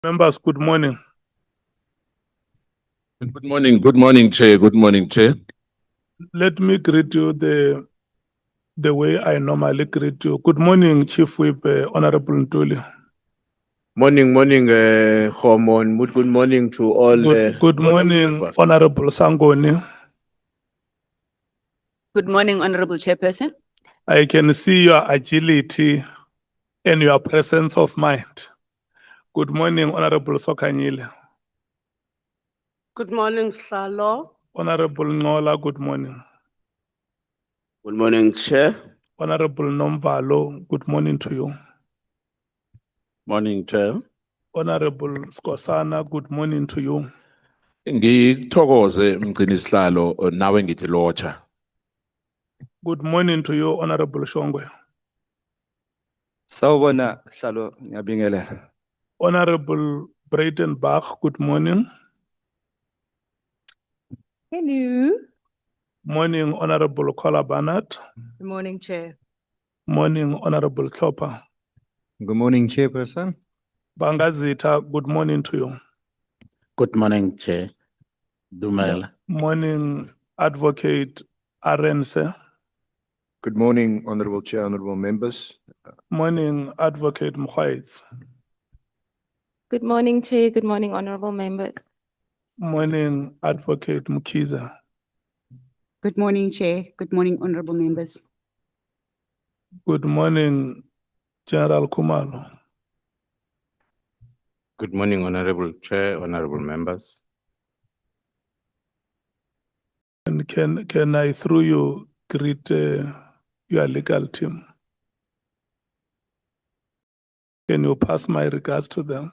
Members, good morning. Good morning, Chair. Good morning, Chair. Let me greet you the way I normally greet you. Good morning, Chief Whip, Honorable Ntuli. Morning, Hormone. Good morning to all. Good morning, members. Honorable Sangoni. Good morning, Honorable Chairperson. I can see your agility and your presence of mind. Good morning, Honorable Sokanyile. Good morning, Slalo. Honorable Ngola, good morning. Good morning, Chair. Honorable Nomvalo, good morning to you. Morning, Chair. Honorable Skosana, good morning to you. Ngithokoze mgcinisihlalo nawe ngithi locha. Good morning to you, Honorable Shongwe. Sawubona hlalo ngiyabingelela. Honorable Breitenbach, good morning. Hello. Morning, Honorable Kola Barnett. Good morning, Chair. Morning, Honorable Chopper. Good morning, Chairperson. Bangazita, good morning to you. Good morning, Chair. Dumela. Morning, Advocate Arense. Good morning, Honorable Chair, honorable members. Morning, Advocate Mkhwaitz. Good morning, Chair. Good morning, honorable members. Morning, Advocate Mukiza. Good morning, Chair. Good morning, honorable members. Good morning, General Khumalo. Good morning, Honorable Chair, honorable members. And can I, through you, greet your legal team? Can you pass my regards to them?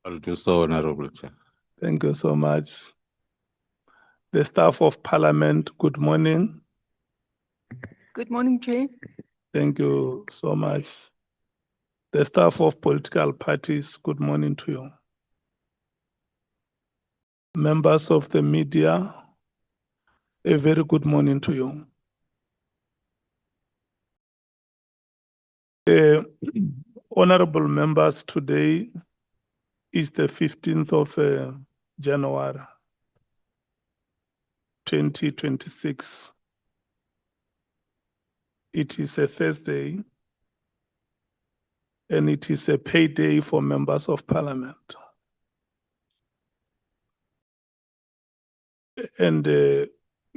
I'll do so, Honorable Chair. Thank you so much. The staff of Parliament, good morning. Good morning, Chair. Thank you so much. The staff of political parties, good morning to you. Members of the media, a very good morning to you. Honorable members, today is the 15th of January, 2026. It is a Thursday, and it is a payday for members of Parliament. And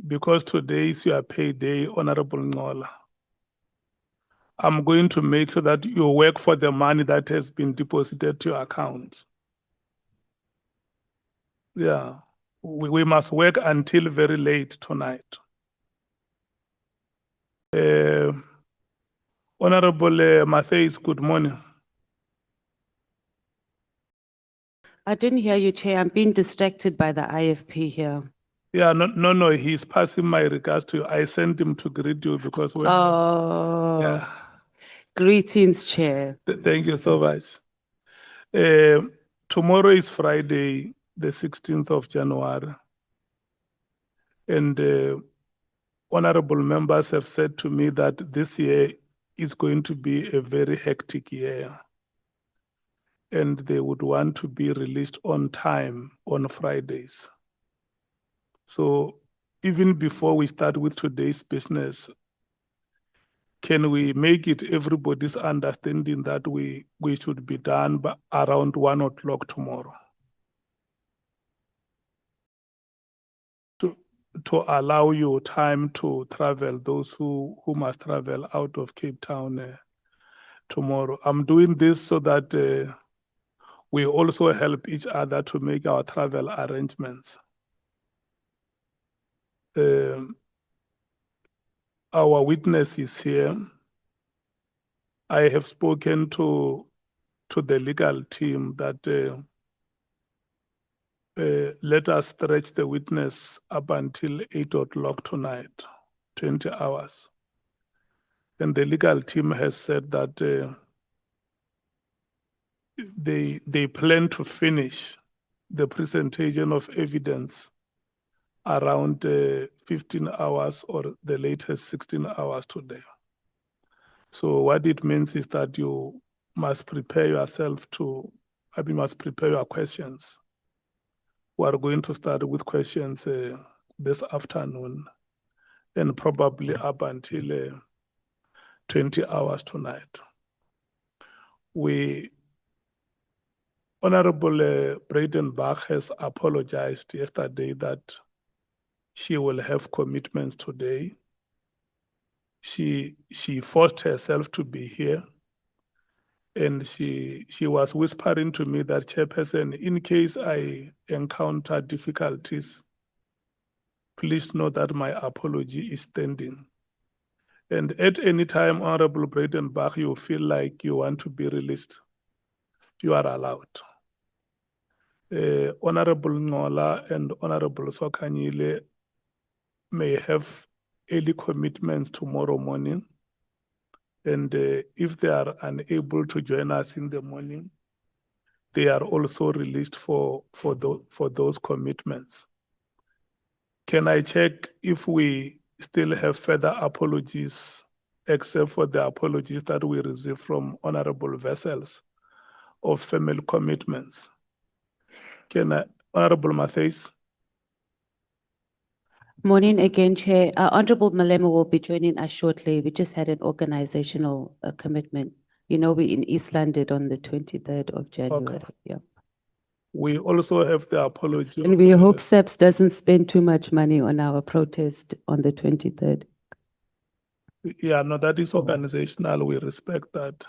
because today is your payday, Honorable Ngola, I'm going to make sure that you work for the money that has been deposited to your account. Yeah, we must work until very late tonight. Honorable Matthews, good morning. I didn't hear you, Chair. I'm being distracted by the IFP here. Yeah, no, he's passing my regards to you. I sent him to greet you because we're. Oh, Yeah. greetings, Chair. Thank you so much. Tomorrow is Friday, the 16th of January. And honorable members have said to me that this year is going to be a very hectic year. And they would want to be released on time on Fridays. So even before we start with today's business, can we make it everybody's understanding that we should be done by around 1 o'clock tomorrow? To allow you time to travel, those who must travel out of Cape Town tomorrow. I'm doing this so that we also help each other to make our travel arrangements. Our witness is here. I have spoken to the legal team that let us stretch the witness up until 8 o'clock tonight, 20 hours. And the legal team has said that they plan to finish the presentation of evidence around 15 hours or the latest 16 hours today. So what it means is that you must prepare yourself to you must prepare your questions. We are going to start with questions this afternoon and probably up until 20 hours tonight. Honorable Breitenbach has apologized yesterday that she will have commitments today. She forced herself to be here, and she was whispering to me that, Chairperson, in case I encounter difficulties, please know that my apology is standing. And at any time, Honorable Breitenbach, you feel like you want to be released, you are allowed. Honorable Ngola and Honorable Sokanyile may have early commitments tomorrow morning. And if they are unable to join us in the morning, they are also released for those commitments. Can I check if we still have further apologies, except for the apologies that we received from honorable vessels of family commitments? Honorable Matthews? Morning again, Chair. Honorable Malema will be joining us shortly. We just had an organizational commitment. You know, we're in East London on the 23rd of January. Okay. Yeah. We also have the apology. And we hope SEPS doesn't spend too much money on our protest on the 23rd. Yeah, no, that is organizational. We respect that.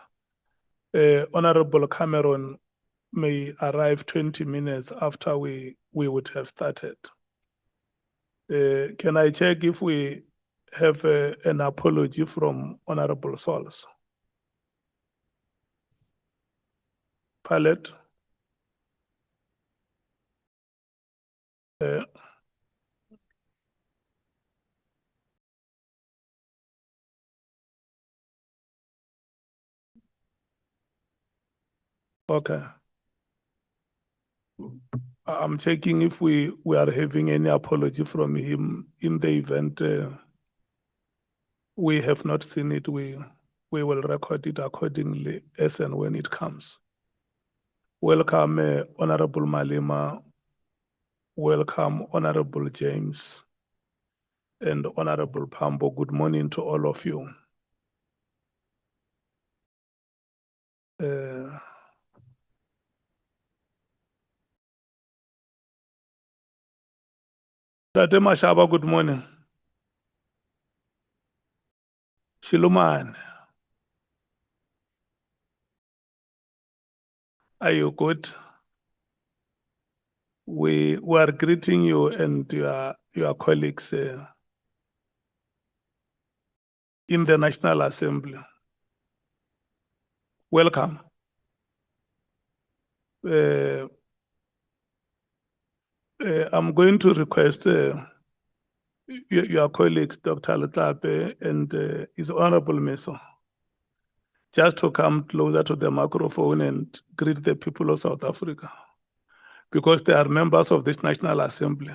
Honorable Cameron may arrive 20 minutes after we would have started. Can I check if we have an apology from Honorable Sols? Palette? Okay. I'm checking if we are having any apology from him in the event we have not seen it. We will record it accordingly as and when it comes. Welcome, Honorable Malema. Welcome, Honorable James and Honorable Pambo. Good morning to all of you. Tate Mashaba, good morning. Shiluman, are you good? We are greeting you and your colleagues in the National Assembly. Welcome. I'm going to request your colleagues, Dr. Letape and His Honorable Meso, just to come closer to the microphone and greet the people of South Africa, because they are members of this National Assembly.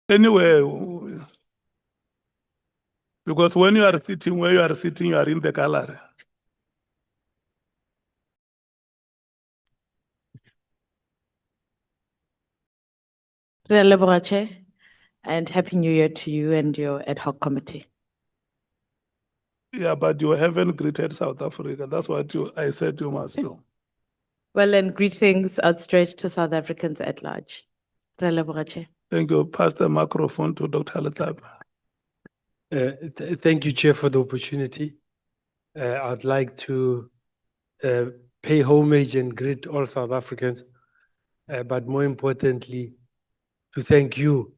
Anyway, because when you are sitting where you are sitting, you are in the gallery. And Happy New Year to you and your ad hoc committee. Yeah, but you haven't greeted South Africa. That's what I said you must do. Well, and greetings outstretched to South Africans at large. Thank you. Pass the microphone to Dr. Letape. Thank you, Chair, for the opportunity. I'd like to pay homage and greet all South Africans, but more importantly, to thank you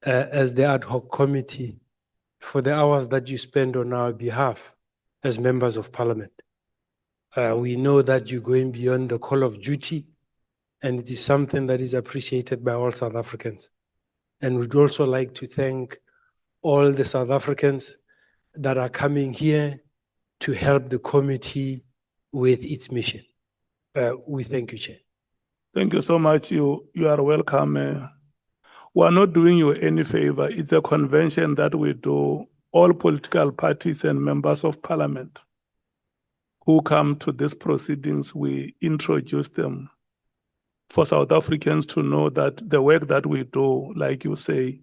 as the ad hoc committee for the hours that you spend on our behalf as members of Parliament. We know that you're going beyond the call of duty, and it is something that is appreciated by all South Africans. And we'd also like to thank all the South Africans that are coming here to help the committee with its mission. We thank you, Chair. Thank you so much. You are welcome. we are not doing you any favor. It's a convention that we do. All political parties and members of parliament who come to these proceedings, we introduce them for South Africans to know that the work that we do, like you say,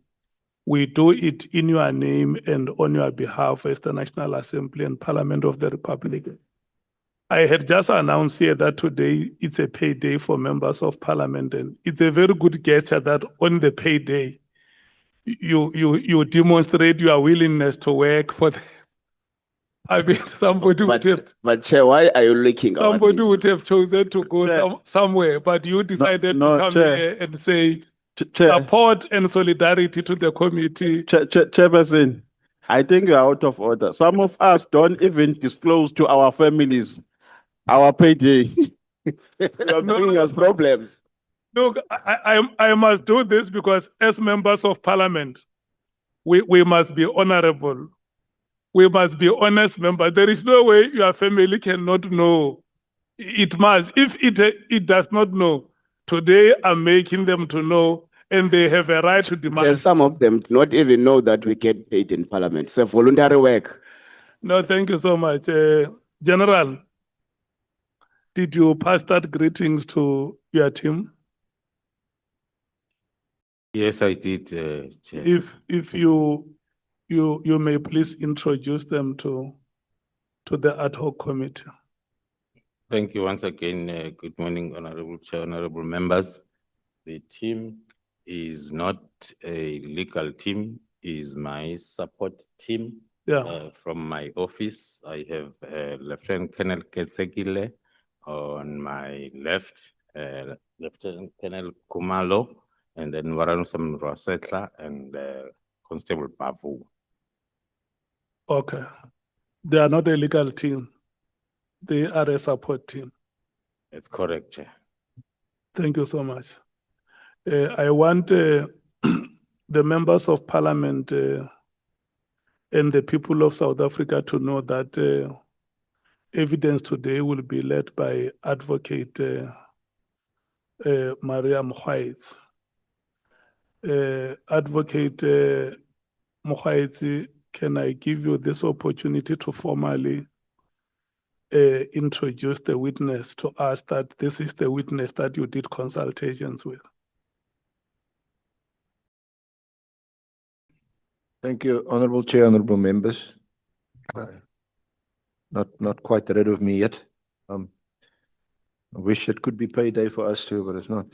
we do it in your name and on your behalf as the National Assembly and Parliament of the Republic. I had just announced here that today it's a payday for members of parliament, and it's a very good gesture that on the payday, you demonstrate your willingness to work for the, I mean, somebody would have, But Chair, why are you looking? somebody would have chosen to go somewhere, but you decided to come here and say support and solidarity to the committee. Chairperson, I think you are out of order. Some of us don't even disclose to our families our payday. You're bringing us problems. Look, I must do this because as members of parliament, we must be honorable. We must be honest members. There is no way your family cannot know. It must. If it does not know, today I'm making them to know, and they have a right to demand. There's some of them do not even know that we get paid in parliament. It's a voluntary work. No, thank you so much. General, did you pass that greetings to your team? Yes, I did, Chair. If you may please introduce them to the ad hoc committee. Thank you once again. Good morning, Honorable Chair, honorable members. The team is not a legal team, is my support team. Yeah. From my office, I have Lieutenant Colonel Ketsekile on my left, Lieutenant Colonel Khumalo, and then Varanusam Rosetla and Constable Bavu. Okay. They are not a legal team. They are a support team. That's correct, Chair. Thank you so much. I want the members of parliament and the people of South Africa to know that evidence today will be led by Advocate Maria Mokhaitsi. Advocate Mokhaitsi, can I give you this opportunity to formally introduce the witness to us that this is the witness that you did consultations with? Thank you, Honorable Chair, honorable members. Not quite rid of me yet. I wish it could be payday for us too, but it's not.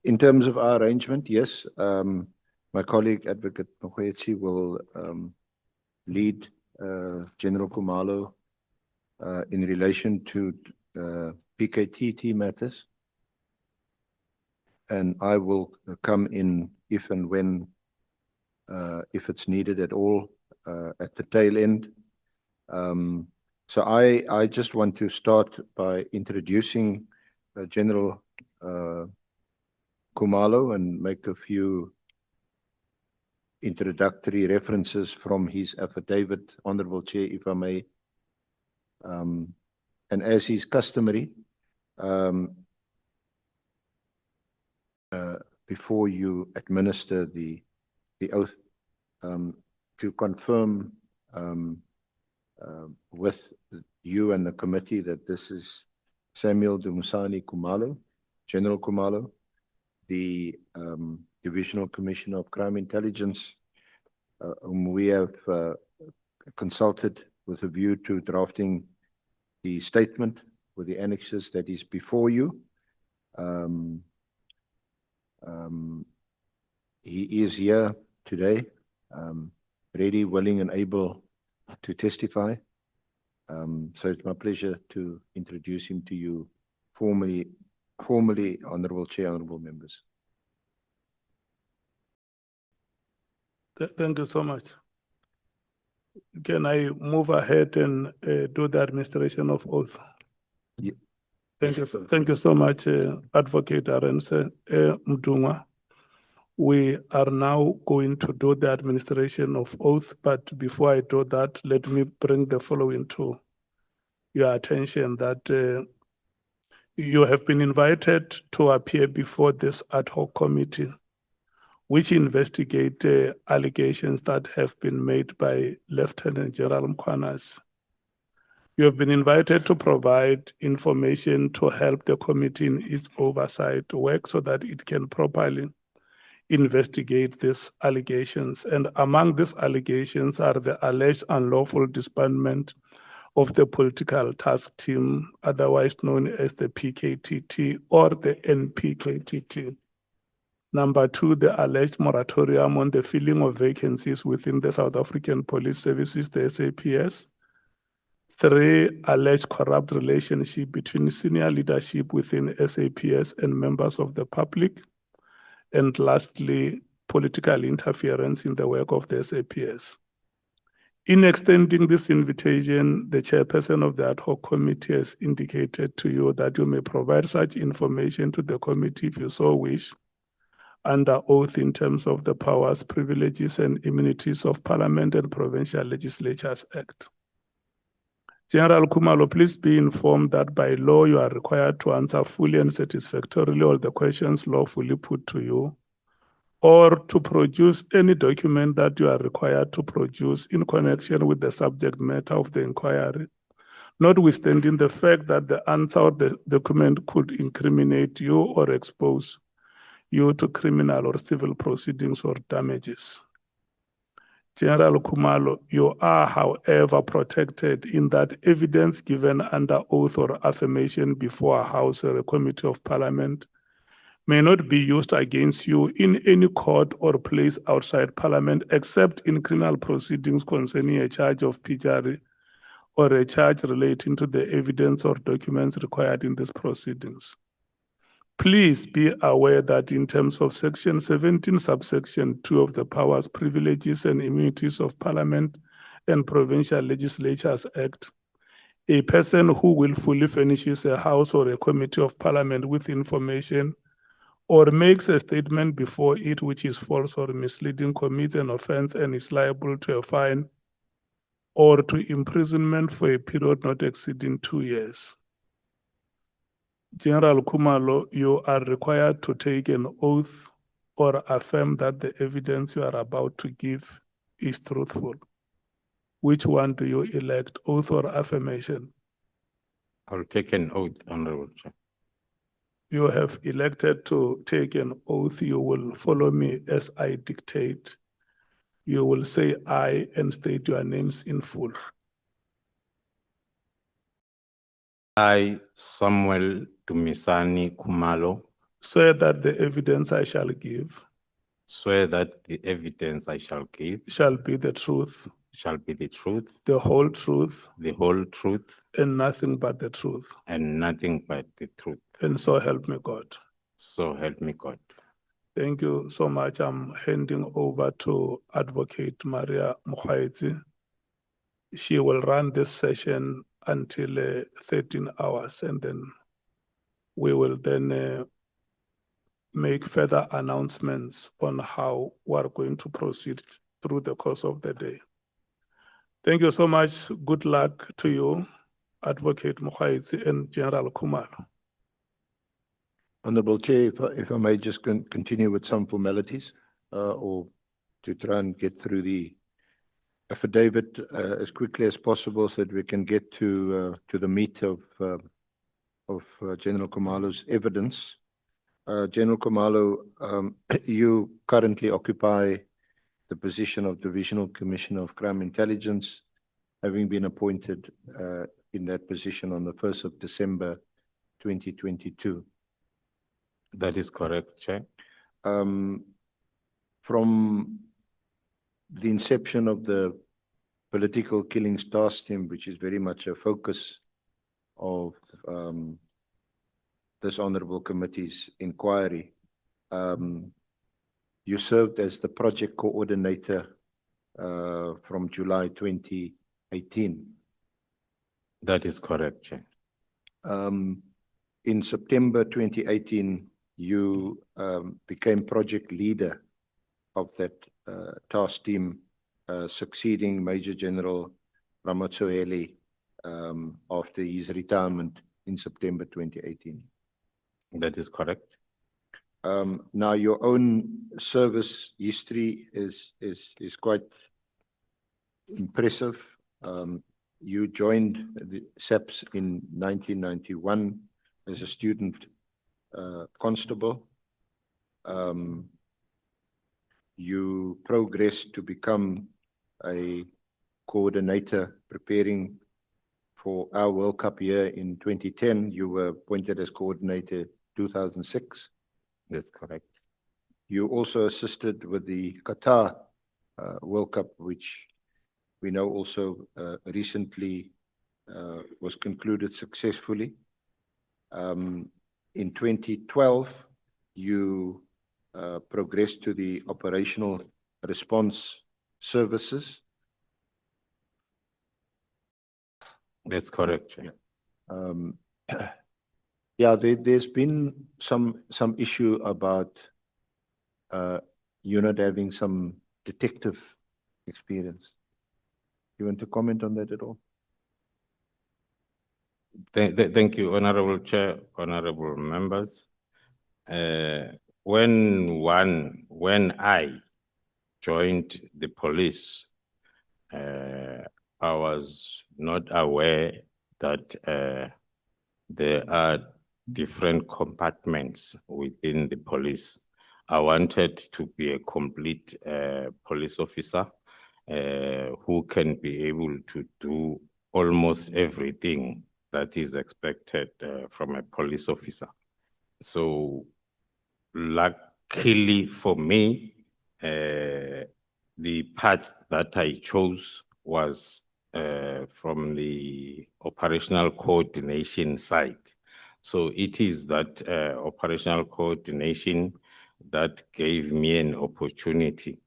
In terms of our arrangement, yes, my colleague Advocate Mokhaitsi will lead General Khumalo in relation to PKTT matters. And I will come in if and when, if it's needed at all, at the tail end. So I just want to start by introducing General Khumalo and make a few introductory references from his affidavit, Honorable Chair, if I may. And as is customary, before you administer the oath, to confirm with you and the committee that this is Samuel Dumisani Khumalo, General Khumalo, the Divisional Commissioner of Crime Intelligence, whom we have consulted with a view to drafting the statement with the annexes that is before you. He is here today, ready, willing, and able to testify. So it's my pleasure to introduce him to you formally, Honorable Chair, honorable members. Thank you so much. Can I move ahead and do the administration of oath? Yeah. Thank you so much, Advocate Arendse Mdungwa. We are now going to do the administration of oath, but before I do that, let me bring the following to your attention, that You have been invited to appear before this ad hoc committee, which investigate allegations that have been made by Lieutenant General Mkhwanazi. You have been invited to provide information to help the committee in its oversight work so that it can properly investigate these allegations. And among these allegations are the alleged unlawful disbandment of the political task team, otherwise known as the PKTT or the NPKTT. Number two, the alleged moratorium on the filling of vacancies within the South African Police Services, the SAPS. Three, alleged corrupt relationship between senior leadership within SAPS and members of the public. And lastly, political interference in the work of the SAPS. In extending this invitation, the chairperson of the ad hoc committee has indicated to you that you may provide such information to the committee if you so wish, under oath in terms of the powers, privileges, and immunities of Parliament and Provincial Legislatures Act. General Khumalo, please be informed that by law you are required to answer fully and satisfactorily all the questions lawfully put to you, or to produce any document that you are required to produce in connection with the subject matter of the inquiry, notwithstanding the fact that the answer of the document could incriminate you or expose you to criminal or civil proceedings or damages. General Khumalo, you are, however, protected in that evidence given under oath or affirmation before a House or a Committee of Parliament may not be used against you in any court or place outside Parliament except in criminal proceedings concerning a charge of perjury or a charge relating to the evidence or documents required in these proceedings. Please be aware that in terms of Section 17, subsection 2 of the Powers, Privileges and Immunities of Parliament and Provincial Legislatures Act, a person who willfully furnishes a House or a Committee of Parliament with information or makes a statement before it which is false or misleading commits an offense and is liable to a fine or to imprisonment for a period not exceeding 2 years. General Khumalo, you are required to take an oath or affirm that the evidence you are about to give is truthful. Which one do you elect, oath or affirmation? I'll take an oath, Honorable Chair. You have elected to take an oath. You will follow me as I dictate. You will say aye and state your names in full. I, Samuel Dumisani Khumalo, Swear that the evidence I shall give swear that the evidence I shall give shall be the truth, shall be the truth, the whole truth, the whole truth, and nothing but the truth. and nothing but the truth. And so help me God. So help me God. Thank you so much. I'm handing over to Advocate Maria Mkhwaitsi. She will run this session until 13 hours, and then we will then make further announcements on how we're going to proceed through the course of the day. Thank you so much. Good luck to you, Advocate Mkhwaitsi and General Khumalo. Honorable Chair, if I may just continue with some formalities, or to try and get through the affidavit as quickly as possible so that we can get to the meat of General Khumalo's evidence. General Khumalo, you currently occupy the position of Divisional Commissioner of Crime Intelligence, having been appointed in that position on the 1st of December 2022. That is correct, Chair. From the inception of the political killings task team, which is very much a focus of this Honorable Committee's inquiry, you served as the project coordinator from July 2018. That is correct, Chair. In September 2018, you became project leader of that task team, succeeding Major General Ramatsoeli after his retirement in September 2018. That is correct. Now, your own service history is quite impressive. You joined the SAPS in 1991 as a student constable. You progressed to become a coordinator preparing for our World Cup year in 2010. You were appointed as coordinator 2006. That's correct. You also assisted with the Qatar World Cup, which we know also recently was concluded successfully. In 2012, you progressed to the operational response services. That's correct. Yeah, there's been some issue about you not having some detective experience. You want to comment on that at all? Thank you, Honorable Chair, honorable members. When I joined the police, I was not aware that there are different compartments within the police. I wanted to be a complete police officer who can be able to do almost everything that is expected from a police officer. So luckily for me, the path that I chose was from the operational coordination side. So it is that operational coordination that gave me an opportunity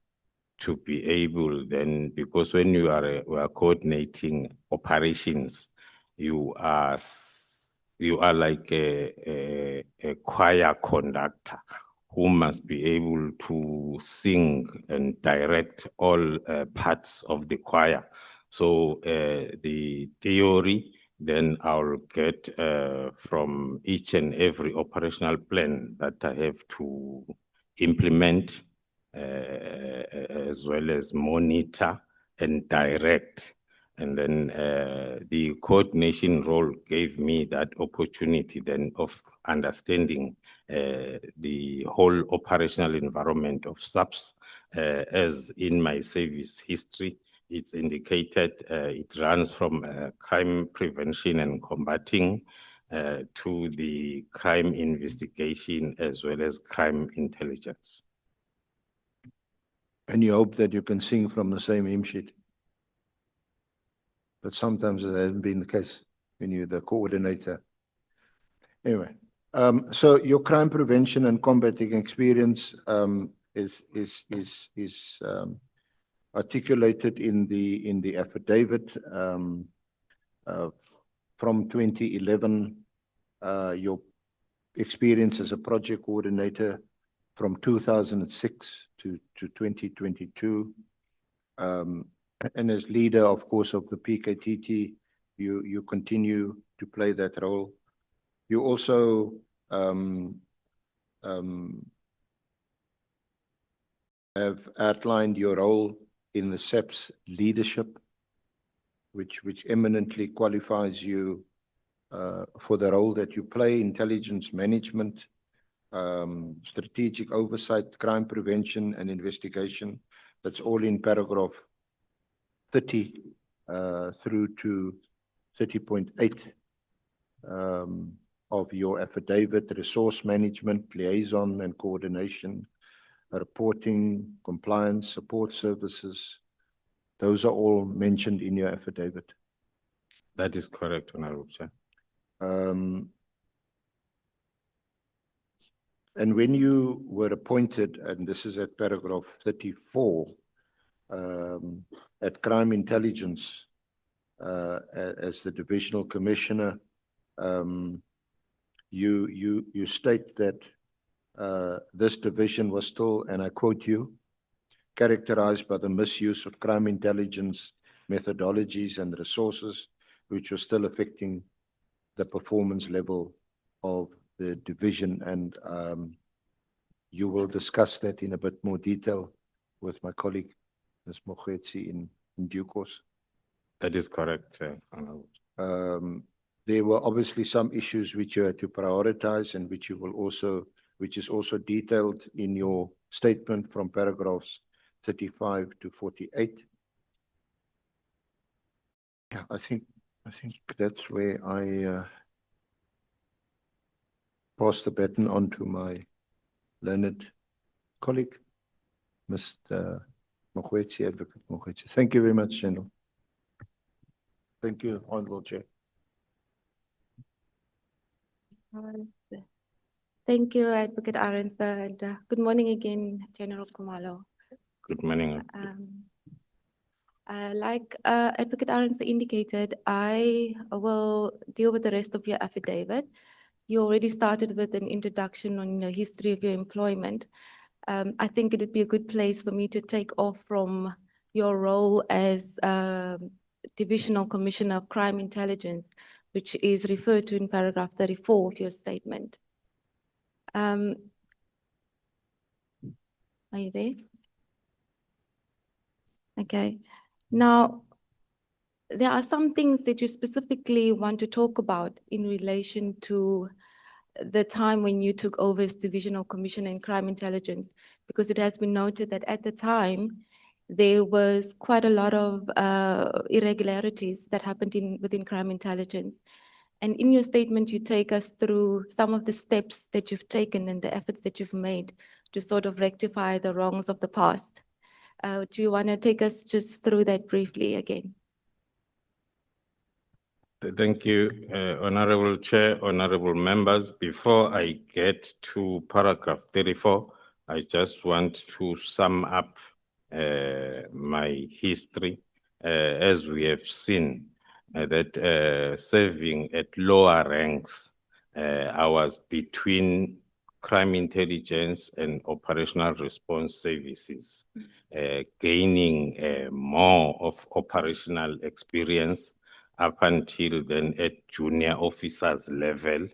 to be able then, because when you are coordinating operations, you are like a choir conductor who must be able to sing and direct all parts of the choir. So the theory, then I'll get from each and every operational plan that I have to implement, as well as monitor and direct. And then the coordination role gave me that opportunity then of understanding the whole operational environment of SAPS. As in my service history, it's indicated it runs from crime prevention and combating to the crime investigation as well as crime intelligence. And you hope that you can sing from the same hymn sheet. But sometimes it hasn't been the case when you're the coordinator. Anyway, so your crime prevention and combating experience is articulated in the affidavit. From 2011, your experience as a project coordinator from 2006 to 2022. And as leader, of course, of the PKTT, you continue to play that role. You also have outlined your role in the SAPS leadership, which eminently qualifies you for the role that you play: intelligence management, strategic oversight, crime prevention and investigation. That's all in paragraph 30 through to 30.8 of your affidavit: resource management, liaison and coordination, reporting, compliance, support services. Those are all mentioned in your affidavit. That is correct, Honorable Chair. And when you were appointed, and this is at paragraph 34, at Crime Intelligence, as the Divisional Commissioner, you state that this division was still, and I quote you, characterized by the misuse of crime intelligence methodologies and resources, which were still affecting the performance level of the division, and you will discuss that in a bit more detail with my colleague, Ms. Mokgweetsi, in due course. That is correct, Honorable. There were obviously some issues which you had to prioritize and which is also detailed in your statement from paragraphs 35 to 48. Yeah, I think that's where I pass the baton on to my learned colleague, Mr. Mokgweetsi, Advocate Mokgweetsi. Thank you very much, General. Thank you, Honorable Chair. Thank you, Advocate Arendse, and good morning again, General Khumalo. Good morning. Like Advocate Arendse indicated, I will deal with the rest of your affidavit. You already started with an introduction on the history of your employment. I think it would be a good place for me to take off from your role as Divisional Commissioner of Crime Intelligence, which is referred to in paragraph 34 of your statement. Are you there? Okay. Now, there are some things that you specifically want to talk about in relation to the time when you took over as Divisional Commissioner in Crime Intelligence, because it has been noted that at the time, there was quite a lot of irregularities that happened within Crime Intelligence. And in your statement, you take us through some of the steps that you've taken and the efforts that you've made to sort of rectify the wrongs of the past. Do you want to take us just through that briefly again? Thank you, Honorable Chair, honorable members. Before I get to paragraph 34, I just want to sum up my history. As we have seen, that serving at lower ranks, I was between crime intelligence and operational response services, gaining more of operational experience up until then at junior officers level.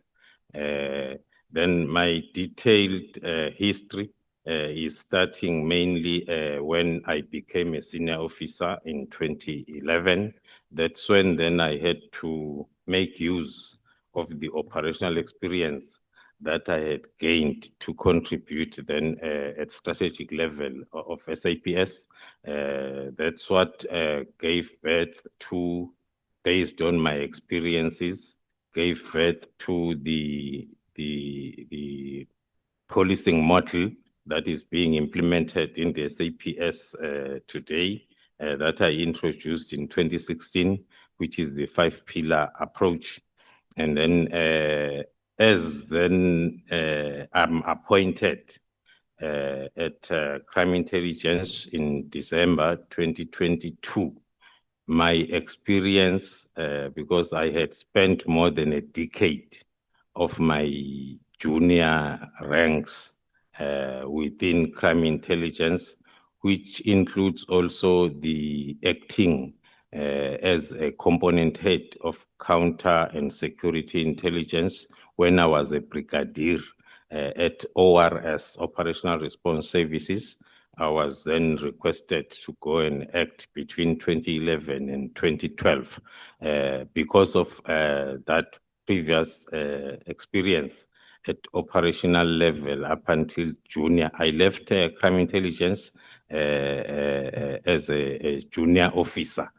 Then my detailed history is starting mainly when I became a senior officer in 2011. That's when then I had to make use of the operational experience that I had gained to contribute then at strategic level of SAPS. That's what gave birth to, based on my experiences, gave birth to the policing model that is being implemented in the SAPS today, that I introduced in 2016, which is the 5-pillar approach. And then I'm appointed at Crime Intelligence in December 2022. My experience, because I had spent more than a decade of my junior ranks within crime intelligence, which includes also the acting as a component head of counter and security intelligence when I was a brigadier at ORS, Operational Response Services. I was then requested to go and act between 2011 and 2012 because of that previous experience at operational level up until junior. I left crime intelligence as a junior officer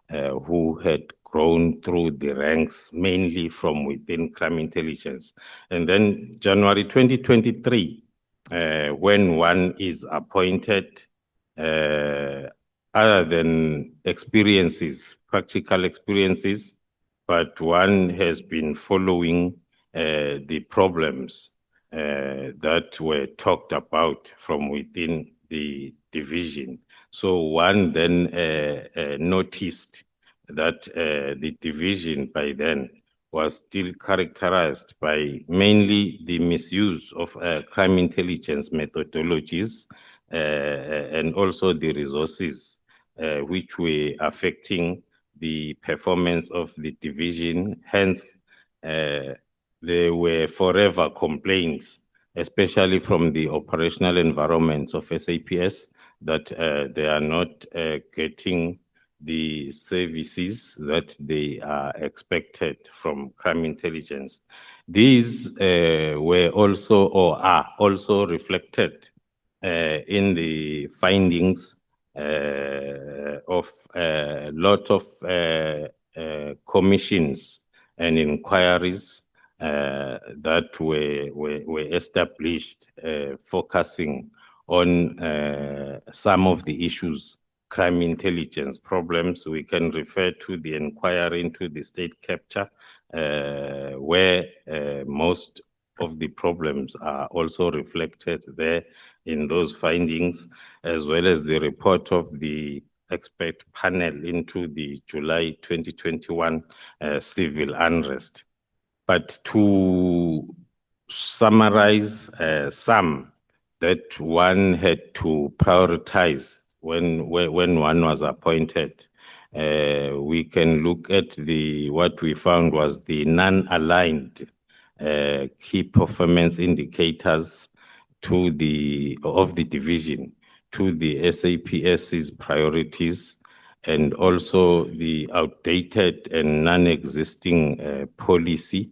who had grown through the ranks mainly from within crime intelligence. And then January 2023, when one is appointed, other than experiences, practical experiences, but one has been following the problems that were talked about from within the division. So one then noticed that the division by then was still characterized by mainly the misuse of crime intelligence methodologies and also the resources which were affecting the performance of the division. Hence, there were forever complaints, especially from the operational environments of SAPS, that they are not getting the services that they are expected from crime intelligence. These were also or are also reflected in the findings of a lot of commissions and inquiries that were established, focusing on some of the issues, crime intelligence problems. We can refer to the inquiry into the state capture, where most of the problems are also reflected there in those findings, as well as the report of the expert panel into the July 2021 civil unrest. But to summarize some that one had to prioritize when one was appointed, we can look at what we found was the non-aligned key performance indicators of the division to the SAPS's priorities, and also the outdated and non-existing policies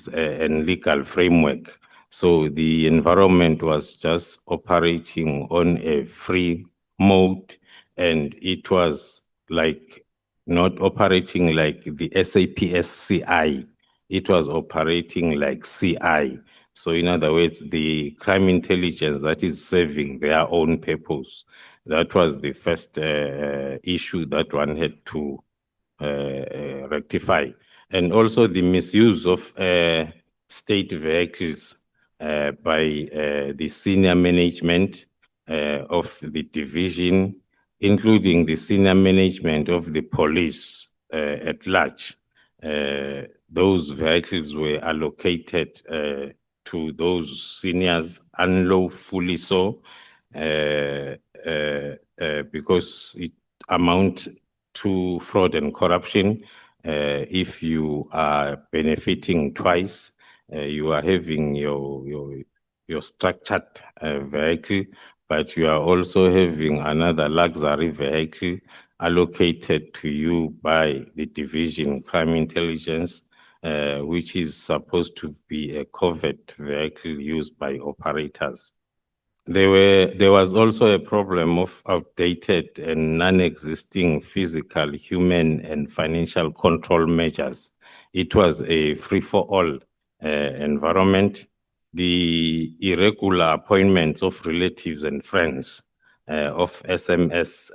and legal framework. So the environment was just operating on a free mode, and it was like not operating like the SAPS CI. It was operating like CI. So in other words, the crime intelligence that is serving their own purpose. That was the first issue that one had to rectify. And also the misuse of state vehicles by the senior management of the division, including the senior management of the police at large. Those vehicles were allocated to those seniors unlawfully so, because it amounts to fraud and corruption. If you are benefiting twice, you are having your structured vehicle, but you are also having another luxury vehicle allocated to you by the division crime intelligence, which is supposed to be a covert vehicle used by operators. There was also a problem of outdated and non-existing physical, human, and financial control measures. It was a free-for-all environment. The irregular appointments of relatives and friends of SMS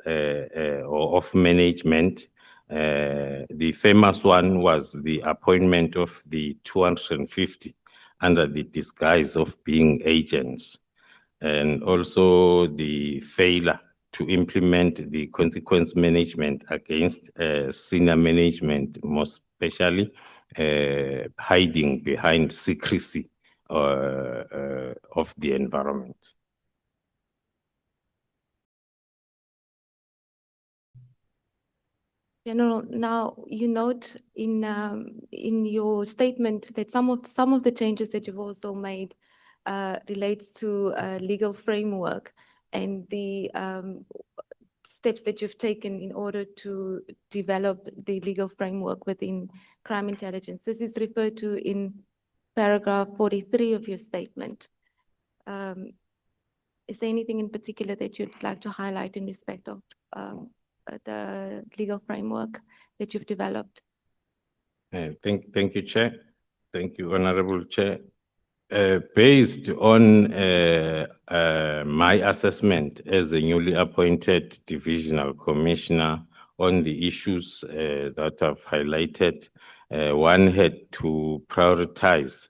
or of management. The famous one was the appointment of the 250 under the disguise of being agents, and also the failure to implement the consequence management against senior management, most especially hiding behind secrecy of the environment. General, now you note in your statement that some of the changes that you've also made relates to legal framework and the steps that you've taken in order to develop the legal framework within crime intelligence. This is referred to in paragraph 43 of your statement. Is there anything in particular that you'd like to highlight in respect of the legal framework that you've developed? Thank you, Chair. Thank you, Honorable Chair. Based on my assessment as the newly appointed divisional commissioner on the issues that I've highlighted, one had to prioritize.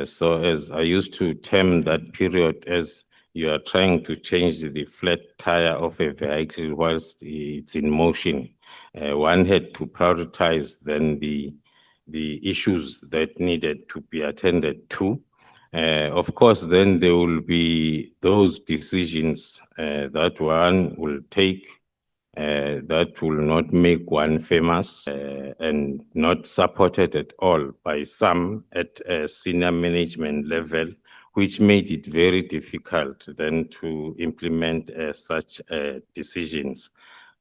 So as I used to term that period as you are trying to change the flat tire of a vehicle whilst it's in motion, one had to prioritize then the issues that needed to be attended to. Of course, then there will be those decisions that one will take that will not make one famous and not supported at all by some at a senior management level, which made it very difficult then to implement such decisions.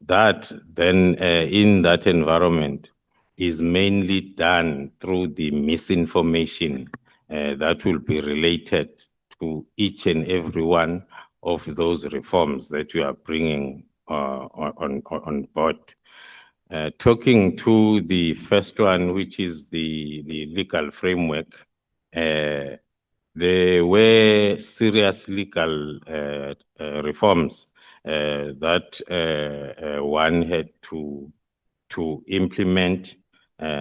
That then in that environment is mainly done through the misinformation that will be related to each and every one of those reforms that we are bringing on board. Talking to the first one, which is the legal framework, there were serious legal reforms that one had to implement,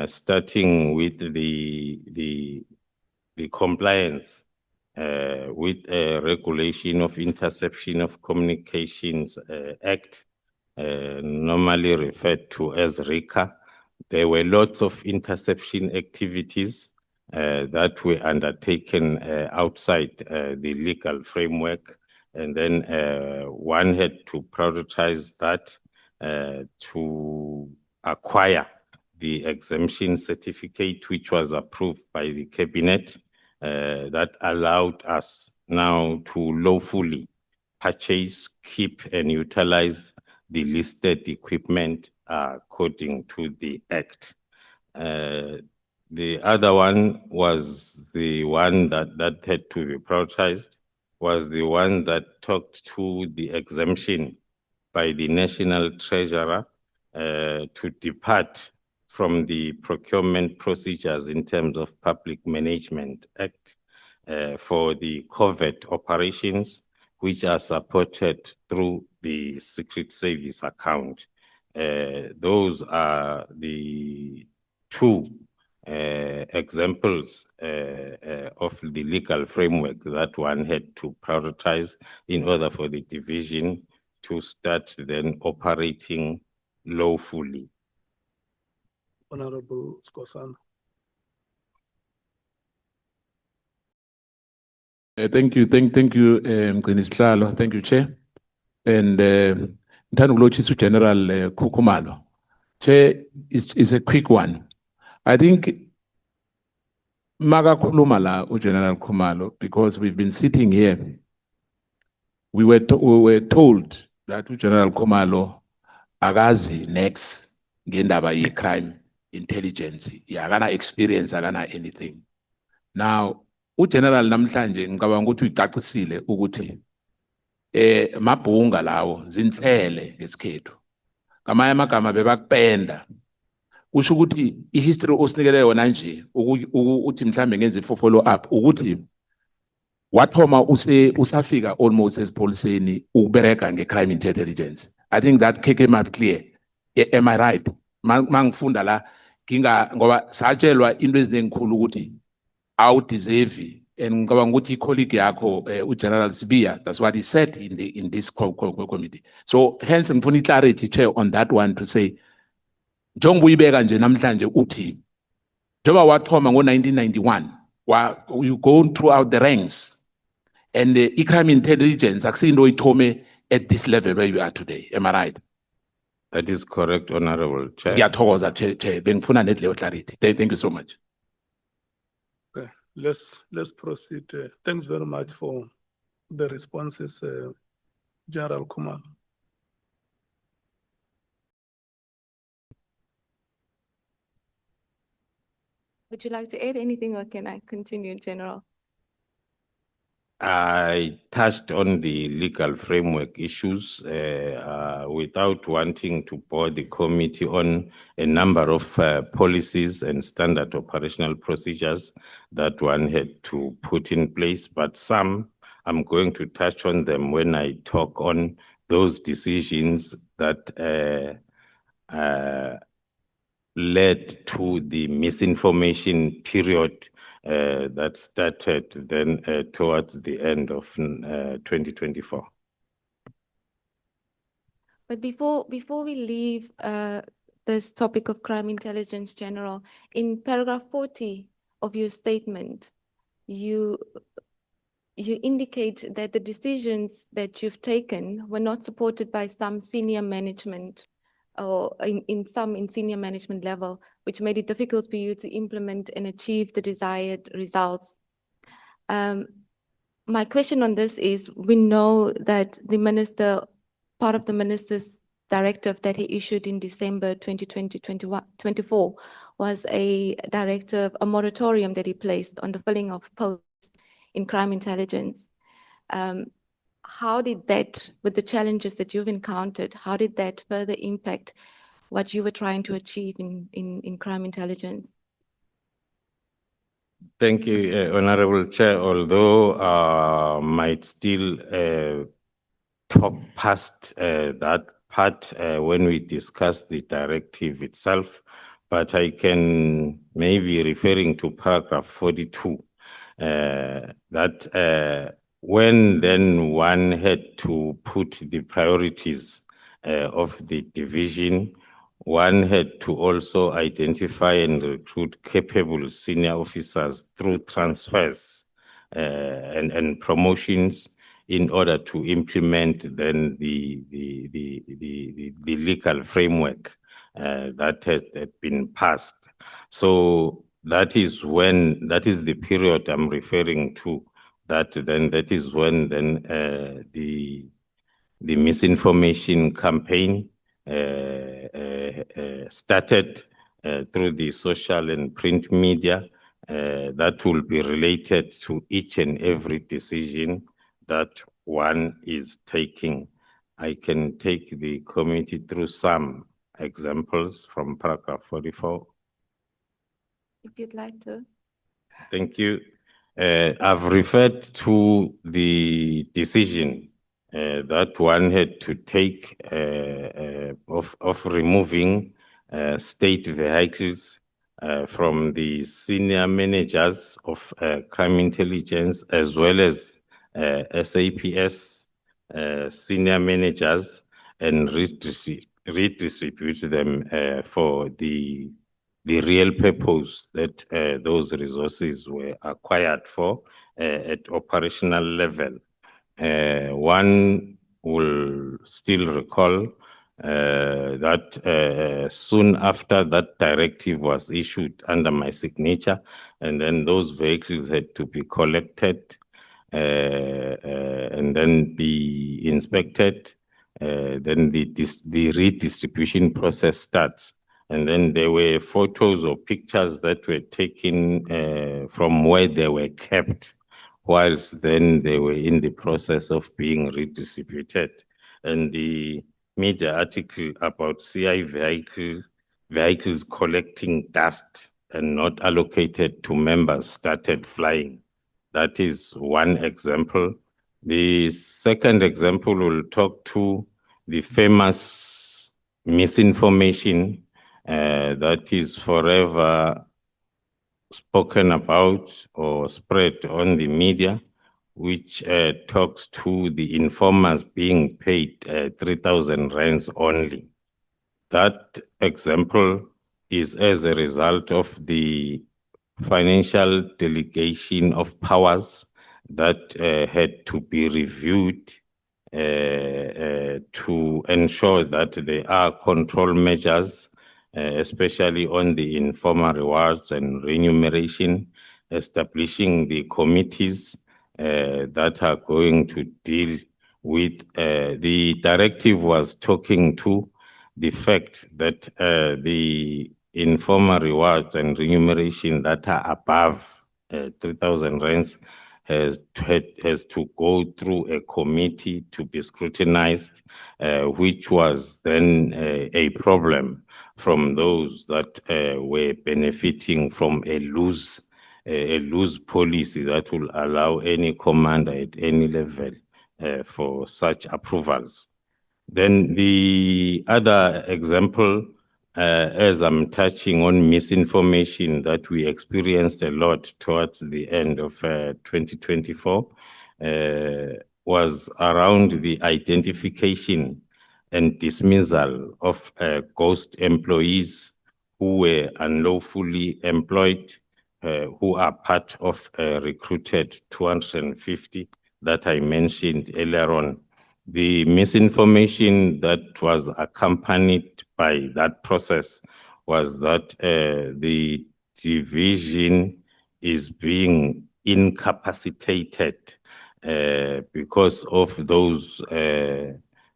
starting with the compliance with a Regulation of Interception of Communications Act, normally referred to as RICA. There were lots of interception activities that were undertaken outside the legal framework, and then one had to prioritize that to acquire the exemption certificate, which was approved by the cabinet, that allowed us now to lawfully purchase, keep, and utilize the listed equipment according to the Act. The other one was the one that had to be prioritized, was the one that talked to the exemption by the National Treasurer to depart from the procurement procedures in terms of Public Management Act for the covert operations, which are supported through the Secret Service account. Those are the two examples of the legal framework that one had to prioritize in order for the division to start then operating lawfully. Honorable Skosana. Thank you, Mgcinihlalo. Thank you, Chair. And Mthandu General Khumalo. Chair, is a quick one. I think Maga Kulumala, General Khumalo, because we've been sitting here, we were told that General Khumalo agazi next ngendaba ye crime intelligence, yagana experience, agana anything. Now, General namhlanje ngicabanga ukuthi uyicacisile ukuthi mabhunga lawo zinhlele ngesikhethu. Ngamanye amagama bebakupenda. Usho ukuthi ihistory osinikele yona nje uthi mhlambe ngenze follow up ukuthi wathoma usafika almost esipholiseni ukubereka ngecrime intelligence. I think that came up clear. Am I right? Mangifunda la ngoba satshelwa into ezinezikhulu ukuthi awu deserve, and ngicabanga ukuthi icolleague yakho uGeneral Sibiya, that's what he said in this committee. So hence ngifuna clarity, Chair, on that one to say njengoba uyibeka nje namhlanje uthi njengoba wathoma ngo1991 you go throughout the ranks, and the crime intelligence akusinto oyithome at this level where you are today. Am I right? That is correct, Honorable Chair. Ngiyathokoza, Chair. Bengifuna net leyo clarity. Thank you so much. Okay, let's proceed. Thanks very much for the responses, General Khumalo. Would you like to add anything, or can I continue, General? I touched on the legal framework issues without wanting to bore the committee on a number of policies and standard operational procedures that one had to put in place, but some I'm going to touch on them when I talk on those decisions that led to the misinformation period that started then towards the end of 2024. But before we leave this topic of crime intelligence, General, in paragraph 40 of your statement, you you indicate that the decisions that you've taken were not supported by some senior management or in senior management level, which made it difficult for you to implement and achieve the desired results. My question on this is, we know that the minister, part of the minister's directive that he issued in December 2024 was a directive, a moratorium that he placed on the filling of posts in crime intelligence. How did that, with the challenges that you've encountered, how did that further impact what you were trying to achieve in crime intelligence? Thank you, Honorable Chair. Although might still talk past that part when we discuss the directive itself, but I can maybe referring to paragraph 42, that when then one had to put the priorities of the division, one had to also identify and recruit capable senior officers through transfers and promotions in order to implement then the legal framework that has been passed. So that is the period I'm referring to. That is when the misinformation campaign started through the social and print media that will be related to each and every decision that one is taking. I can take the committee through some examples from paragraph 44. If you'd like to. Thank you. I've referred to the decision that one had to take of removing state vehicles from the senior managers of crime intelligence, as well as SAPS senior managers, and redistribute them for the real purpose that those resources were acquired for at operational level. One will still recall that soon after that directive was issued under my signature, and then those vehicles had to be collected and then be inspected. Then the redistribution process starts. And then there were photos or pictures that were taken from where they were kept, whilst then they were in the process of being redistributed. And the media article about CI vehicles collecting dust and not allocated to members started flying. That is one example. The second example will talk to the famous misinformation that is forever spoken about or spread on the media, which talks to the informers being paid 3,000 rands only. That example is as a result of the financial delegation of powers that had to be reviewed to ensure that there are control measures, especially on the informal rewards and remuneration, establishing the committees that are going to deal with. The directive was talking to the fact that the informal rewards and remuneration that are above 3,000 rands has to go through a committee to be scrutinized, which was then a problem from those that were benefiting from a loose policy that will allow any commander at any level for such approvals. Then the other example, as I'm touching on misinformation that we experienced a lot towards the end of 2024, was around the identification and dismissal of ghost employees who were unlawfully employed who are part of recruited 250 that I mentioned earlier on. The misinformation that was accompanied by that process was that the division is being incapacitated because of those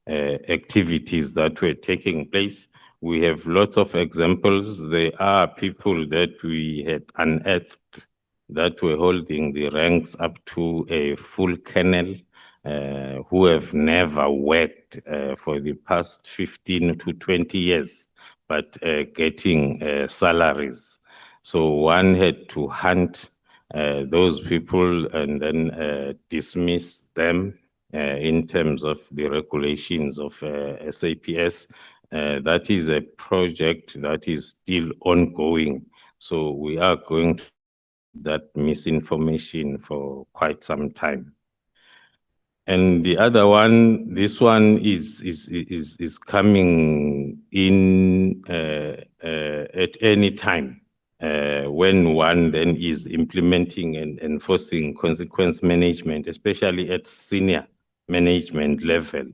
activities that were taking place. We have lots of examples. There are people that we had unearthed that were holding the ranks up to a full colonel who have never worked for the past 15 to 20 years, but getting salaries. So one had to hunt those people and then dismiss them in terms of the regulations of SAPS. That is a project that is still ongoing. So we are going to that misinformation for quite some time. And the other one, this one is coming in at any time when one then is implementing and enforcing consequence management, especially at senior management level.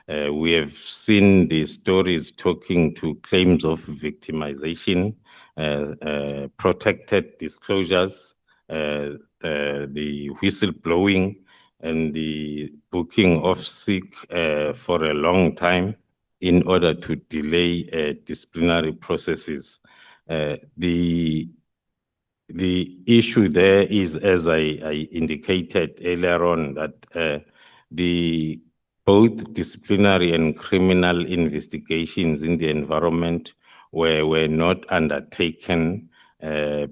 We have seen the stories talking to claims of victimization, protected disclosures, the whistleblowing, and the booking of sick for a long time in order to delay disciplinary processes. The issue there is, as I indicated earlier on, that the both disciplinary and criminal investigations in the environment were not undertaken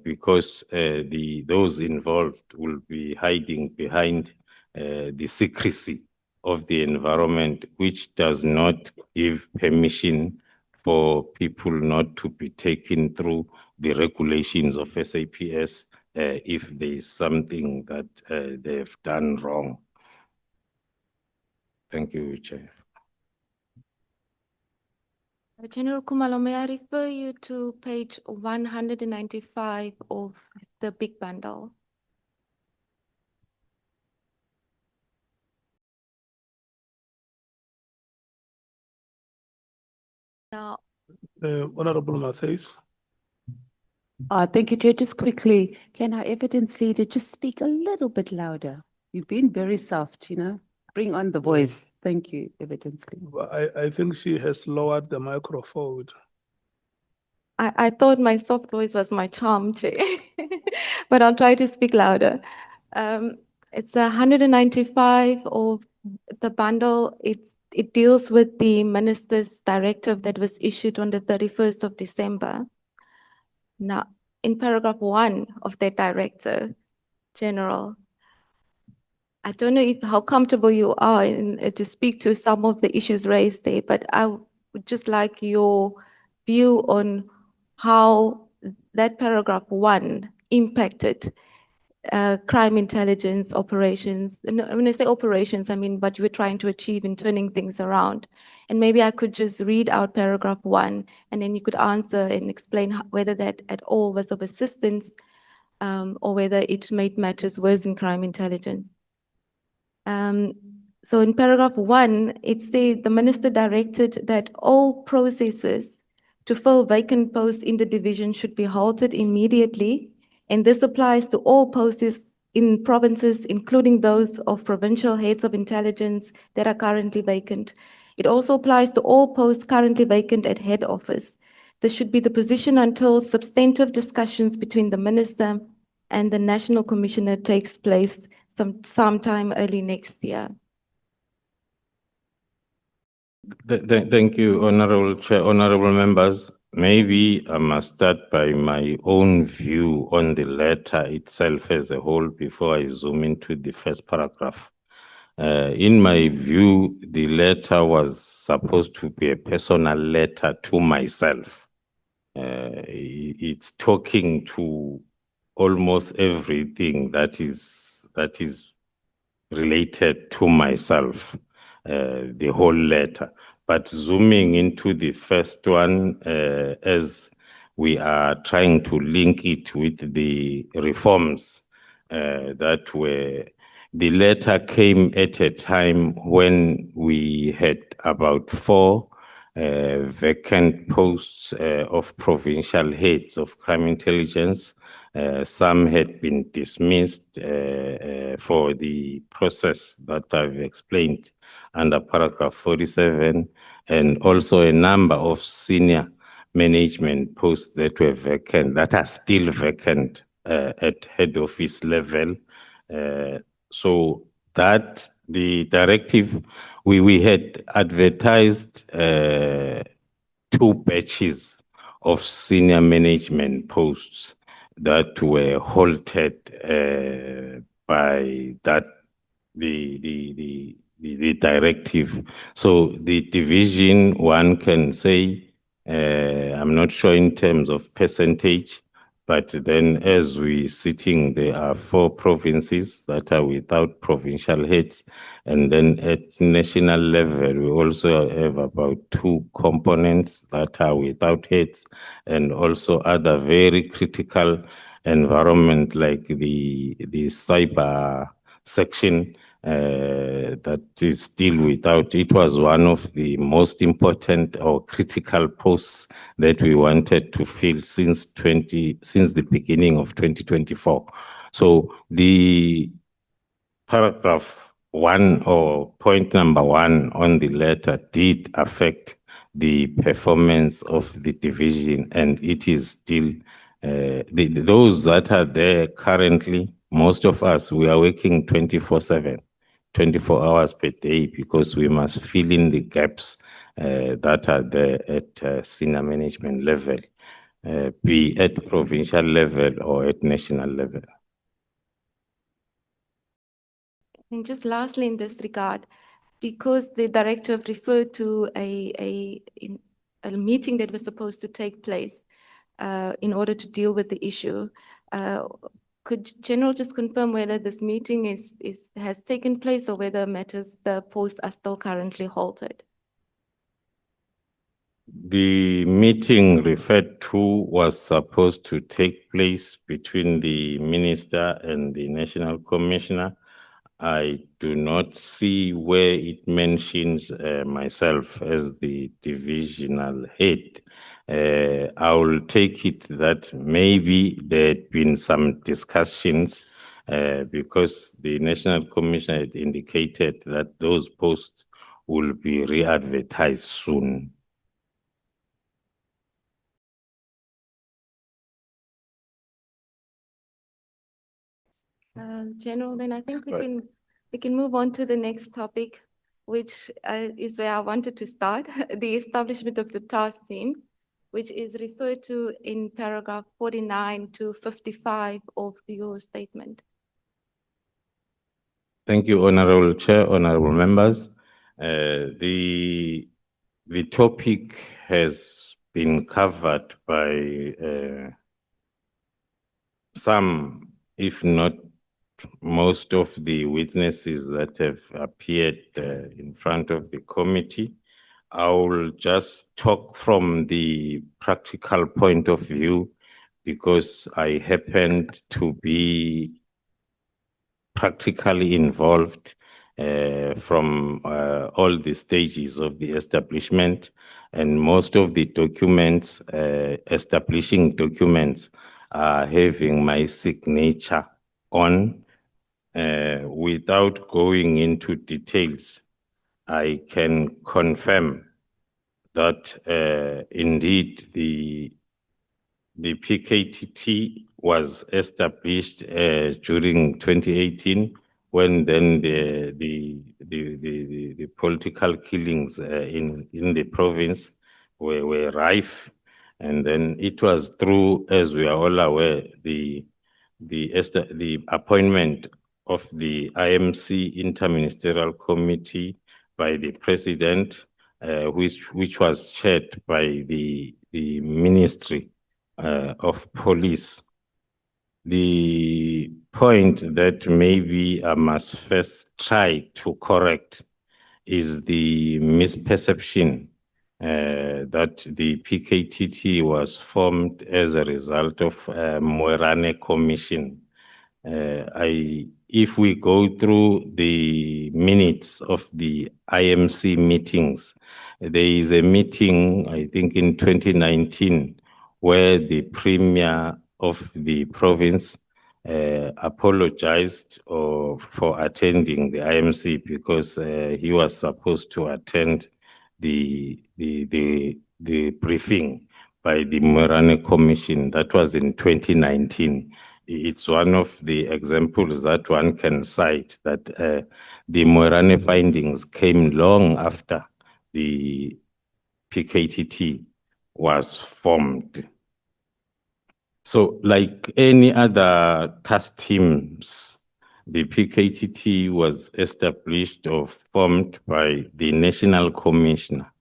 because those involved will be hiding behind the secrecy of the environment, which does not give permission for people not to be taken through the regulations of SAPS if there is something that they've done wrong. Thank you, Chair. General Khumalo, may I refer you to page 195 of the big bundle? Now, Honorable Matthys. Thank you, Chair. Just quickly, can our evidence leader just speak a little bit louder? You've been very soft, you know. Bring on the voice. Thank you, evidence leader. I think she has lowered the microphone. I thought my soft voice was my charm, Chair, but I'll try to speak louder. It's 195 of the bundle. It deals with the minister's directive that was issued on the 31st of December. Now, in paragraph 1 of that directive, General, I don't know how comfortable you are to speak to some of the issues raised there, but I would just like your view on how that paragraph 1 impacted crime intelligence operations. And when I say operations, I mean what you were trying to achieve in turning things around. And maybe I could just read out paragraph 1, and then you could answer and explain whether that at all was of assistance or whether it made matters worse in crime intelligence. So in paragraph 1, it says the minister directed that all processes to fill vacant posts in the division should be halted immediately. And this applies to all posts in provinces, including those of provincial heads of intelligence that are currently vacant. It also applies to all posts currently vacant at head office. This should be the position until substantive discussions between the minister and the national commissioner takes place sometime early next year. Thank you, Honorable Chair, honorable members. Maybe I must start by my own view on the letter itself as a whole before I zoom into the first paragraph. In my view, the letter was supposed to be a personal letter to myself. It's talking to almost everything that is related to myself, the whole letter. But zooming into the first one, as we are trying to link it with the reforms that were. The letter came at a time when we had about 4 vacant posts of provincial heads of crime intelligence. Some had been dismissed for the process that I've explained under paragraph 47, and also a number of senior management posts that were vacant, that are still vacant at head office level. So that the directive, we had advertised 2 batches of senior management posts that were halted by that the directive. So the division, one can say, I'm not sure in terms of percentage, but then as we sitting, there are 4 provinces that are without provincial heads. And then at national level, we also have about 2 components that are without heads, and also other very critical environment like the cyber section that is still without. It was one of the most important or critical posts that we wanted to fill since the beginning of 2024. So the paragraph 1 or point number 1 on the letter did affect the performance of the division, and it is still those that are there currently. Most of us, we are working 24/7. 24 hours per day, because we must fill in the gaps that are there at senior management level, be at provincial level or at national level. And just lastly, in this regard, because the directive referred to a meeting that was supposed to take place in order to deal with the issue, could General just confirm whether this meeting has taken place, or whether the posts are still currently halted? The meeting referred to was supposed to take place between the minister and the national commissioner. I do not see where it mentions myself as the divisional head. I will take it that maybe there had been some discussions because the National Commissioner had indicated that those posts will be re-advertised soon. General, then I think we can move on to the next topic, which is where I wanted to start, the establishment of the task team, which is referred to in paragraph 49 to 55 of your statement. Thank you, Honorable Chair, honorable members. The topic has been covered by some, if not most of the witnesses that have appeared in front of the committee. I will just talk from the practical point of view, because I happened to be practically involved from all the stages of the establishment, and most of the documents, establishing documents, are having my signature on. Without going into details, I can confirm that indeed the PKTT was established during 2018, when then the political killings in the province were rife, and then it was through, as we are all aware, the appointment of the IMC Interministerial Committee by the President, which was chaired by the Ministry of Police. The point that maybe I must first try to correct is the misperception that the PKTT was formed as a result of Moerane Commission. If we go through the minutes of the IMC meetings, there is a meeting, I think in 2019, where the Premier of the province apologized for attending the IMC because he was supposed to attend the briefing by the Moerane Commission. That was in 2019. It's one of the examples that one can cite that the Moerane findings came long after the PKTT was formed. So like any other task teams, the PKTT was established or formed by the National Commissioner,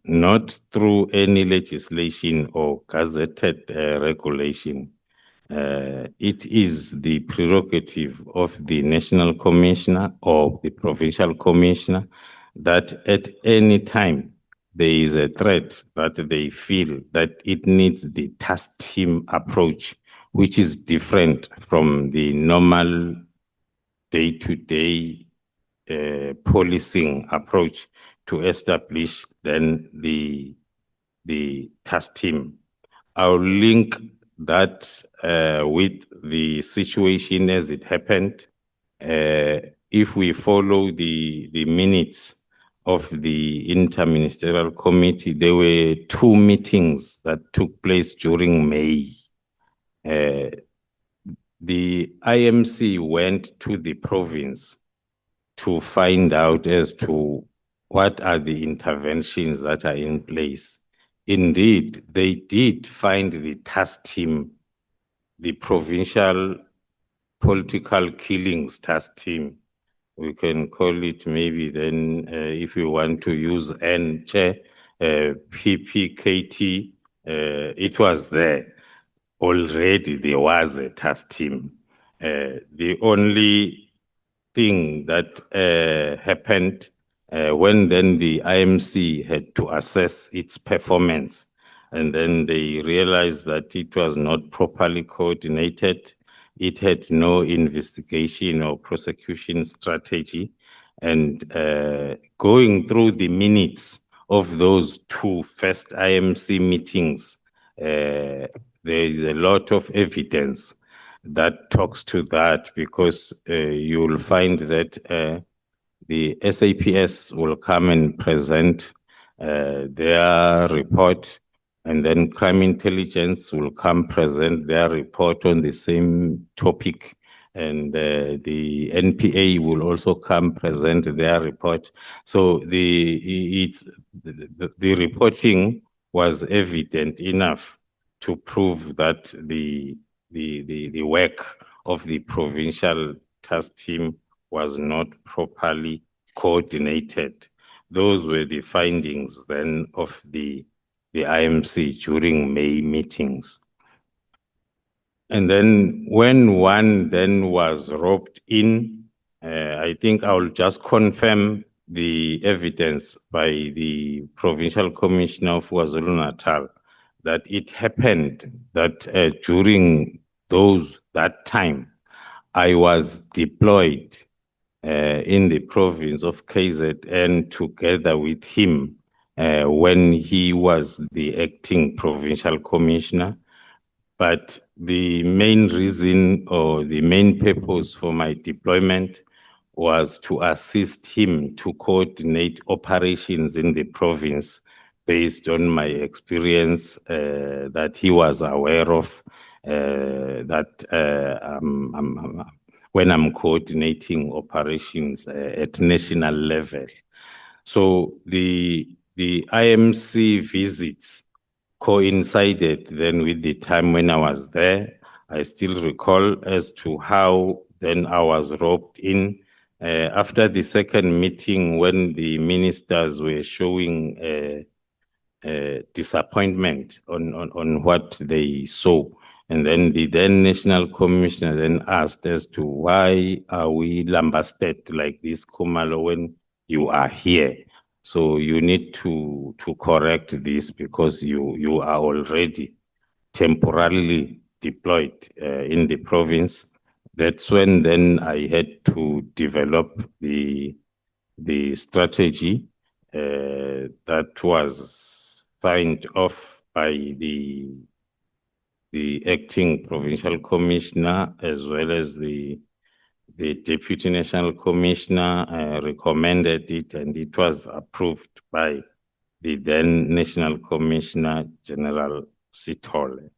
not through any legislation or gazetted regulation. It is the prerogative of the National Commissioner or the Provincial Commissioner that at any time there is a threat that they feel that it needs the task team approach, which is different from the normal day-to-day policing approach to establish then the task team. I'll link that with the situation as it happened. If we follow the minutes of the Interministerial Committee, there were 2 meetings that took place during May. The IMC went to the province to find out as to what are the interventions that are in place. Indeed, they did find the task team, the provincial political killings task team. We can call it maybe then, if you want to use PPKT, it was there. Already there was a task team. The only thing that happened when then the IMC had to assess its performance, and then they realized that it was not properly coordinated. It had no investigation or prosecution strategy. And going through the minutes of those 2 first IMC meetings, there is a lot of evidence that talks to that, because you will find that the SAPS will come and present their report, and then crime intelligence will come present their report on the same topic, and the NPA will also come present their report. So the reporting was evident enough to prove that the work of the provincial task team was not properly coordinated. Those were the findings then of the IMC during May meetings. And then when one then was roped in, I think I'll just confirm the evidence by the Provincial Commissioner of KwaZulu-Natal that it happened that during that time, I was deployed in the province of KZN together with him when he was the acting provincial commissioner. But the main reason or the main purpose for my deployment was to assist him to coordinate operations in the province based on my experience that he was aware of, when I'm coordinating operations at national level. So the IMC visits coincided then with the time when I was there. I still recall as to how then I was roped in. After the second meeting, when the ministers were showing disappointment on what they saw, and then the then National Commissioner then asked as to why are we lambasted like this, Khumalo, when you are here? So you need to correct this because you are already temporarily deployed in the province. That's when then I had to develop the strategy that was signed off by the acting provincial commissioner as well as the deputy national commissioner recommended it, and it was approved by the then national commissioner General Sithole.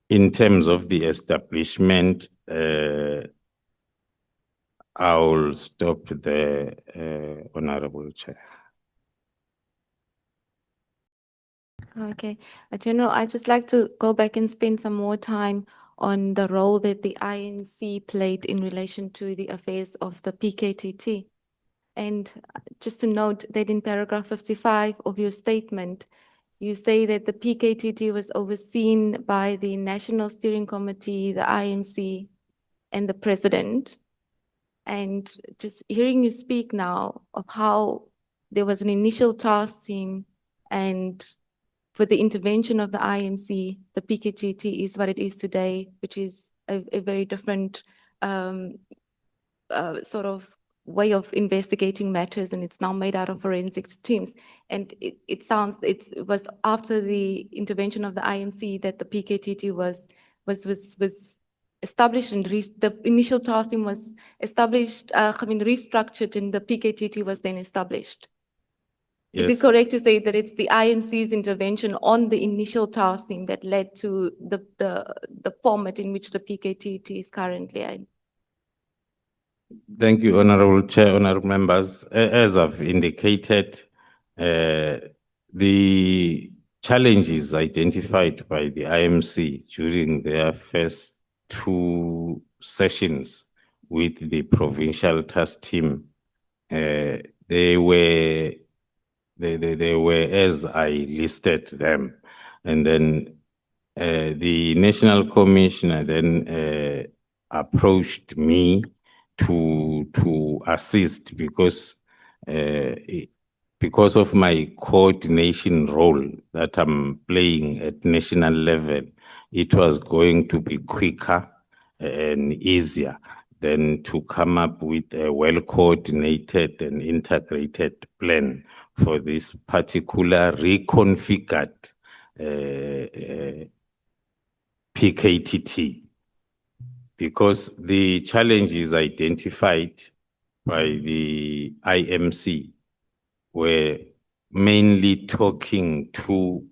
In terms of the establishment, I'll stop there, Honorable Chair. Okay, General, I'd just like to go back and spend some more time on the role that the INC played in relation to the affairs of the PKTT. And just to note that in paragraph 55 of your statement, you say that the PKTT was overseen by the National Steering Committee, the INC, and the President. And just hearing you speak now of how there was an initial task team, and with the intervention of the IMC, the PKTT is what it is today, which is a very different sort of way of investigating matters, and it's now made out of forensics teams. And it was after the intervention of the IMC that the PKTT was established, and the initial task team was established, restructured, and the PKTT was then established. Yes. Is it correct to say that it's the IMC's intervention on the initial task team that led to the format in which the PKTT is currently in? Thank you, Honorable Chair, honorable members. As I've indicated, the challenges identified by the IMC during their first 2 sessions with the provincial task team, they were as I listed them. And then the national commissioner then approached me to assist because of my coordination role that I'm playing at national level. It was going to be quicker and easier than to come up with a well-coordinated and integrated plan for this particular reconfigured PKTT. Because the challenges identified by the IMC were mainly talking to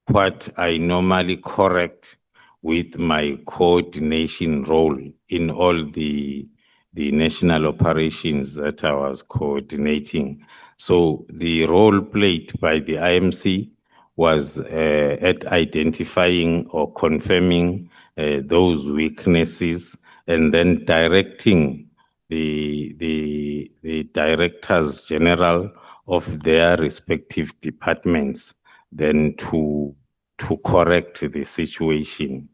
what I normally correct with my coordination role in all the national operations that I was coordinating. So the role played by the IMC was at identifying or confirming those weaknesses, and then directing the directors general of their respective departments then to correct the situation.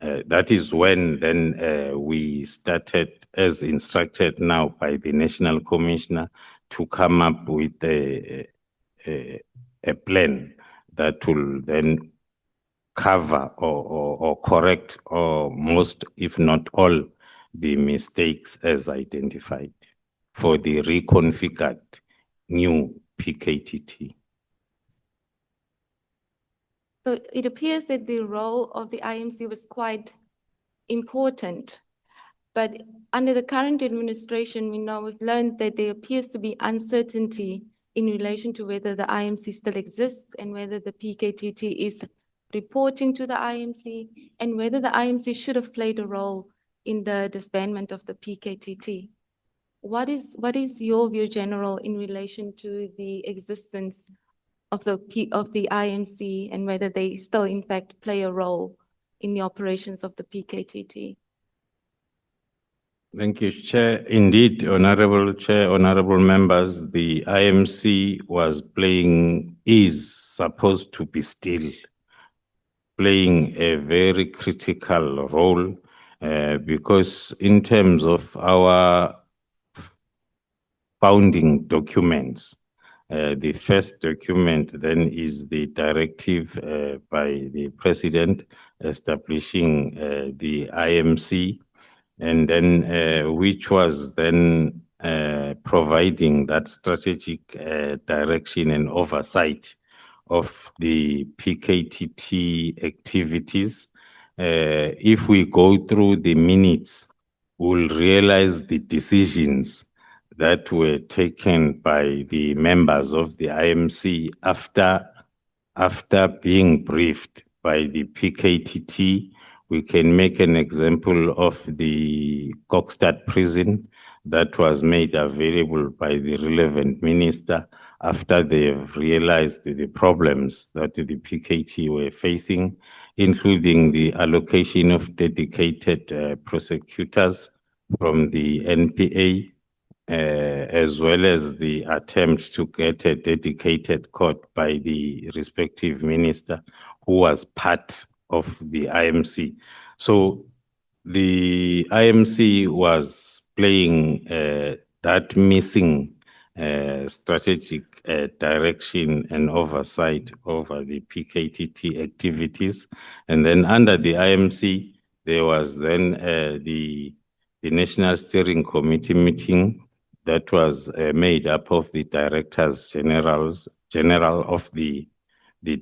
That is when then we started, as instructed now by the National Commissioner, to come up with a plan that will then cover or correct or most, if not all, the mistakes as identified for the reconfigured new PKTT. So it appears that the role of the IMC was quite important, but under the current administration, we've learned that there appears to be uncertainty in relation to whether the IMC still exists and whether the PKTT is reporting to the IMC, and whether the IMC should have played a role in the disbandment of the PKTT. What is your view, General, in relation to the existence of the IMC and whether they still in fact play a role in the operations of the PKTT? Thank you, Chair. Indeed, Honorable Chair, honorable members, the IMC is supposed to be still playing a very critical role because in terms of our founding documents, The first document then is the directive by the president establishing the IMC, and then which was then providing that strategic direction and oversight of the PKTT activities. If we go through the minutes, we'll realize the decisions that were taken by the members of the IMC after being briefed by the PKTT. We can make an example of the Kokstad prison that was made available by the relevant minister after they have realized the problems that the PKT were facing, including the allocation of dedicated prosecutors from the NPA, as well as the attempt to get a dedicated court by the respective minister who was part of the IMC. So the IMC was playing that missing strategic direction and oversight over the PKTT activities. And then under the IMC, there was then the National Steering Committee meeting that was made up of the directors general of the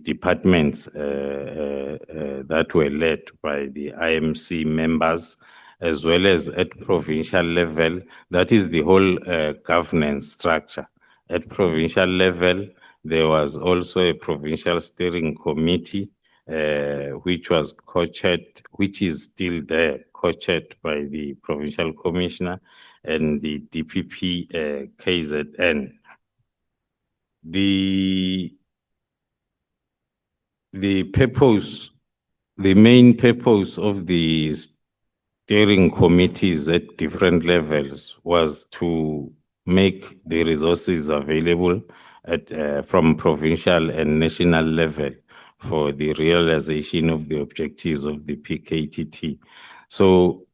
departments that were led by the IMC members, as well as at provincial level. That is the whole governance structure. At provincial level, there was also a provincial steering committee, which was co-chaired, which is still there, co-chaired by the provincial commissioner and the DPP KZN. The purpose, the main purpose of the steering committees at different levels was to make the resources available at from provincial and national level for the realization of the objectives of the PKTT. So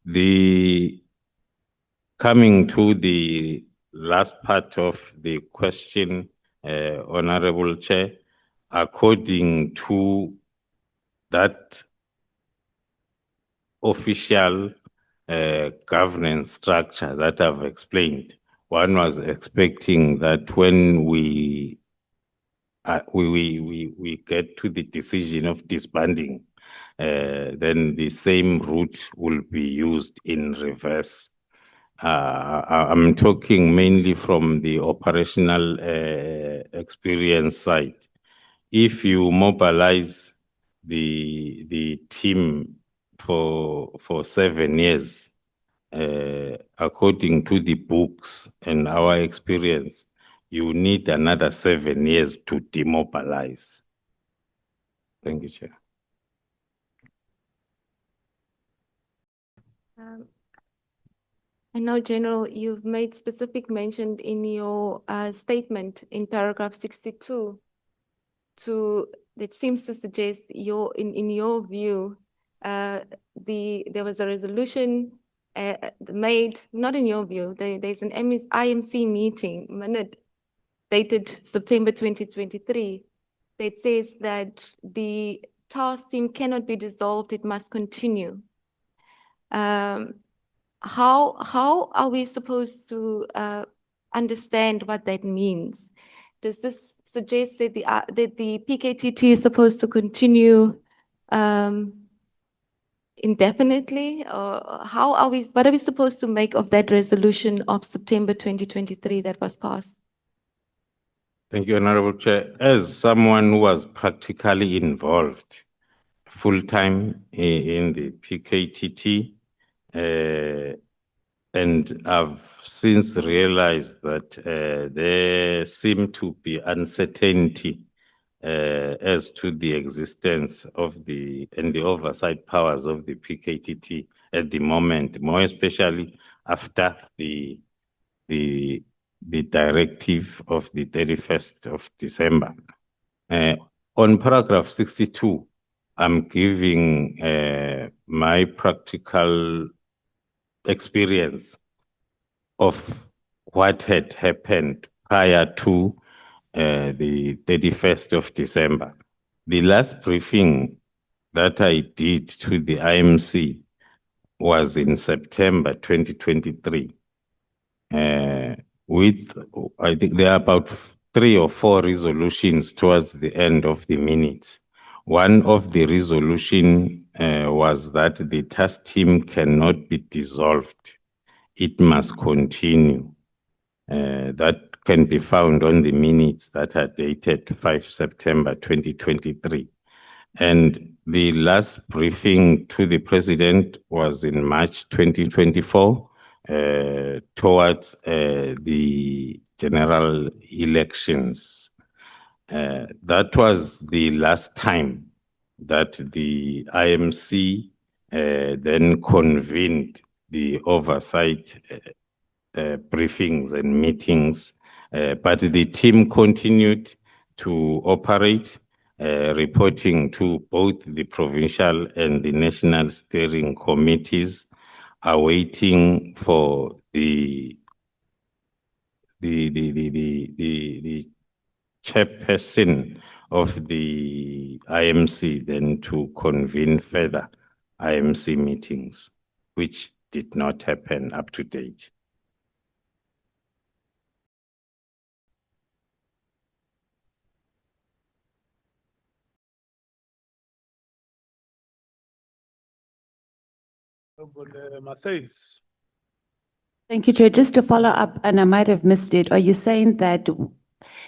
coming to the last part of the question, Honorable Chair, according to that official governance structure that I've explained, one was expecting that when we get to the decision of disbanding, then the same route will be used in reverse. I'm talking mainly from the operational experience side. If you mobilize the team for 7 years, according to the books and our experience, you need another 7 years to demobilize. Thank you, Chair. I know, General, you've made specific mention in your statement in paragraph 62 that seems to suggest in your view, there was a resolution made, not in your view, there's an IMC meeting minute dated September 2023 that says that the task team cannot be dissolved, it must continue. How are we supposed to understand what that means? Does this suggest that the PKTT is supposed to continue indefinitely? Or what are we supposed to make of that resolution of September 2023 that was passed? Thank you, Honorable Chair. As someone who was practically involved full-time in the PKTT, and I've since realized that there seemed to be uncertainty as to the existence of the oversight powers of the PKTT at the moment, more especially after the directive of the 31st of December. On paragraph 62, I'm giving my practical experience of what had happened prior to the 31st of December. The last briefing that I did to the IMC was in September 2023. With, I think there are about 3 or 4 resolutions towards the end of the minutes. One of the resolution was that the task team cannot be dissolved. It must continue. That can be found on the minutes that are dated 5 September 2023. And the last briefing to the president was in March 2024 towards the general elections. That was the last time that the IMC then convened the oversight briefings and meetings, but the team continued to operate, reporting to both the provincial and the national steering committees, awaiting for the chairperson of the IMC then to convene further IMC meetings, which did not happen up to date. Matthys. Thank you, Chair. Just to follow up, and I might have missed it, are you saying that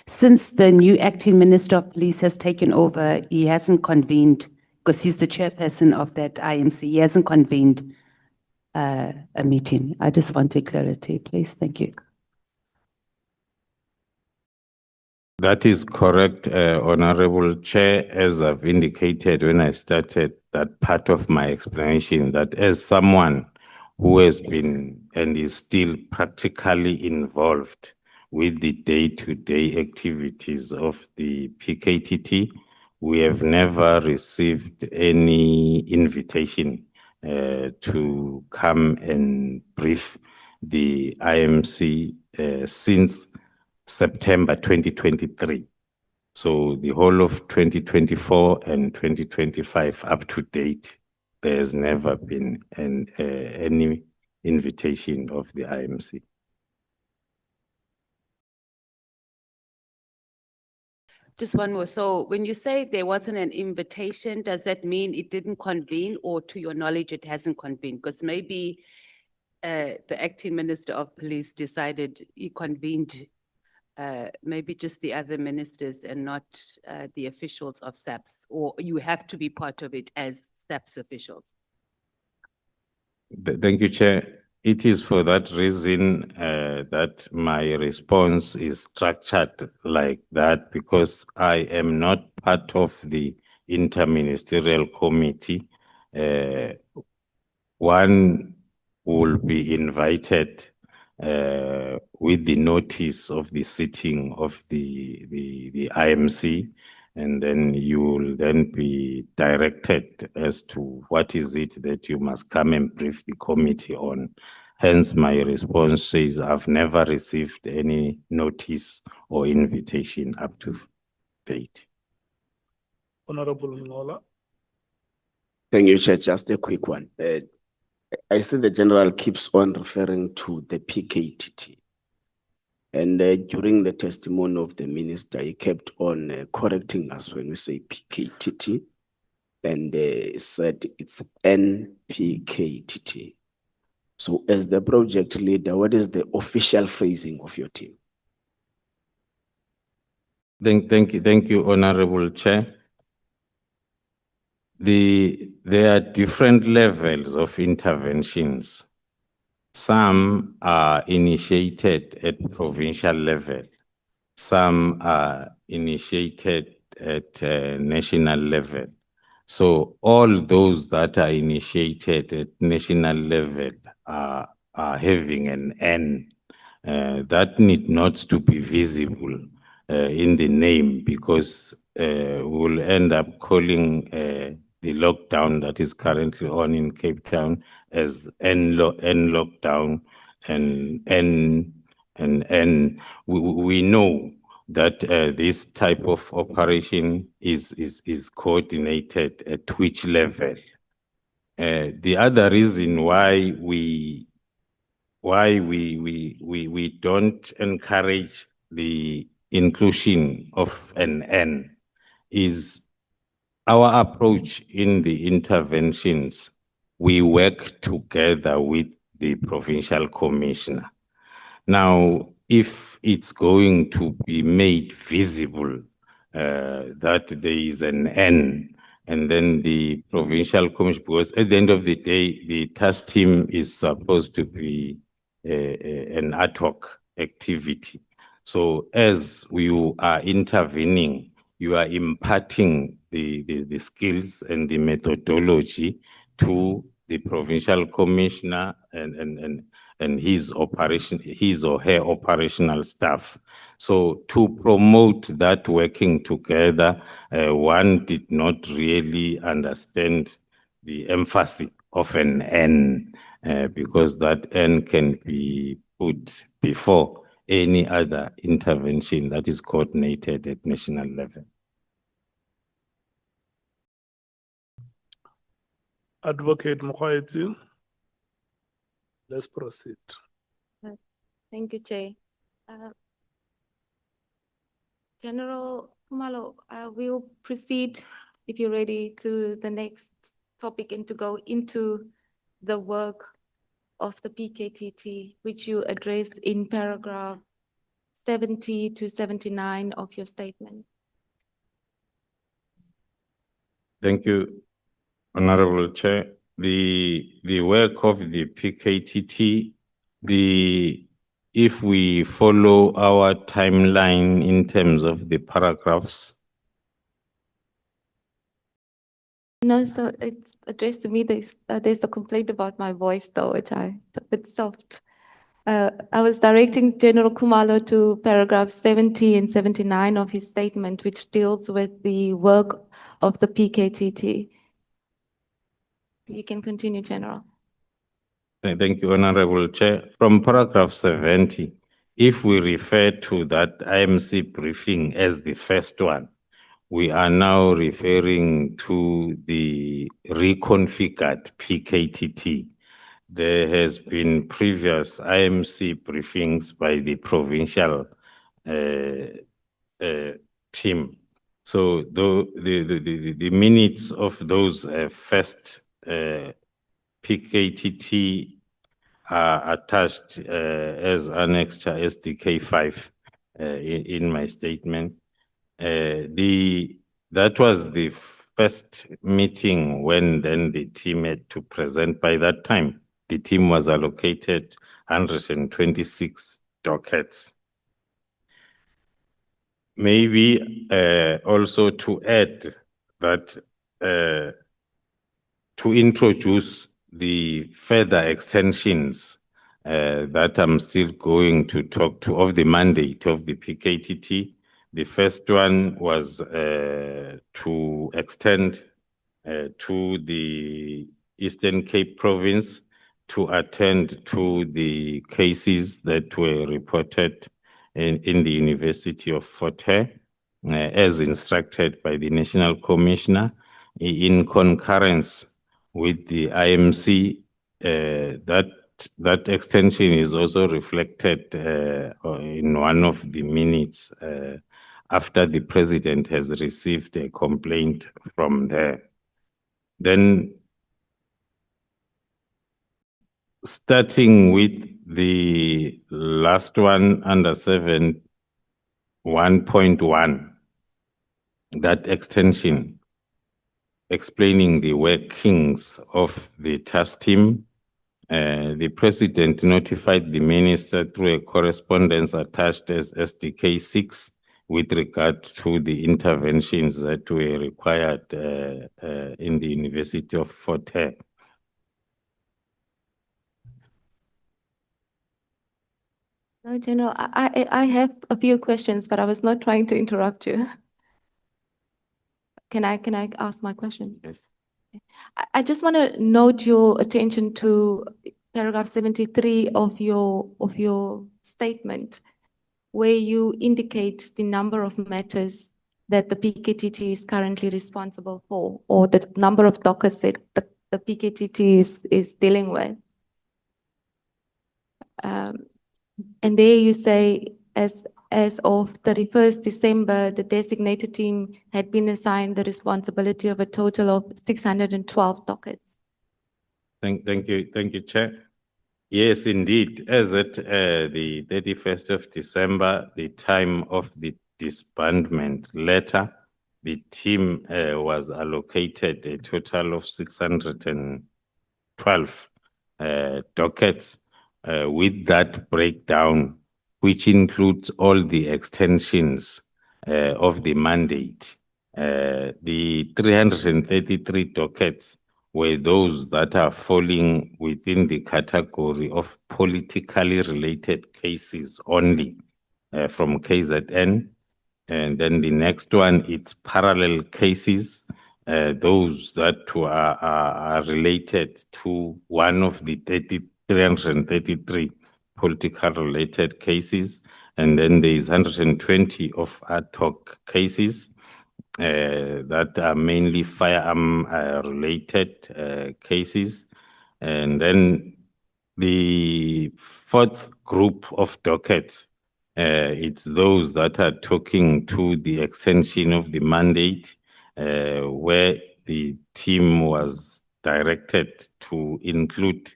since the new acting Minister of Police has taken over, he hasn't convened, because he's the chairperson of that IMC, he hasn't convened a meeting? I just wanted clarity, please. Thank you. That is correct, Honorable Chair. As I've indicated when I started that part of my explanation, that as someone who has been and is still practically involved with the day-to-day activities of the PKTT, we have never received any invitation to come and brief the IMC since September 2023. So the whole of 2024 and 2025 up to date, there has never been any invitation of the IMC. Just one more. So when you say there wasn't an invitation, does that mean it didn't convene, or to your knowledge it hasn't convened? Because maybe the acting Minister of Police decided he convened maybe just the other ministers and not the officials of SAPS, or you have to be part of it as SAPS officials? Thank you, Chair. It is for that reason that my response is structured like that, because I am not part of the interministerial committee. One will be invited with the notice of the sitting of the IMC, and then you will then be directed as to what is it that you must come and brief the committee on. Hence, my response says I've never received any notice or invitation up to date. Honorable Ngola. Thank you, Chair. Just a quick one. I see the General keeps on referring to the PKTT. And during the testimony of the Minister, he kept on correcting us when we say PKTT, and said it's NPKTT. So as the project leader, what is the official phrasing of your team? Thank you, Honorable Chair. There are different levels of interventions. Some are initiated at provincial level. Some are initiated at national level. So all those that are initiated at national level are having an N. That need not to be visible in the name, because we'll end up calling the lockdown that is currently on in Cape Town as N lockdown and N. We know that this type of operation is coordinated at which level. The other reason why we don't encourage the inclusion of an N is our approach in the interventions. We work together with the provincial commissioner. Now, if it's going to be made visible that there is an N, and then the provincial commission, because at the end of the day, the task team is supposed to be an ad hoc activity. So as we are intervening, you are imparting the skills and the methodology to the provincial commissioner and his or her operational staff. So to promote that working together, one did not really understand the emphasis of an N, because that N can be put before any other intervention that is coordinated at national level. Advocate Mokhoeti, let's proceed. Thank you, Chair. General Khumalo, we'll proceed, if you're ready, to the next topic and to go into the work of the PKTT, which you addressed in paragraph 70 to 79 of your statement. Thank you, Honorable Chair. The work of the PKTT, if we follow our timeline in terms of the paragraphs. No, so it's addressed to me. There's a complaint about my voice, though, which it's a bit soft. I was directing General Khumalo to paragraph 70 and 79 of his statement, which deals with the work of the PKTT. You can continue, General. Thank you, Honorable Chair. From paragraph 70, if we refer to that IMC briefing as the first one, we are now referring to the reconfigured PKTT. There has been previous IMC briefings by the provincial team. So the minutes of those first PKTT are attached as annexure SDK 5 in my statement. That was the first meeting when then the team had to present. By that time, the team was allocated 126 dockets. Maybe also to add that to introduce the further extensions that I'm still going to talk to of the mandate of the PKTT. The first one was to extend to the Eastern Cape province to attend to the cases that were reported in the University of Fort Hare, as instructed by the National Commissioner, in concurrence with the IMC. That extension is also reflected in one of the minutes after the president has received a complaint from there. Then, starting with the last one under 7.1.1, that extension explaining the workings of the task team, the president notified the minister through a correspondence attached as SDK 6 with regard to the interventions that were required in the University of Fort Hare. No, General, I have a few questions, but I was not trying to interrupt you. Can I ask my question? Yes. I just want to note your attention to paragraph 73 of your statement, where you indicate the number of matters that the PKTT is currently responsible for, or the number of dockets that the PKTT is dealing with. And there you say, as of 31st December, the designated team had been assigned the responsibility of a total of 612 dockets. Thank you, Chair. Yes, indeed. As at the 31st of December, the time of the disbandment letter, the team was allocated a total of 612 dockets. With that breakdown, which includes all the extensions of the mandate, the 333 dockets were those that are falling within the category of politically related cases only from KZN. And then the next one, it's parallel cases, those that are related to one of the 333 political related cases. And then there is 120 of ad hoc cases that are mainly firearm related cases. And then the fourth group of dockets, it's those that are talking to the extension of the mandate, where the team was directed to include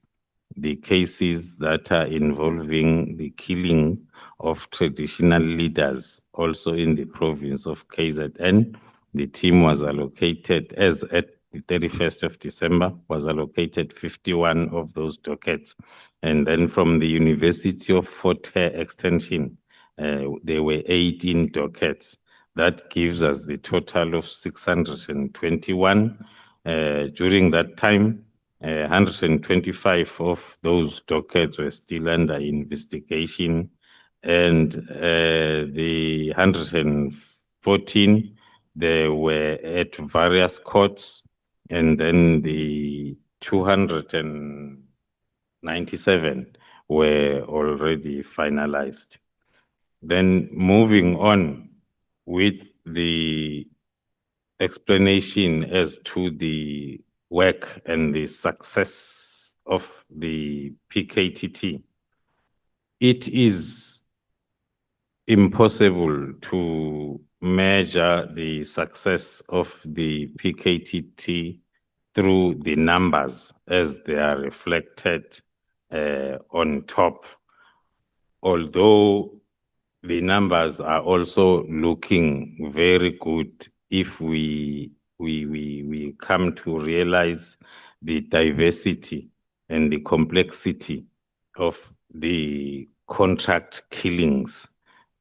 the cases that are involving the killing of traditional leaders, also in the province of KZN. The team was allocated, as at the 31st of December, was allocated 51 of those dockets. And then from the University of Fort Hare Extension, there were 18 dockets. That gives us the total of 621. During that time, 125 of those dockets were still under investigation, and the 114, they were at various courts, and then the 297 were already finalized. Then moving on with the explanation as to the work and the success of the PKTT, it is impossible to measure the success of the PKTT through the numbers as they are reflected on top, although the numbers are also looking very good if we come to realize the diversity and the complexity of the contract killings.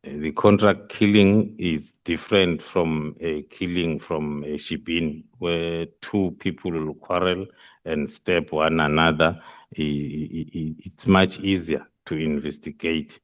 The contract killing is different from a killing from a shibin, where two people will quarrel and stab one another. It's much easier to investigate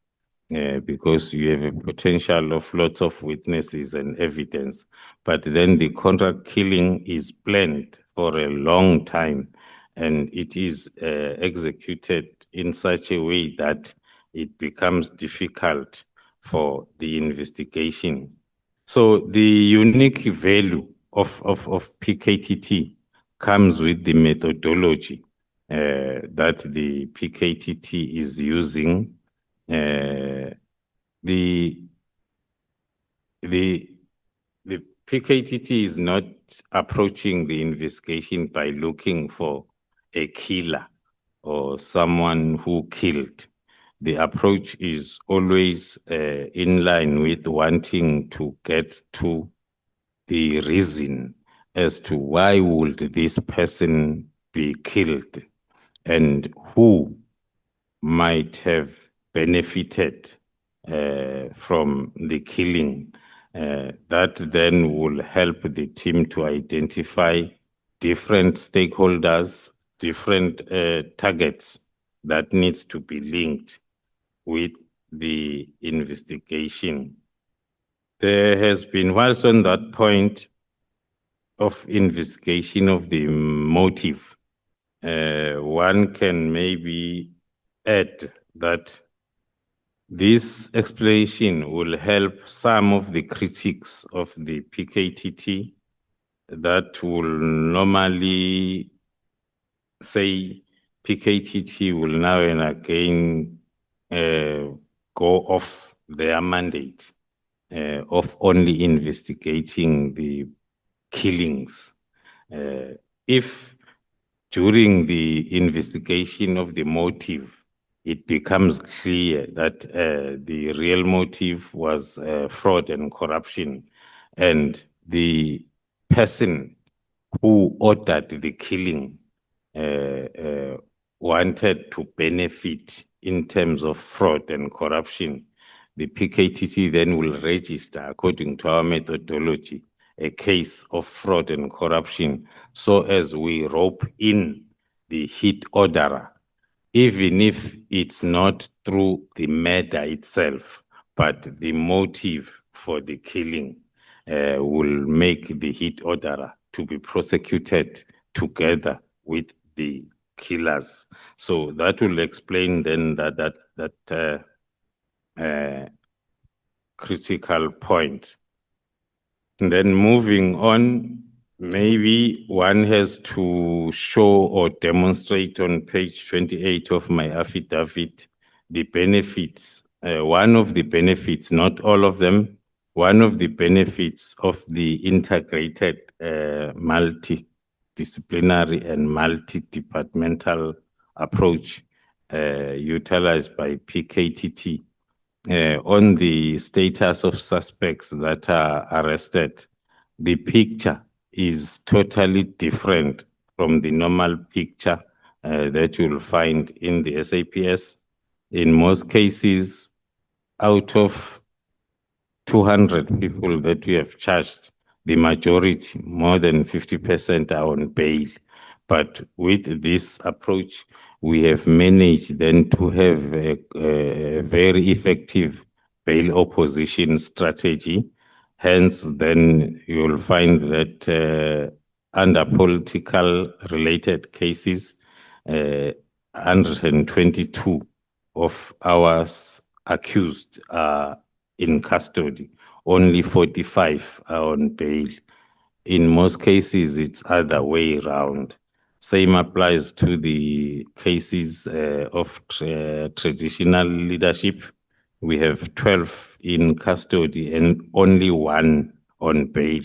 because you have a potential of lots of witnesses and evidence. But then the contract killing is planned for a long time, and it is executed in such a way that it becomes difficult for the investigation. So the unique value of PKTT comes with the methodology that the PKTT is using. The PKTT is not approaching the investigation by looking for a killer or someone who killed. The approach is always in line with wanting to get to the reason as to why would this person be killed and who might have benefited from the killing. That then will help the team to identify different stakeholders, different targets that needs to be linked with the investigation. There has been, whilst on that point of investigation of the motive, one can maybe add that This explanation will help some of the critics of the PKTT that will normally say PKTT will now and again go off their mandate of only investigating the killings. If during the investigation of the motive, it becomes clear that the real motive was fraud and corruption, and the person who ordered the killing wanted to benefit in terms of fraud and corruption, the PKTT then will register, according to our methodology, a case of fraud and corruption, so as we rope in the hit orderer, even if it's not through the murder itself, but the motive for the killing will make the hit orderer to be prosecuted together with the killers. So that will explain then that critical point. And then moving on, maybe one has to show or demonstrate on page 28 of my affidavit the benefits. One of the benefits, not all of them, one of the benefits of the integrated multidisciplinary and multi-departmental approach utilized by PKTT on the status of suspects that are arrested. The picture is totally different from the normal picture that you'll find in the SAPS. In most cases, out of 200 people that we have charged, the majority, more than 50%, are on bail. But with this approach, we have managed then to have a very effective bail opposition strategy. Hence, then you'll find that under political related cases, 122 of our accused are in custody. Only 45 are on bail. In most cases, it's other way around. Same applies to the cases of traditional leadership. We have 12 in custody and only 1 on bail.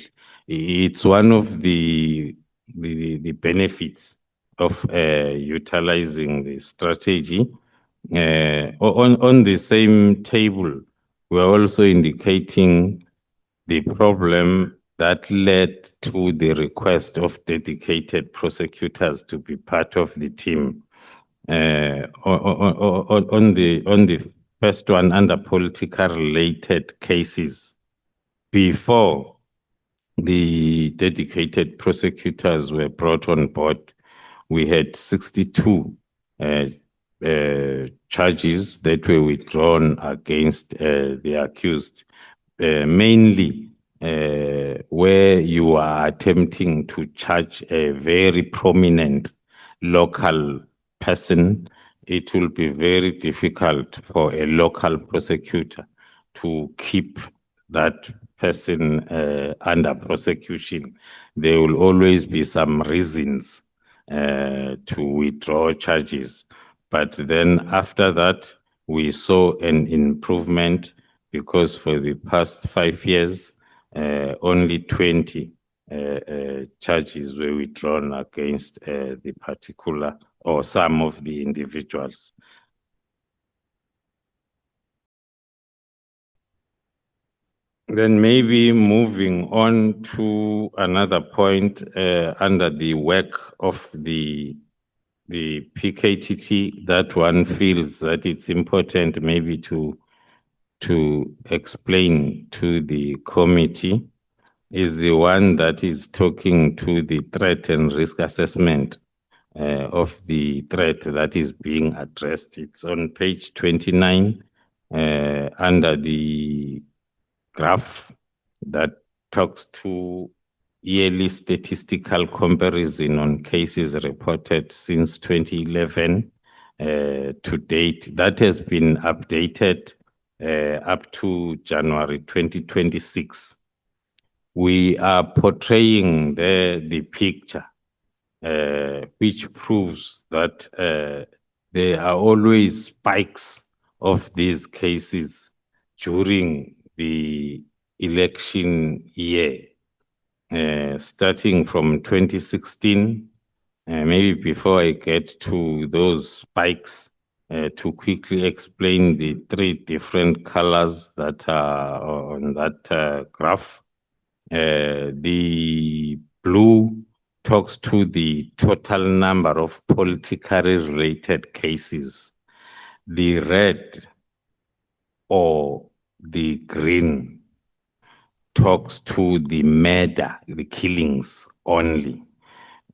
It's one of the benefits of utilizing the strategy. On the same table, we're also indicating the problem that led to the request of dedicated prosecutors to be part of the team. On the first one, under political related cases, before the dedicated prosecutors were brought on board, we had 62 charges that were withdrawn against the accused, mainly where you are attempting to charge a very prominent local person. It will be very difficult for a local prosecutor to keep that person under prosecution. There will always be some reasons to withdraw charges. But then after that, we saw an improvement because for the past 5 years, only 20 charges were withdrawn against the particular or some of the individuals. Then maybe moving on to another point under the work of the PKTT, that one feels that it's important maybe to explain to the committee, is the one that is talking to the threat and risk assessment of the threat that is being addressed. It's on page 29 under the graph that talks to yearly statistical comparison on cases reported since 2011 to date. That has been updated up to January 2026. We are portraying the picture, which proves that there are always spikes of these cases during the election year, starting from 2016. Maybe before I get to those spikes, to quickly explain the three different colors that are on that graph. The blue talks to the total number of politically related cases. The red or the green talks to the murder, the killings only.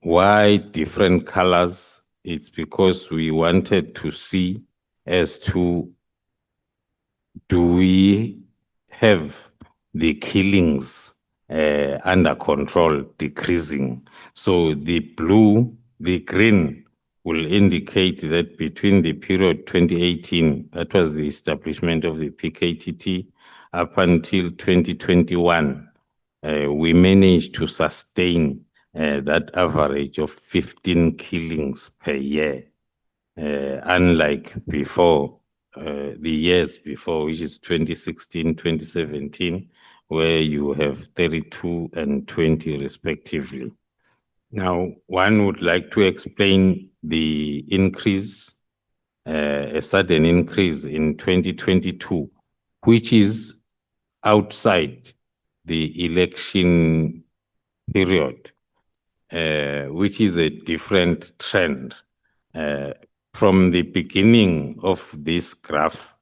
Why different colors? It's because we wanted to see as to, do we have the killings under control, decreasing? So the blue, the green will indicate that between the period 2018, that was the establishment of the PKTT, up until 2021, we managed to sustain that average of 15 killings per year, unlike before, the years before, which is 2016, 2017, where you have 32 and 20 respectively. Now, one would like to explain the increase, a sudden increase in 2022, which is outside the election period, which is a different trend. From the beginning of this graph,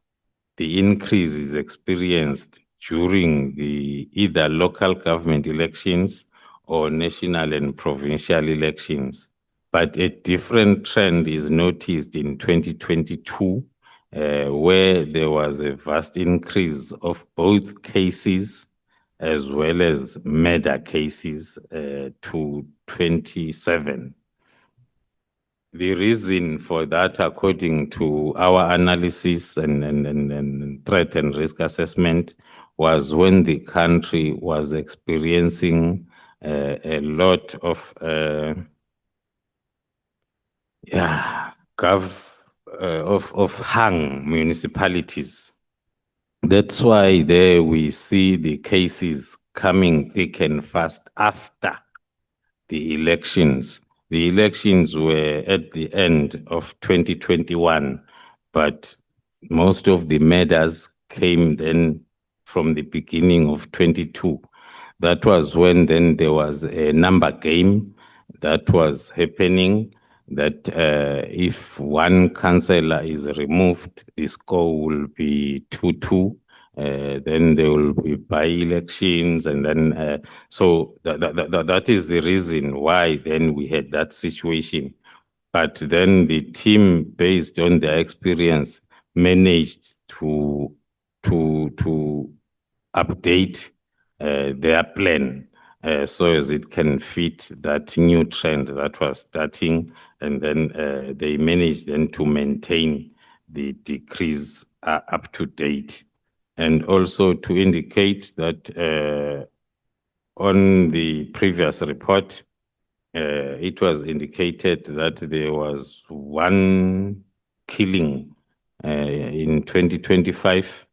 the increase is experienced during the either local government elections or national and provincial elections. But a different trend is noticed in 2022, where there was a vast increase of both cases as well as murder cases to 27. The reason for that, according to our analysis and threat and risk assessment, was when the country was experiencing a lot of hung municipalities. That's why there we see the cases coming thick and fast after the elections. The elections were at the end of 2021, but most of the murders came then from the beginning of 22. That was when then there was a number game that was happening, that if one councillor is removed, the score will be 2-2. Then there will be by-elections, and then so that is the reason why then we had that situation. But then the team, based on their experience, managed to update their plan so as it can fit that new trend that was starting, and then they managed then to maintain the decrease up to date. And also to indicate that on the previous report, it was indicated that there was one killing in 2025.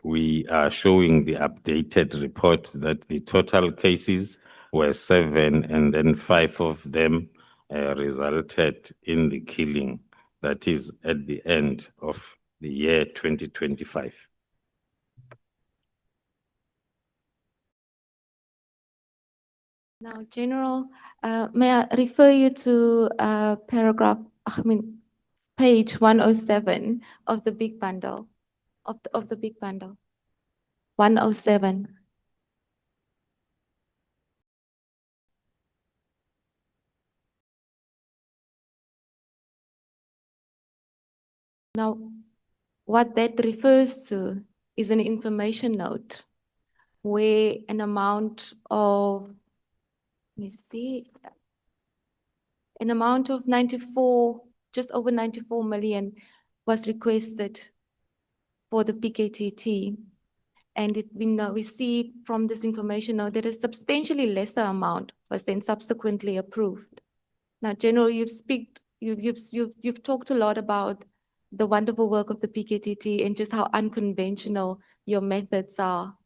We are showing the updated report that the total cases were 7, and then 5 of them resulted in the killing. That is at the end of the year 2025. Now, General, may I refer you to page 107 of the big bundle, of the big bundle. 107. Now, what that refers to is an information note where an amount of, let me see, an amount of 94, just over 94 million was requested for the PKTT. And we see from this information now that a substantially lesser amount was then subsequently approved. Now, General, you've talked a lot about the wonderful work of the PKTT and just how unconventional your methods are.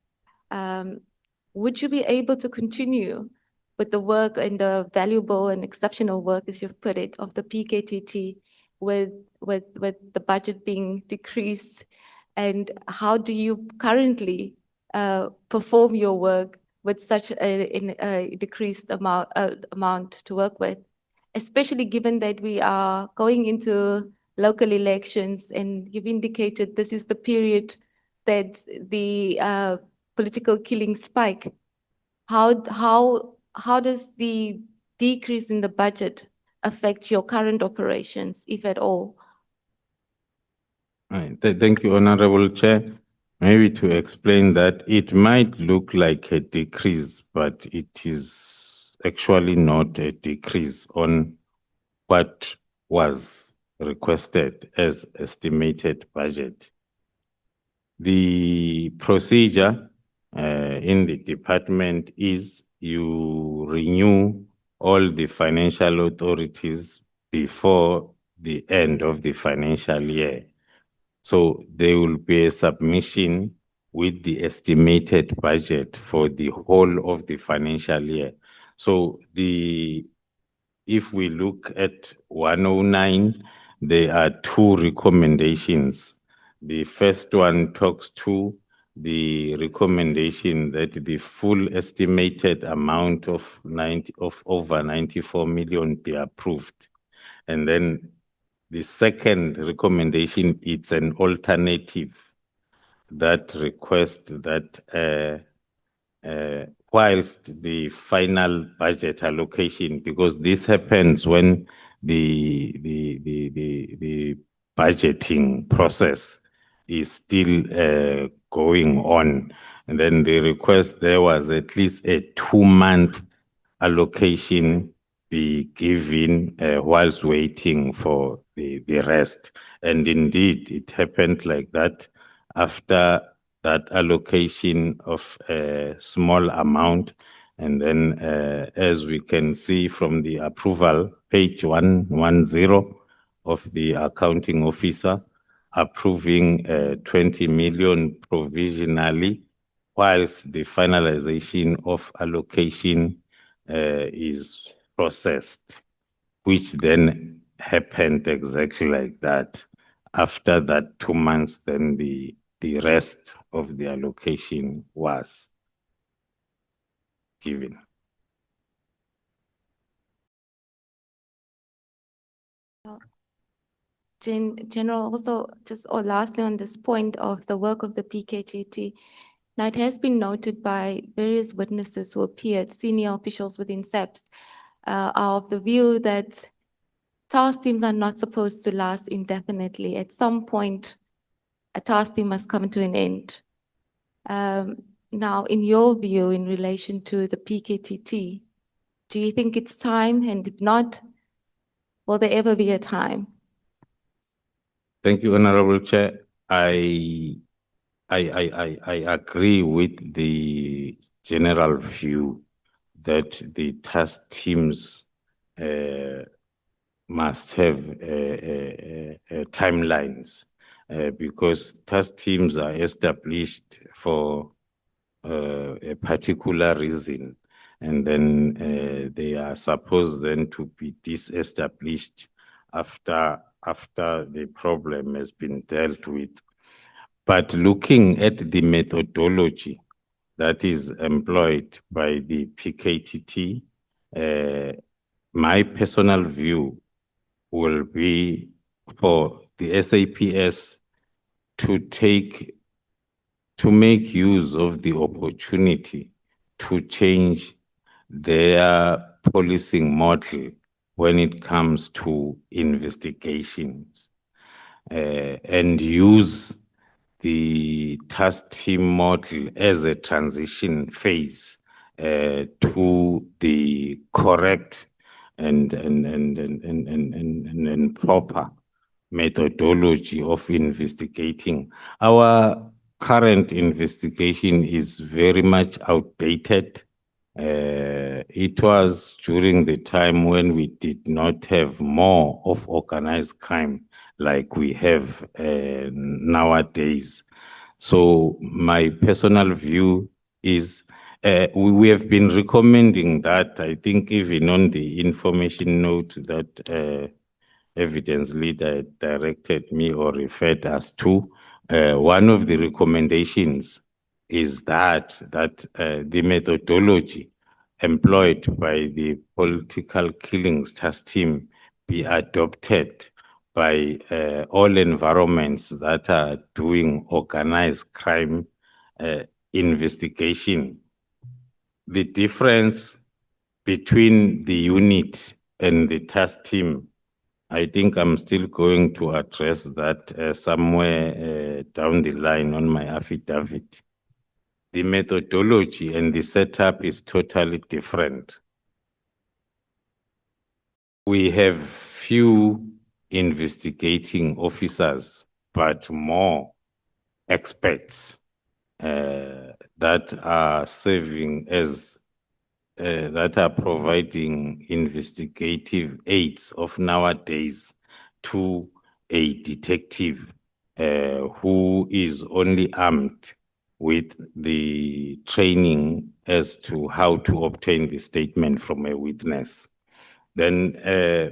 Would you be able to continue with the work and the valuable and exceptional work, as you've put it, of the PKTT with the budget being decreased? And how do you currently perform your work with such a decreased amount to work with, especially given that we are going into local elections and you've indicated this is the period that the political killings spike? How does the decrease in the budget affect your current operations, if at all? Right. Thank you, Honorable Chair. Maybe to explain that, it might look like a decrease, but it is actually not a decrease on what was requested as estimated budget. The procedure in the department is you renew all the financial authorities before the end of the financial year. So there will be a submission with the estimated budget for the whole of the financial year. So if we look at 109, there are two recommendations. The first one talks to the recommendation that the full estimated amount of over 94 million be approved. And then the second recommendation, it's an alternative that requests that whilst the final budget allocation, because this happens when the budgeting process is still going on. And then the request, there was at least a 2-month allocation be given whilst waiting for the rest. And indeed, it happened like that. After that allocation of a small amount, and then as we can see from the approval, page 110 of the accounting officer, approving 20 million provisionally, whilst the finalization of allocation is processed, which then happened exactly like that. After that 2 months, then the rest of the allocation was given. General, also just lastly on this point of the work of the PKTT, now it has been noted by various witnesses who appeared, senior officials within SAPS, are of the view that task teams are not supposed to last indefinitely. At some point, a task team must come to an end. Now, in your view, in relation to the PKTT, do you think it's time? And if not, will there ever be a time? Thank you, Honorable Chair. I agree with the general view that the task teams must have timelines because task teams are established for a particular reason, and then they are supposed then to be disestablished after the problem has been dealt with. But looking at the methodology that is employed by the PKTT, my personal view will be for the SAPS to make use of the opportunity to change their policing model when it comes to investigations and use the task team model as a transition phase to the correct and proper methodology of investigating. Our current investigation is very much outdated. It was during the time when we did not have more of organized crime like we have nowadays. So my personal view is we have been recommending that, I think even on the information note that evidence leader directed me or referred us to, one of the recommendations is that the methodology employed by the political killings task team be adopted by all environments that are doing organized crime investigation. The difference between the unit and the task team, I think I'm still going to address that somewhere down the line on my affidavit. The methodology and the setup is totally different. We have few investigating officers, but more experts that are serving as that are providing investigative aids of nowadays to a detective who is only armed with the training as to how to obtain the statement from a witness. Then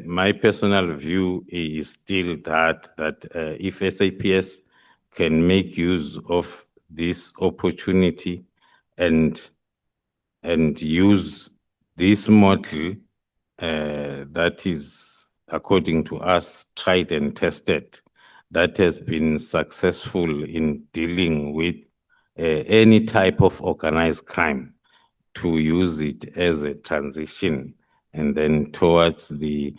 my personal view is still that if SAPS can make use of this opportunity and use this model that is, according to us, tried and tested, that has been successful in dealing with any type of organized crime, to use it as a transition and then towards the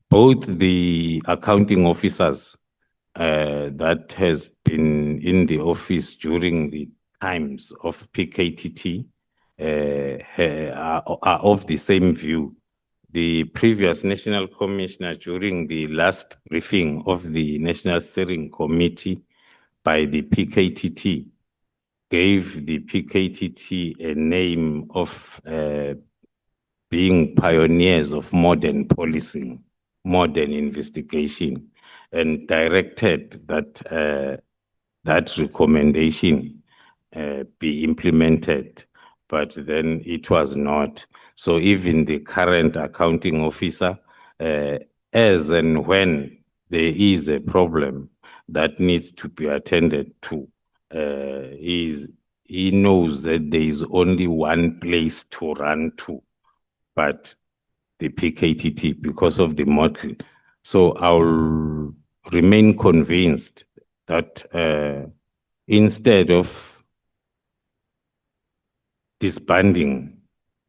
both the accounting officers that has been in the office during the times of PKTT are of the same view. The previous National Commissioner, during the last briefing of the National Steering Committee by the PKTT, gave the PKTT a name of being pioneers of modern policing, modern investigation, and directed that that recommendation be implemented, but then it was not. So even the current accounting officer, as and when there is a problem that needs to be attended to, he knows that there is only one place to run to, but the PKTT, because of the model. So I'll remain convinced that instead of disbanding,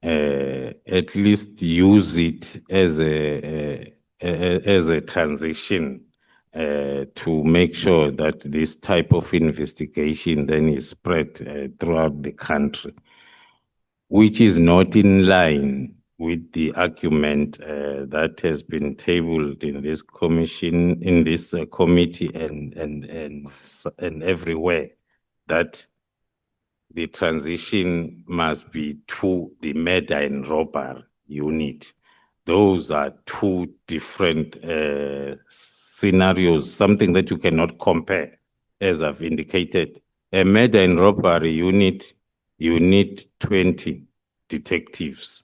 at least use it as a transition to make sure that this type of investigation then is spread throughout the country, which is not in line with the argument that has been tabled in this commission, in this committee, and everywhere, that the transition must be to the murder and robbery unit. Those are two different scenarios, something that you cannot compare, as I've indicated. A murder and robbery unit, you need 20 detectives.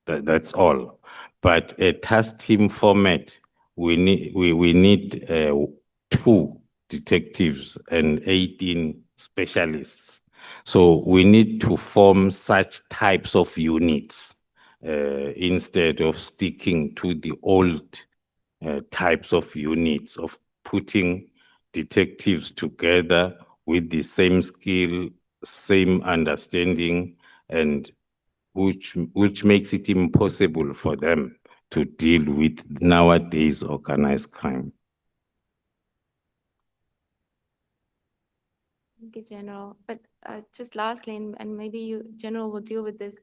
That's all. But a task team format, we need 2 detectives and 18 specialists. So we need to form such types of units instead of sticking to the old types of units of putting detectives together with the same skill, same understanding, and which makes it impossible for them to deal with nowadays organized crime. Thank you, General. But just lastly, and maybe you, General, will deal with this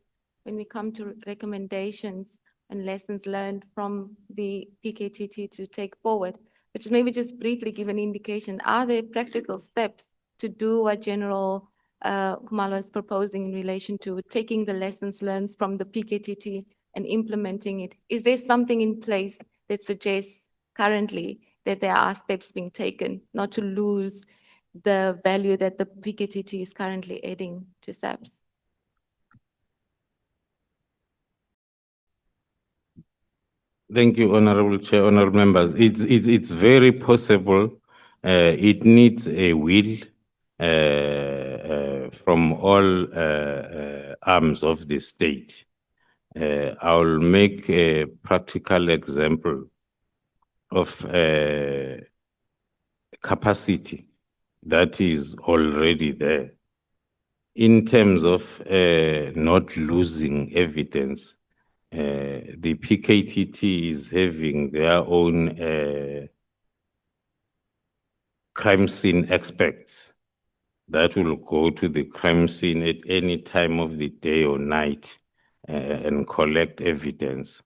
when we come to recommendations. and lessons learned from the PKTT to take forward. But just maybe just briefly give an indication, are there practical steps to do what General Khumalo is proposing in relation to taking the lessons learned from the PKTT and implementing it? Is there something in place that suggests currently that there are steps being taken not to lose the value that the PKTT is currently adding to SAPS? Thank you, Honorable Chair, honorable members. It's very possible. It needs a will from all arms of the state. I'll make a practical example of capacity that is already there. In terms of not losing evidence, the PKTT is having their own crime scene experts that will go to the crime scene at any time of the day or night and collect evidence.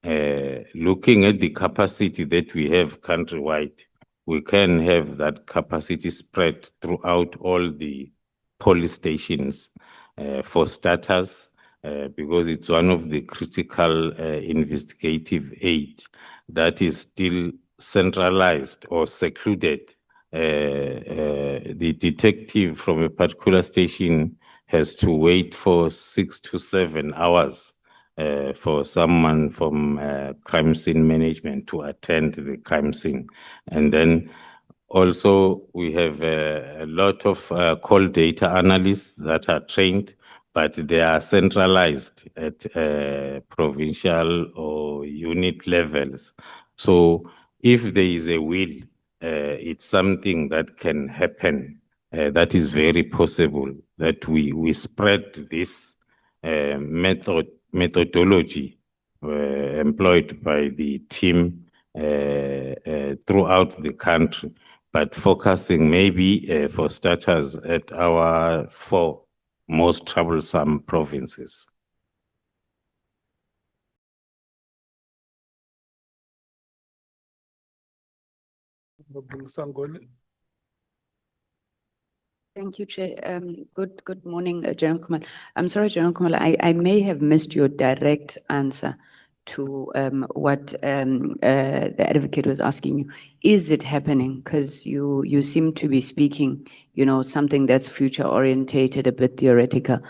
Looking at the capacity that we have countrywide, we can have that capacity spread throughout all the police stations for starters, because it's one of the critical investigative aid that is still centralized or secluded. The detective from a particular station has to wait for 6 to 7 hours for someone from crime scene management to attend the crime scene. And then also we have a lot of call data analysts that are trained, but they are centralized at provincial or unit levels. So if there is a will, it's something that can happen. That is very possible, that we spread this methodology employed by the team throughout the country, but focusing maybe for starters at our 4 most troublesome provinces. Thank you, Chair. Good morning, General Khumalo. I'm sorry, General Khumalo, I may have missed your direct answer to what the advocate was asking you. Is it happening? Because you seem to be speaking, something that's future orientated, a bit theoretical.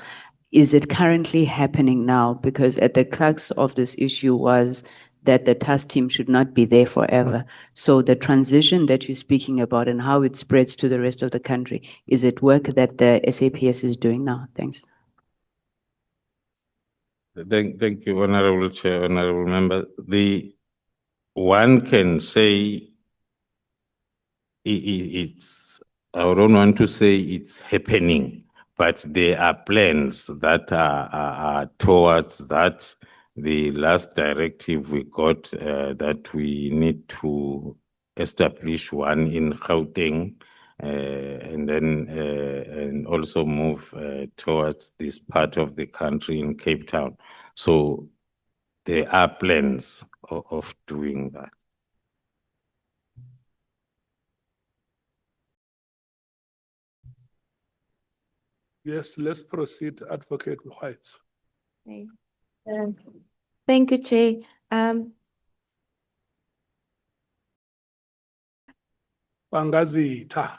Is it currently happening now? Because at the crux of this issue was that the task team should not be there forever. So the transition that you're speaking about and how it spreads to the rest of the country, is it work that the SAPS is doing now? Thanks. Thank you, Honorable Chair, honorable member. One can say it's, I don't want to say it's happening, but there are plans that are towards that. The last directive we got that we need to establish one in Gauteng, and then and also move towards this part of the country in Cape Town. So there are plans of doing that. Yes, let's proceed, Advocate White. Okay. Thank you, Chair. Bangazita.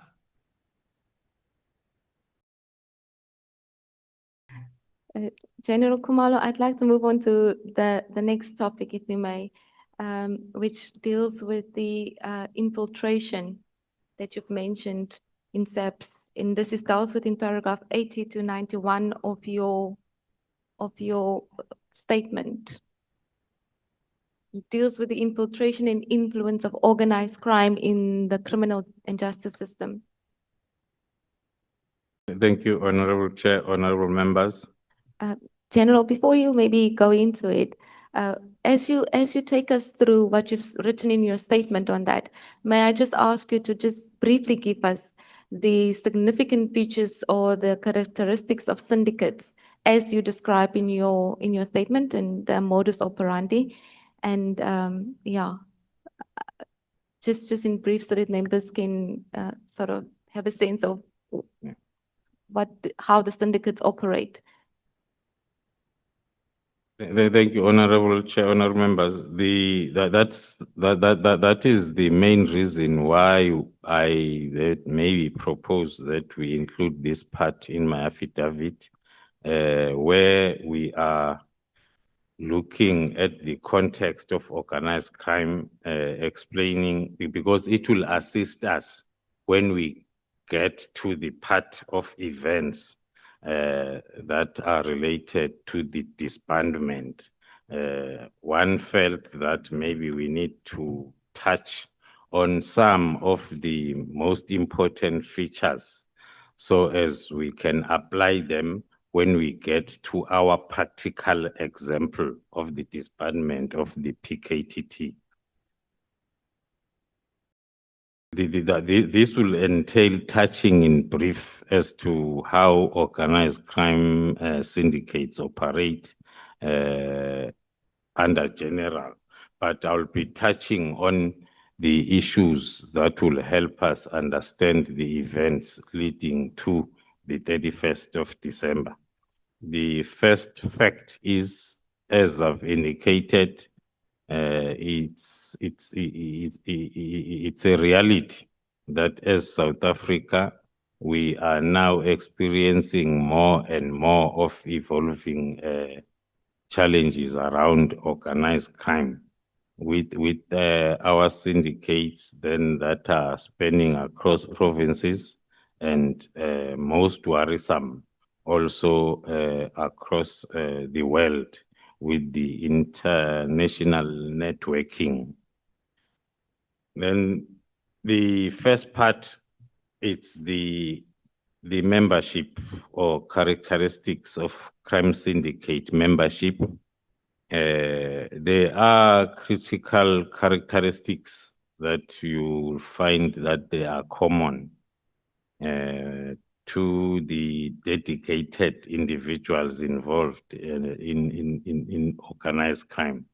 General Khumalo, I'd like to move on to the next topic, if we may, which deals with the infiltration that you've mentioned in SAPS. And this is dealt with in paragraph 80 to 91 of your statement. It deals with the infiltration and influence of organized crime in the criminal and justice system. Thank you, Honorable Chair, honorable members. General, before you maybe go into it, as you take us through what you've written in your statement on that, may I just ask you to just briefly give us the significant features or the characteristics of syndicates as you describe in your statement and the modus operandi, and yeah, just in brief, so that members can sort of have a sense of how the syndicates operate. Thank you, Honorable Chair, honorable members. That is the main reason why I maybe propose that we include this part in my affidavit, where we are looking at the context of organized crime, explaining, because it will assist us when we get to the part of events that are related to the disbandment. One felt that maybe we need to touch on some of the most important features so as we can apply them when we get to our practical example of the disbandment of the PKTT. This will entail touching in brief as to how organized crime syndicates operate under general, but I'll be touching on the issues that will help us understand the events leading to the 31st of December. The first fact is, as I've indicated, it's a reality that as South Africa, we are now experiencing more and more of evolving challenges around organized crime with our syndicates then that are spanning across provinces and most worrisome also across the world with the international networking. Then the first part, it's the membership or characteristics of crime syndicate membership. There are critical characteristics that you will find that they are common to the dedicated individuals involved in organized crime.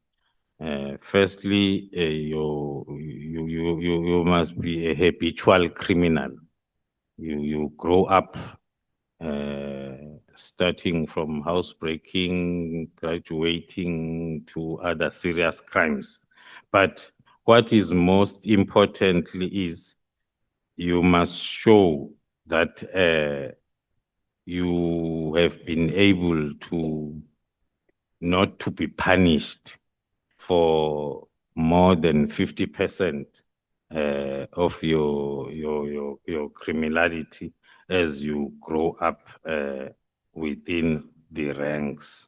Firstly, you must be a habitual criminal. You grow up starting from housebreaking, graduating to other serious crimes. But what is most importantly is you must show that you have been able to not to be punished for more than 50% of your criminality as you grow up within the ranks.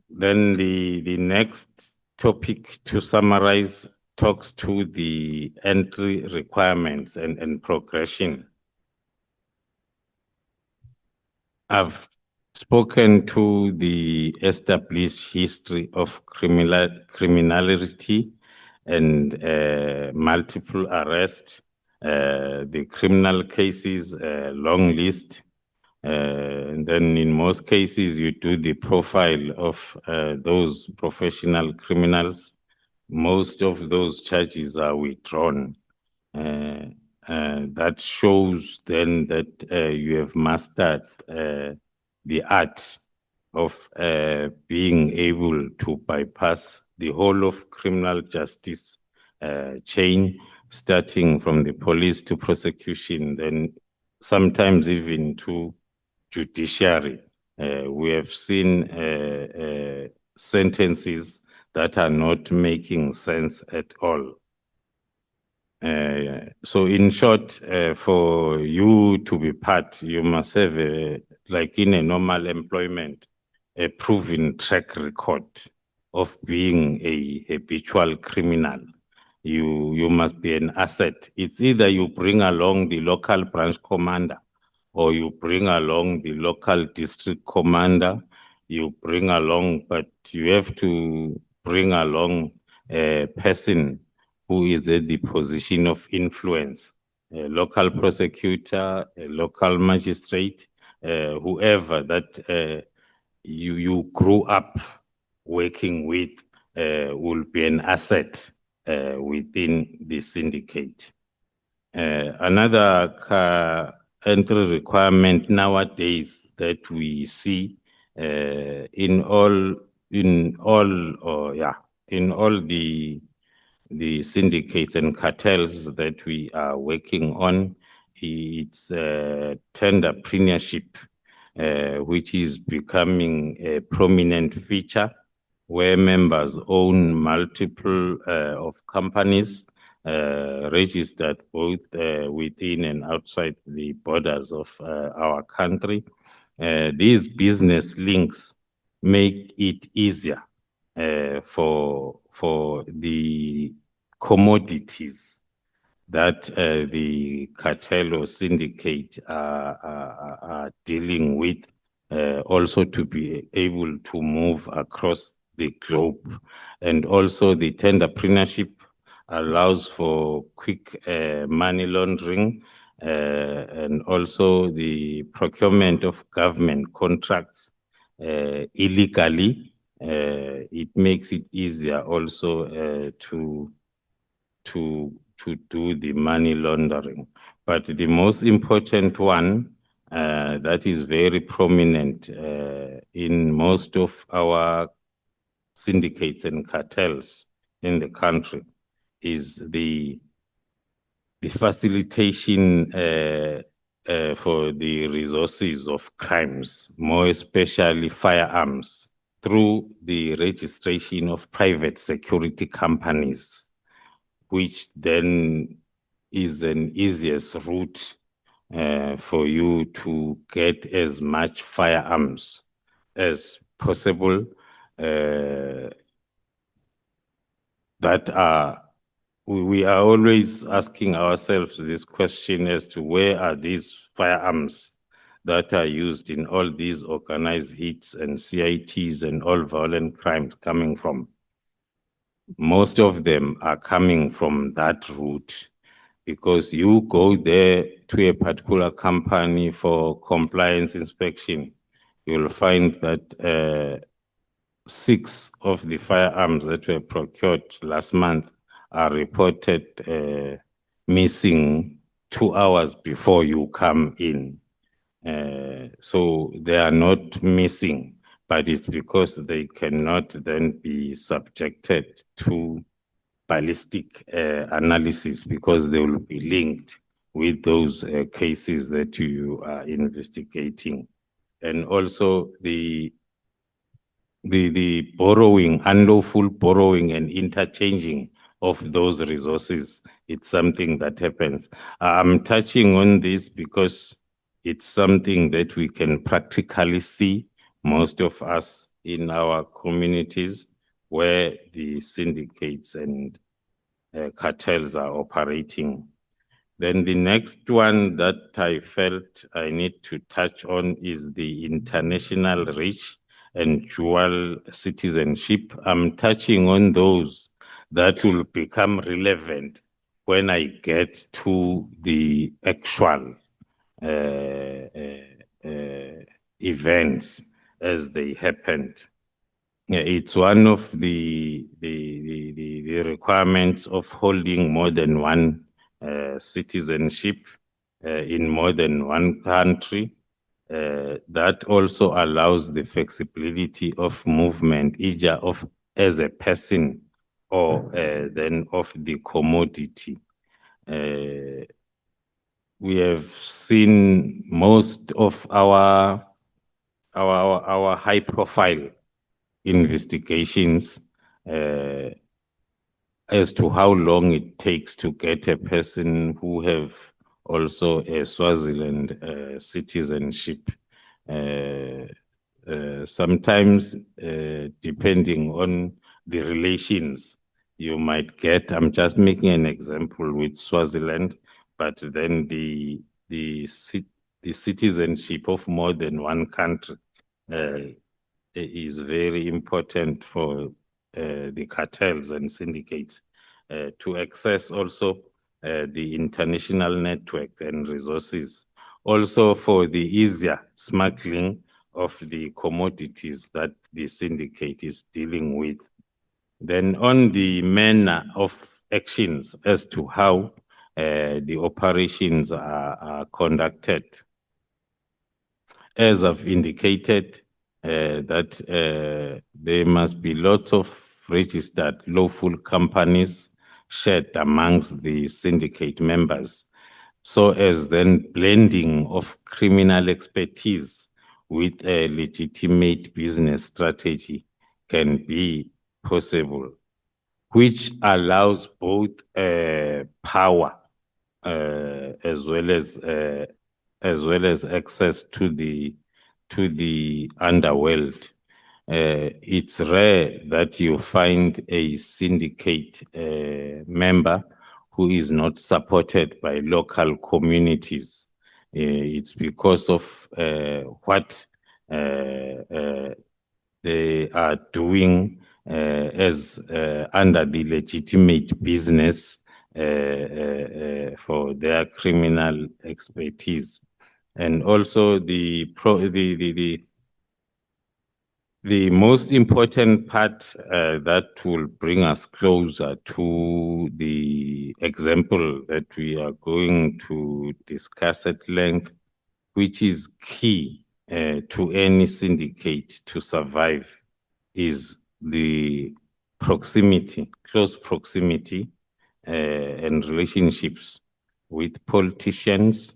Then the next topic to summarize talks to the entry requirements and progression. I've spoken to the established history of criminality and multiple arrests, the criminal cases, long list. And then in most cases, you do the profile of those professional criminals. Most of those charges are withdrawn. That shows then that you have mastered the art of being able to bypass the whole of criminal justice chain, starting from the police to prosecution, then sometimes even to judiciary. We have seen sentences that are not making sense at all. So in short, for you to be part, you must have, like in a normal employment, a proven track record of being a habitual criminal. You must be an asset. It's either you bring along the local branch commander or you bring along the local district commander, you bring along, but you have to bring along a person who is at the position of influence, a local prosecutor, a local magistrate, whoever that you grew up working with will be an asset within the syndicate. Another entry requirement nowadays that we see in all the syndicates and cartels that we are working on, it's tenderpreneurship, which is becoming a prominent feature where members own multiple of companies registered both within and outside the borders of our country. These business links make it easier for the commodities that the cartel or syndicate are dealing with, also to be able to move across the globe. And also the tenderpreneurship allows for quick money laundering and also the procurement of government contracts illegally. It makes it easier also to do the money laundering. But the most important one that is very prominent in most of our syndicates and cartels in the country is the facilitation for the resources of crimes, more especially firearms, through the registration of private security companies, which then is an easiest route for you to get as much firearms as possible we are always asking ourselves this question as to where are these firearms that are used in all these organized hits and CITs and all violent crimes coming from. Most of them are coming from that route because you go there to a particular company for compliance inspection, you'll find that 6 of the firearms that were procured last month are reported missing 2 hours before you come in. So they are not missing, but it's because they cannot then be subjected to ballistic analysis because they will be linked with those cases that you are investigating. And also the borrowing, unlawful borrowing and interchanging of those resources, it's something that happens. I'm touching on this because it's something that we can practically see, most of us in our communities where the syndicates and cartels are operating. Then the next one that I felt I need to touch on is the international reach and dual citizenship. I'm touching on those that will become relevant when I get to the actual events as they happened. It's one of the requirements of holding more than one citizenship in more than one country. That also allows the flexibility of movement, either of as a person or then of the commodity. We have seen most of our high profile investigations as to how long it takes to get a person who have also a Swaziland citizenship. Sometimes, depending on the relations you might get, I'm just making an example with Swaziland, but then the citizenship of more than one country is very important for the cartels and syndicates to access also the international network and resources also for the easier smuggling of the commodities that the syndicate is dealing with. Then on the manner of actions as to how the operations are conducted. As I've indicated, that there must be lots of registered lawful companies shared amongst the syndicate members, so as then blending of criminal expertise with a legitimate business strategy can be possible, which allows both power as well as access to the underworld. It's rare that you find a syndicate member who is not supported by local communities. It's because of what they are doing as under the legitimate business for their criminal expertise. And also the most important part that will bring us closer to the example that we are going to discuss at length, which is key to any syndicate to survive, is the proximity, close proximity and relationships with politicians,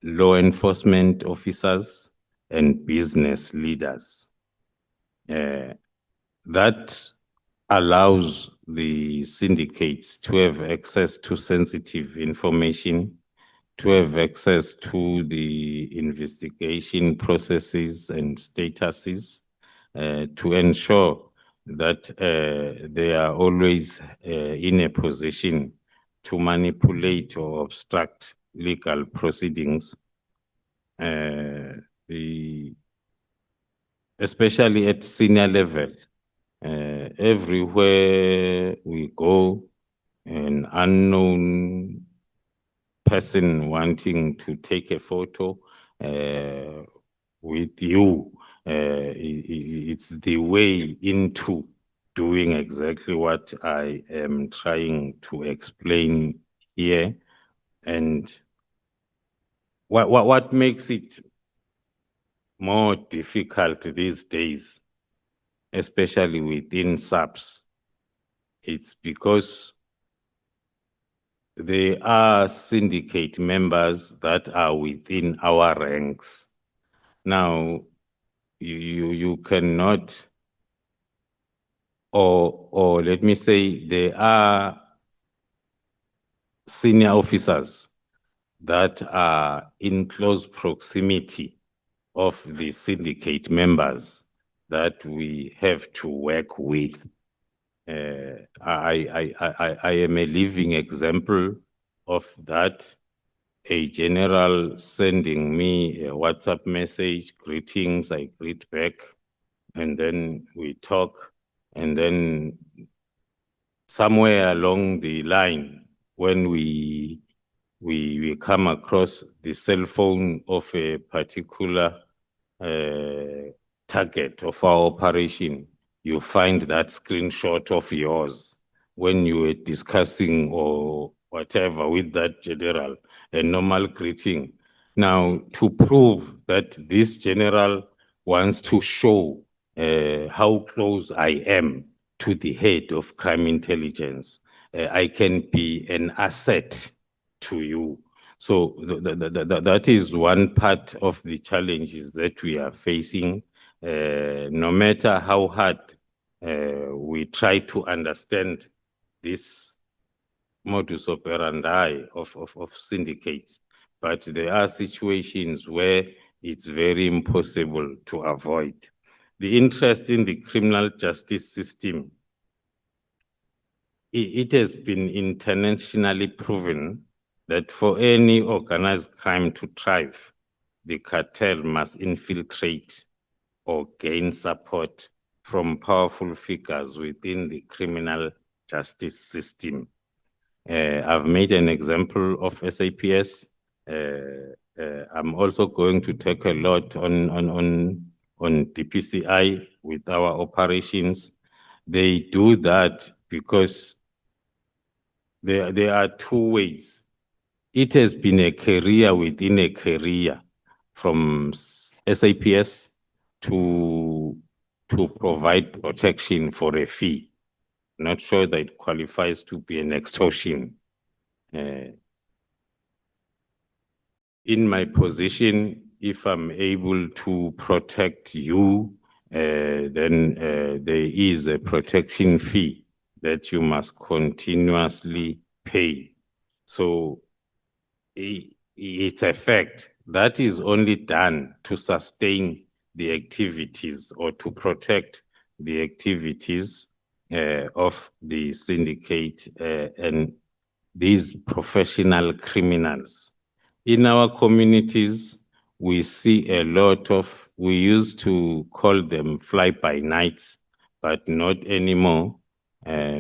law enforcement officers, and business leaders. That allows the syndicates to have access to sensitive information, to have access to the investigation processes and statuses, to ensure that they are always in a position to manipulate or obstruct legal proceedings, especially at senior level. Everywhere we go, an unknown person wanting to take a photo with you, it's the way into doing exactly what I am trying to explain here. And what makes it more difficult these days, especially within SAPS, it's because there are syndicate members that are within our ranks. Now, you cannot, or let me say, there are senior officers that are in close proximity of the syndicate members that we have to work with. I am a living example of that. A general sending me a WhatsApp message, greetings, I greet back, and then we talk, and then somewhere along the line, when we come across the cell phone of a particular target of our operation, you find that screenshot of yours when you were discussing or whatever with that general, a normal greeting. Now, to prove that this general wants to show how close I am to the head of crime intelligence, I can be an asset to you. So that is one part of the challenges that we are facing. No matter how hard we try to understand this modus operandi of syndicates, but there are situations where it's very impossible to avoid. The interest in the criminal justice system, it has been internationally proven that for any organized crime to thrive, the cartel must infiltrate or gain support from powerful figures within the criminal justice system. I've made an example of SAPS. I'm also going to take a lot on DPCI with our operations. They do that because there are two ways. It has been a career within a career from SAPS to provide protection for a fee. Not sure that it qualifies to be an extortion. In my position, if I'm able to protect you, then there is a protection fee that you must continuously pay. So it's a fact that is only done to sustain the activities or to protect the activities of the syndicate and these professional criminals. In our communities, we see a lot of, we used to call them fly-by-nights, but not anymore,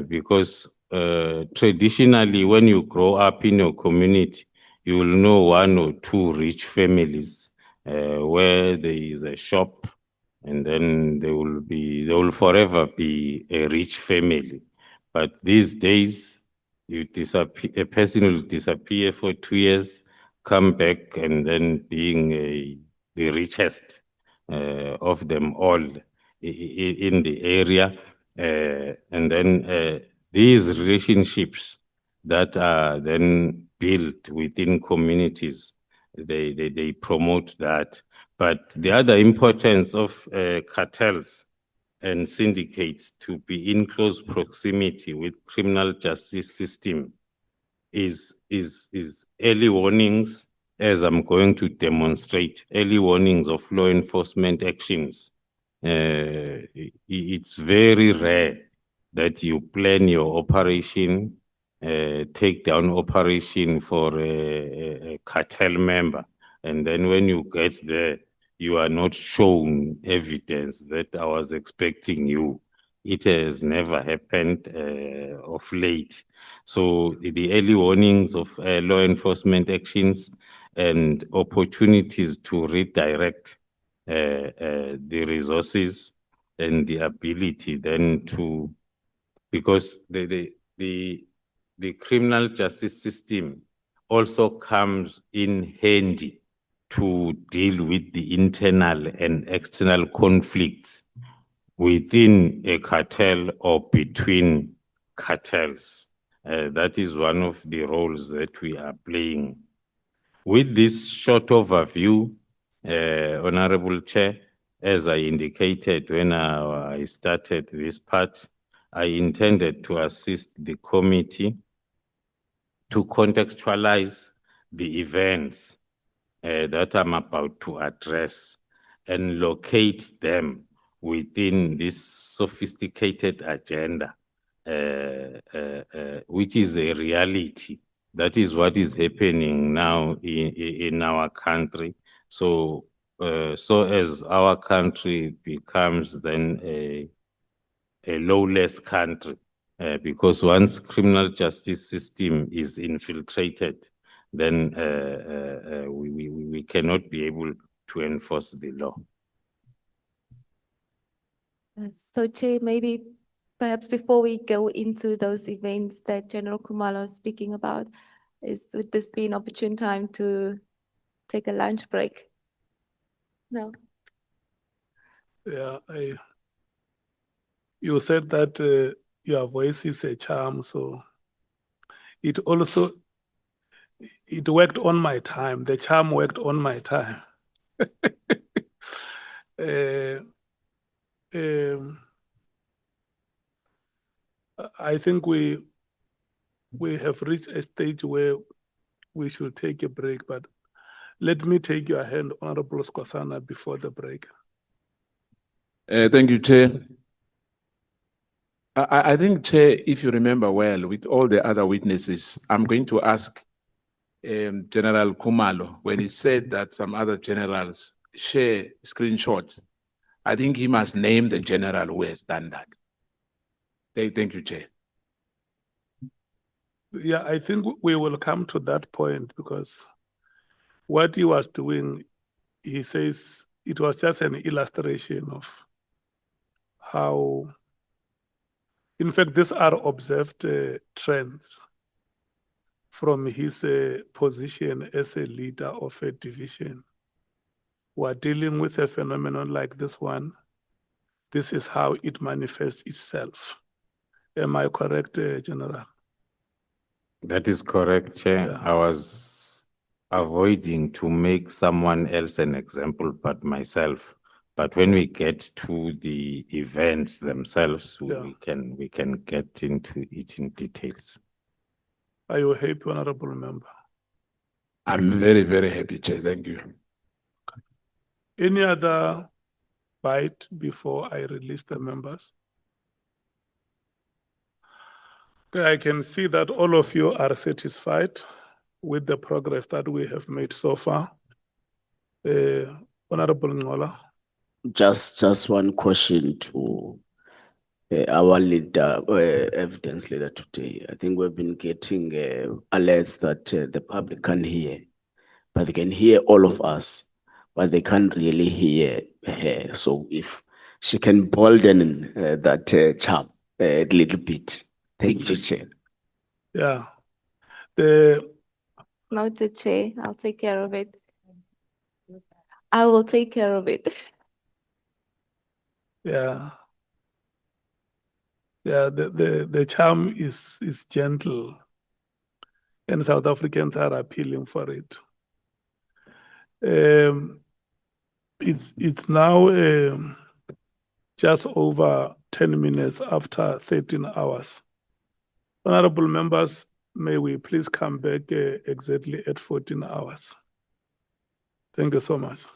because traditionally when you grow up in your community, you will know one or two rich families where there is a shop, and then they will forever be a rich family. But these days, you disappear, a person will disappear for 2 years, come back, and then being the richest of them all in the area. And then these relationships that are then built within communities, they promote that. But the other importance of cartels and syndicates to be in close proximity with criminal justice system is early warnings, as I'm going to demonstrate, early warnings of law enforcement actions. It's very rare that you plan your operation, takedown operation for a cartel member, and then when you get there, you are not shown evidence that I was expecting you. It has never happened of late. So the early warnings of law enforcement actions and opportunities to redirect the resources and the ability then to, because the criminal justice system also comes in handy to deal with the internal and external conflicts within a cartel or between cartels. That is one of the roles that we are playing. With this short overview, Honorable Chair, as I indicated when I started this part, I intended to assist the committee to contextualize the events that I'm about to address and locate them within this sophisticated agenda, which is a reality. That is what is happening now in our country. So, so as our country becomes then a lawless country, because once criminal justice system is infiltrated, then we cannot be able to enforce the law. So Chair, maybe perhaps before we go into those events that General Khumalo is speaking about, would this be an opportune time to take a lunch break? No. Yeah, you said that your voice is a charm, so it also, it worked on my time. The charm worked on my time. I think we have reached a stage where we should take a break, but let me take your hand, Honorable Skosana, before the break. Thank you, Chair. I think, Chair, if you remember well, with all the other witnesses, I'm going to ask General Khumalo, when he said that some other generals share screenshots, I think he must name the general who has done that. Thank you, Chair. Yeah, I think we will come to that point because what he was doing, he says it was just an illustration of how, in fact, these are observed trends from his position as a leader of a division. We're dealing with a phenomenon like this one. This is how it manifests itself. Am I correct, General? That is correct, Chair. Yeah. I was avoiding to make someone else an example but myself. But when we get to the events themselves, Yeah. we can get into it in details. Are you happy, Honorable Member? I'm very, very happy, Chair. Thank you. Any other bite before I release the members? Okay, I can see that all of you are satisfied with the progress that we have made so far. Honorable Ngola. Just one question to our leader, evidence leader today. I think we've been getting alerts that the public can hear, but they can hear all of us, but they can't really hear her. So if she can bolden that chap a little bit. Thank you, Chair. Yeah. Noted, Chair. I'll take care of it. I will take care of it. Yeah. Yeah, the charm is gentle, and South Africans are appealing for it. It's now just over 10 minutes after 13 hours. Honorable members, may we please come back exactly at 14 hours. Thank you so much.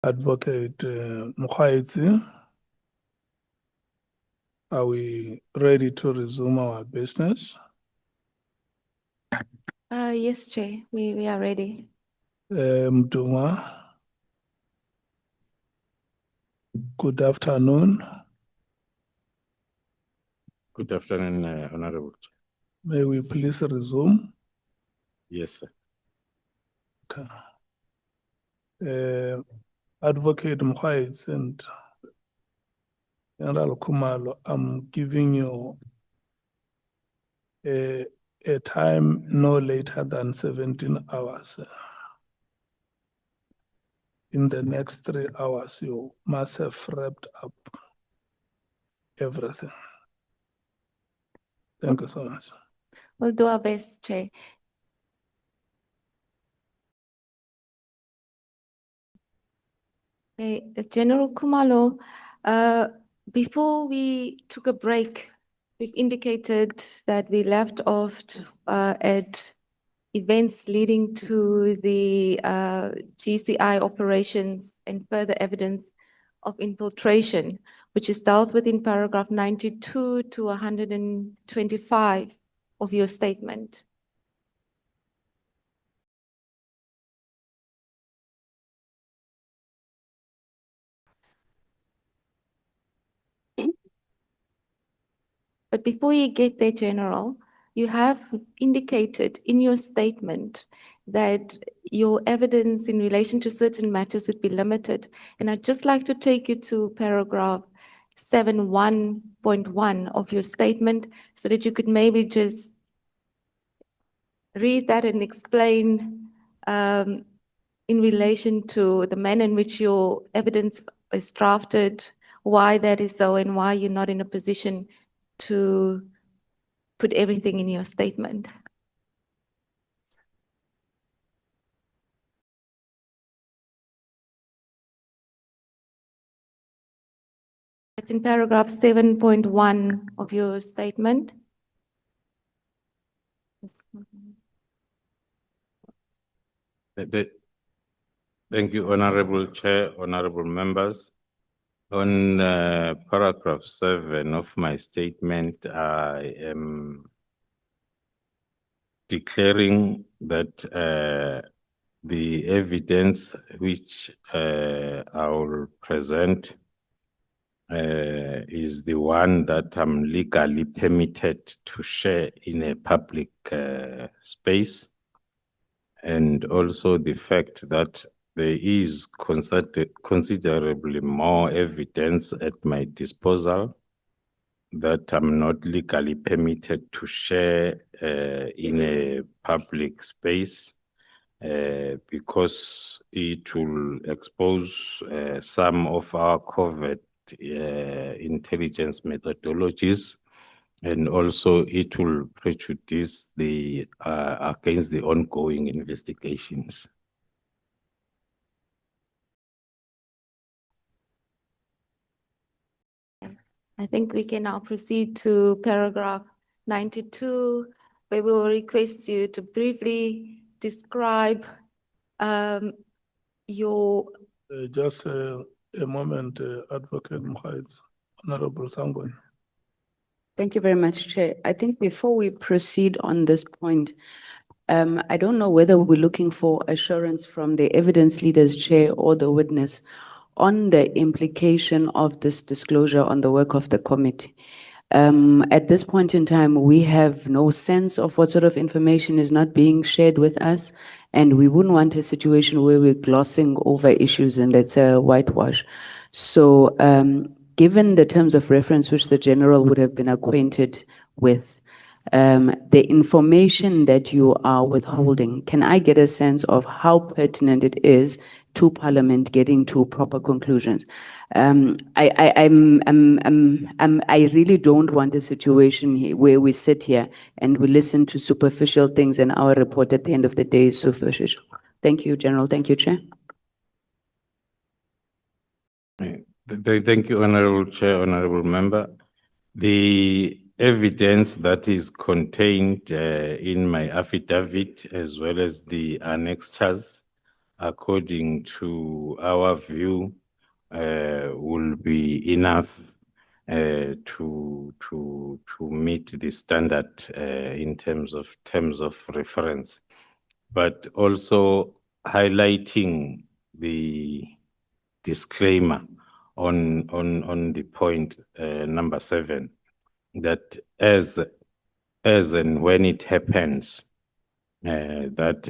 Advocate Mokhaitsi, are we ready to resume our business? Yes, Chair, we are ready. Mdunga, good afternoon. Good afternoon, Honorable Chair. May we please resume? Yes, sir. Okay. Advocate Mokhaitsi and General Khumalo, I'm giving you a time no later than 17 hours. In the next 3 hours, you must have wrapped up everything. Thank you so much. We'll do our best, Chair. Okay, General Khumalo, before we took a break, we indicated that we left off at events leading to the GCI operations and further evidence of infiltration, which is dealt with in paragraph 92 to 125 of your statement. But before you get there, General, you have indicated in your statement that your evidence in relation to certain matters would be limited. And I'd just like to take you to paragraph 7.1.1 of your statement so that you could maybe just read that and explain in relation to the manner in which your evidence is drafted, why that is so, and why you're not in a position to put everything in your statement. It's in paragraph 7.1 of your statement. Thank you, Honorable Chair, honorable members. On paragraph 7 of my statement, I am declaring that the evidence which I will present is the one that I'm legally permitted to share in a public space, and also the fact that there is considerably more evidence at my disposal that I'm not legally permitted to share in a public space because it will expose some of our covert intelligence methodologies, and also it will prejudice the against the ongoing investigations. I think we can now proceed to paragraph 92, where we will request you to briefly describe your... Just a moment, Advocate Mokhaitsi, Honorable Sangwan. Thank you very much, Chair. I think before we proceed on this point, I don't know whether we're looking for assurance from the evidence leaders, Chair, or the witness on the implication of this disclosure on the work of the committee. At this point in time, we have no sense of what sort of information is not being shared with us, and we wouldn't want a situation where we're glossing over issues and it's a whitewash. So, given the terms of reference which the General would have been acquainted with, the information that you are withholding, can I get a sense of how pertinent it is to Parliament getting to proper conclusions? I really don't want a situation where we sit here and we listen to superficial things and our report at the end of the day is superficial. Thank you, General. Thank you, Chair. Thank you, Honorable Chair, Honorable Member. The evidence that is contained in my affidavit, as well as the annexures, according to our view, will be enough to meet the standard in terms of reference, but also highlighting the disclaimer on the point number 7, that as and when it happens, that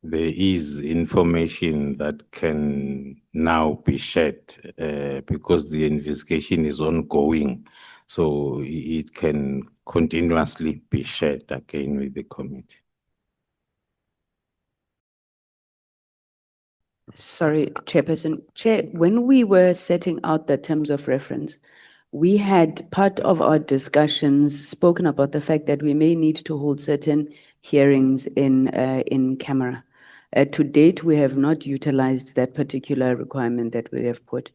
there is information that can now be shared because the investigation is ongoing. So it can continuously be shared again with the committee. Sorry, Chairperson. Chair, when we were setting out the terms of reference, we had part of our discussions spoken about the fact that we may need to hold certain hearings in camera. To date, we have not utilized that particular requirement that we have put.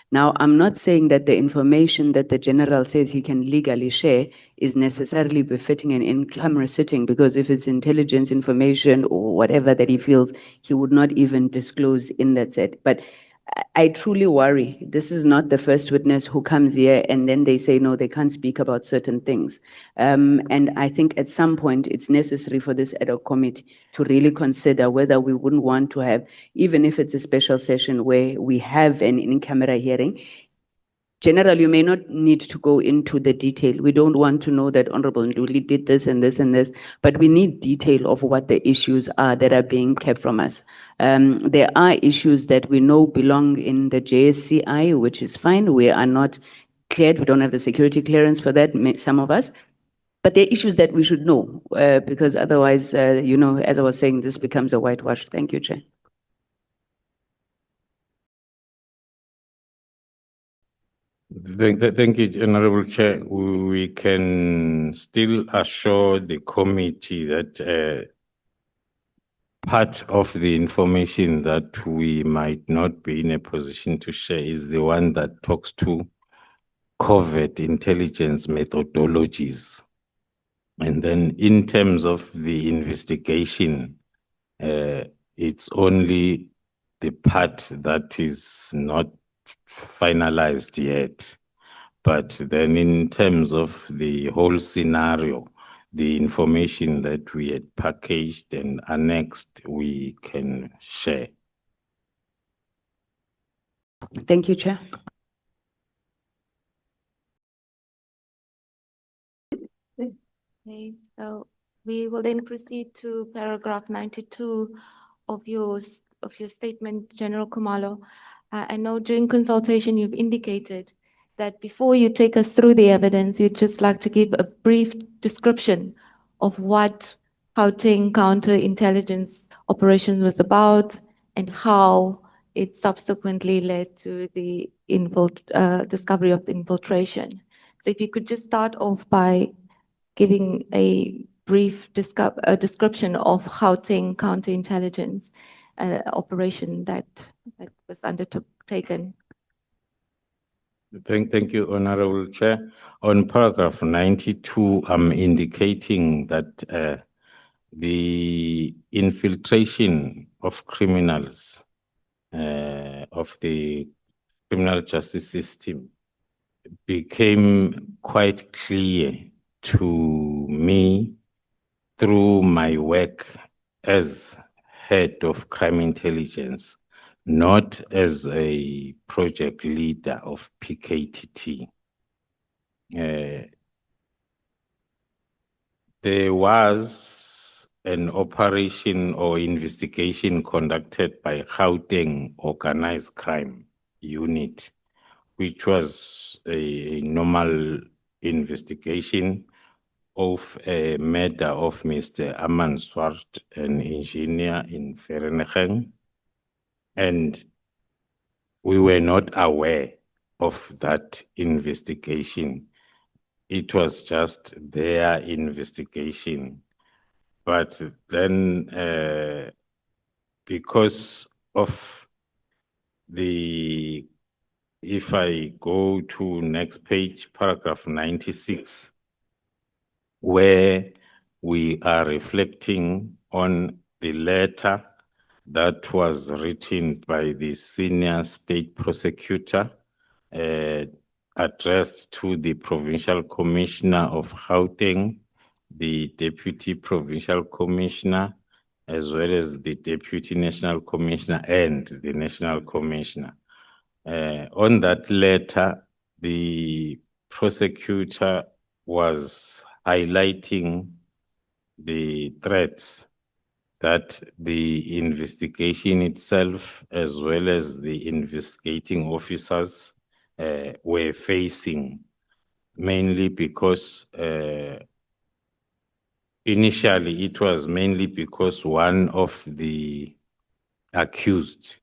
Now, I'm not saying that the information that the general says he can legally share is necessarily befitting an in-camera sitting, because if it's intelligence information or whatever that he feels, he would not even disclose in that set. But I truly worry. This is not the first witness who comes here and then they say, no, they can't speak about certain things. And I think at some point it's necessary for this ad hoc committee to really consider whether we wouldn't want to have, even if it's a special session where we have an in-camera hearing. General, you may not need to go into the detail. We don't want to know that Honorable Nduli did this and this and this, but we need detail of what the issues are that are being kept from us. There are issues that we know belong in the JSCI, which is fine. We are not cleared. We don't have the security clearance for that, some of us. But there are issues that we should know, because otherwise, you know, as I was saying, this becomes a whitewash. Thank you, Chair. Thank you, Honorable Chair. We can still assure the committee that part of the information that we might not be in a position to share is the one that talks to covert intelligence methodologies. And then in terms of the investigation, it's only the part that is not finalized yet. But then in terms of the whole scenario, the information that we had packaged and annexed, we can share. Thank you, Chair. Okay, so we will then proceed to paragraph 92 of your statement, General Khumalo. I know during consultation you've indicated that before you take us through the evidence, you'd just like to give a brief description of what Gauteng counterintelligence operation was about and how it subsequently led to the discovery of the infiltration. So if you could just start off by giving a brief description of Gauteng counterintelligence operation that was undertaken. Thank you, Honorable Chair. On paragraph 92, I'm indicating that the infiltration of criminals of the criminal justice system became quite clear to me through my work as head of crime intelligence, not as a project leader of PKTT. There was an operation or investigation conducted by Gauteng Organized Crime Unit, which was a normal investigation of a murder of Mr. Aman Swart, an engineer in Vereeniging, and we were not aware of that investigation. It was just their investigation. But then, because of the, if I go to next page, paragraph 96, where we are reflecting on the letter that was written by the senior state prosecutor, addressed to the provincial commissioner of Gauteng, the deputy provincial commissioner, as well as the deputy national commissioner and the national commissioner. On that letter, the prosecutor was highlighting the threats that the investigation itself, as well as the investigating officers, were facing, mainly because initially it was mainly because one of the accused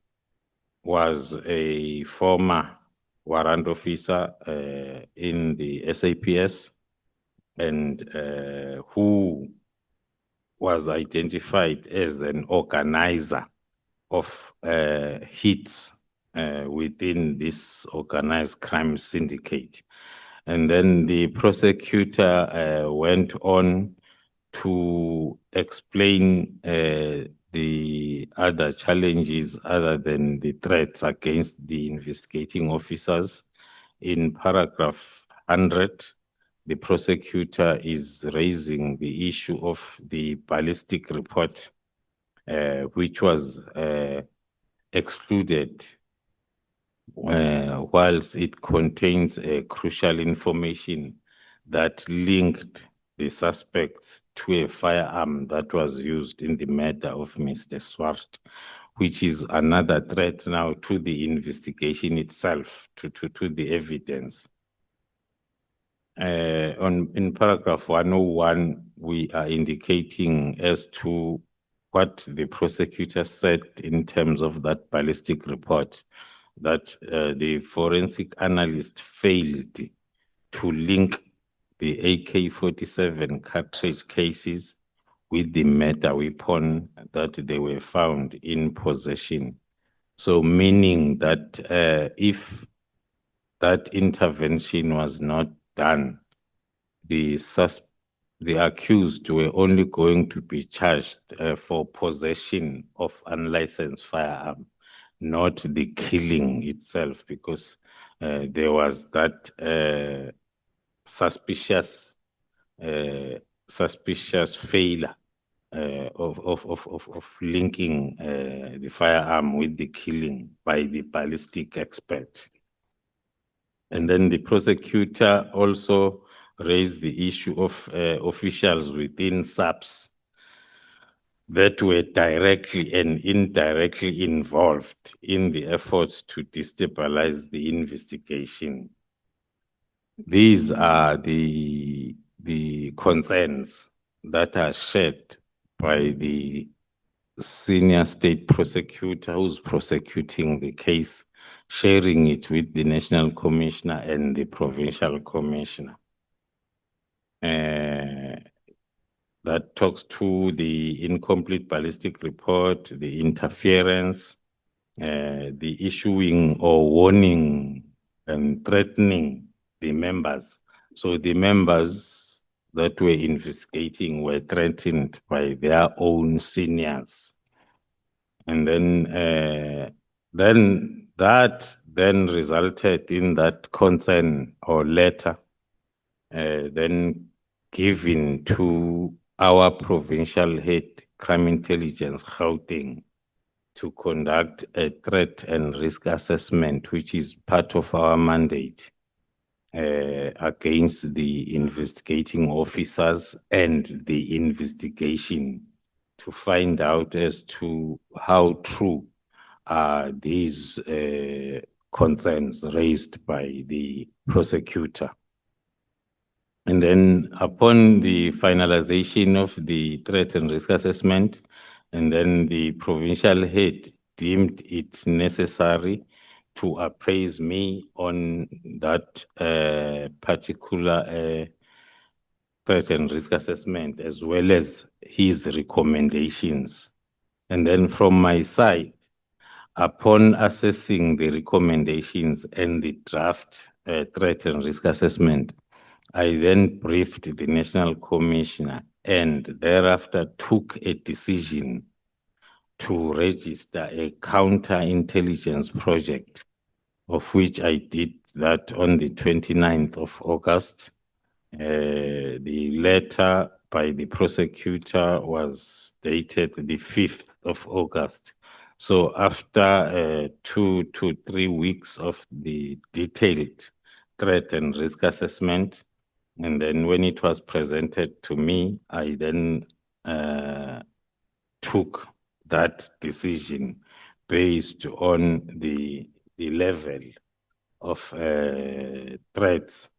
was a former warrant officer in the SAPS, and who was identified as an organizer of hits within this organized crime syndicate. And then the prosecutor went on to explain the other challenges other than the threats against the investigating officers. In paragraph 100, the prosecutor is raising the issue of the ballistic report, which was excluded whilst it contains crucial information that linked the suspects to a firearm that was used in the murder of Mr. Swart, which is another threat now to the investigation itself, to the evidence. In paragraph 101, we are indicating as to what the prosecutor said in terms of that ballistic report, that the forensic analyst failed to link the AK-47 cartridge cases with the murder weapon that they were found in possession. So meaning that if that intervention was not done, the accused were only going to be charged for possession of unlicensed firearm, not the killing itself, because there was that suspicious failure of linking the firearm with the killing by the ballistic expert. And then the prosecutor also raised the issue of officials within SAPS that were directly and indirectly involved in the efforts to destabilize the investigation. These are the concerns that are shared by the senior state prosecutor who's prosecuting the case, sharing it with the national commissioner and the provincial commissioner. That talks to the incomplete ballistic report, the interference, the issuing or warning and threatening the members. So the members that were investigating were threatened by their own seniors. And then that resulted in that concern or letter then given to our provincial head, Crime Intelligence Gauteng, to conduct a threat and risk assessment, which is part of our mandate against the investigating officers and the investigation, to find out as to how true are these concerns raised by the prosecutor. And then upon the finalization of the threat and risk assessment, and then the provincial head deemed it necessary to appraise me on that particular threat and risk assessment, as well as his recommendations. And then from my side, upon assessing the recommendations and the draft threat and risk assessment, I then briefed the National Commissioner and thereafter took a decision to register a counterintelligence project, of which I did that on the 29th of August. The letter by the prosecutor was dated the 5th of August. So after 2 to 3 weeks of the detailed threat and risk assessment, and then when it was presented to me, I then took that decision based on the level of threats.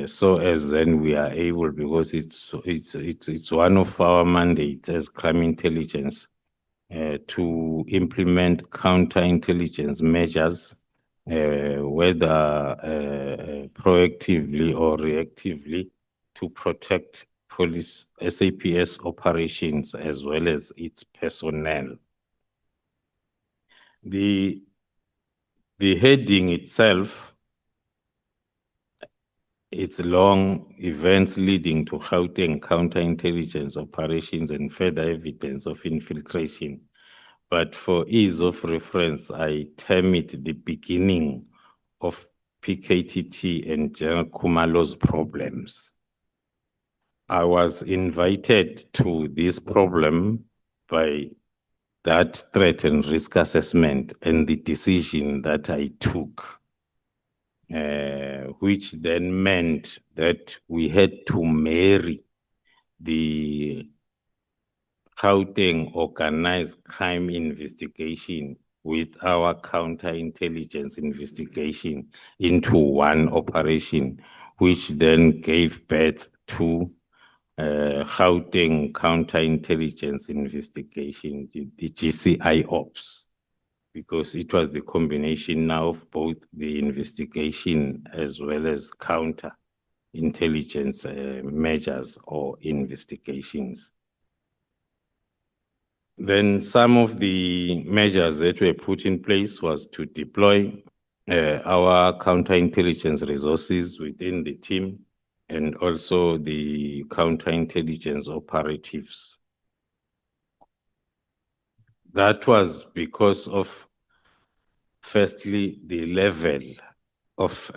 So as then we are able, because it's one of our mandates as crime intelligence to implement counterintelligence measures, whether proactively or reactively, to protect police SAPS operations as well as its personnel. The heading itself, it's long, events leading to Gauteng counterintelligence operations and further evidence of infiltration. But for ease of reference, I term it the beginning of PKTT and General Khumalo's problems. I was invited to this problem by that threat and risk assessment and the decision that I took, which then meant that we had to marry the Gauteng organized crime investigation with our counterintelligence investigation into one operation, which then gave birth to Gauteng counterintelligence investigation, the GCI ops, because it was the combination now of both the investigation as well as counterintelligence measures or investigations. Then some of the measures that were put in place was to deploy our counterintelligence resources within the team and also the counterintelligence operatives. That was because of, firstly, the level of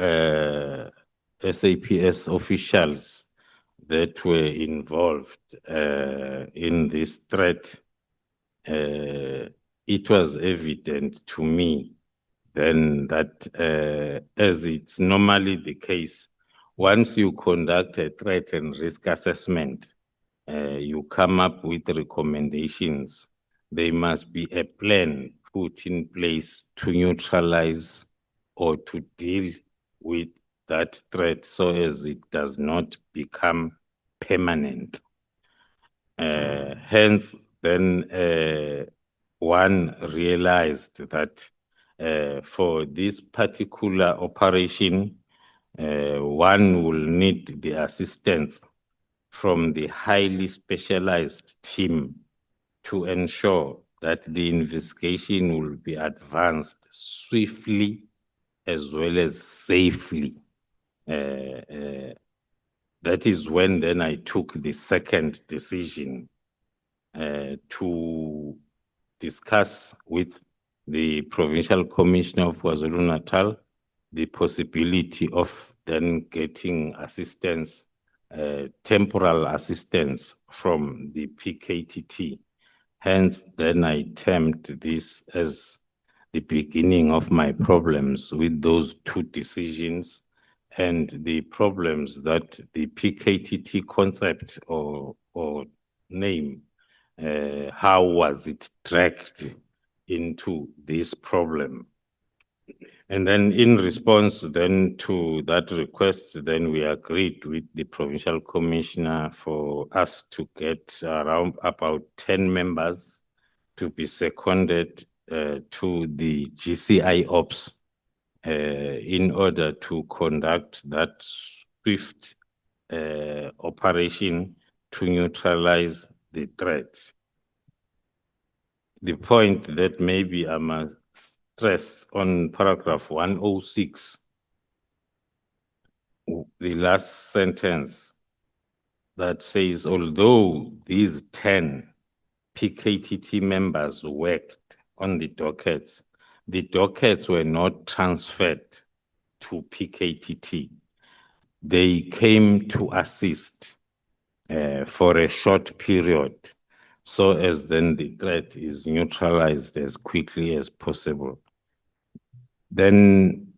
SAPS officials that were involved in this threat. It was evident to me then that as it's normally the case, once you conduct a threat and risk assessment, you come up with recommendations. There must be a plan put in place to neutralize or to deal with that threat so as it does not become permanent. Hence, then one realized that for this particular operation, one will need the assistance from the highly specialized team to ensure that the investigation will be advanced swiftly as well as safely. That is when then I took the second decision to discuss with the Provincial Commissioner of KwaZulu-Natal the possibility of then getting assistance, temporal assistance from the PKTT. Hence, then I termed this as the beginning of my problems with those two decisions and the problems that the PKTT concept or name, how was it dragged into this problem. And then in response then to that request, then we agreed with the Provincial Commissioner for us to get around about 10 members to be seconded to the GCI ops in order to conduct that swift operation to neutralize the threat. The point that maybe I must stress on paragraph 106, the last sentence that says, although these 10 PKTT members worked on the dockets were not transferred to PKTT. They came to assist for a short period, so as then the threat is neutralized as quickly as possible. Then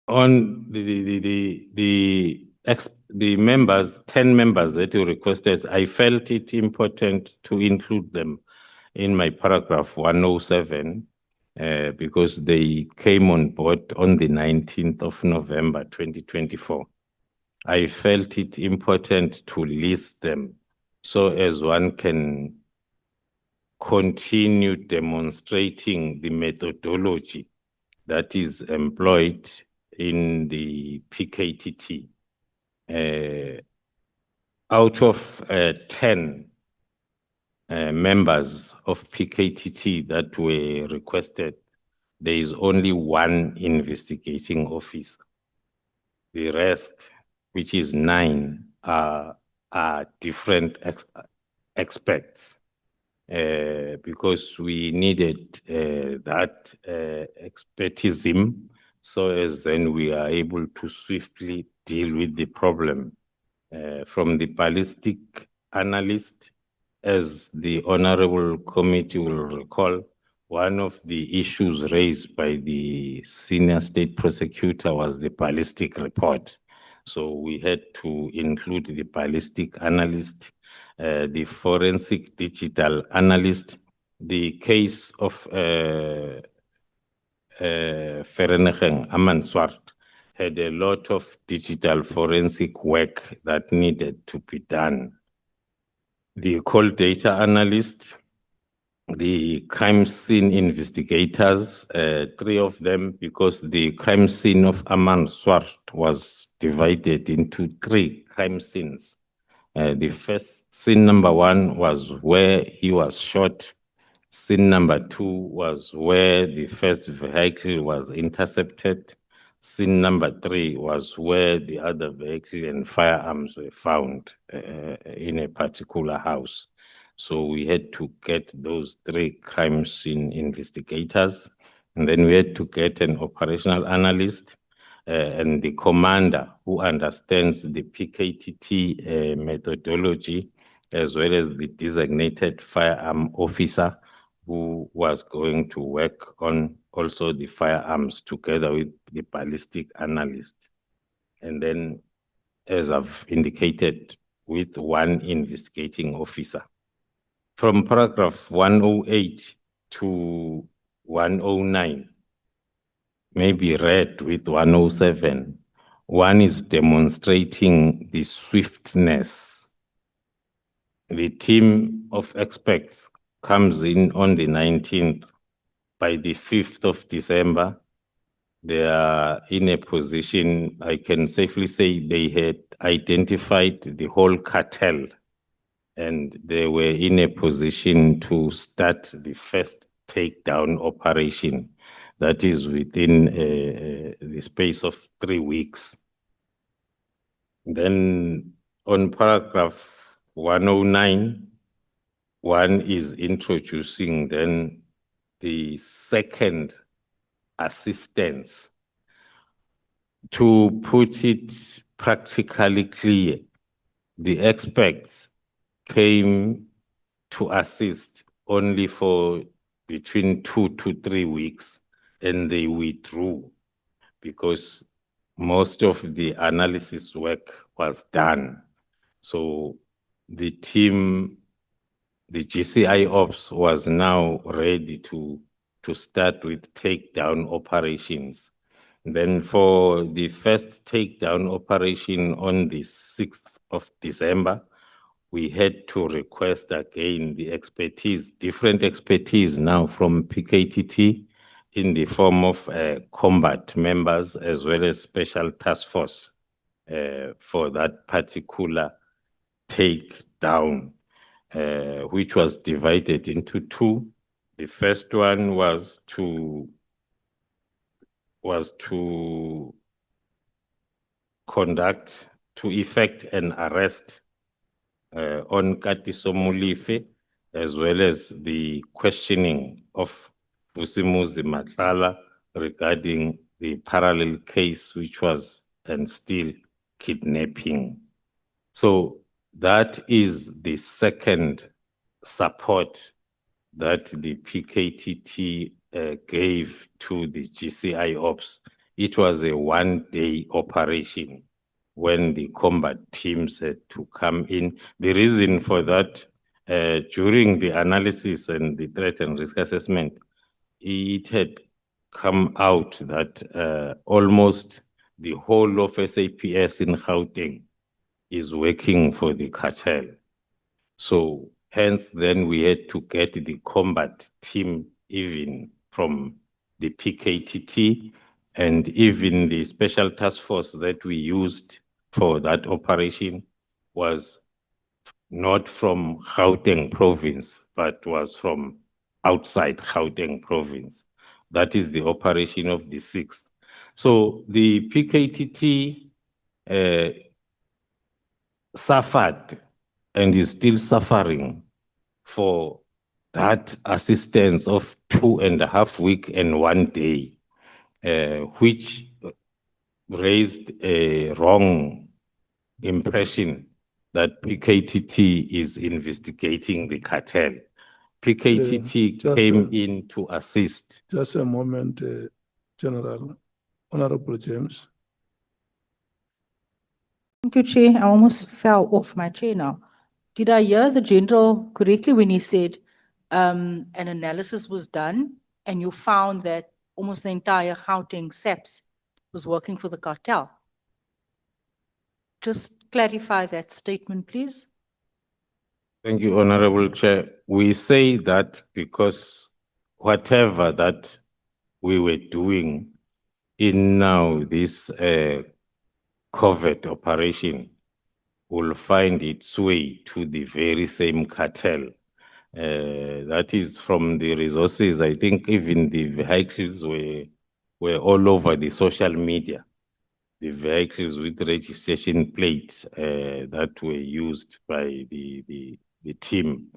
on the members, 10 members that you requested, I felt it important to include them in my paragraph 107 because they came on board on the 19th of November, 2024. I felt it important to list them so as one can continue demonstrating the methodology that is employed in the PKTT. Out of 10 members of PKTT that were requested, there is only one investigating officer. The rest, which is 9, are different experts because we needed that expertism so as then we are able to swiftly deal with the problem. From the ballistic analyst, as the Honorable Committee will recall, one of the issues raised by the senior state prosecutor was the ballistic report. So we had to include the ballistic analyst, the forensic digital analyst, the case of Vereeniging Amanswart had a lot of digital forensic work that needed to be done. The call data analyst, the crime scene investigators, 3 of them, because the crime scene of Amanswart was divided into 3 crime scenes. The first scene number 1 was where he was shot. Scene number 2 was where the first vehicle was intercepted. Scene number 3 was where the other vehicle and firearms were found in a particular house. So we had to get those 3 crime scene investigators, and then we had to get an operational analyst and the commander who understands the PKTT methodology, as well as the designated firearm officer who was going to work on also the firearms together with the ballistic analyst. And then, as I've indicated, with 1 investigating officer. From paragraph 108 to 109, maybe read with 107, one is demonstrating the swiftness. The team of experts comes in on the 19th. By the 5th of December, they are in a position, I can safely say they had identified the whole cartel and they were in a position to start the first takedown operation. That is within the space of 3 weeks. Then on paragraph 109, one is introducing then the second assistance. To put it practically clear, the experts came to assist only for between 2 to 3 weeks, and they withdrew because most of the analysis work was done. So the team, the GCI Ops was now ready to start with takedown operations. Then for the first takedown operation on the 6th of December, we had to request again the expertise, different expertise now from PKTT in the form of combat members as well as special task force for that particular takedown, which was divided into 2. The first one was to effect an arrest on Katiso Molefe, as well as the questioning of Vusimuzi Matlala regarding the parallel case, which was and still kidnapping. So that is the second support that the PKTT gave to the GCI ops. It was a one-day operation when the combat teams had to come in. The reason for that, during the analysis and the threat and risk assessment, it had come out that almost the whole of SAPS in Gauteng is working for the cartel. So hence then we had to get the combat team even from the PKTT, and even the special task force that we used for that operation was not from Gauteng province, but was from outside Gauteng province. That is the operation of the 6th. So the PKTT suffered and is still suffering for that assistance of 2.5 weeks and 1 day, which raised a wrong impression that PKTT is investigating the cartel. PKTT came in to assist. Just a moment, General. Honorable James. Thank you, Chair. I almost fell off my chair now. Did I hear the General correctly when he said an analysis was done and you found that almost the entire Gauteng SAPS was working for the cartel? Just clarify that statement, please. Thank you, Honorable Chair. We say that because whatever that we were doing in now this covert operation will find its way to the very same cartel. That is from the resources. I think even the vehicles were all over the social media. The vehicles with registration plates that were used by the team.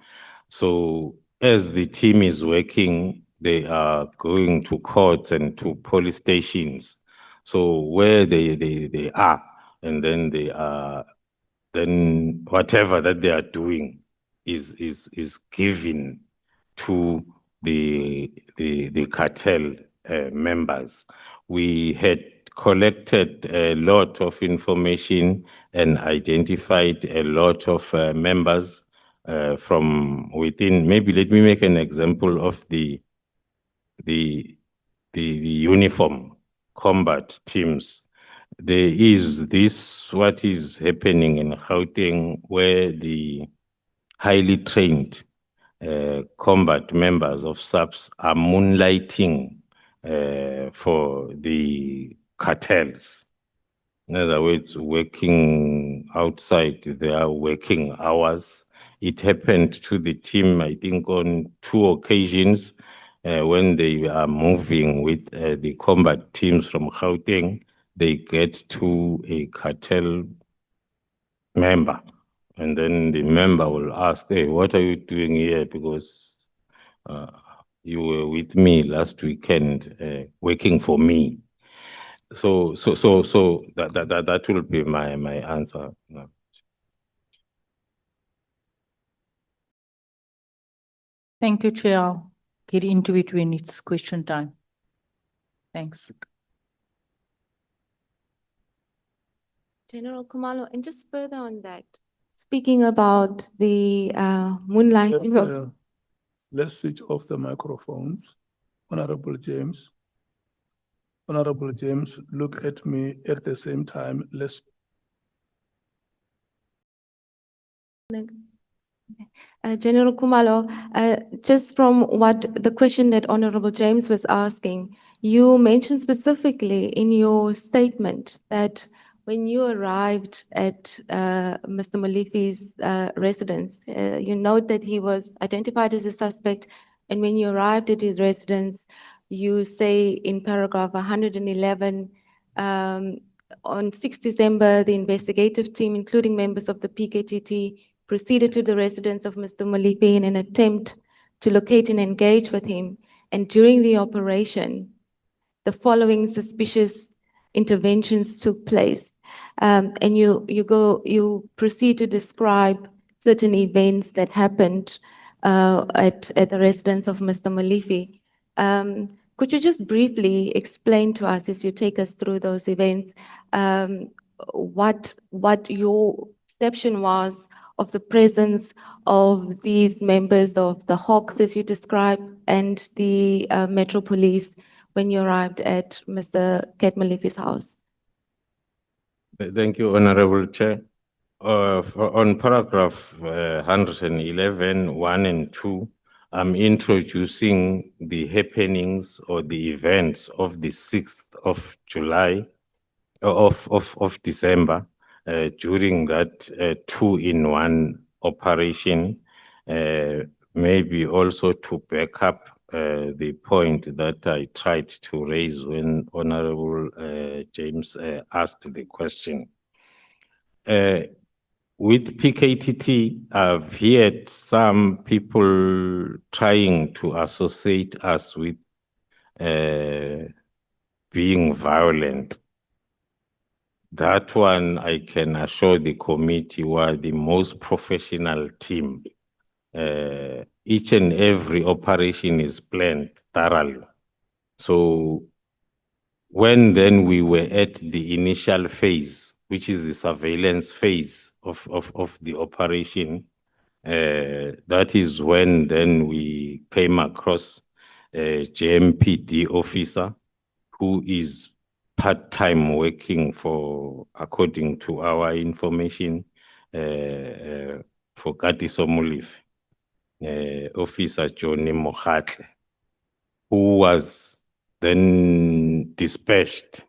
So as the team is working, they are going to courts and to police stations. So where they are, and then they are, then whatever that they are doing is given to the cartel members. We had collected a lot of information and identified a lot of members from within. Maybe let me make an example of the uniform combat teams. There is this, what is happening in Gauteng, where the highly trained combat members of SAPS are moonlighting for the cartels. In other words, working outside their working hours. It happened to the team, I think, on 2 occasions when they are moving with the combat teams from Gauteng. They get to a cartel member, and then the member will ask, "Hey, what are you doing here? Because you were with me last weekend, working for me." So that will be my answer. Thank you, Chair. I'll get into it when it's question time. Thanks. General Khumalo, and just further on that, speaking about the moonlighting. Let's switch off the microphones. Honorable James. Honorable James, look at me at the same time. Let's. General Khumalo, just from what the question that Honorable James was asking, you mentioned specifically in your statement that when you arrived at Mr. Molefe's residence, you note that he was identified as a suspect, and when you arrived at his residence, you say in paragraph 111, on 6 December, the investigative team, including members of the PKTT, proceeded to the residence of Mr. Molefe in an attempt to locate and engage with him. And during the operation, the following suspicious interventions took place. And you proceed to describe certain events that happened at the residence of Mr. Molefe. Could you just briefly explain to us, as you take us through those events, what your perception was of the presence of these members of the Hawks, as you described, and the Metro Police when you arrived at Mr. Ket Molefe's house? Thank you, Honorable Chair. On paragraph 111, 1 and 2, I'm introducing the happenings or the events of the 6th of July, of December, during that 2-in-1 operation, maybe also to back up the point that I tried to raise when Honorable James asked the question. With PKTT, I've heard some people trying to associate us with being violent. That one, I can assure the committee, were the most professional team. Each and every operation is planned thoroughly. So when then we were at the initial phase, which is the surveillance phase of the operation, that is when then we came across a JMPD officer who is part-time working for, according to our information, for Katiso Molefe, Officer Johnny Mokhatle, who was then dispatched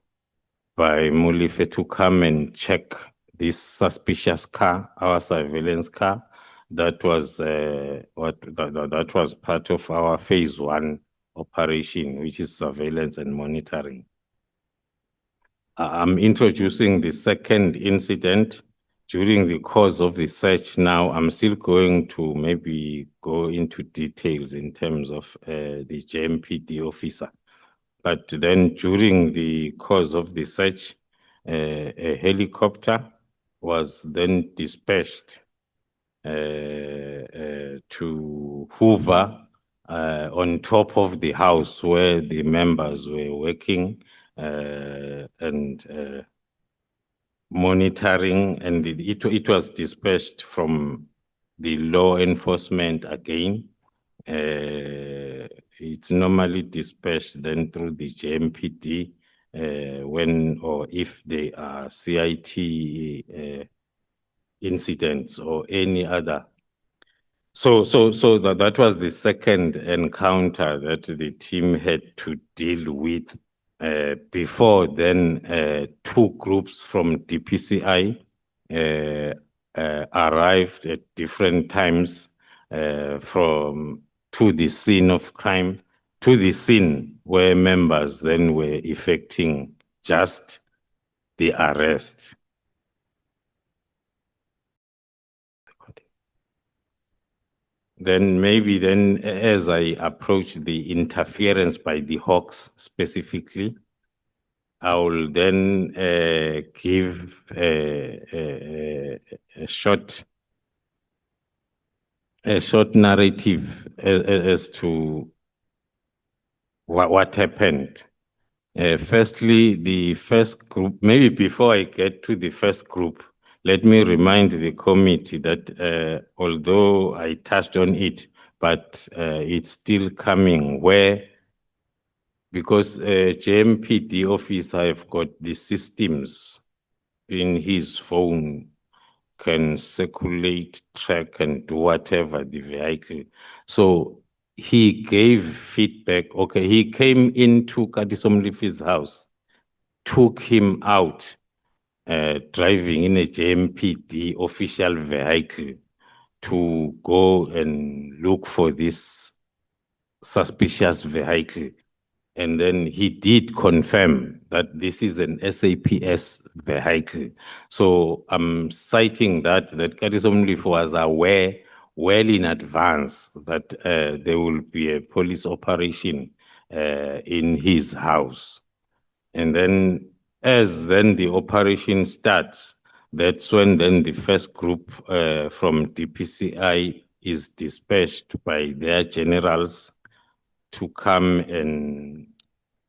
by Molefe to come and check this suspicious car, our surveillance car. That was that was part of our phase 1 operation, which is surveillance and monitoring. I'm introducing the second incident during the course of the search. Now, I'm still going to maybe go into details in terms of the JMPD officer. But then during the course of the search, a helicopter was then dispatched to hover on top of the house where the members were working and monitoring, and it was dispatched from the law enforcement again. It's normally dispatched then through the JMPD when or if they are CIT incidents or any other. So that was the second encounter that the team had to deal with. Before then, 2 groups from DPCI arrived at different times to the scene of crime, to the scene where members then were effecting just the arrest. Then maybe then as I approach the interference by the Hawks specifically, I will then give a short narrative as to what happened. Firstly, the first group, maybe before I get to the first group, let me remind the committee that although I touched on it, but it's still coming where, because JMPD officer have got the systems in his phone, can circulate, track, and do whatever the vehicle. So he gave feedback. Okay, he came into Katiso Molefe's house, took him out, driving in a JMPD official vehicle to go and look for this suspicious vehicle. And then he did confirm that this is an SAPS vehicle. So I'm citing that Katiso was aware well in advance that there will be a police operation in his house. And then as then the operation starts, that's when then the first group from DPCI is dispatched by their generals to come and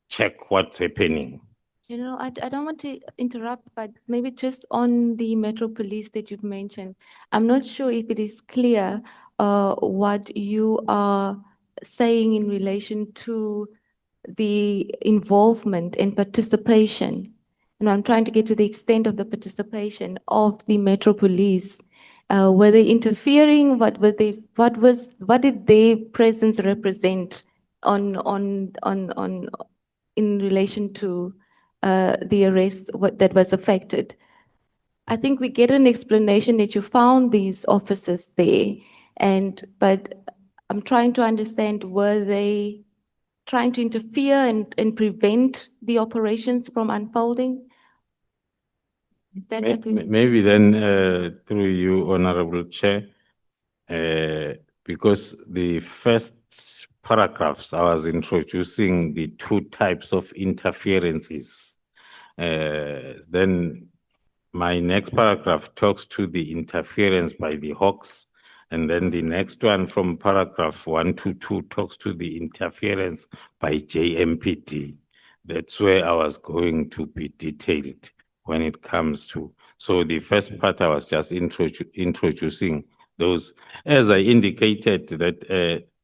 check what's happening. General, I don't want to interrupt, but maybe just on the Metro Police that you've mentioned, I'm not sure if it is clear what you are saying in relation to the involvement and participation. And I'm trying to get to the extent of the participation of the Metro Police. Were they interfering? What did their presence represent in relation to the arrest that was affected? I think we get an explanation that you found these officers there, but I'm trying to understand, were they trying to interfere and prevent the operations from unfolding? Is that what we- Maybe then through you, Honorable Chair, because the first paragraphs I was introducing the two types of interferences. Then my next paragraph talks to the interference by the Hawks, and then the next one from paragraph 1 to 2 talks to the interference by JMPD. That's where I was going to be detailed when it comes to. So the first part I was just introducing those. As I indicated,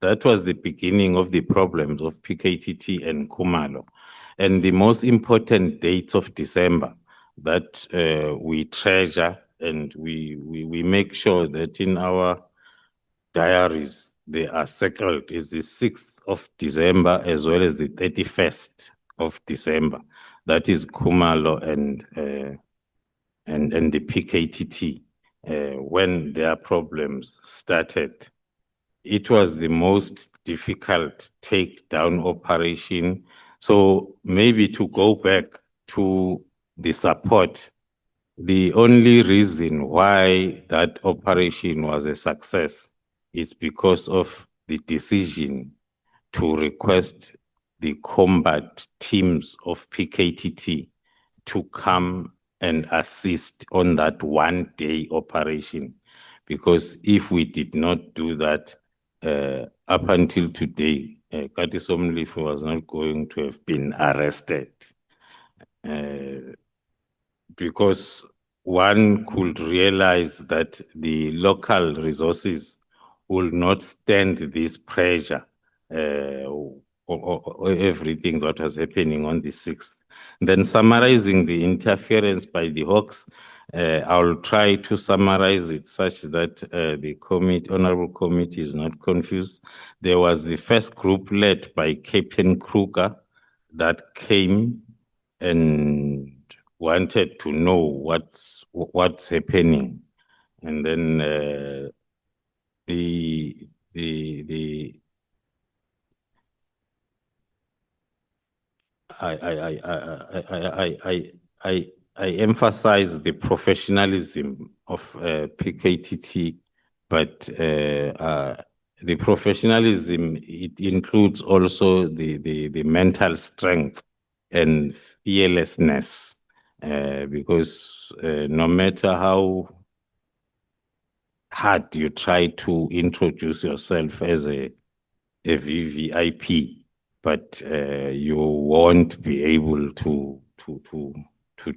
that was the beginning of the problems of PKTT and Khumalo. And the most important dates of December that we treasure and we make sure that in our diaries they are circled is the 6th of December as well as the 31st of December. That is Khumalo and the PKTT. When their problems started, it was the most difficult takedown operation. So maybe to go back to the support, the only reason why that operation was a success is because of the decision to request the combat teams of PKTT to come and assist on that one-day operation. Because if we did not do that, up until today, Katiso was not going to have been arrested. Because one could realize that the local resources will not stand this pressure, or everything that was happening on the 6th. Then summarizing the interference by the Hawks, I'll try to summarize it such that the honorable committee is not confused. There was the first group led by Captain Kruger that came and wanted to know what's happening, and then I emphasize the professionalism of PKTT, but the professionalism, it includes also the mental strength and fearlessness, because no matter how hard you try to introduce yourself as a VVIP, but you won't be able to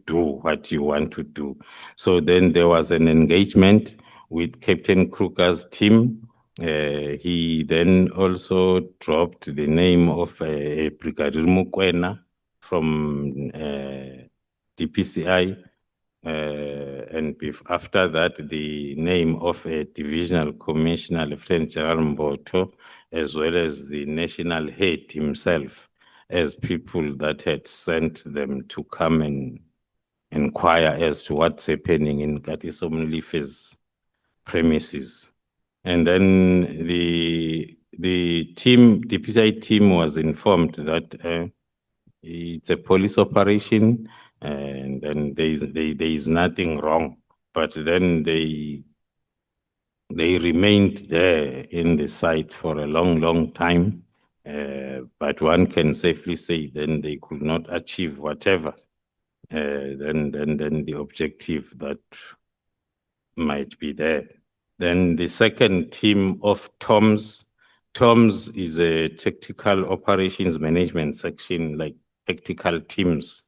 do what you want to do. So then there was an engagement with Captain Kruger's team. He then also dropped the name of Brigadier Mukwena from DPCI. And after that, the name of a divisional commissioner, Lieutenant General Mboto, as well as the national head himself, as people that had sent them to come and inquire as to what's happening in Katiso Mlife's premises. And then the DPCI team was informed that it's a police operation and then there is nothing wrong. But then they remained there in the site for a long time. But one can safely say then they could not achieve whatever then the objective that might be there. Then the second team of TOMS is a tactical operations management section, like tactical teams,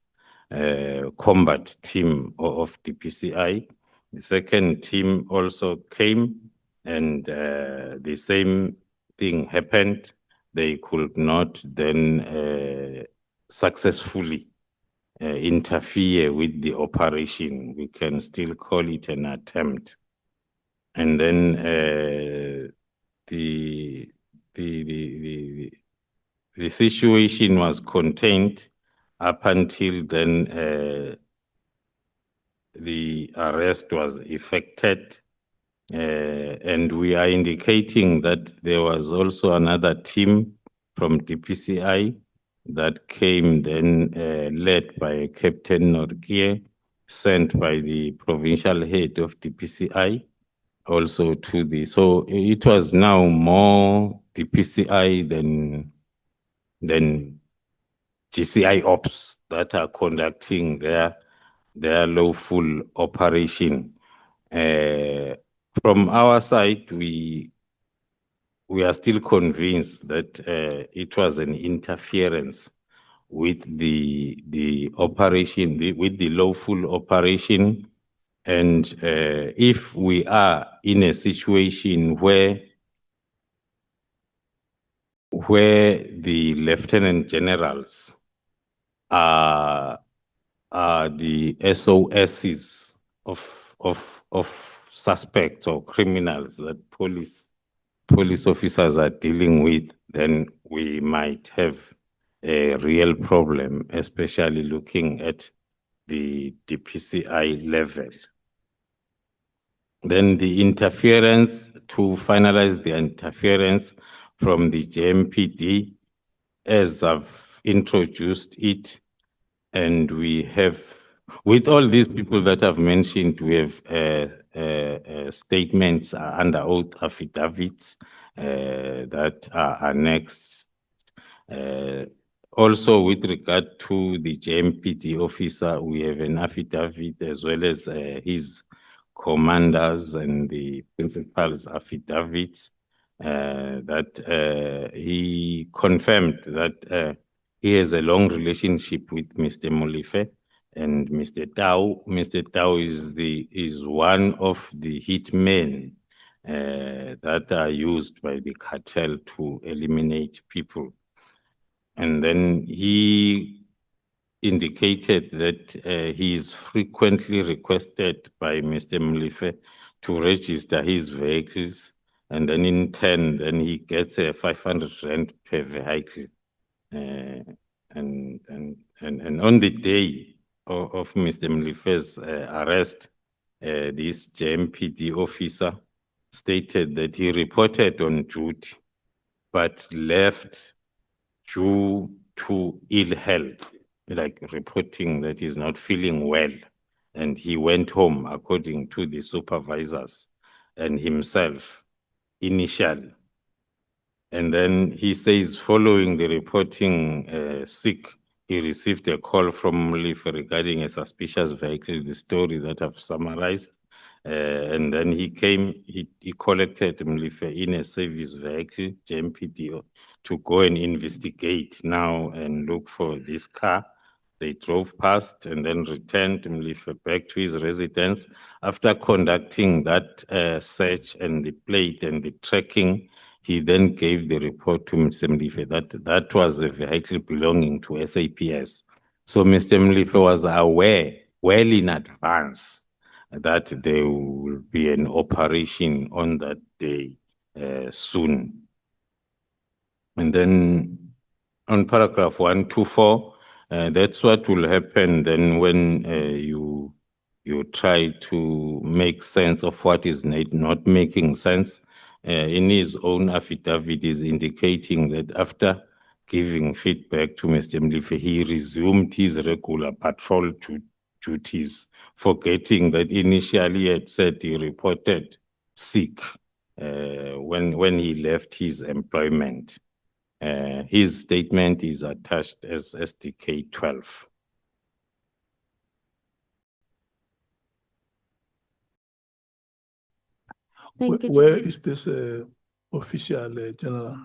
combat team of DPCI. The second team also came and the same thing happened. They could not then successfully interfere with the operation. We can still call it an attempt. And then the situation was contained up until then the arrest was effected. And we are indicating that there was also another team from DPCI that came then led by Captain Norkie, sent by the provincial head of DPCI also to the, so it was now more DPCI than GCI ops that are conducting their lawful operation. From our side, we are still convinced that it was an interference with the operation, with the lawful operation. And if we are in a situation where the lieutenant generals are the SOSs of suspects or criminals that police officers are dealing with, then we might have a real problem, especially looking at the DPCI level. Then the interference, to finalize the interference from the JMPD, as I've introduced it, and we have, with all these people that I've mentioned, we have statements under oath affidavits that are annexed. Also, with regard to the JMPD officer, we have an affidavit as well as his commanders and the principal's affidavits that he confirmed that he has a long relationship with Mr. Molefe and Mr. Tau. Mr. Tau is one of the hitmen that are used by the cartel to eliminate people. And then he indicated that he is frequently requested by Mr. Molefe to register his vehicles, and then in turn, then he gets a 500 rand per vehicle. And on the day of Mr. Molefe's arrest, this JMPD officer stated that he reported on duty, but left due to ill health, like reporting that he's not feeling well. And he went home, according to the supervisors and himself initially. And then he says, following the reporting sick, he received a call from Molefe regarding a suspicious vehicle, the story that I've summarized. And then he came, he collected Molefe in a service vehicle, JMPD, to go and investigate now and look for this car. They drove past and then returned Molefe back to his residence. After conducting that search and the plate and the tracking, he then gave the report to Mr. Molefe that was a vehicle belonging to SAPS. So Mr. Molefe was aware well in advance that there will be an operation on that day soon. And then on paragraph 124, that's what will happen then when you try to make sense of what is not making sense. in his own affidavit is indicating that after giving feedback to Mr. Mlife, he resumed his regular patrol duties, forgetting that initially he had said he reported sick when he left his employment. His statement is attached as SDK 12. Thank you, Where Chair. is this official, General?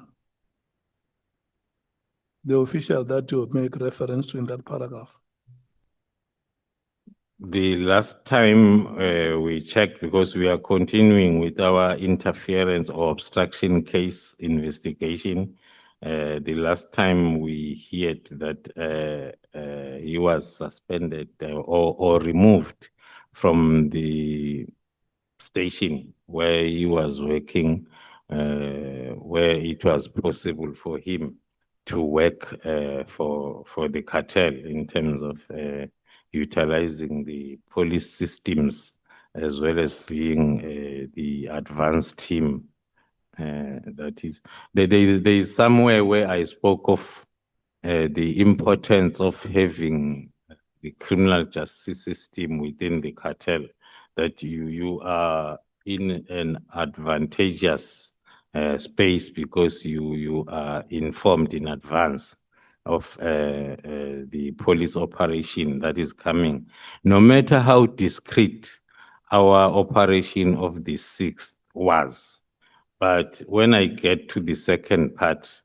The official that you make reference to in that paragraph? The last time we checked, because we are continuing with our interference or obstruction case investigation, the last time we heard that he was suspended or removed from the station where he was working, where it was possible for him to work for the cartel in terms of utilizing the police systems as well as being the advanced team. That is, there is somewhere where I spoke of the importance of having the criminal justice system within the cartel, that you are in an advantageous space because you are informed in advance of the police operation that is coming. No matter how discreet our operation of the 6th was, but when I get to the second part,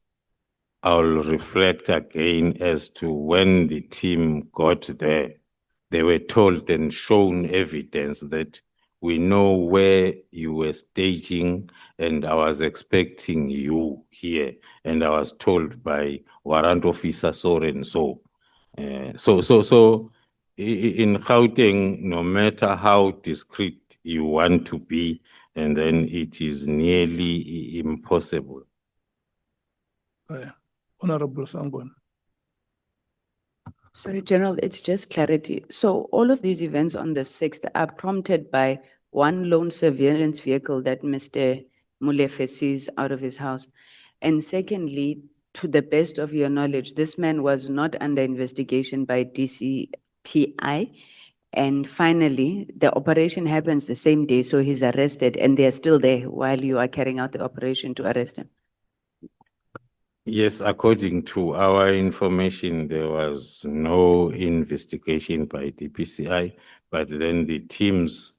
I'll reflect again as to when the team got there. They were told and shown evidence that we know where you were staging, and I was expecting you here, and I was told by warrant officer so and so. So in Gauteng, no matter how discreet you want to be, and then it is nearly impossible. Honorable Sangwan. Sorry, General, it's just clarity. So all of these events on the 6th are prompted by one lone surveillance vehicle that Mr. Molefe sees out of his house. And secondly, to the best of your knowledge, this man was not under investigation by DCPI. And finally, the operation happens the same day, so he's arrested and they're still there while you are carrying out the operation to arrest him. Yes, according to our information, there was no investigation by DPCI, but then the teams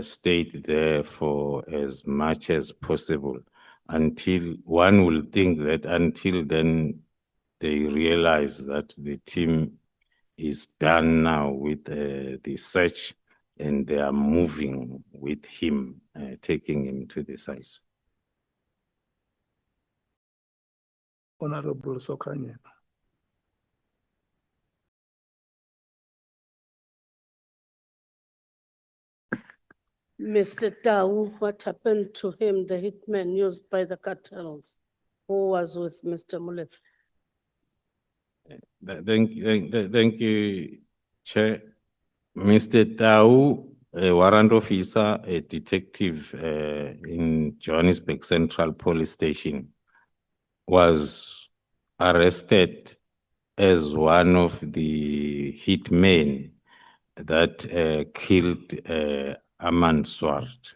stayed there for as much as possible until one will think that until then they realize that the team is done now with the search and they are moving with him, taking him to the sites. Honorable Sokanye. Mr. Tau, what happened to him, the hitman used by the cartels, who was with Mr. Molefe? Thank you, Chair. Mr. Tau, a warrant officer, a detective in Johannesburg Central Police Station, was arrested as one of the hitmen that killed Aman Swart,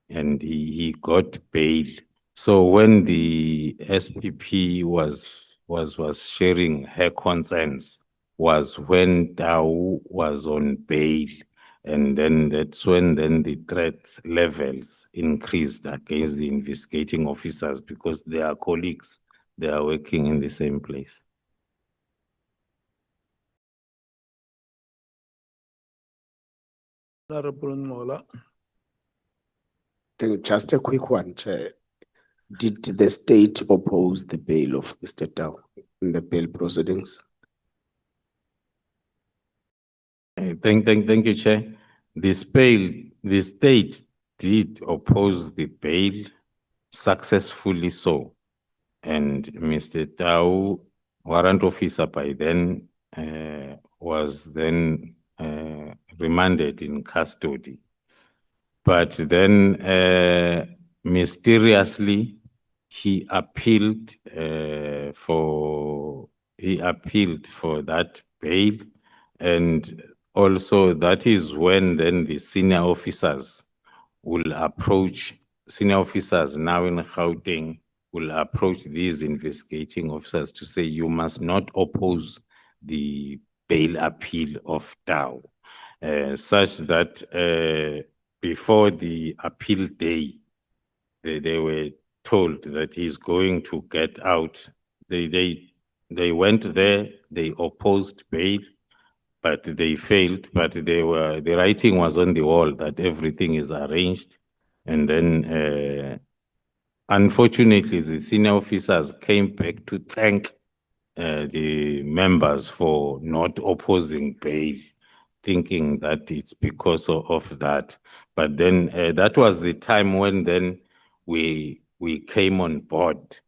and he got bail. So when the SPP was sharing her concerns, was when Tau was on bail, and then that's when then the threat levels increased against the investigating officers because they are colleagues, they are working in the same place. Honorable Ngola. Just a quick one, Chair. Did the state oppose the bail of Mr. Tau in the bail proceedings? Thank you, Chair. The state did oppose the bail successfully so. And Mr. Tau, warrant officer by then, was then remanded in custody. But then Mr. mysteriously, he appealed for that bail, and also that is when then the senior officers will approach, senior officers now in Gauteng will approach these investigating officers to say, you must not oppose the bail appeal of Tau, such that before the appeal day, they were told that he's going to get out. They went there, they opposed bail, but they failed. But the writing was on the wall that everything is arranged. And then, unfortunately, the senior officers came back to thank the members for not opposing bail, thinking that it's because of that. But then that was the time when then we came on board.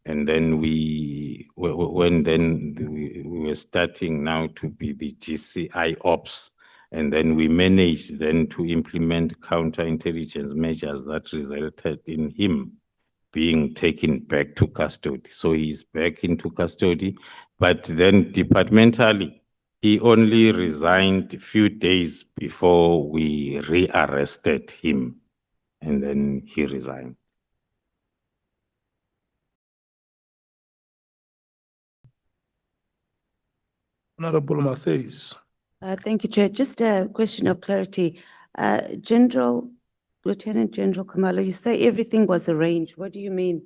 And then we were starting now to be the GCI ops. And then we managed then to implement counterintelligence measures that resulted in him being taken back to custody. So he's back into custody, but then departmentally, he only resigned a few days before we rearrested him, and then he resigned. Honorable Matthys. Thank you, Chair. Just a question of clarity. Lieutenant General Khumalo, you say everything was arranged. What do you mean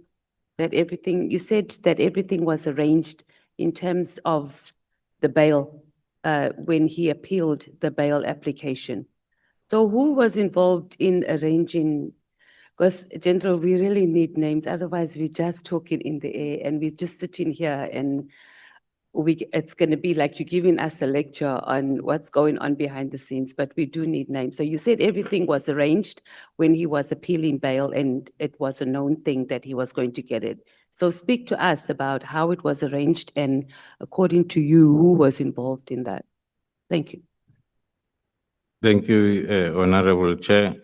that everything, you said that everything was arranged in terms of the bail when he appealed the bail application. So who was involved in arranging? Because General, we really need names. Otherwise, we're just talking in the air and we're just sitting here and it's going to be like you're giving us a lecture on what's going on behind the scenes, but we do need names. So you said everything was arranged when he was appealing bail and it was a known thing that he was going to get it. So speak to us about how it was arranged and according to you, who was involved in that? Thank you. Thank you, Honorable Chair.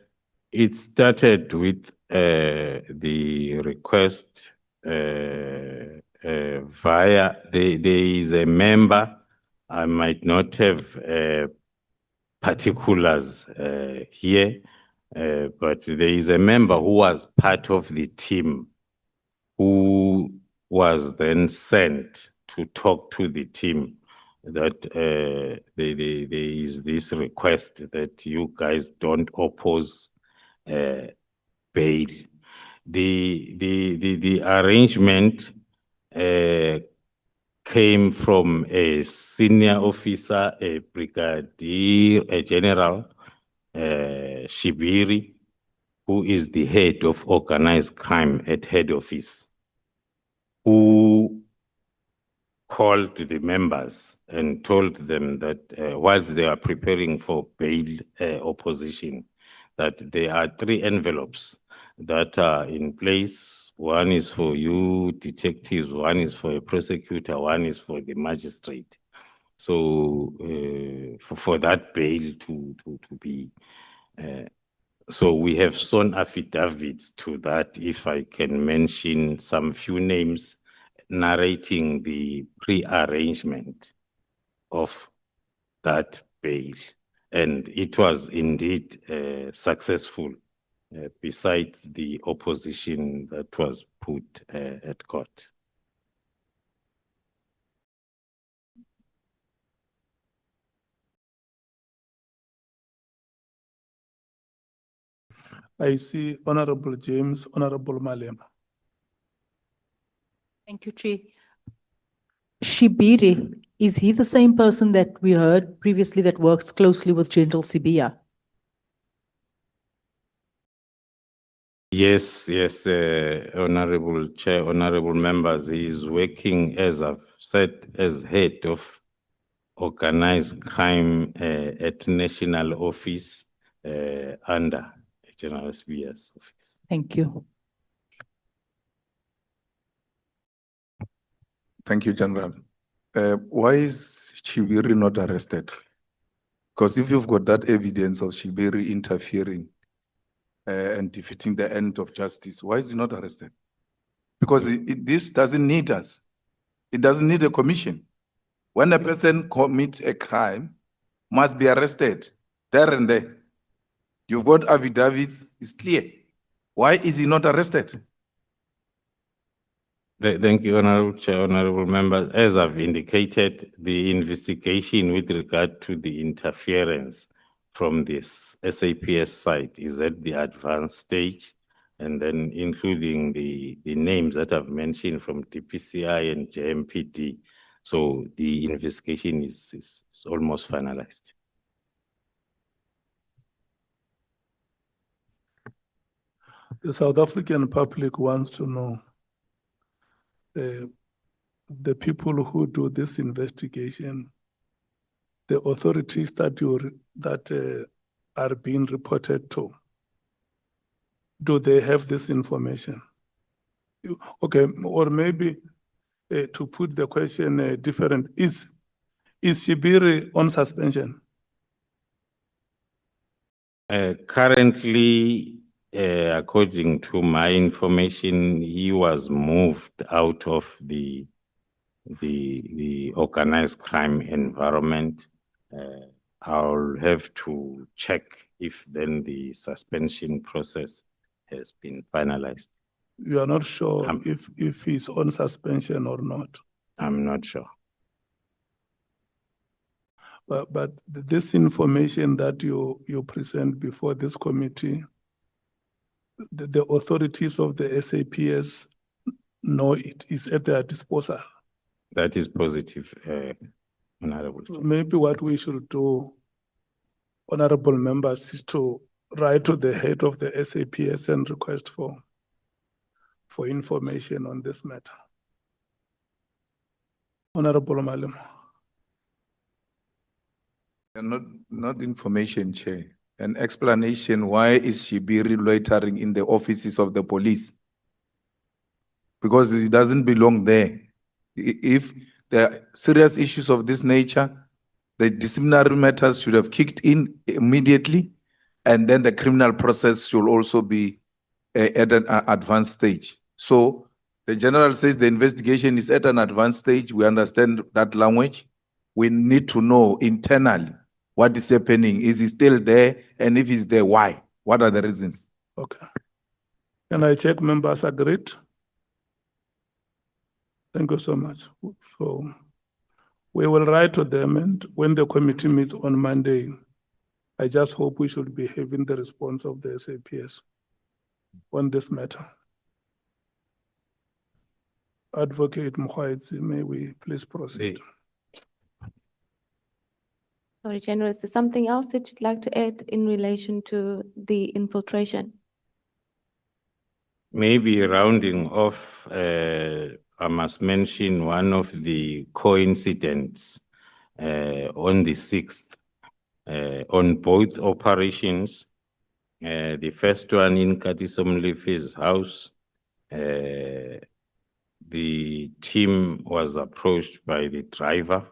It started with the request via, there is a member, I might not have particulars here, but there is a member who was part of the team who was then sent to talk to the team that there is this request that you guys don't oppose bail. The arrangement came from a senior officer, a brigadier, a general, Shibiri, who is the head of organized crime at head office, who called the members and told them that whilst they are preparing for bail opposition, that there are 3 envelopes that are in place. One is for you detectives, one is for a prosecutor, one is for the magistrate. So for that bail to be, so we have sworn affidavits to that, if I can mention some few names narrating the pre-arrangement of that bail. And it was indeed successful, besides the opposition that was put at court. I see Honorable James, Honorable Malema. Thank you, Chair. Shibiri, is he the same person that we heard previously that works closely with General Sibiya? Yes, Honorable Chair, Honorable members, he is working, as I've said, as head of organized crime at national office under General Sibiya's office. Thank you. Thank you, General. Why is Shibiri not arrested? Because if you've got that evidence of Shibiri interfering and defeating the end of justice. Why is he not arrested? Because this doesn't need us. It doesn't need a commission. When a person commits a crime, must be arrested there and there. You've got affidavits, it's clear. Why is he not arrested? Thank you, Honorable Chair, Honorable Members. As I've indicated, the investigation with regard to the interference from this SAPS site is at the advanced stage, and then including the names that I've mentioned from DPCI and JMPD. So the investigation is almost finalized. The South African public wants to know the people who do this investigation, the authorities that are being reported to, do they have this information? Okay, or maybe to put the question different, is Shibiri on suspension? Currently, according to my information, he was moved out of the organized crime environment. I'll have to check if then the suspension process has been finalized. You are not sure if he's on suspension or not? I'm not sure. But this information that you present before this committee, the authorities of the SAPS know it is at their disposal. That is positive, Honorable Chair. Maybe what we should do, honorable members, is to write to the head of the SAPS and request for information on this matter. Honorable Malim. Not information, Chair. An explanation, why is Shibiri loitering in the offices of the police? Because he doesn't belong there. If there are serious issues of this nature, the disciplinary matters should have kicked in immediately, and then the criminal process should also be at an advanced stage. So the general says the investigation is at an advanced stage. We understand that language. We need to know internally what is happening. Is he still there? And if he's there, why? What are the reasons? Okay. Can I check members agreed? Thank you so much. So we will write to them, and when the committee meets on Monday, I just hope we should be having the response of the SAPS on this matter. Advocate Mkhwaitsi, may we please proceed? Sorry, General, is there something else that you'd like to add in relation to the infiltration? Maybe rounding off, I must mention one of the coincidents on the 6th, on both operations. The first one in Katisomlefi's house, the team was approached by the driver,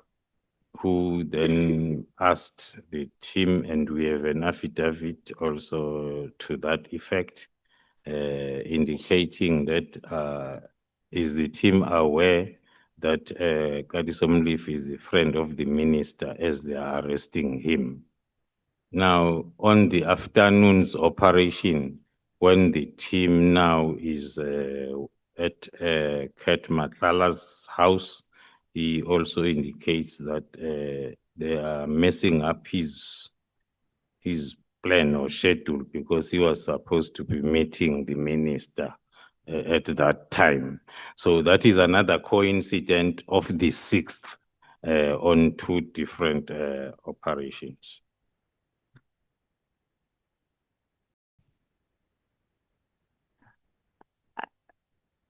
who then asked the team, and we have an affidavit also to that effect, indicating that is the team aware that Katisomlefi is a friend of the minister as they are arresting him. Now, on the afternoon's operation, when the team now is at Kat Matlala's house, he also indicates that they are messing up his plan or schedule, because he was supposed to be meeting the minister at that time. So that is another coincidence of the 6th on two different operations.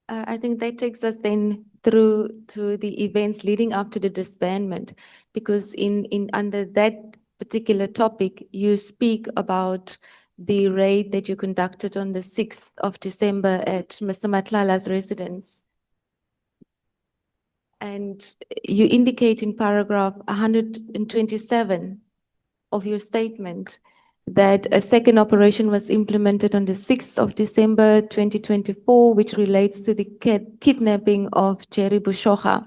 I think that takes us then through to the events leading up to the disbandment, because in under that particular topic, you speak about the raid that you conducted on the 6th of December at Mr. Matlala's residence. And you indicate in paragraph 127 of your statement that a second operation was implemented on the 6th of December 2024, which relates to the kidnapping of Jerry Bushocha.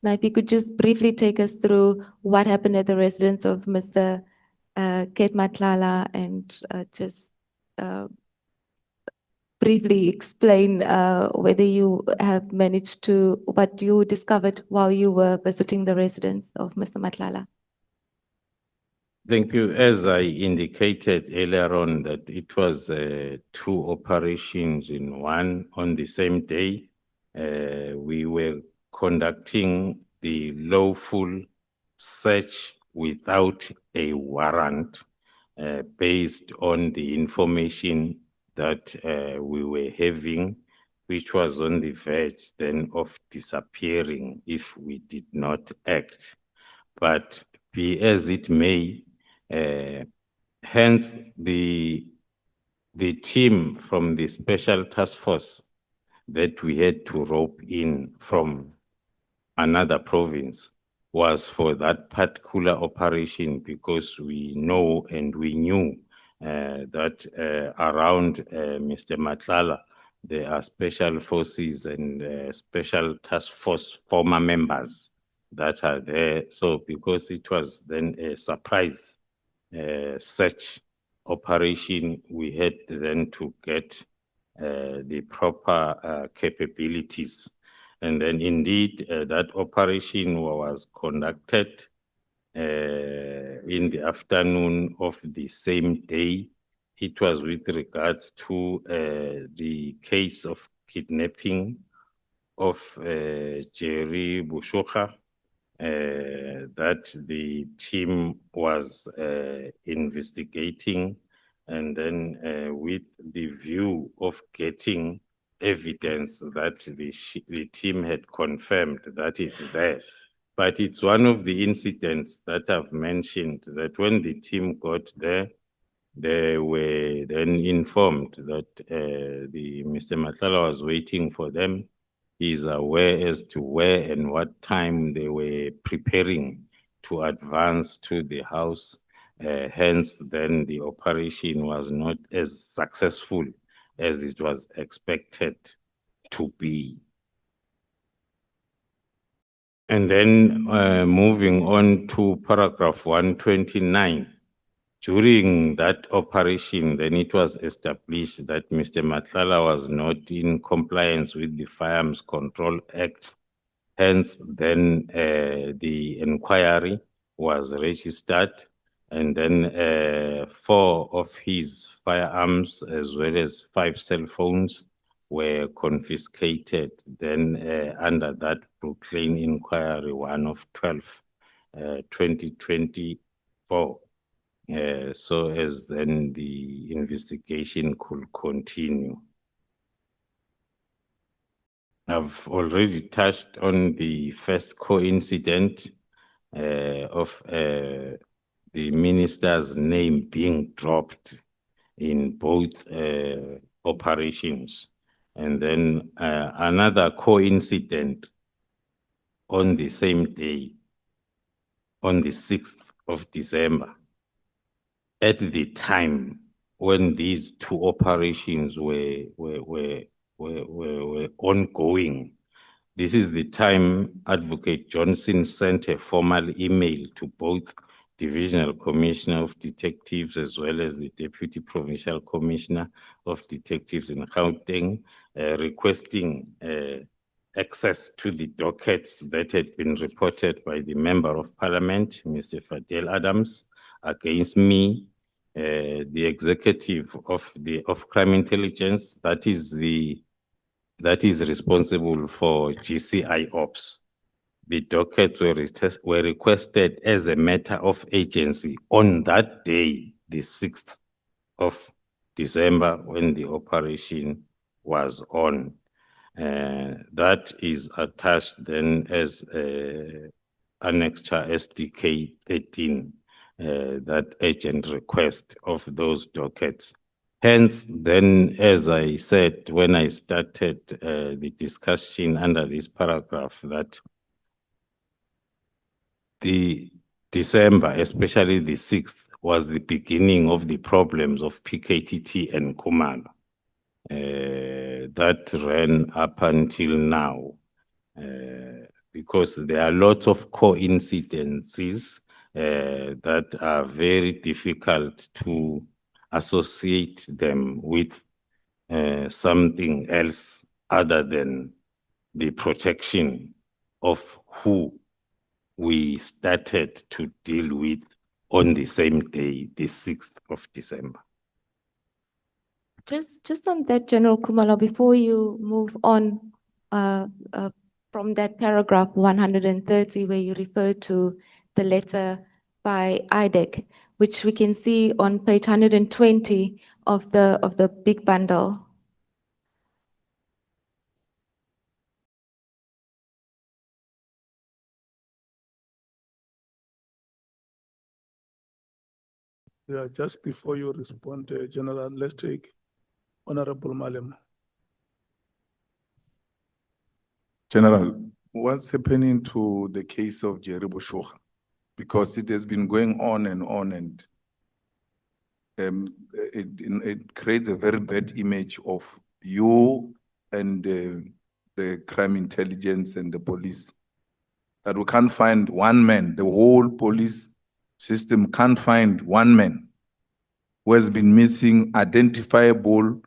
Now, if you could just briefly take us through what happened at the residence of Mr. Ket Matlala and just briefly explain whether you have managed to, what you discovered while you were visiting the residence of Mr. Matlala. Thank you. As I indicated earlier on, that it was two operations in one on the same day. We were conducting the lawful search without a warrant based on the information that we were having, which was on the verge then of disappearing if we did not act. But be as it may, hence the team from the special task force that we had to rope in from another province was for that particular operation, because we know and we knew that around Mr. Matlala, there are special forces and special task force former members that are there. So because it was then a surprise search operation, we had then to get the proper capabilities. And then indeed, that operation was conducted in the afternoon of the same day. It was with regards to the case of kidnapping of Jerry Bushocha, that the team was investigating, and then with the view of getting evidence that the team had confirmed that it's there. But it's one of the incidents that I've mentioned, that when the team got there, they were then informed that Mr. Matlala was waiting for them. He's aware as to where and what time they were preparing to advance to the house. Hence, then the operation was not as successful as it was expected to be. And then moving on to paragraph 129. During that operation, then it was established that Mr. Matlala was not in compliance with the Firearms Control Act. Hence, then the inquiry was registered, and then 4 of his firearms, as well as 5 cell phones, were confiscated. Then under that Brooklyn Inquiry 1 of 12, 2024. So as then the investigation could continue. I've already touched on the first coincident of the minister's name being dropped in both operations. And then another coincident on the same day, on the 6th of December, at the time when these 2 operations were ongoing. This is the time Advocate Johnson sent a formal email to both Divisional Commissioner of Detectives as well as the Deputy Provincial Commissioner of Detectives in Gauteng, requesting access to the dockets that had been reported by the Member of Parliament, Mr. Fadel Adams, against me, the executive of crime intelligence, that is responsible for GCI ops. The dockets were requested as a matter of agency on that day, the 6th of December, when the operation was on. That is attached then as Annexure SDK 13, that urgent request of those dockets. Hence, then, as I said, when I started the discussion under this paragraph, that the December, especially the 6th, was the beginning of the problems of PKTT and Khumalo. That ran up until now, because there are lots of coincidences that are very difficult to associate them with something else other than the protection of who we started to deal with on the same day, the 6th of December. Just on that, General Khumalo, before you move on from that paragraph 130, where you refer to the letter by IDEC, which we can see on page 120 of the big bundle. Yeah, just before you respond, General, let's take Honorable Malema. General, what's happening to the case of Jerry Boshoga? Because it has been going on, and it creates a very bad image of you and the crime intelligence and the police. That we can't find one man, the whole police system can't find one man who has been missing, identifiable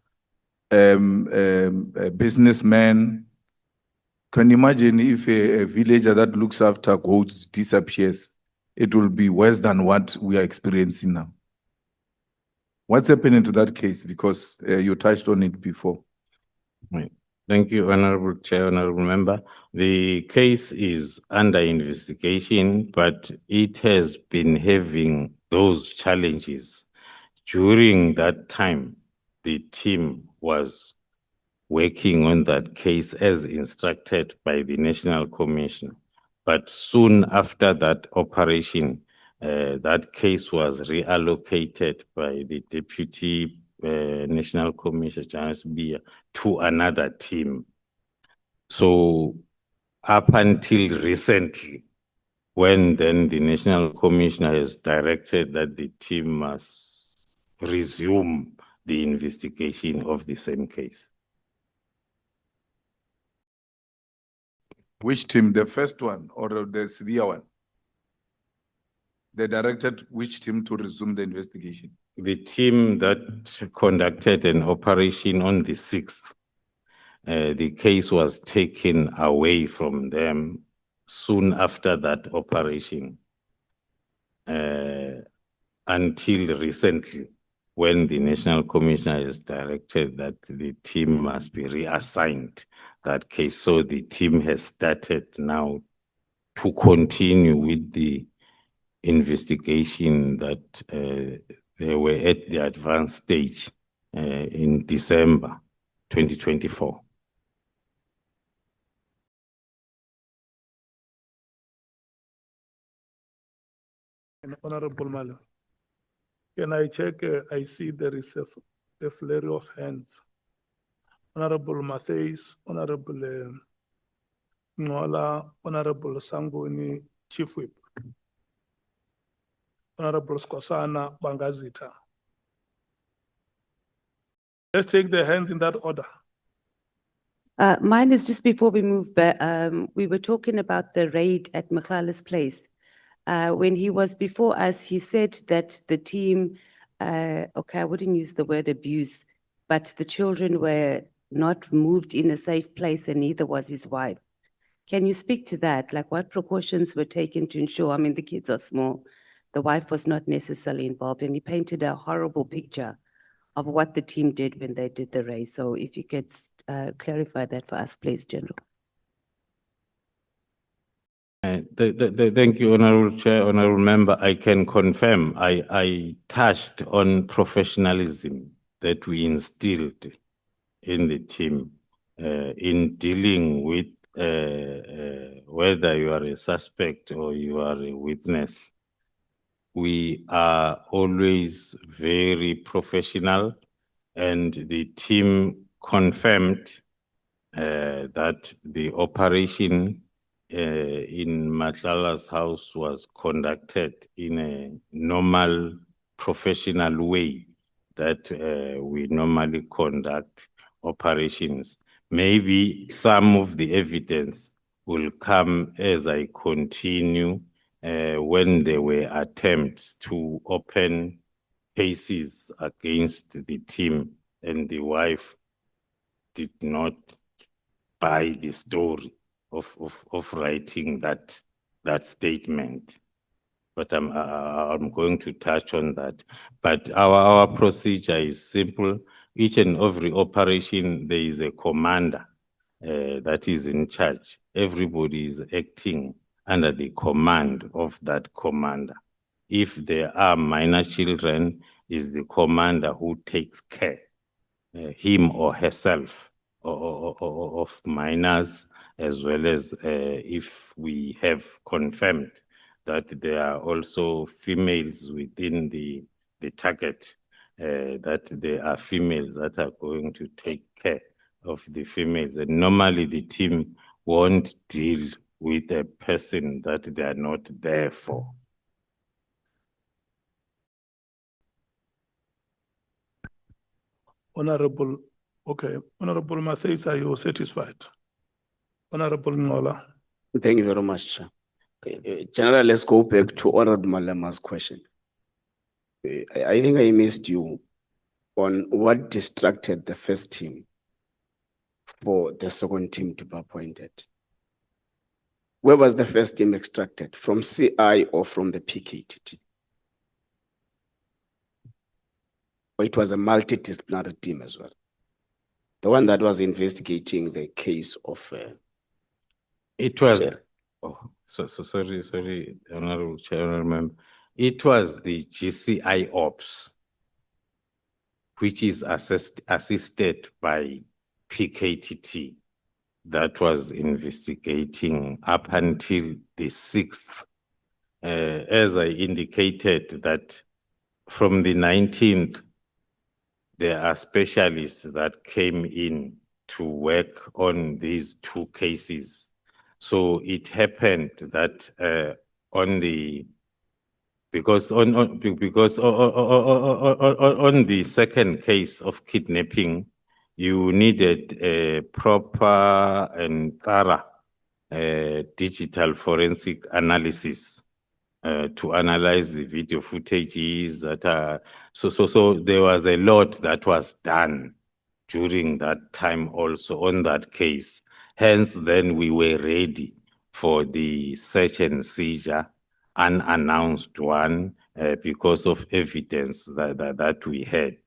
businessman. Can you imagine if a villager that looks after goats disappears? It will be worse than what we are experiencing now. What's happening to that case? Because you touched on it before. Right. Thank you, Honorable Chair, Honorable Member. The case is under investigation, but it has been having those challenges. During that time, the team was working on that case as instructed by the National Commission. But soon after that operation, that case was reallocated by the Deputy National Commissioner, Janice Bia, to another team. So up until recently, when then the National Commissioner has directed that the team must resume the investigation of the same case. Which team, the first one or the severe one? They directed which team to resume the investigation? The team that conducted an operation on the 6th, the case was taken away from them soon after that operation, until recently, when the National Commissioner has directed that the team must be reassigned that case. So the team has started now to continue with the investigation that they were at the advanced stage in December 2024. Honorable Malo, can I check? I see there is a flurry of hands. Honorable Matthews, Honorable Ngola, Honorable Sangoni, Chief Whip, Honorable Skosana Bangazita. Let's take the hands in that order. Mine is just before we move back. We were talking about the raid at Mkhlala's place. When he was before us, he said that the team, okay, I wouldn't use the word abuse, but the children were not moved in a safe place and neither was his wife. Can you speak to that? Like what precautions were taken to ensure, I mean, the kids are small. The wife was not necessarily involved and he painted a horrible picture of what the team did when they did the raid. So if you could clarify that for us, please, General. Thank you, Honorable Chair, Honorable Member. I can confirm I touched on professionalism that we instilled in the team in dealing with whether you are a suspect or you are a witness. We are always very professional, and the team confirmed that the operation in Matlala's house was conducted in a normal professional way that we normally conduct operations. Maybe some of the evidence will come as I continue when there were attempts to open cases against the team and the wife did not buy the story of writing that statement. But I'm going to touch on that. But our procedure is simple. Each and every operation, there is a commander that is in charge. Everybody is acting under the command of that commander. If there are minor children, is the commander who takes care, him or herself, of minors, as well as if we have confirmed that there are also females within the target, that there are females that are going to take care of the females. And normally the team won't deal with a person that they are not there for. Honorable, okay, Honorable Matthys, are you satisfied? Honorable Ngola. Thank you very much, Chair. General, let's go back to Honorable Malema's question. I think I missed you on what distracted the first team for the second team to be appointed. Where was the first team extracted? From CI or from the PKTT? Or it was a multidisciplinary team as well? The one that was investigating the case of... It was... Sorry, Honorable Chairman. It was the GCI Ops, which is assisted by PKTT, that was investigating up until the 6th. As I indicated that from the 19th, there are specialists that came in to work on these two cases. So it happened that because on the second case of kidnapping, you needed a proper and thorough digital forensic analysis to analyze the video footages that are so there was a lot that was done during that time also on that case. Hence, then we were ready for the search and seizure, unannounced one, because of evidence that we had.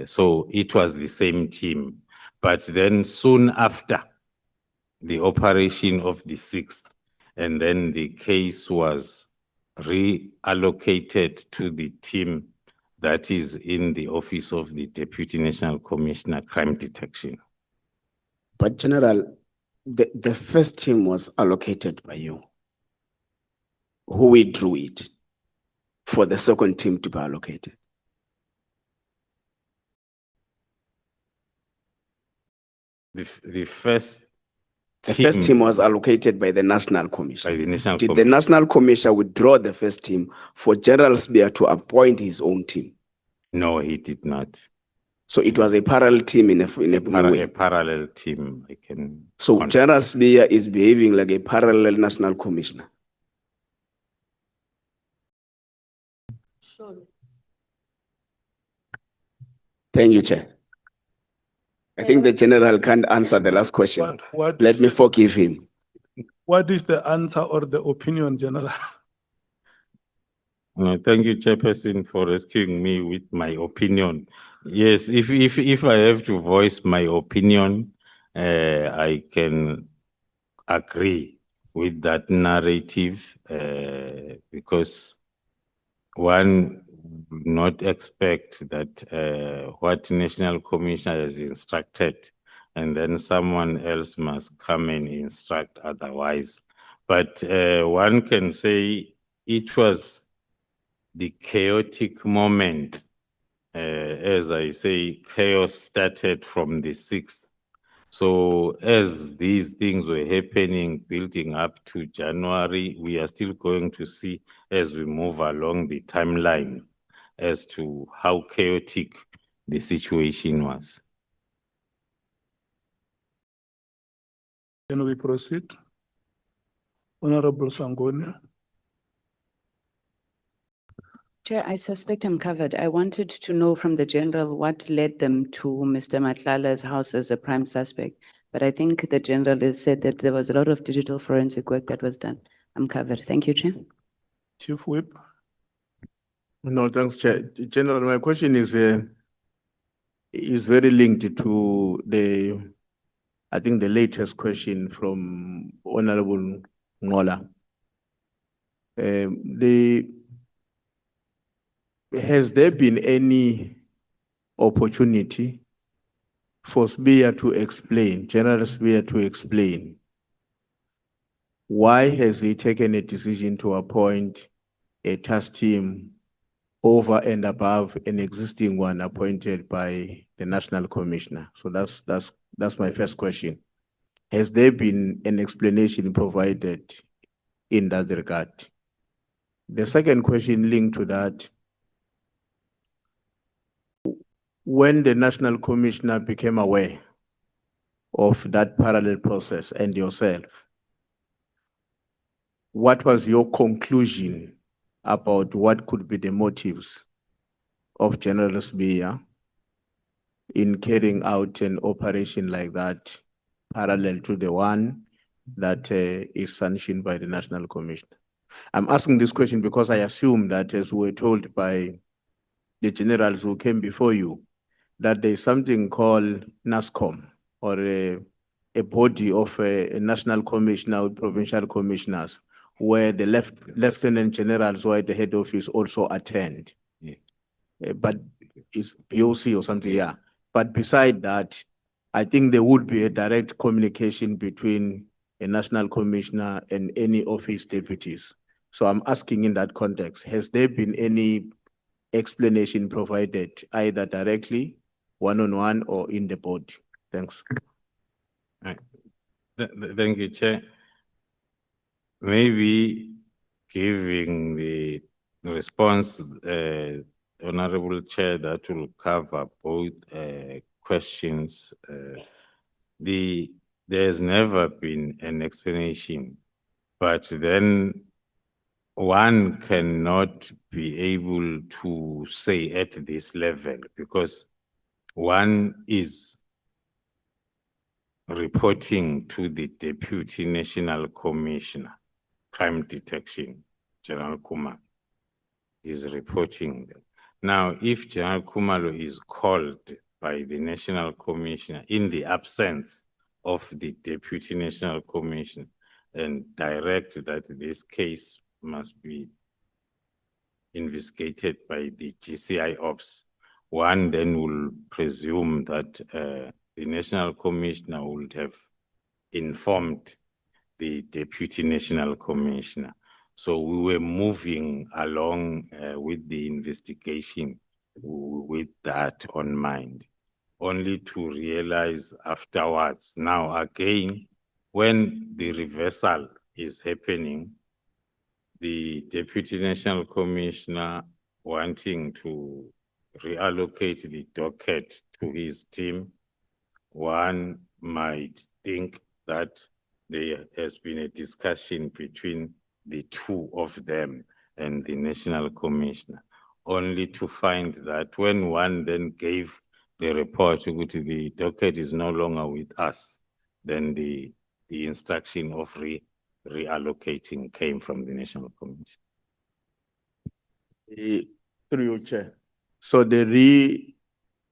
So it was the same team. But then soon after the operation of the 6th, and then the case was reallocated to the team that is in the office of the Deputy National Commissioner, Crime Detection. But General, the first team was allocated by you. Who withdrew it for the second team to be allocated? The first team was allocated by the National Commission. By the National Did the National Commission withdraw the first team for General Spear to appoint his own team? No, he did not. So it was a parallel team in a way. A parallel team, I can. So General Spear is behaving like a parallel National Commissioner. Sure. Thank you, Chair. I think the General can't answer the last question. Let me forgive him. What is the answer or the opinion, General? No, thank you, Chairperson, for rescuing me with my opinion. Yes, if I have to voice my opinion, I can agree with that narrative, because one would not expect that what National Commissioner has instructed, and then someone else must come and instruct otherwise. But one can say it was the chaotic moment. As I say, chaos started from the 6th. So as these things were happening, building up to January, we are still going to see as we move along the timeline as to how chaotic the situation was. Can we proceed? Honorable Sangoni. Chair, I suspect I'm covered. I wanted to know from the general what led them to Mr. Matlala's house as a prime suspect. But I think the general has said that there was a lot of digital forensic work that was done. I'm covered. Thank you, Chair. Chief Whip. No, thanks, Chair. General, my question is very linked to I think the latest question from Honorable Ngola. Has there been any opportunity for Spear to explain, General Spear to explain, why has he taken a decision to appoint a task team over and above an existing one appointed by the National Commissioner? So that's my first question. Has there been an explanation provided in that regard? The second question linked to that, when the National Commissioner became aware of that parallel process and yourself, what was your conclusion about what could be the motives of General Spear in carrying out an operation like that, parallel to the one that is sanctioned by the National Commissioner? I'm asking this question because I assume that, as we were told by the generals who came before you, that there's something called NASCOM, or a body of a national commissioner with provincial commissioners, where the lieutenant generals who are at the head office also attend. But it's POC or something, yeah. But beside that, I think there would be a direct communication between a national commissioner and any of his deputies. So I'm asking in that context, has there been any explanation provided either directly, one-on-one, or in the board? Thanks. Right. Thank you, Chair. Maybe giving the response, Honorable Chair, that will cover both questions. There's never been an explanation, but then one cannot be able to say at this level, because one is reporting to the Deputy National Commissioner, Crime Detection, General Khumalo, is reporting them. Now, if General Khumalo is called by the National Commissioner in the absence of the Deputy National Commissioner and direct that this case must be investigated by the GCI Ops, one then will presume that the National Commissioner would have informed the Deputy National Commissioner. So we were moving along with the investigation with that on mind, only to realize afterwards. Now again, when the reversal is happening, the Deputy National Commissioner wanting to reallocate the docket to his team, one might think that there has been a discussion between the two of them and the National Commissioner, only to find that when one then gave the report to the docket is no longer with us, then the instruction of reallocating came from the National Commission. Through you, Chair. So the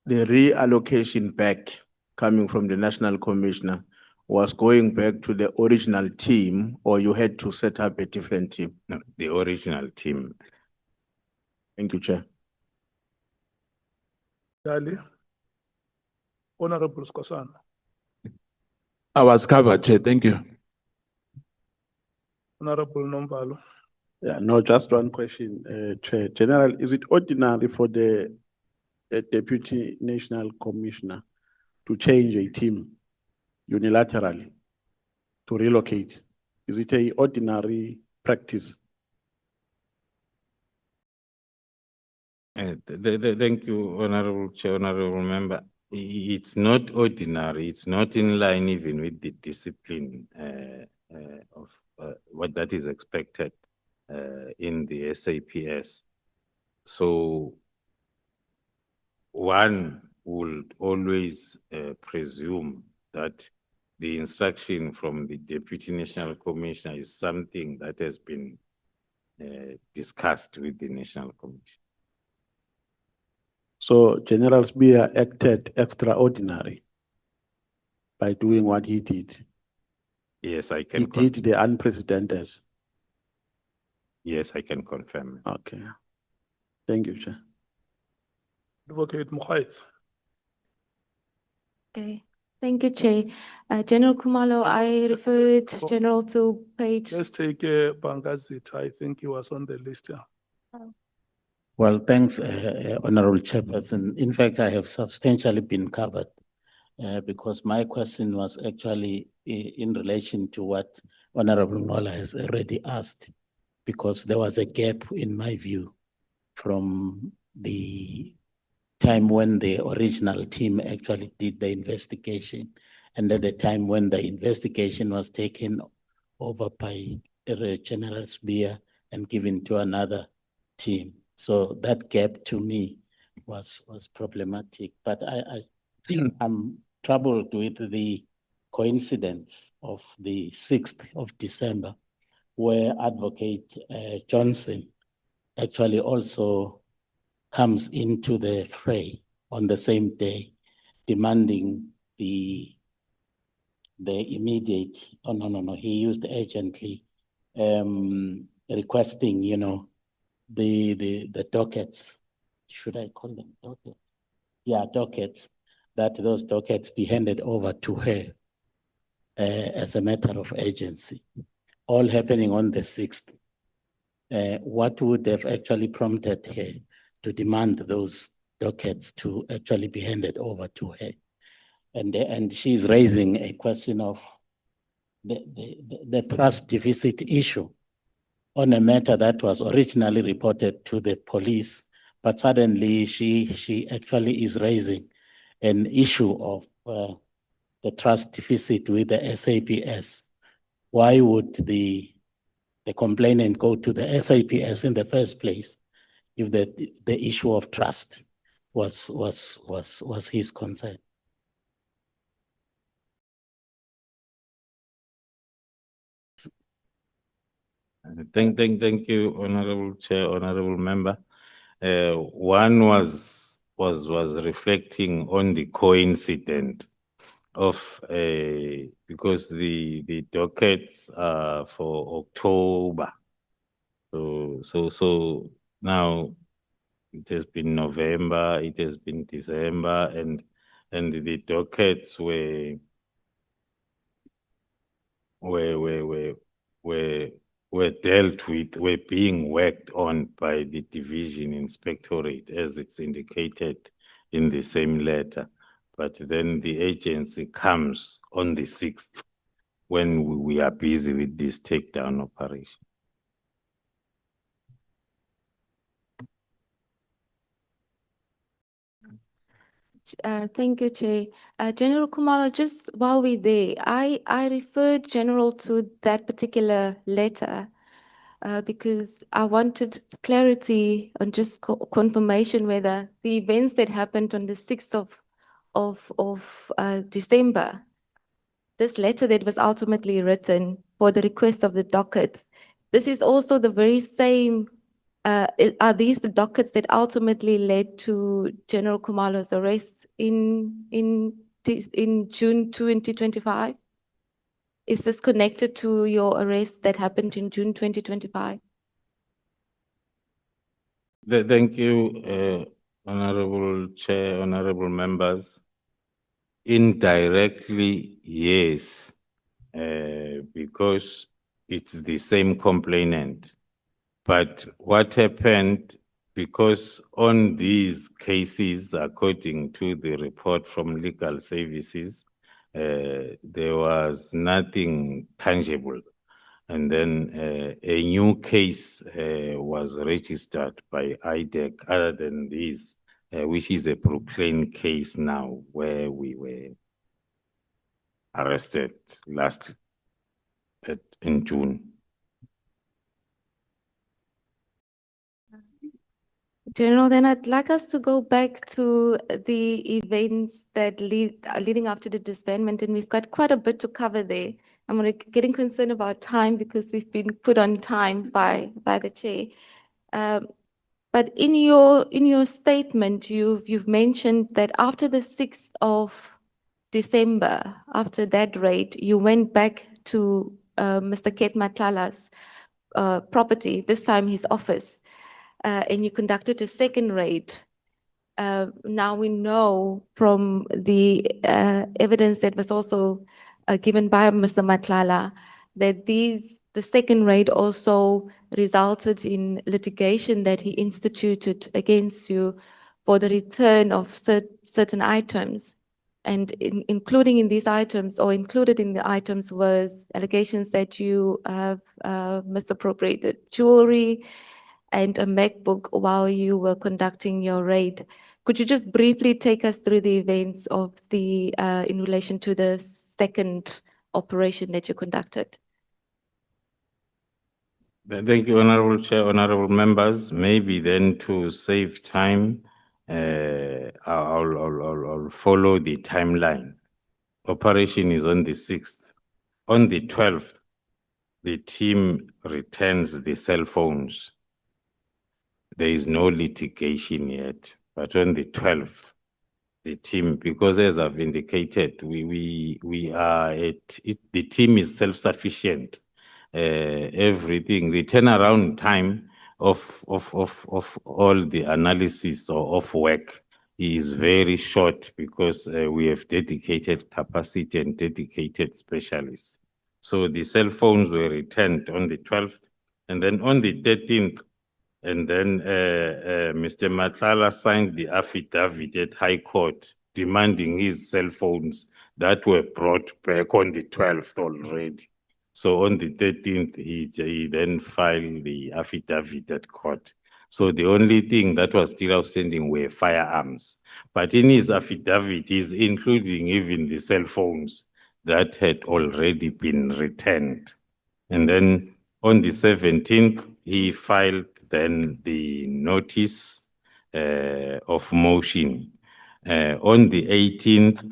reallocation back coming from the National Commissioner was going back to the original team, or you had to set up a different team? No, the original team. Thank you, Chair. Dali. Honorable Skosana. I was covered, Chair. Thank you. Honorable Nombalo. Yeah, no, just one question, Chair. General, is it ordinary for the Deputy National Commissioner to change a team unilaterally to relocate? Is it an ordinary practice? Thank you, Honorable Chair, Honorable Member. It's not ordinary. It's not in line even with the discipline of what that is expected in the SAPS. So one would always presume that the instruction from the Deputy National Commissioner is something that has been discussed with the National Commission. So General Spear acted extraordinary by doing what he did. Yes, I He can. did the unprecedented. Yes, I can confirm. Okay. Thank you, Chair. Advocate Mokhaitz. Okay, thank you, Chair. General Khumalo, I referred General to page. Let's take Bangazit. I think he was on the list. Yeah. Well, thanks, Honorable Chairperson. In fact, I have substantially been covered because my question was actually in relation to what Honorable Nola has already asked, because there was a gap, in my view, from the time when the original team actually did the investigation and at the time when the investigation was taken over by General Spear and given to another team. So that gap to me was problematic, but I'm troubled with the coincidence of the 6th of December, where Advocate Johnson actually also comes into the fray on the same day, demanding the immediate, oh, no, he used urgently, requesting, the dockets, should I call them dockets? Yeah, dockets, that those dockets be handed over to her as a matter of urgency, all happening on the 6th. What would have actually prompted her to demand those dockets to actually be handed over to her? And she's raising a question of the trust deficit issue on a matter that was originally reported to the police, but suddenly she actually is raising an issue of the trust deficit with the SAPS. Why would the complainant go to the SAPS in the first place if the issue of trust was his concern? Thank you, Honorable Chair, Honorable Member. One was reflecting on the coincidence of because the dockets are for October. So now it has been November, it has been December, and the dockets were dealt with, were being worked on by the division inspectorate as it's indicated in the same letter. But then the agency comes on the 6th when we are busy with this takedown operation. Thank you, Chair. General Khumalo, just while we're there, I referred General to that particular letter because I wanted clarity on just confirmation whether the events that happened on the 6th of December, this letter that was ultimately written for the request of the dockets, this is also the very same. Are these the dockets that ultimately led to General Khumalo's arrest in June 2025? Is this connected to your arrest that happened in June 2025? Thank you, Honorable Chair, Honorable Members. Indirectly, yes, because it's the same complainant. But what happened, because on these cases, according to the report from legal services, there was nothing tangible. And then a new case was registered by IDEC other than this, which is a Brooklyn case now where we were arrested in June. General, then I'd like us to go back to the events that leading up to the disbandment, and we've got quite a bit to cover there. I'm getting concerned about time because we've been put on time by the chair. But in your statement, you've mentioned that after the 6th of December, after that raid, you went back to Mr. Matlala's property, this time his office, and you conducted a second raid. Now we know from the evidence that was also given by Mr. Matlala that the second raid also resulted in litigation that he instituted against you for the return of certain items. And including in these items, or included in the items, was allegations that you have misappropriated jewelry and a MacBook while you were conducting your raid. Could you just briefly take us through the events of the in relation to the second operation that you conducted? Thank you, Honorable Chair, honorable members. Maybe then to save time, I'll follow the timeline. Operation is on the 6th. On the 12th, the team returns the cell phones. There is no litigation yet, but on the 12th, the team, because as I've indicated, we are the team is self-sufficient. Everything, the turnaround time of all the analysis or of work is very short because we have dedicated capacity and dedicated specialists. So the cell phones were returned on the 12th, and then on the 13th, and then Mr. Matlala signed the affidavit at High Court demanding his cell phones that were brought back on the 12th already. So on the 13th, he then filed the affidavit at court. So the only thing that was still outstanding were firearms. But in his affidavit, he's including even the cell phones that had already been returned. And then on the 17th, he filed then the notice of motion. On the 18th,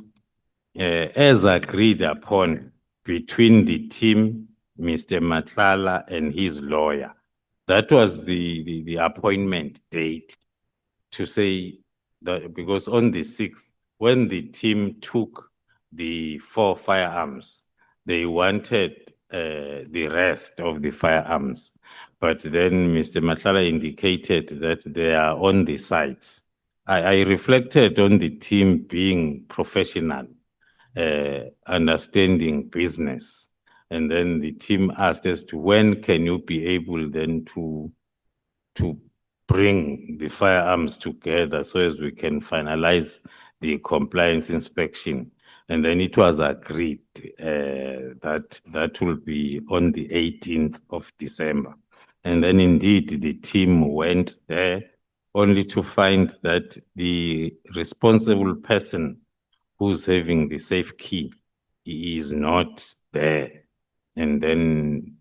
as agreed upon between the team, Mr. Matlala and his lawyer, that was the appointment date to say that, because on the 6th, when the team took the 4 firearms, they wanted the rest of the firearms. But then Mr. Matlala indicated that they are on the sites. I reflected on the team being professional, understanding business. And then the team asked as to when can you be able then to bring the firearms together so as we can finalize the compliance inspection. And then it was agreed that will be on the 18th of December. And then indeed the team went there only to find that the responsible person who's having the safe key is not there. And then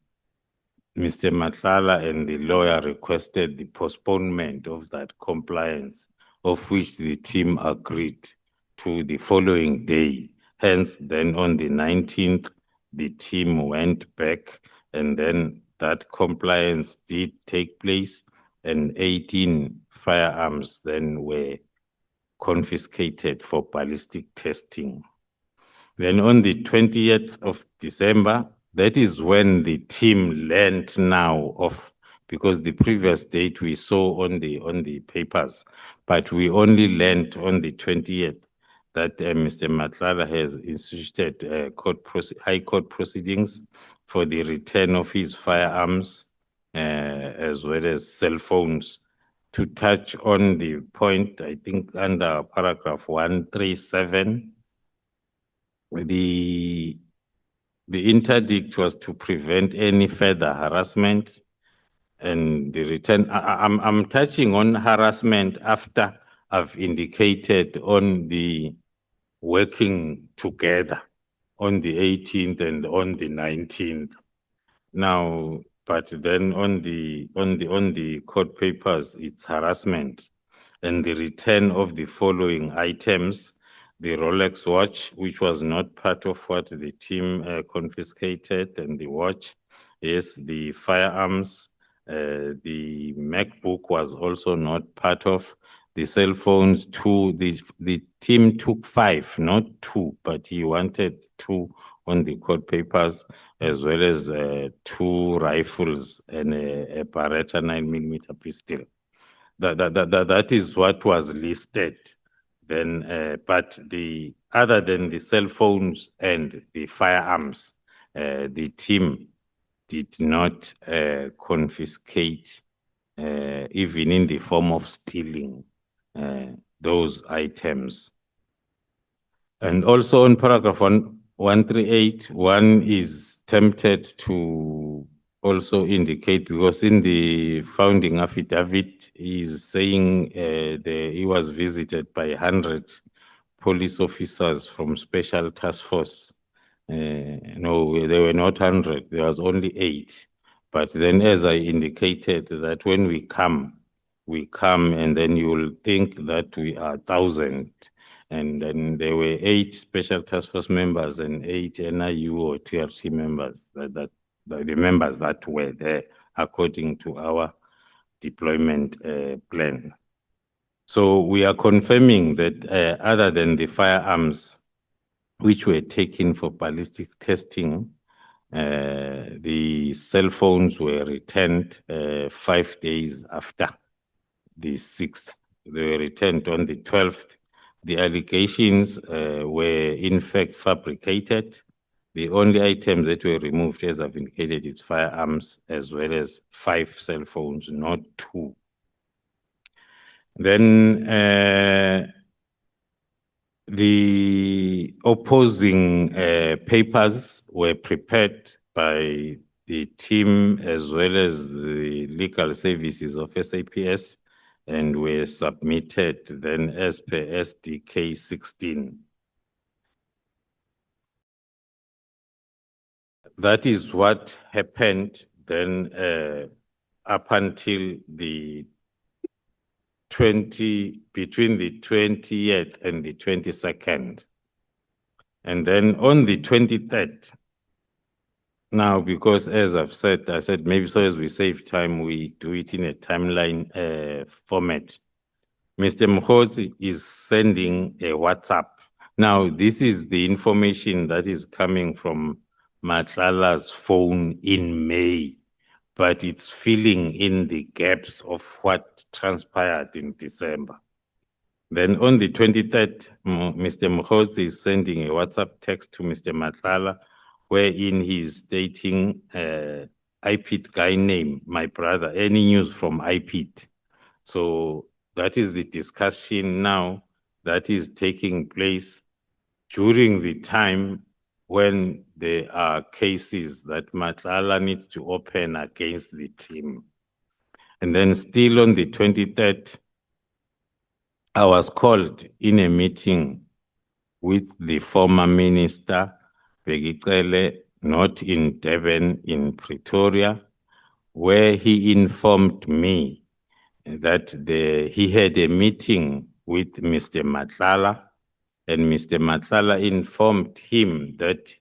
Mr. Matlala and the lawyer requested the postponement of that compliance, of which the team agreed to the following day. Hence, then on the 19th, the team went back, and then that compliance did take place, and 18 firearms then were confiscated for ballistic testing. Then on the 20th of December, that is when the team learned now of, because the previous date we saw on the papers, but we only learned on the 20th that Mr. Matlala has instituted high court proceedings for the return of his firearms as well as cell phones. To touch on the point, I think under paragraph 137, the The interdict was to prevent any further harassment and the return. I'm touching on harassment after I've indicated on the working together on the 18th and on the 19th. Now, but then on the court papers, it's harassment and the return of the following items: the Rolex watch, which was not part of what the team confiscated, and the watch, yes, the firearms, the MacBook was also not part of the cell phones. The team took 5, not 2, but he wanted 2 on the court papers, as well as 2 rifles and a Beretta 9mm pistol. That is what was listed. Then, but other than the cell phones and the firearms, the team did not confiscate, even in the form of stealing those items. And also on paragraph 138, one is tempted to also indicate, because in the founding affidavit is saying he was visited by 100 police officers from Special Task Force. No, there were not 100, there was only 8. But then, as I indicated, that when we come and then you will think that we are 1,000. And then there were 8 Special Task Force members and 8 NIU or TRT members, the members that were there according to our deployment plan. So we are confirming that other than the firearms which were taken for ballistic testing, the cell phones were returned 5 days after the 6th. They were returned on the 12th. The allegations were in fact fabricated. The only items that were removed, as I've indicated, is firearms as well as 5 cell phones, not 2. Then the opposing papers were prepared by the team as well as the legal services of SAPS and were submitted then as per SDK 16. That is what happened then up until the between the 20th and the 22nd. And then on the 23rd, now, because as I've said, I said maybe so as we save time, we do it in a timeline format. Mr. Mkhosi is sending a WhatsApp. Now, this is the information that is coming from Matlala's phone in May, but it's filling in the gaps of what transpired in December. Then on the 23rd, Mr. Mkhosi is sending a WhatsApp text to Mr. Matlala, wherein he is stating IPIT guy name, my brother, any news from IPIT. So that is the discussion now that is taking place during the time when there are cases that Matlala needs to open against the team. And then still on the 23rd, I was called in a meeting with the former minister, Begicele, not in Durban, in Pretoria, where he informed me that he had a meeting with Mr. Matlala, and Mr. Matlala informed him that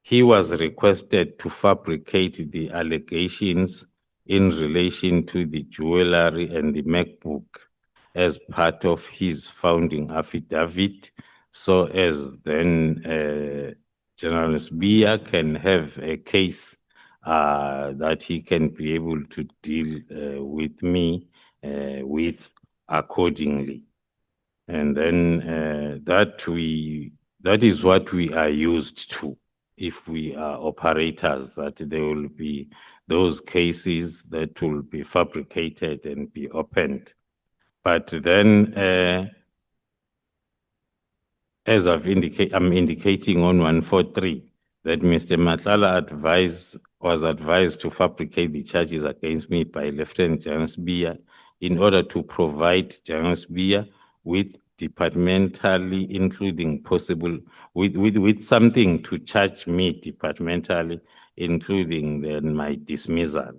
he was requested to fabricate the allegations in relation to the jewelry and the MacBook as part of his founding affidavit, so as then General Sbia can have a case that he can be able to deal with me with accordingly. And then that is what we are used to if we are operators, that there will be those cases that will be fabricated and be opened. But then, as I'm indicating on 143, that Mr. Matlala was advised to fabricate the charges against me by Lieutenant General Sbiya in order to provide General Sbiya with departmentally, including possible, with something to charge me departmentally, including then my dismissal.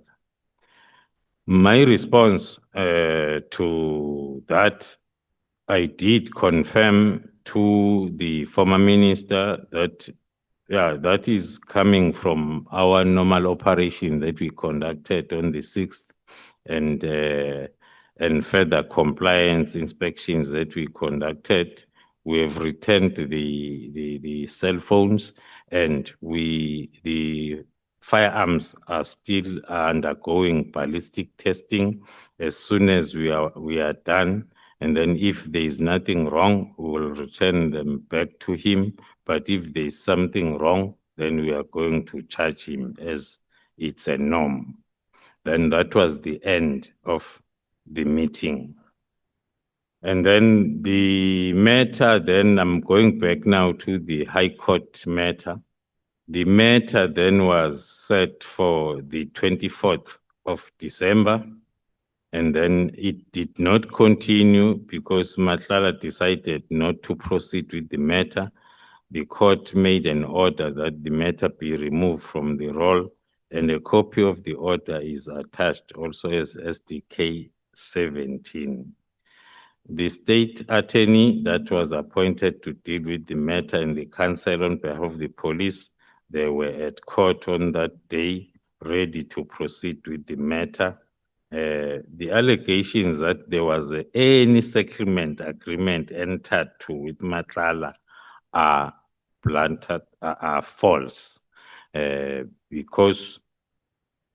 My response to that, I did confirm to the former minister that, yeah, that is coming from our normal operation that we conducted on the 6th and further compliance inspections that we conducted. We have returned the cell phones, and the firearms are still undergoing ballistic testing. As soon as we are done, and then if there is nothing wrong, we will return them back to him. But if there is something wrong, then we are going to charge him as it's a norm. Then that was the end of the meeting. And then the matter, then I'm going back now to the High Court matter. The matter then was set for the 24th of December. And then it did not continue because Matlala decided not to proceed with the matter. The court made an order that the matter be removed from the roll, and a copy of the order is attached also as SDK 17. The state attorney that was appointed to deal with the matter in the council on behalf of the police, they were at court on that day, ready to proceed with the matter. The allegations that there was any settlement agreement entered to with Matlala are false, because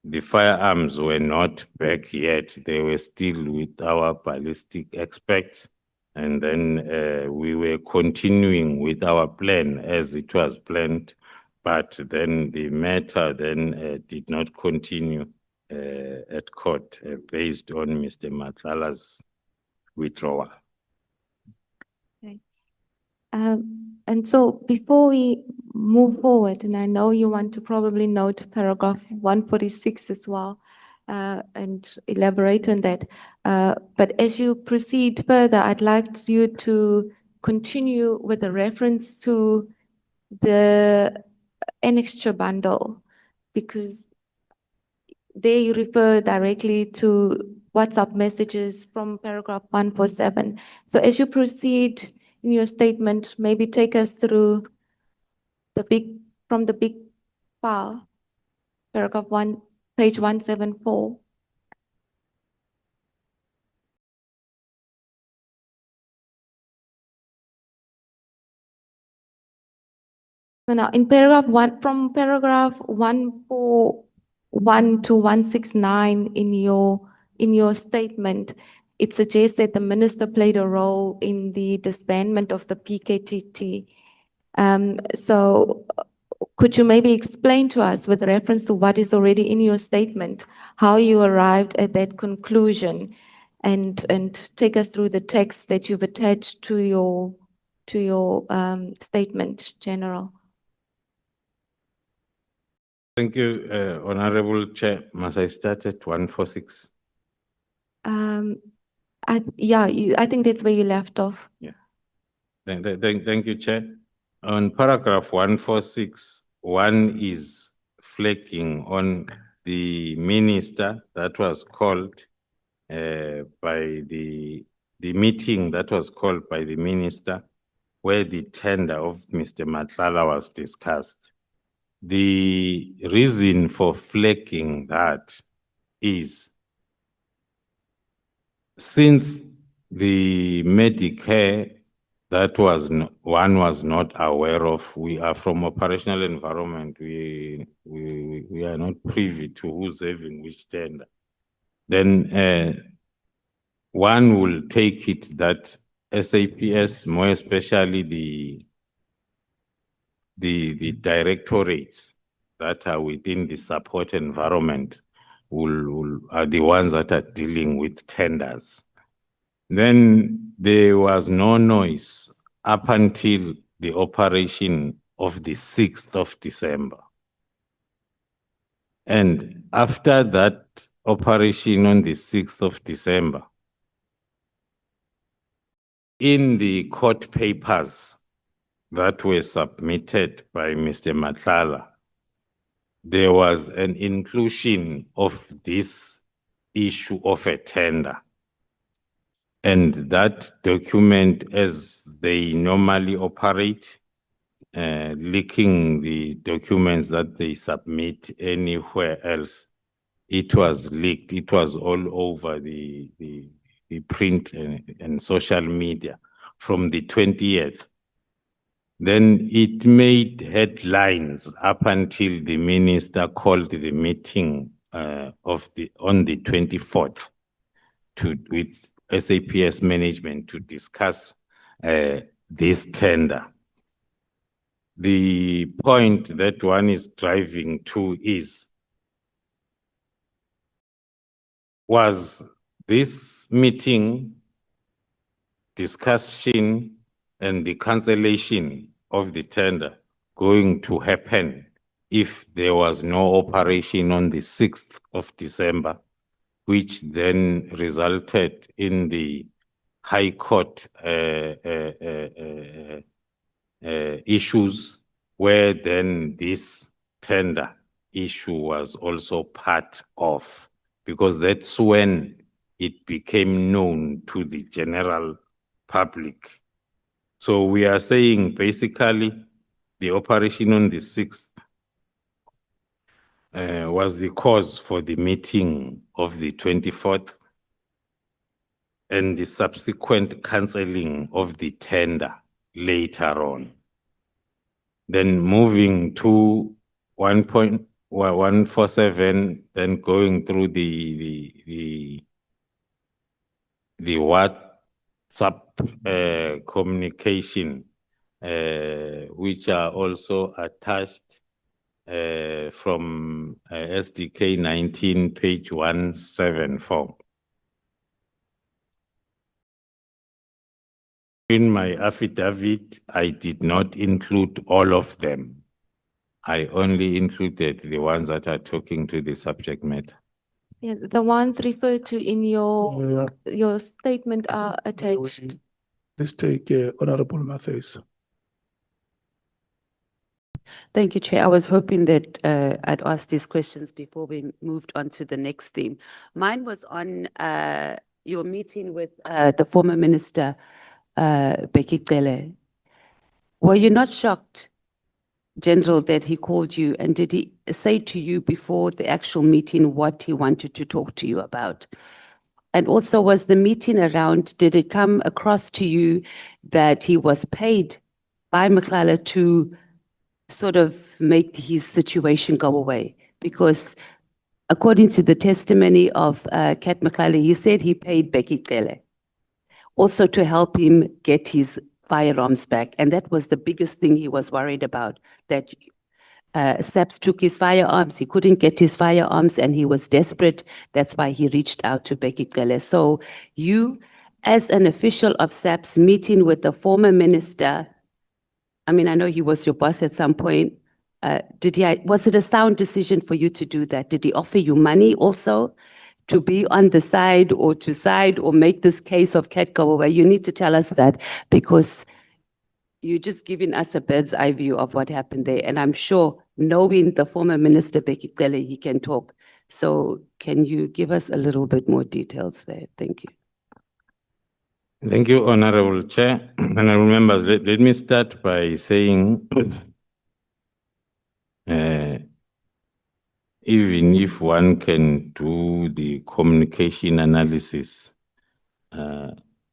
the firearms were not back yet. They were still with our ballistic experts. And then we were continuing with our plan as it was planned. But then the matter then did not continue at court based on Mr. Matlala's withdrawal. Okay. And so before we move forward, and I know you want to probably note paragraph 146 as well, and elaborate on that. But as you proceed further, I'd like you to continue with a reference to the annexure bundle, because there you refer directly to WhatsApp messages from paragraph 147. So as you proceed in your statement, maybe take us through from the big file, paragraph 1, page 174. So now in paragraph 1, from paragraph 141 to 169 in your statement, it suggests that the minister played a role in the disbandment of the PKTT. So could you maybe explain to us, with reference to what is already in your statement, how you arrived at that conclusion, and take us through the text that you've attached to your statement, General? Thank you, Honorable Chair. Must I start at 146? I think that's where you left off. Yeah. Thank you, Chair. On paragraph 146, one is flagging on the minister that was called by the meeting that was called by the minister, where the tender of Mr. Matlala was discussed. The reason for flagging that is, since the Medicare that one was not aware of, we are from operational environment, we are not privy to who's having which tender. Then one will take it that SAPS, more especially the directorates that are within the support environment are the ones that are dealing with tenders. Then there was no noise up until the operation of the 6th of December. And after that operation on the 6th of December, in the court papers that were submitted by Mr. Matlala, there was an inclusion of this issue of a tender. And that document, as they normally operate, leaking the documents that they submit anywhere else, it was leaked. It was all over the print and social media from the 20th. Then it made headlines up until the minister called the meeting on the 24th with SAPS management to discuss this tender. The point that one is driving to is, was this meeting, discussion, and the cancellation of the tender going to happen if there was no operation on the 6th of December, which then resulted in the High Court issues, where then this tender issue was also part of, because that's when it became known to the general public. So we are saying basically the operation on the 6th was the cause for the meeting of the 24th and the subsequent cancelling of the tender later on. Then moving to 1.147, then going through the WhatsApp communication, which are also attached from SDK 19, page 174. In my affidavit, I did not include all of them. I only included the ones that are talking to the subject matter. Yeah, the ones referred to in your statement are attached. Let's take Honorable Mathis. Thank you, Chair. I was hoping that I'd ask these questions before we moved on to the next theme. Mine was on your meeting with the former Minister, Bheki. Were you not shocked, General, that he called you, and did he say to you before the actual meeting what he wanted to talk to you about? And also, was the meeting around, did it come across to you that he was paid by Matlala to sort of make his situation go away? Because according to the testimony of Kat Matlala, he said he paid Bheki also to help him get his firearms back. And that was the biggest thing he was worried about, that SAPS took his firearms, he couldn't get his firearms, and he was desperate. That's why he reached out to Bheki. So you, as an official of SAPS, meeting with the former minister, I mean, I know he was your boss at some point. Was it a sound decision for you to do that? Did he offer you money also to be on the side or to side or make this case of Cat go away? You need to tell us that, because you're just giving us a bird's eye view of what happened there. And I'm sure, knowing the former minister, Bheki, he can talk. So can you give us a little bit more details there? Thank you. Thank you, Honorable Chair. Honorable members, let me start by saying, even if one can do the communication analysis,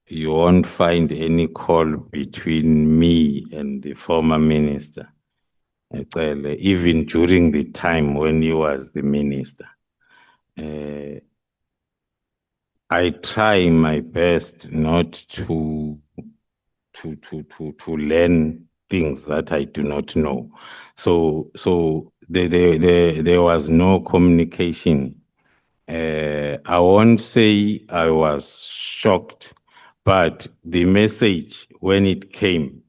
you won't find any call between me and the former minister, even during the time when he was the minister. I try my best not to learn things that I do not know. So there was no communication. I won't say I was shocked, but the message when it came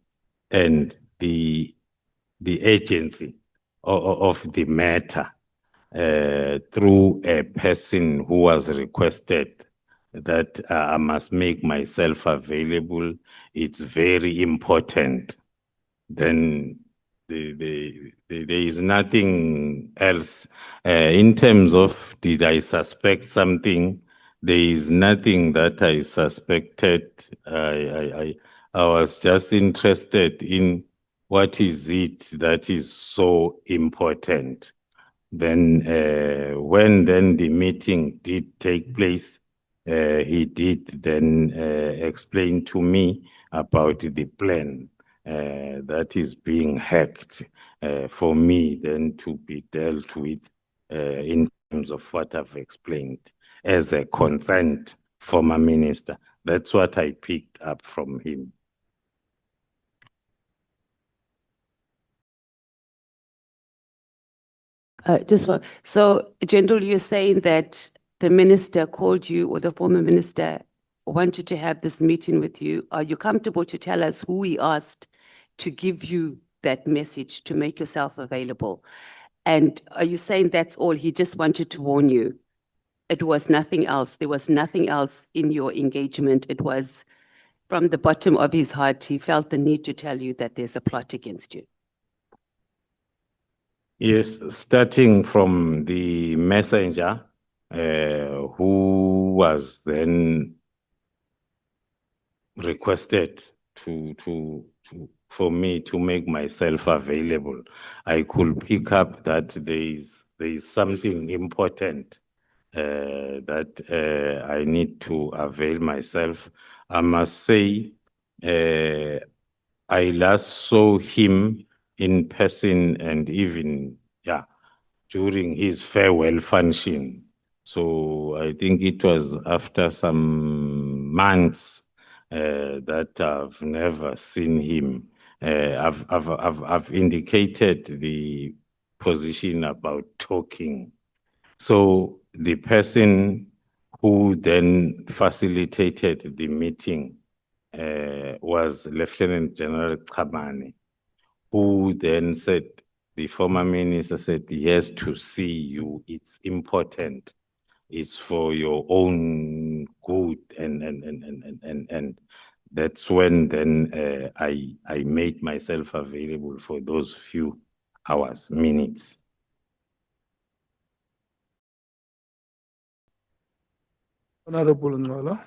and the the urgency of the matter through a person who was requested that I must make myself available. It's very important. Then there is nothing else. In terms of did I suspect something, there is nothing that I suspected. I was just interested in what is it that is so important. Then when then the meeting did take place, he did then explain to me about the plan that is being hacked for me then to be dealt with in terms of what I've explained as a concerned former minister. That's what I picked up from him. So, General, you're saying that the minister called you or the former minister wanted to have this meeting with you. Are you comfortable to tell us who he asked to give you that message to make yourself available? And are you saying that's all? He just wanted to warn you. It was nothing else. There was nothing else in your engagement. It was from the bottom of his heart. He felt the need to tell you that there's a plot against you. Yes, starting from the messenger who was then requested for me to make myself available. I could pick up that there is something important that I need to avail myself. I must say, I last saw him in person and even, during his farewell function. So I think it was after some months that I've never seen him. I've indicated the position about talking. So the person who then facilitated the meeting was Lieutenant General Kekana, who then said, the former minister said, he has to see you. It's important. It's for your own good. And that's when then I made myself available for those few hours, minutes. Honorable Ngola.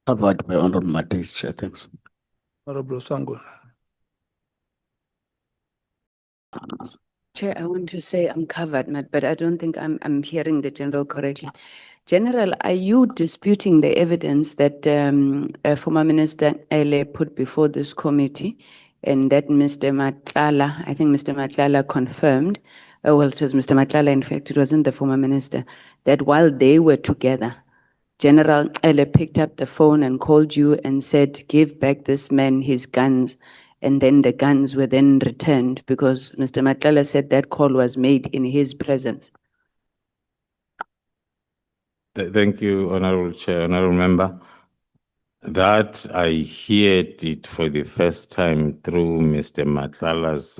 Covered by Honorable Matthias, Chair. Thanks. Honorable Sango. Chair, I want to say I'm covered, but I don't think I'm hearing the general correctly. General, are you disputing the evidence that former Minister Ele put before this committee and that Mr. Matlala, I think Mr. Matlala confirmed, well, it was Mr. Matlala, in fact, it wasn't the former minister, that while they were together, General Ele picked up the phone and called you and said, give back this man his guns. And then the guns were then returned because Mr. Matlala said that call was made in his presence. Thank you, Honorable Chair, Honorable Member. That I heard it for the first time through Mr. Matlala's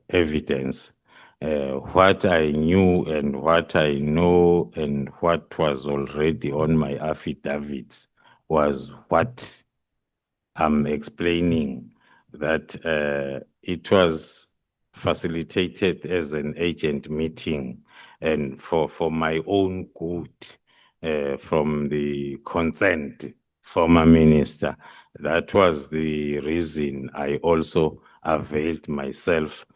evidence. What I knew and what I know and what was already on my affidavits was what I'm explaining, that it was facilitated as an agent meeting and for my own good from the concerned former minister. That was the reason I also availed myself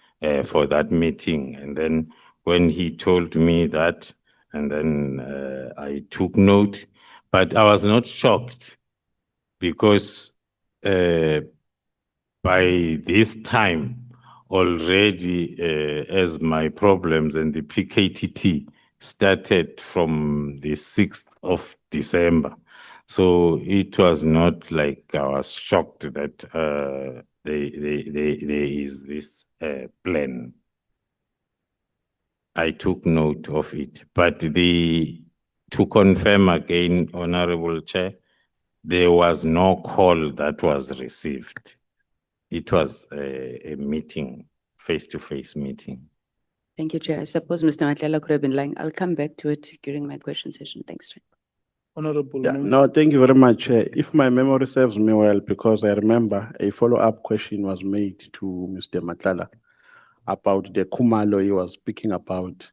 for that meeting. And then when he told me that, and then I took note, but I was not shocked because by this time already, as my problems and the PKTT started from the 6th of December. So it was not like I was shocked that there is this plan. I took note of it, but to confirm again, Honorable Chair, there was no call that was received. it was a meeting, face-to-face meeting. Thank you, Chair. I suppose Mr. Matlela could have been lying. I'll come back to it during my question session. Thanks, Chair. Honorable. Yeah, no, thank you very much. If my memory serves me well, because I remember a follow-up question was made to Mr. Matlala about the Khumalo he was speaking about.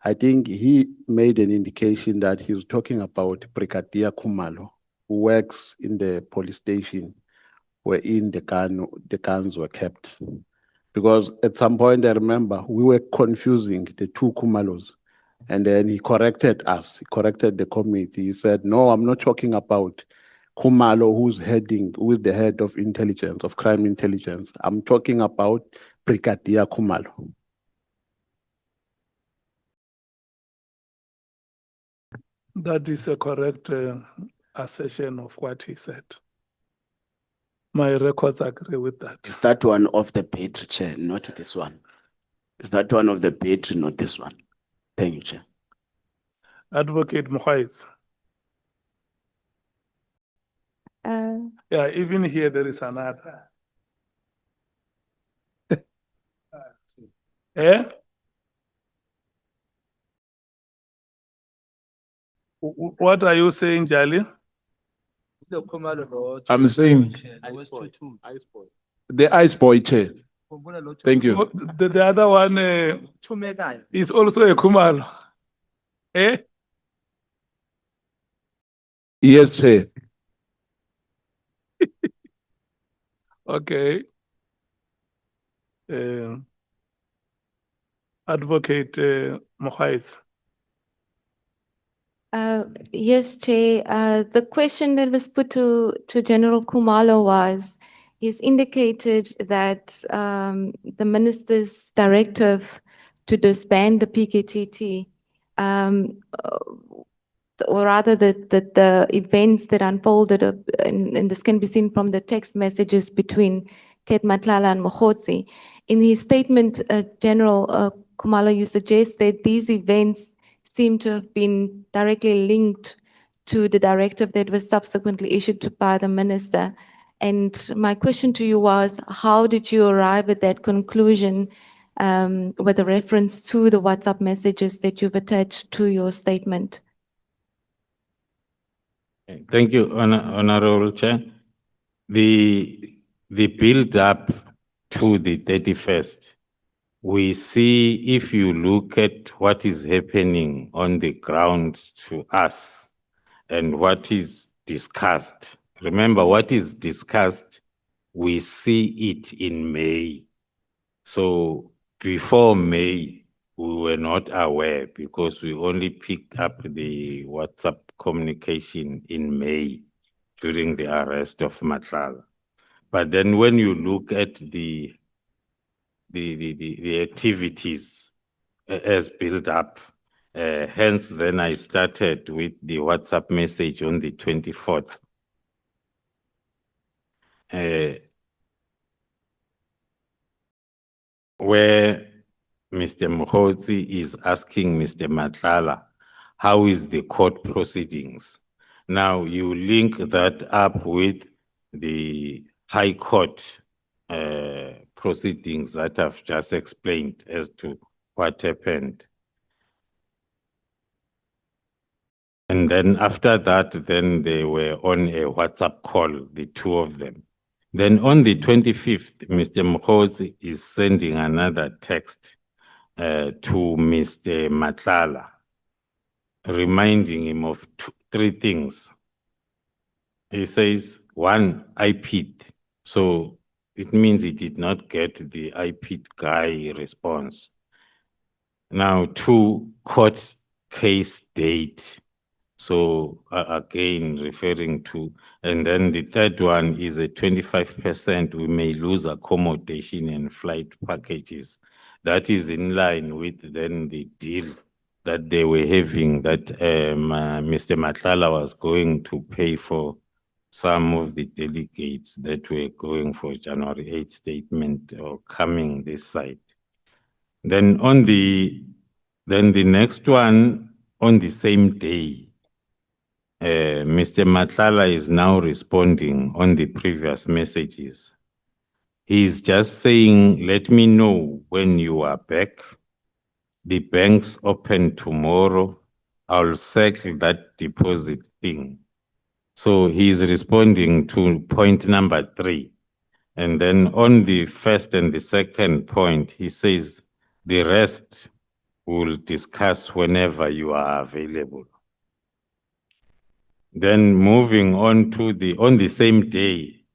I think he made an indication that he was talking about Brigadier Khumalo, who works in the police station wherein the guns were kept. Because at some point I remember we were confusing the two Khumalos. And then he corrected us, he corrected the committee. He said, no, I'm not talking about Khumalo, who's the head of intelligence, of crime intelligence. I'm talking about Brigadier Khumalo. That is a correct assertion of what he said. My records agree with that. Is that one of the battery, Chair, not this one? Is that one of the battery, not this one? Thank you, Chair. Advocate Mohaitz. Yeah, even here there is another. Eh? What are you saying, Jali? I'm saying the ice boy, Chair. Thank you. The other one is also a Khumalo. Eh? Yes, Chair. Okay. Advocate Mohaitz. Yes, Chair. The question that was put to General Khumalo was, he's indicated that the minister's directive to disband the PKTT, or rather the events that unfolded, and this can be seen from the text messages between Ket Matlala and Mokhotsi. In his statement, General Khumalo, you suggest that these events seem to have been directly linked to the directive that was subsequently issued by the minister. And my question to you was, how did you arrive at that conclusion with a reference to the WhatsApp messages that you've attached to your statement? Thank you, Honorable Chair. The build up to the 31st, we see, if you look at what is happening on the ground to us and what is discussed. Remember, what is discussed, we see it in May. So before May, we were not aware because we only picked up the WhatsApp communication in May during the arrest of Matlala. But then when you look at the activities as built up, hence then I started with the WhatsApp message on the 24th. Where Mr. Mokhotsi is asking Mr. Matlala, how is the court proceedings? Now you link that up with the High Court proceedings that I've just explained as to what happened. And then after that, then they were on a WhatsApp call, the two of them. Then on the 25th, Mr. Mokhotsi is sending another text to Mr. Matlala, reminding him of three things. He says, one, I PID. So it means he did not get the I PID guy response. Now, two, court case date. So again, referring to, and then the third one is a 25%, we may lose accommodation and flight packages. That is in line with then the deal that they were having, that Mr. Matlala was going to pay for some of the delegates that were going for January 8th statement or coming this side. Then the next one, on the same day, Mr. Matlala is now responding on the previous messages. He's just saying, let me know when you are back. The bank's open tomorrow. I'll circle that deposit thing. So he's responding to point number 3. And then on the first and the second point, he says, the rest we'll discuss whenever you are available. Then moving on to on the same day,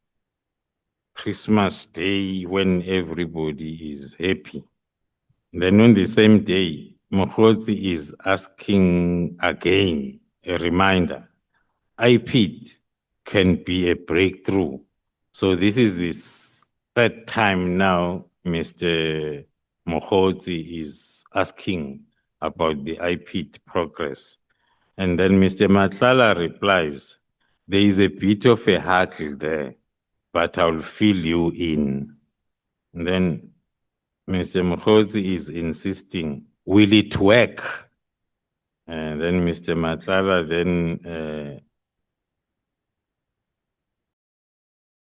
Christmas Day, when everybody is happy. Then on the same day, Mokhozi is asking again, a reminder, IPID can be a breakthrough. So this is the third time now Mr. Mokhozi is asking about the IPID progress. And then Mr. Matlala replies, there is a bit of a hurdle there, but I'll fill you in. And then Mr. Mokhozi is insisting, will it work? And then Mr. Matlala then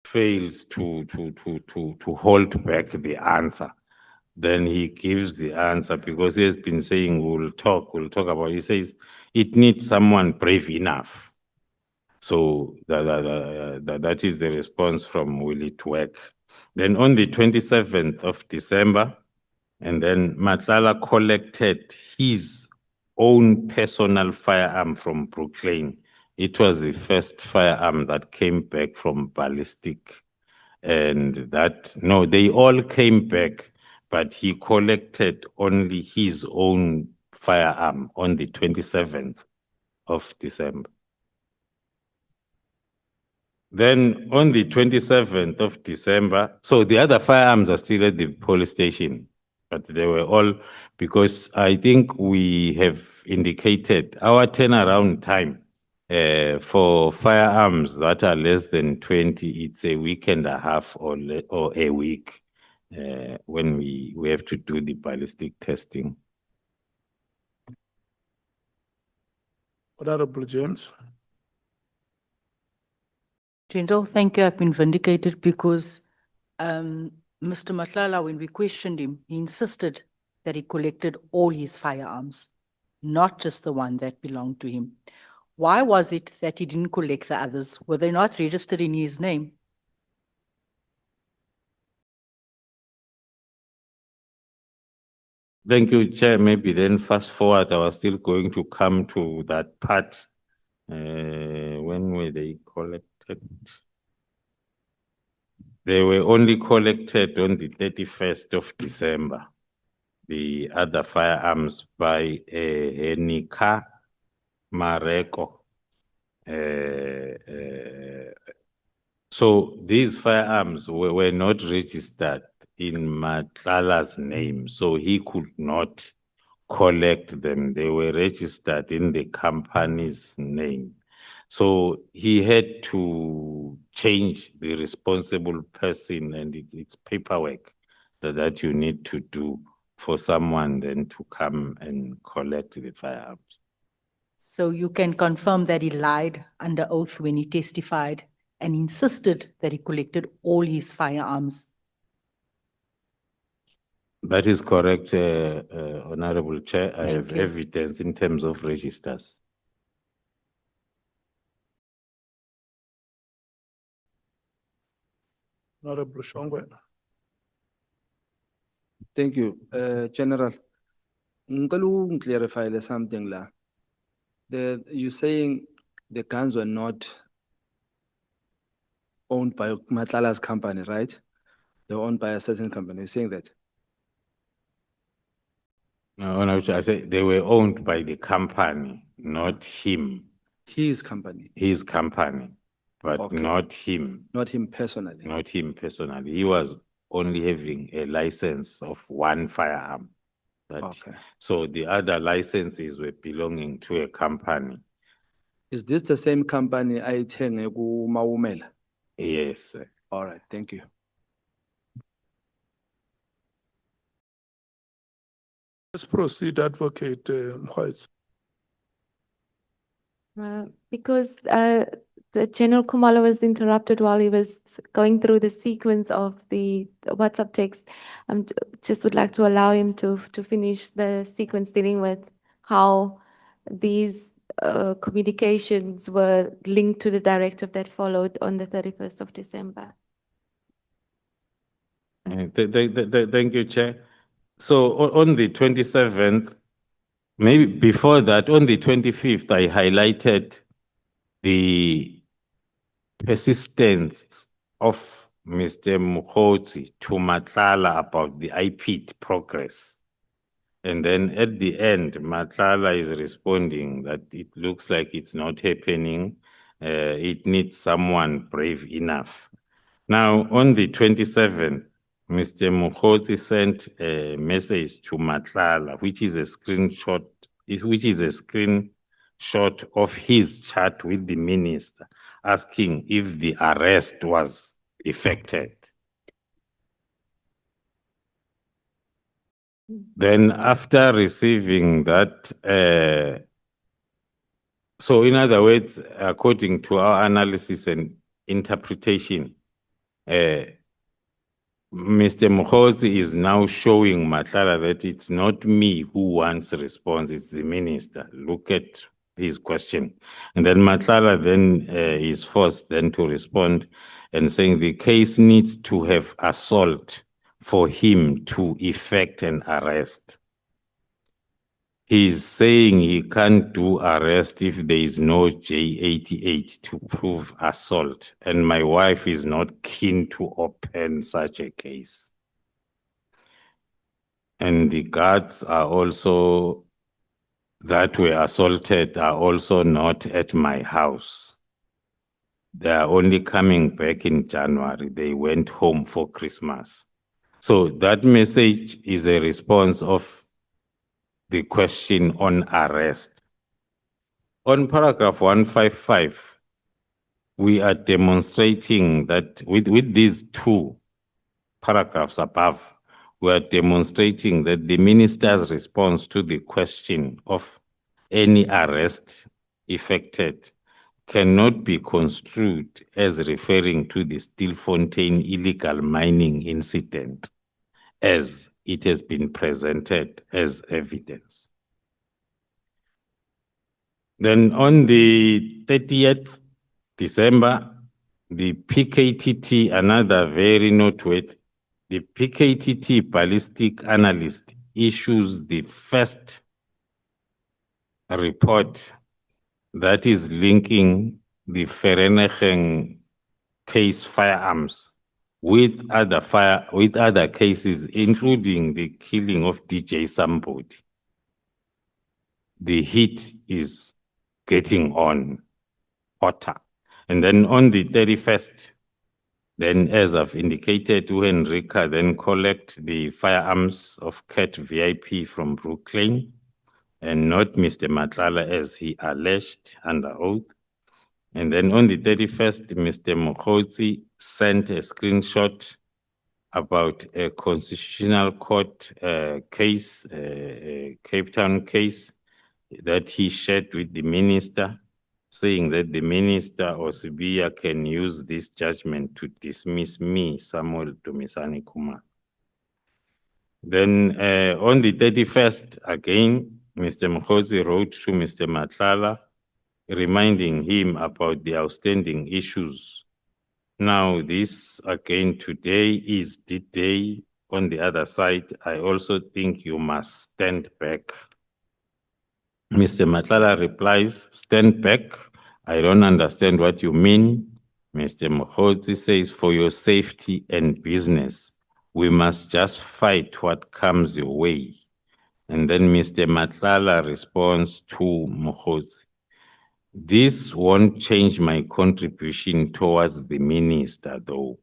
fails to hold back the answer. Then he gives the answer because he has been saying, we'll talk about it. He says, it needs someone brave enough. So that is the response from Will It Work. Then on the 27th of December, and then Matlala collected his own personal firearm from Brooklyn. It was the first firearm that came back from ballistic. And they all came back, but he collected only his own firearm on the 27th of December. Then on the 27th of December, so the other firearms are still at the police station, but they were all, because I think we have indicated our turnaround time for firearms that are less than 20, it's a week and a half or a week when we have to do the ballistic testing. Honorable James. General, thank you. I've been vindicated because Mr. Matlala, when we questioned him, he insisted that he collected all his firearms, not just the one that belonged to him. Why was it that he didn't collect the others? Were they not registered in his name? Thank you, Chair. Maybe then fast forward, I was still going to come to that part. When were they collected? They were only collected on the 31st of December. The other firearms by Nika Mareko. So these firearms were not registered in Matlala's name, so he could not collect them. They were registered in the company's name. So he had to change the responsible person, and it's paperwork that you need to do for someone then to come and collect the firearms. So you can confirm that he lied under oath when he testified and insisted that he collected all his firearms. That is correct, Honorable Chair. I have you. evidence in terms of registers. Honorable Shongwe. Thank you, General. Ngicela clarify something la. You're saying the guns were not owned by Matlala's company, right? They were owned by a certain company. You're saying that? No, I say they were owned by the company, not him. His company. His company, but Okay. not him. Not him personally. Not him personally. He was only having a license of one firearm. Okay. So the other licenses were belonging to a company. Is this the same company I tenge ku Maumela? Yes, sir. All right, thank you. Let's proceed, Advocate Mkhwetsi. Because the General Khumalo was interrupted while he was going through the sequence of the WhatsApp text. Just would like to allow him to finish the sequence dealing with how these communications were linked to the directive that followed on the 31st of December. Thank you, Chair. So on the 27th, maybe before that, on the 25th, I highlighted the persistence of Mr. Mokgotsi to Matlala about the IPIT progress. And then at the end, Matlala is responding that it looks like it's not happening. It needs someone brave enough. Now, on the 27th, Mr. Mokgotsi sent a message to Matlala, which is a screenshot of his chat with the minister, asking if the arrest was effected. Then after receiving that, so in other words, according to our analysis and interpretation, Mr. Mokgotsi is now showing Matlala that it's not me who wants a response, it's the minister. Look at his question. And then Matlala then is forced then to respond and saying the case needs to have assault for him to effect an arrest. He's saying he can't do arrest if there is no J88 to prove assault, and my wife is not keen to open such a case. And the guards are also, that were assaulted, are also not at my house. They are only coming back in January. They went home for Christmas. So that message is a response of the question on arrest. On paragraph 155, we are demonstrating that with these two paragraphs above, we are demonstrating that the minister's response to the question of any arrest effected cannot be construed as referring to the Stilfontein illegal mining incident, as it has been presented as evidence. Then on the 30th December, the PKTT, another very noteworthy, the PKTT ballistic analyst issues the first report that is linking the Vereeniging case firearms with other cases, including the killing of DJ Somebody. The heat is getting on hotter. And then on the 31st, then as I've indicated, Henrika then collect the firearms of Cat VIP from Brooklyn and not Mr. Matlala as he alleged under oath. And then on the 31st, Mr. Mokgotsi sent a screenshot about a constitutional court case, a Cape Town case that he shared with the minister, saying that the minister or Sibiya can use this judgment to dismiss me, Samuel Dumisani Kumar. Then on the 31st, again, Mr. Mokgotsi wrote to Mr. Matlala, reminding him about the outstanding issues. Now, this again today is the day. On the other side, I also think you must stand back. Mr. Matlala replies, stand back. I don't understand what you mean. Mr. Mokgotsi says, for your safety and business, we must just fight what comes your way. And then Mr. Matlala responds to Mokgotsi, this won't change my contribution towards the minister, though.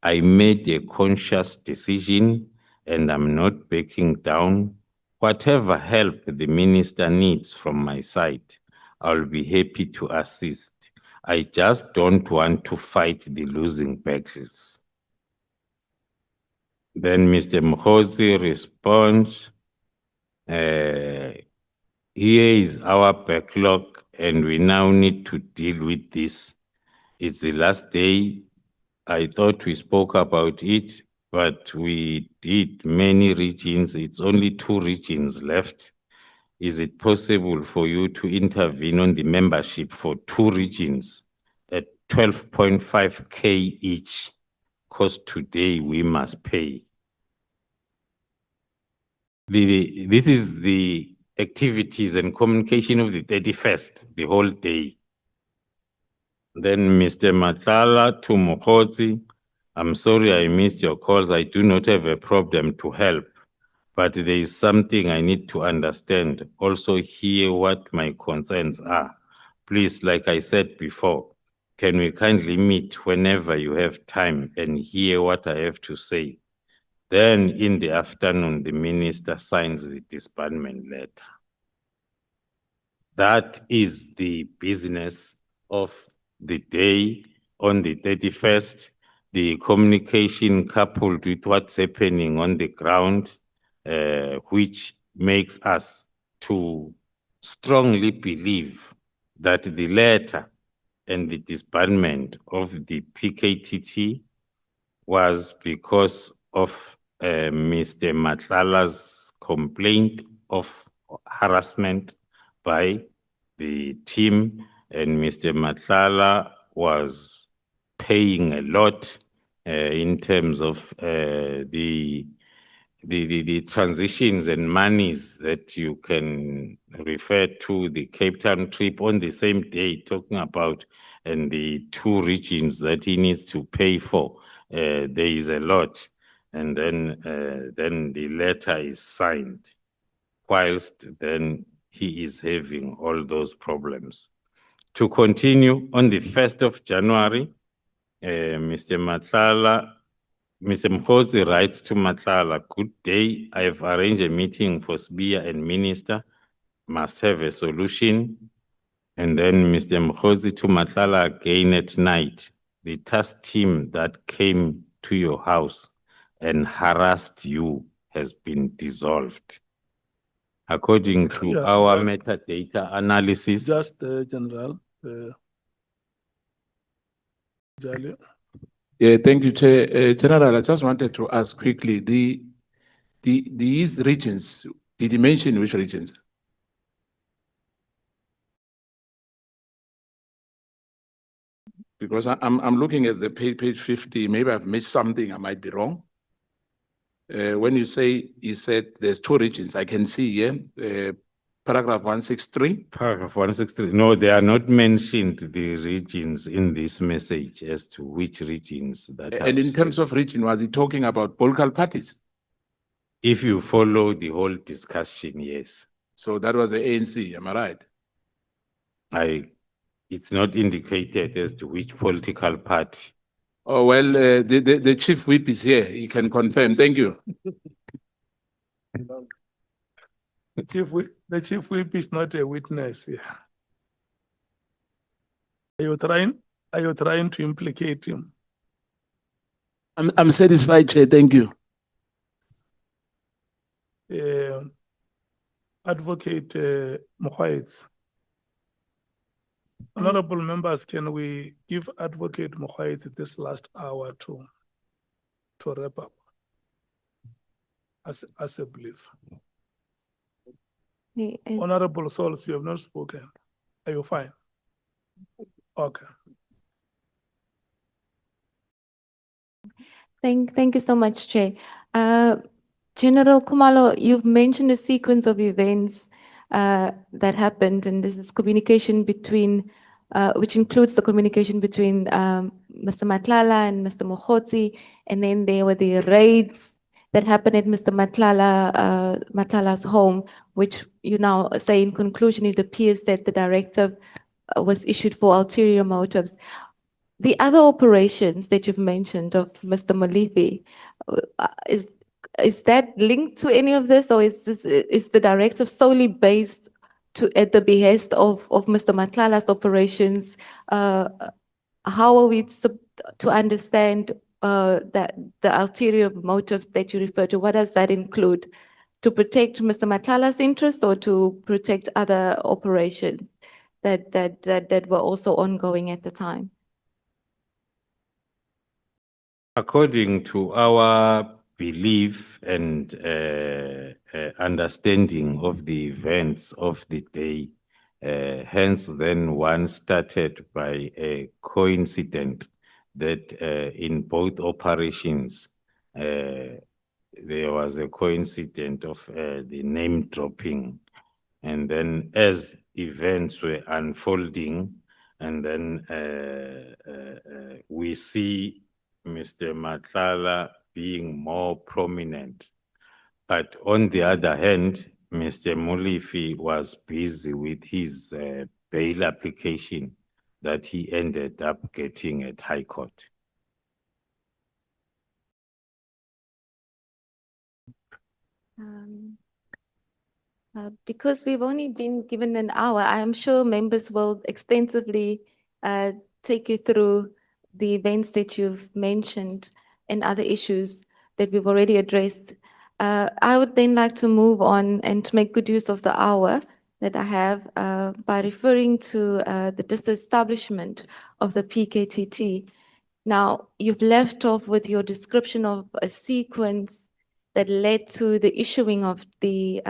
I made a conscious decision and I'm not backing down. Whatever help the minister needs from my side, I'll be happy to assist. I just don't want to fight the losing battles. Then Mr. Mokgotsi responds, here is our backlog and we now need to deal with this It's the last day. I thought we spoke about it, but we did many regions. It's only 2 regions left. Is it possible for you to intervene on the membership for 2 regions at 12.5K each? Because today we must pay. This is the activities and communication of the 31st, the whole day. Then Mr. Matala to Mokotsi, I'm sorry I missed your calls. I do not have a problem to help, but there is something I need to understand. Also hear what my concerns are. Please, like I said before, can we kindly meet whenever you have time and hear what I have to say? Then in the afternoon, the minister signs the disbandment letter. That is the business of the day on the 31st. The communication coupled with what's happening on the ground, which makes us to strongly believe that the letter and the disbandment of the PKTT was because of Mr. Matlala's complaint of harassment by the team, and Mr. Matlala was paying a lot in terms of the transitions and monies that you can refer to the Cape Town trip on the same day, talking about and the 2 regions that he needs to pay for. There is a lot, and then the letter is signed, whilst then he is having all those problems. To continue, on the 1st of January, Mr. Mkhosi writes to Matlala, good day, I have arranged a meeting for SBIA and Minister, must have a solution. And then Mr. Mkhosi to Matlala again at night, the task team that came to your house and harassed you has been dissolved. According to our metadata analysis. Just General. Jali. Yeah, thank you, Chair. General, I just wanted to ask quickly, these regions, did you mention which regions? Because I'm looking at the page 50, maybe I've missed something, I might be wrong. When you said there's 2 regions, I can see here, paragraph 163. Paragraph 163. No, they are not mentioned, the regions in this message as to which regions that And in terms of region, was he talking about political parties? If you follow the whole discussion, yes. So that was the ANC, am I right? It's not indicated as to which political party. Oh, well, the chief whip is here. He can confirm. Thank you. The chief whip is not a witness here. Are you trying to implicate him? I'm satisfied, Chair. Thank you. Advocate Mokhoetsi. Honorable members, can we give Advocate Mokhoetsi this last hour to wrap up as a belief? Honorable Souls, you have not spoken. Are you fine? Okay. Thank you so much, Chair. General Khumalo, you've mentioned a sequence of events that happened, and this is communication between, which includes the communication between Mr. Matlala and Mr. Mokhoetsi, and then there were the raids that happened at Mr. Matlala's home, which you now say in conclusion, it appears that the directive was issued for ulterior motives. The other operations that you've mentioned of Mr. Molefe, is that linked to any of this, or is the directive solely based at the behest of Mr. Matlala's operations? How are we to understand that the ulterior motives that you refer to? What does that include? To protect Mr. Matlala's interest, or to protect other operations that were also ongoing at the time? According to our belief and understanding of the events of the day, hence then one started by a coincidence that in both operations, there was a coincidence of the name dropping. And then as events were unfolding, and then we see Mr. Matlala being more prominent. But on the other hand, Mr. Molefe was busy with his bail application that he ended up getting at High Court. Because we've only been given an hour, I am sure members will extensively take you through the events that you've mentioned and other issues that we've already addressed. I would then like to move on and to make good use of the hour that I have by referring to the disestablishment of the PKTT. Now, you've left off with your description of a sequence that led to the issuing of the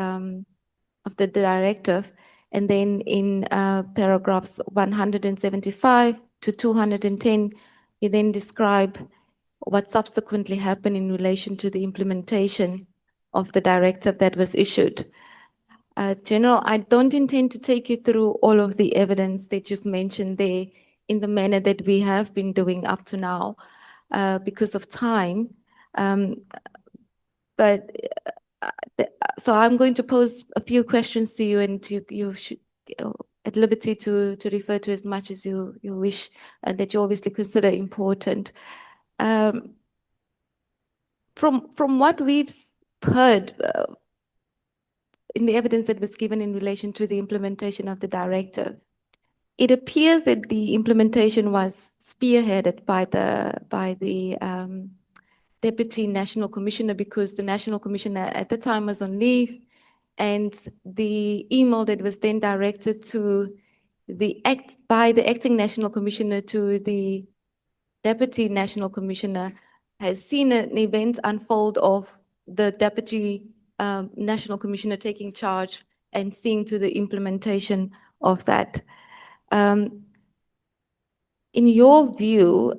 directive, and then in paragraphs 175 to 210, you then describe what subsequently happened in relation to the implementation of the directive that was issued. General, I don't intend to take you through all of the evidence that you've mentioned there in the manner that we have been doing up to now because of time. So I'm going to pose a few questions to you, and you should at liberty to refer to as much as you wish, and that you obviously consider important. From what we've heard in the evidence that was given in relation to the implementation of the directive, it appears that the implementation was spearheaded by the Deputy National Commissioner, because the National Commissioner at the time was on leave, and the email that was then directed to by the Acting National Commissioner to the Deputy National Commissioner has seen an event unfold of the Deputy National Commissioner taking charge and seeing to the implementation of that. In your view,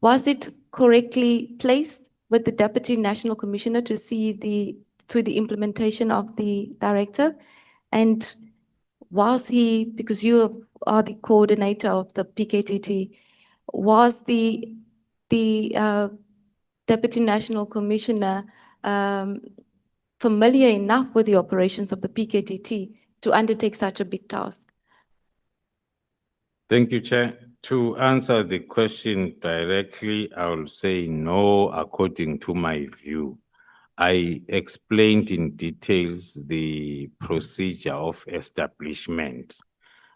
was it correctly placed with the Deputy National Commissioner to see to the implementation of the directive? And was he, because you are the coordinator of the PKTT, was the Deputy National Commissioner familiar enough with the operations of the PKTT to undertake such a big task? Thank you, Chair. To answer the question directly, I will say no, according to my view. I explained in details the procedure of establishment,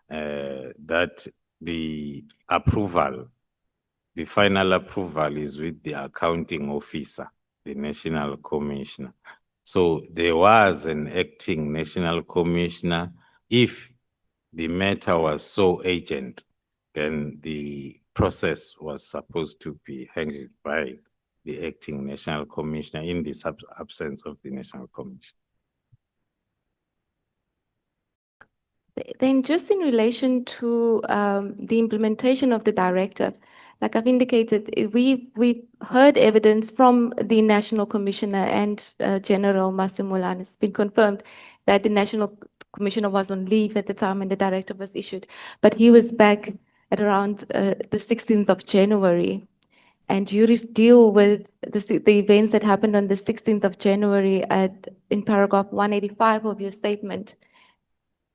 that the approval, the final approval is with the accounting officer, the National Commissioner. So there was an acting National Commissioner. If the matter was so urgent, then the process was supposed to be handled by the acting National Commissioner in the absence of the National Commissioner. Then just in relation to the implementation of the directive, like I've indicated, we've heard evidence from the National Commissioner and General Masemolan. It's been confirmed that the National Commissioner was on leave at the time when the directive was issued, but he was back at around the 16th of January. And you deal with the events that happened on the 16th of January in paragraph 185 of your statement.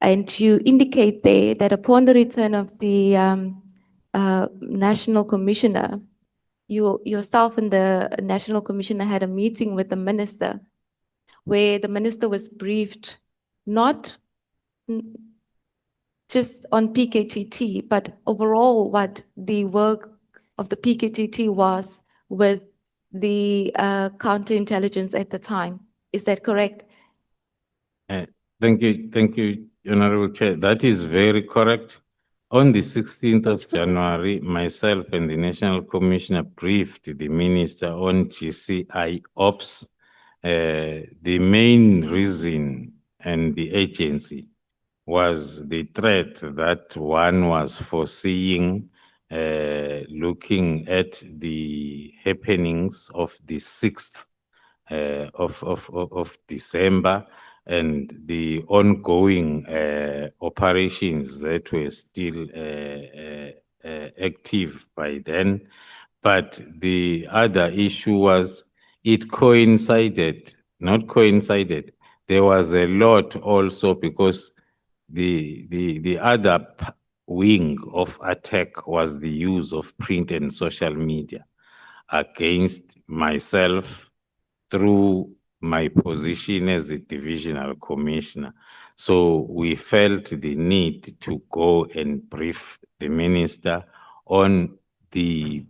And you indicate there that upon the return of the National Commissioner, yourself and the National Commissioner had a meeting with the minister, where the minister was briefed not just on PKTT, but overall what the work of the PKTT was with the counterintelligence at the time. Is that correct? Thank you, Honorable Chair. That is very correct. On the 16th of January, myself and the National Commissioner briefed the Minister on GCI Ops. The main reason and the agency was the threat that one was foreseeing, looking at the happenings of the 6th of December and the ongoing operations that were still active by then. But the other issue was it coincided, not coincided. There was a lot also because the other wing of attack was the use of print and social media against myself through my position as the divisional commissioner. So we felt the need to go and brief the minister on the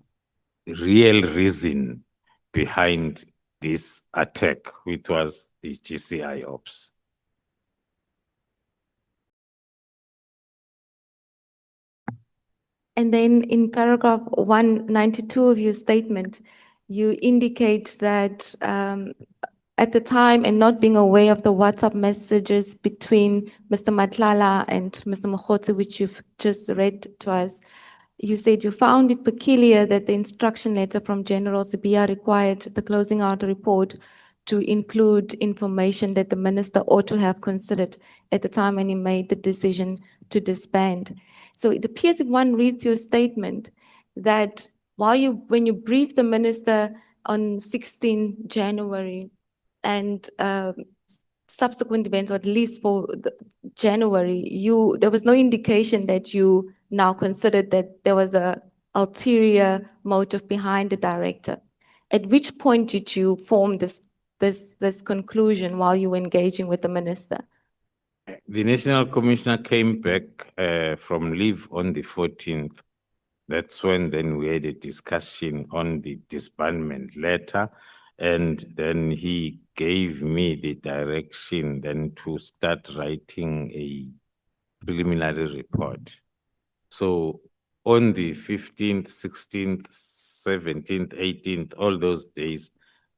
real reason behind this attack, which was the GCI Ops. And then in paragraph 192 of your statement, you indicate that at the time and not being aware of the WhatsApp messages between Mr. Matlala and Mr. Mokgotsi, which you've just read to us, you said you found it peculiar that the instruction letter from General Sibiya required the closing out report to include information that the minister ought to have considered at the time when he made the decision to disband. So it appears if one reads your statement that when you briefed the minister on 16 January and subsequent events, or at least for January, there was no indication that you now considered that there was a ulterior motive behind the director. At which point did you form this conclusion while you were engaging with the minister? The National Commissioner came back from leave on the 14th. That's when then we had a discussion on the disbandment letter, and then he gave me the direction then to start writing a preliminary report. So on the 15th, 16th, 17th, 18th, all those days,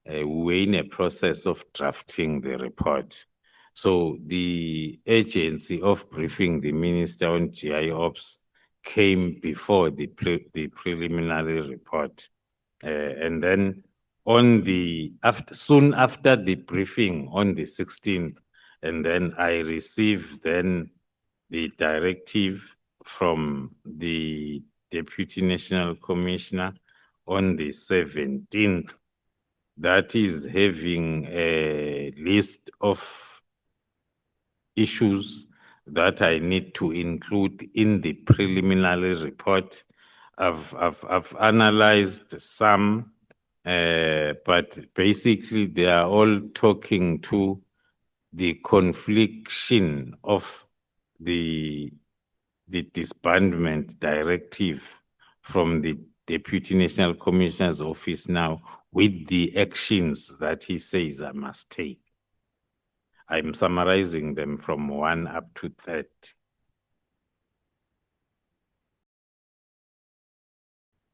we were in a process of drafting the report. So the agency of briefing the minister on GI Ops came before the preliminary report. And then soon after the briefing on the 16th, and then I received then the directive from the Deputy National Commissioner on the 17th, that is having a list of issues that I need to include in the preliminary report. I've analyzed some, but basically they are all talking to the confliction of the disbandment directive from the Deputy National Commissioner's office now with the actions that he says I must take. I'm summarizing them from 1 up to 30.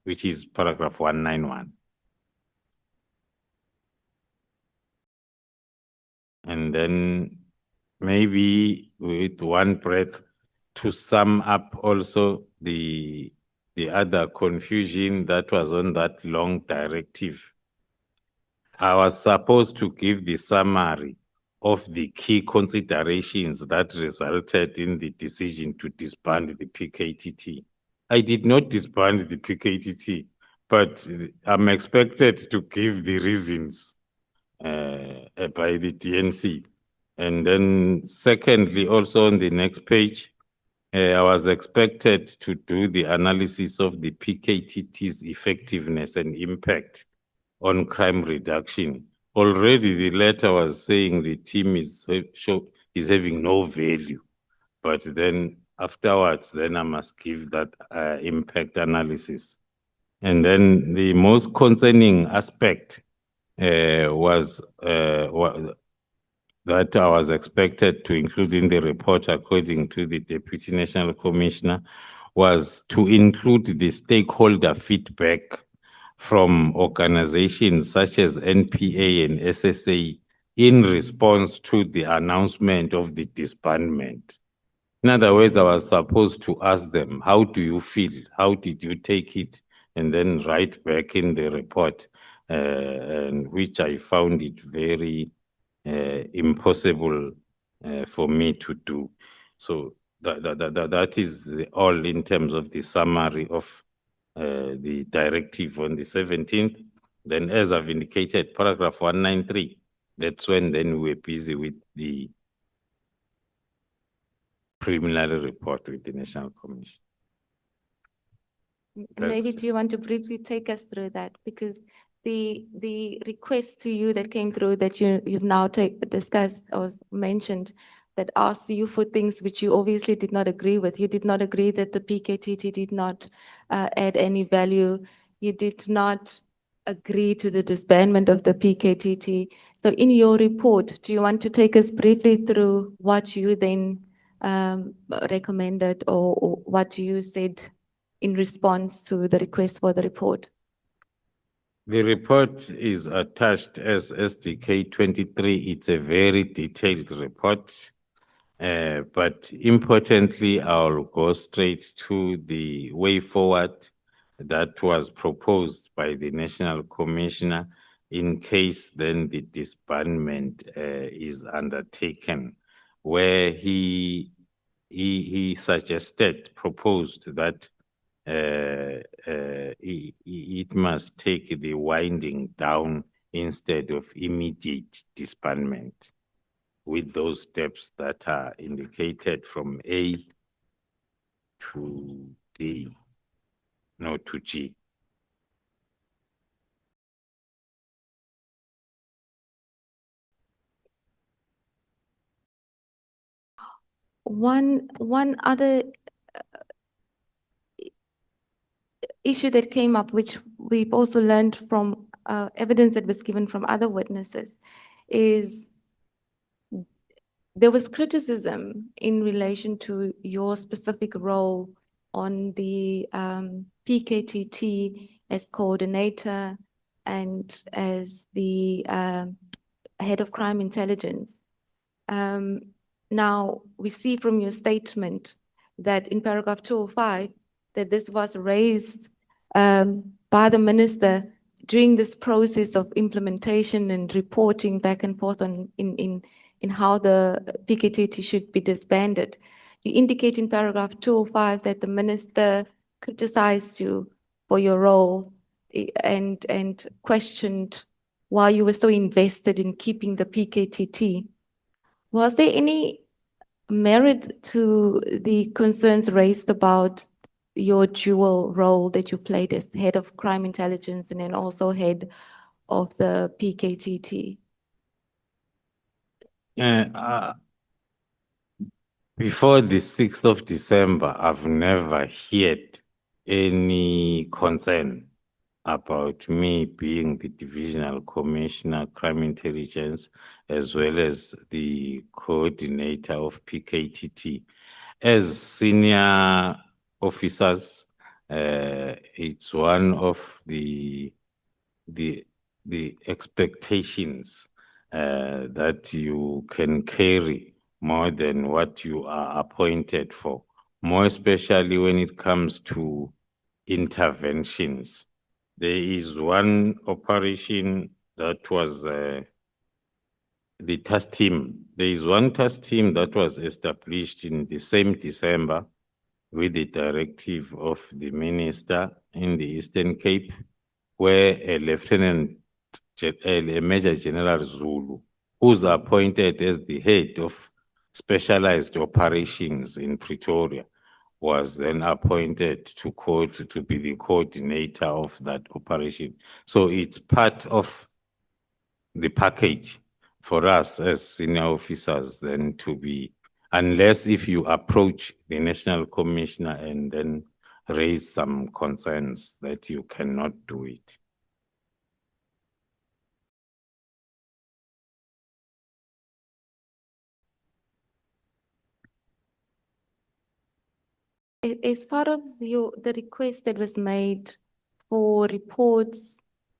Which is paragraph 191. And then maybe with one breath to sum up also the other confusion that was on that long directive. I was supposed to give the summary of the key considerations that resulted in the decision to disband the PKTT. I did not disband the PKTT, but I'm expected to give the reasons by the DNC. And then secondly, also on the next page, I was expected to do the analysis of the PKTT's effectiveness and impact on crime reduction. Already the letter was saying the team is having no value, but then afterwards, then I must give that impact analysis. And then the most concerning aspect was that I was expected to include in the report according to the Deputy National Commissioner was to include the stakeholder feedback from organizations such as NPA and SSA in response to the announcement of the disbandment. In other words, I was supposed to ask them, how do you feel? How did you take it? And then write back in the report, and which I found it very impossible for me to do. So that is all in terms of the summary of the directive on the 17th. Then as I've indicated, paragraph 193, that's when then we were busy with the preliminary report with the National Commission. Maybe do you want to briefly take us through that? Because the request to you that came through that you've now discussed or mentioned that asked you for things which you obviously did not agree with. You did not agree that the PKTT did not add any value. You did not agree to the disbandment of the PKTT. So in your report, do you want to take us briefly through what you then recommended or what you said in response to the request for the report? The report is attached as SDK 23. It's a very detailed report, but importantly, I'll go straight to the way forward that was proposed by the National Commissioner in case then the disbandment is undertaken, where he proposed that it must take the winding down instead of immediate disbandment, with those steps that are indicated from A to D, no, to G. One other issue that came up, which we've also learned from evidence that was given from other witnesses, is there was criticism in relation to your specific role on the PKTT as coordinator and as the head of crime intelligence. Now, we see from your statement that in paragraph 205, that this was raised by the minister during this process of implementation and reporting back and forth on in how the PKTT should be disbanded. You indicate in paragraph 205 that the minister criticized you for your role and questioned why you were so invested in keeping the PKTT. Was there any merit to the concerns raised about your dual role that you played as head of crime intelligence and then also head of the PKTT? Before the 6th of December, I've never heard any concern about me being the Divisional Commissioner, Crime Intelligence, as well as the coordinator of PKTT. As senior officers, it's one of the expectations that you can carry more than what you are appointed for, more especially when it comes to interventions. There is one operation that was the task team. There is one task team that was established in the same December with the directive of the minister in the Eastern Cape, where a Major General Zulu, who's appointed as the head of specialized operations in Pretoria, was then appointed to be the coordinator of that operation. So it's part of the package for us as senior officers then to be, unless if you approach the National Commissioner and then raise some concerns that you cannot do it. As part of the request that was made for reports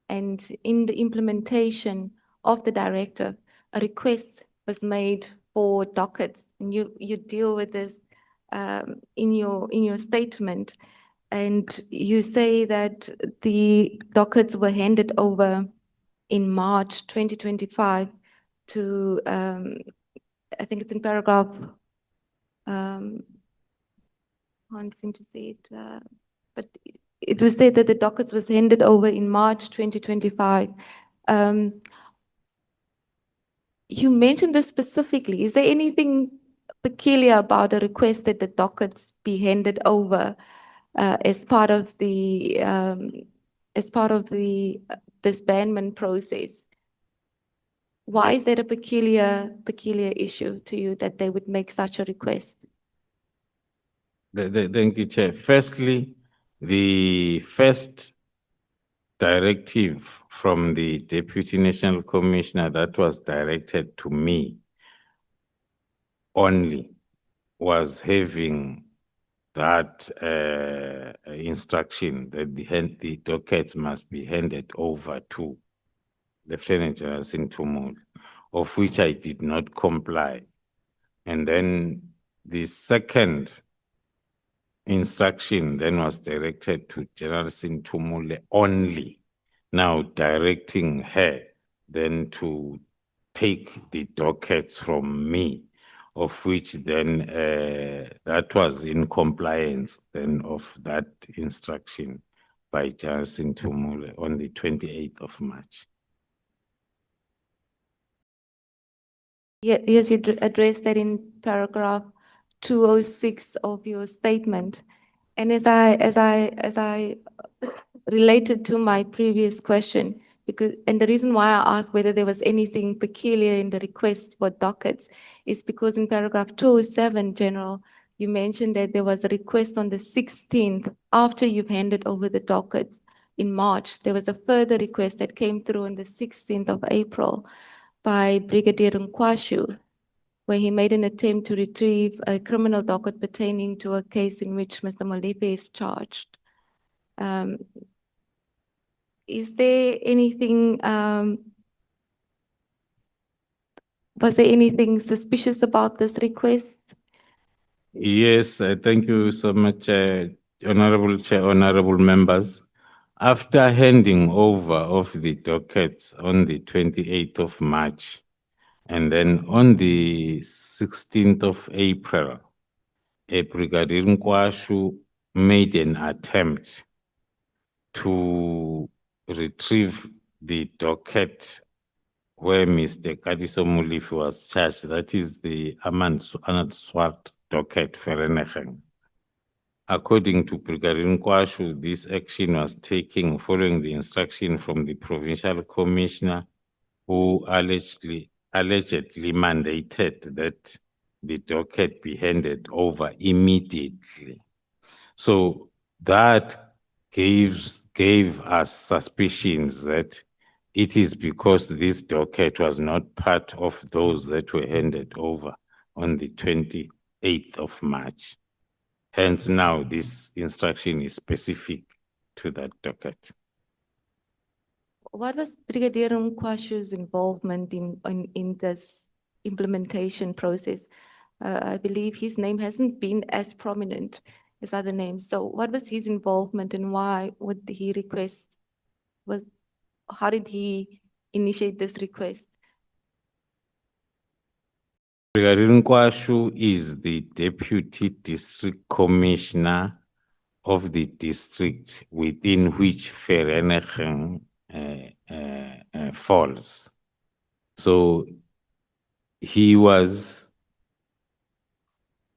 and in the implementation of the directive, a request was made for dockets, and you deal with this in your statement, and you say that the dockets were handed over in March 2025 to I think it's in paragraph can't seem to see it, but it was said that the dockets was handed over in March 2025. You mentioned this specifically. Is there anything peculiar about a request that the dockets be handed over as part of the disbandment process? Why is that a peculiar issue to you that they would make such a request? Thank you, Chair. Firstly, the first directive from the Deputy National Commissioner that was directed to me only was having that instruction that the dockets must be handed over to Lieutenant General Sintumul, of which I did not comply. And then the second instruction then was directed to General Sintumule only, now directing her then to take the dockets from me, of which then that was in compliance then of that instruction by General Sintumule on the 28th of March. Yes, you addressed that in paragraph 206 of your statement. And as I related to my previous question, and the reason why I asked whether there was anything peculiar in the request for dockets is because in paragraph 207, General, you mentioned that there was a request on the 16th after you've handed over the dockets in March. There was a further request that came through on the 16th of April by Brigadier Nkwashu, where he made an attempt to retrieve a criminal docket pertaining to a case in which Mr. Molefe is charged. Is there anything, was there anything suspicious about this request? Yes, thank you so much, Honorable Chair, honorable members. After handing over of the dockets on the 28th of March, and then on the 16th of April, Brigadier Nkwashu made an attempt to retrieve the docket where Mr. Kadiso Molefe was charged. That is the Anand Swart docket Vereniging. According to Brigadier Nkwashu, this action was taken following the instruction from the Provincial Commissioner, who allegedly mandated that the docket be handed over immediately. So that gave us suspicions that it is because this docket was not part of those that were handed over on the 28th of March. Hence now this instruction is specific to that docket. What was Brigadier Nkwashu's involvement in this implementation process? I believe his name hasn't been as prominent as other names. So what was his involvement and why would he request, how did he initiate this request? Brigadier Nkwashu is the Deputy District Commissioner of the district within which Vereniging falls. So he was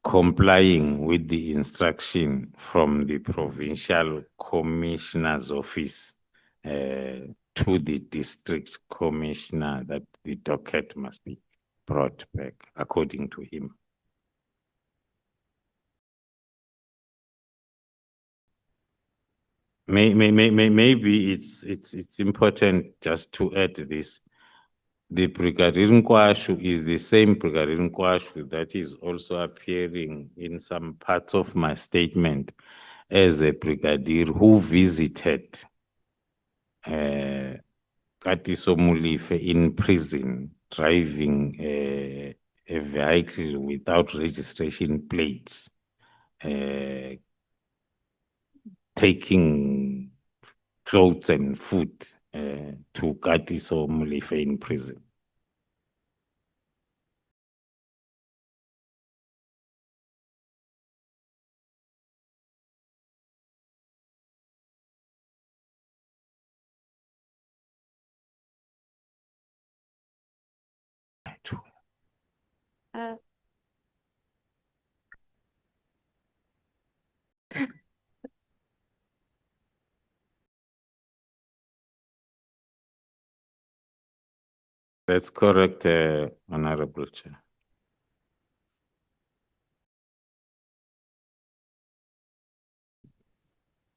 complying with the instruction from the Provincial Commissioner's office to the District Commissioner that the docket must be brought back according to him. Maybe it's important just to add this. the Brigadier Nkwashu is the same Brigadier Nkwashu that is also appearing in some parts of my statement as a brigadier who visited Katiso Molefe in prison, driving a vehicle without registration plates, taking clothes and food to Katiso Molefe in prison. Uh, That's correct, Honorable Chair.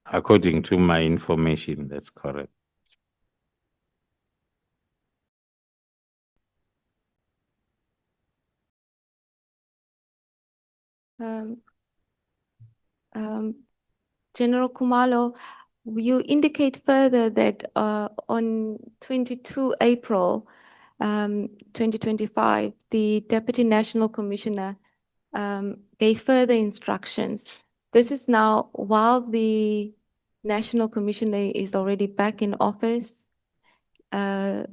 According to my information, that's correct. Um, General Khumalo, you indicate further that on 22 April 2025, the Deputy National Commissioner gave further instructions. This is now while the National Commissioner is already back in office. The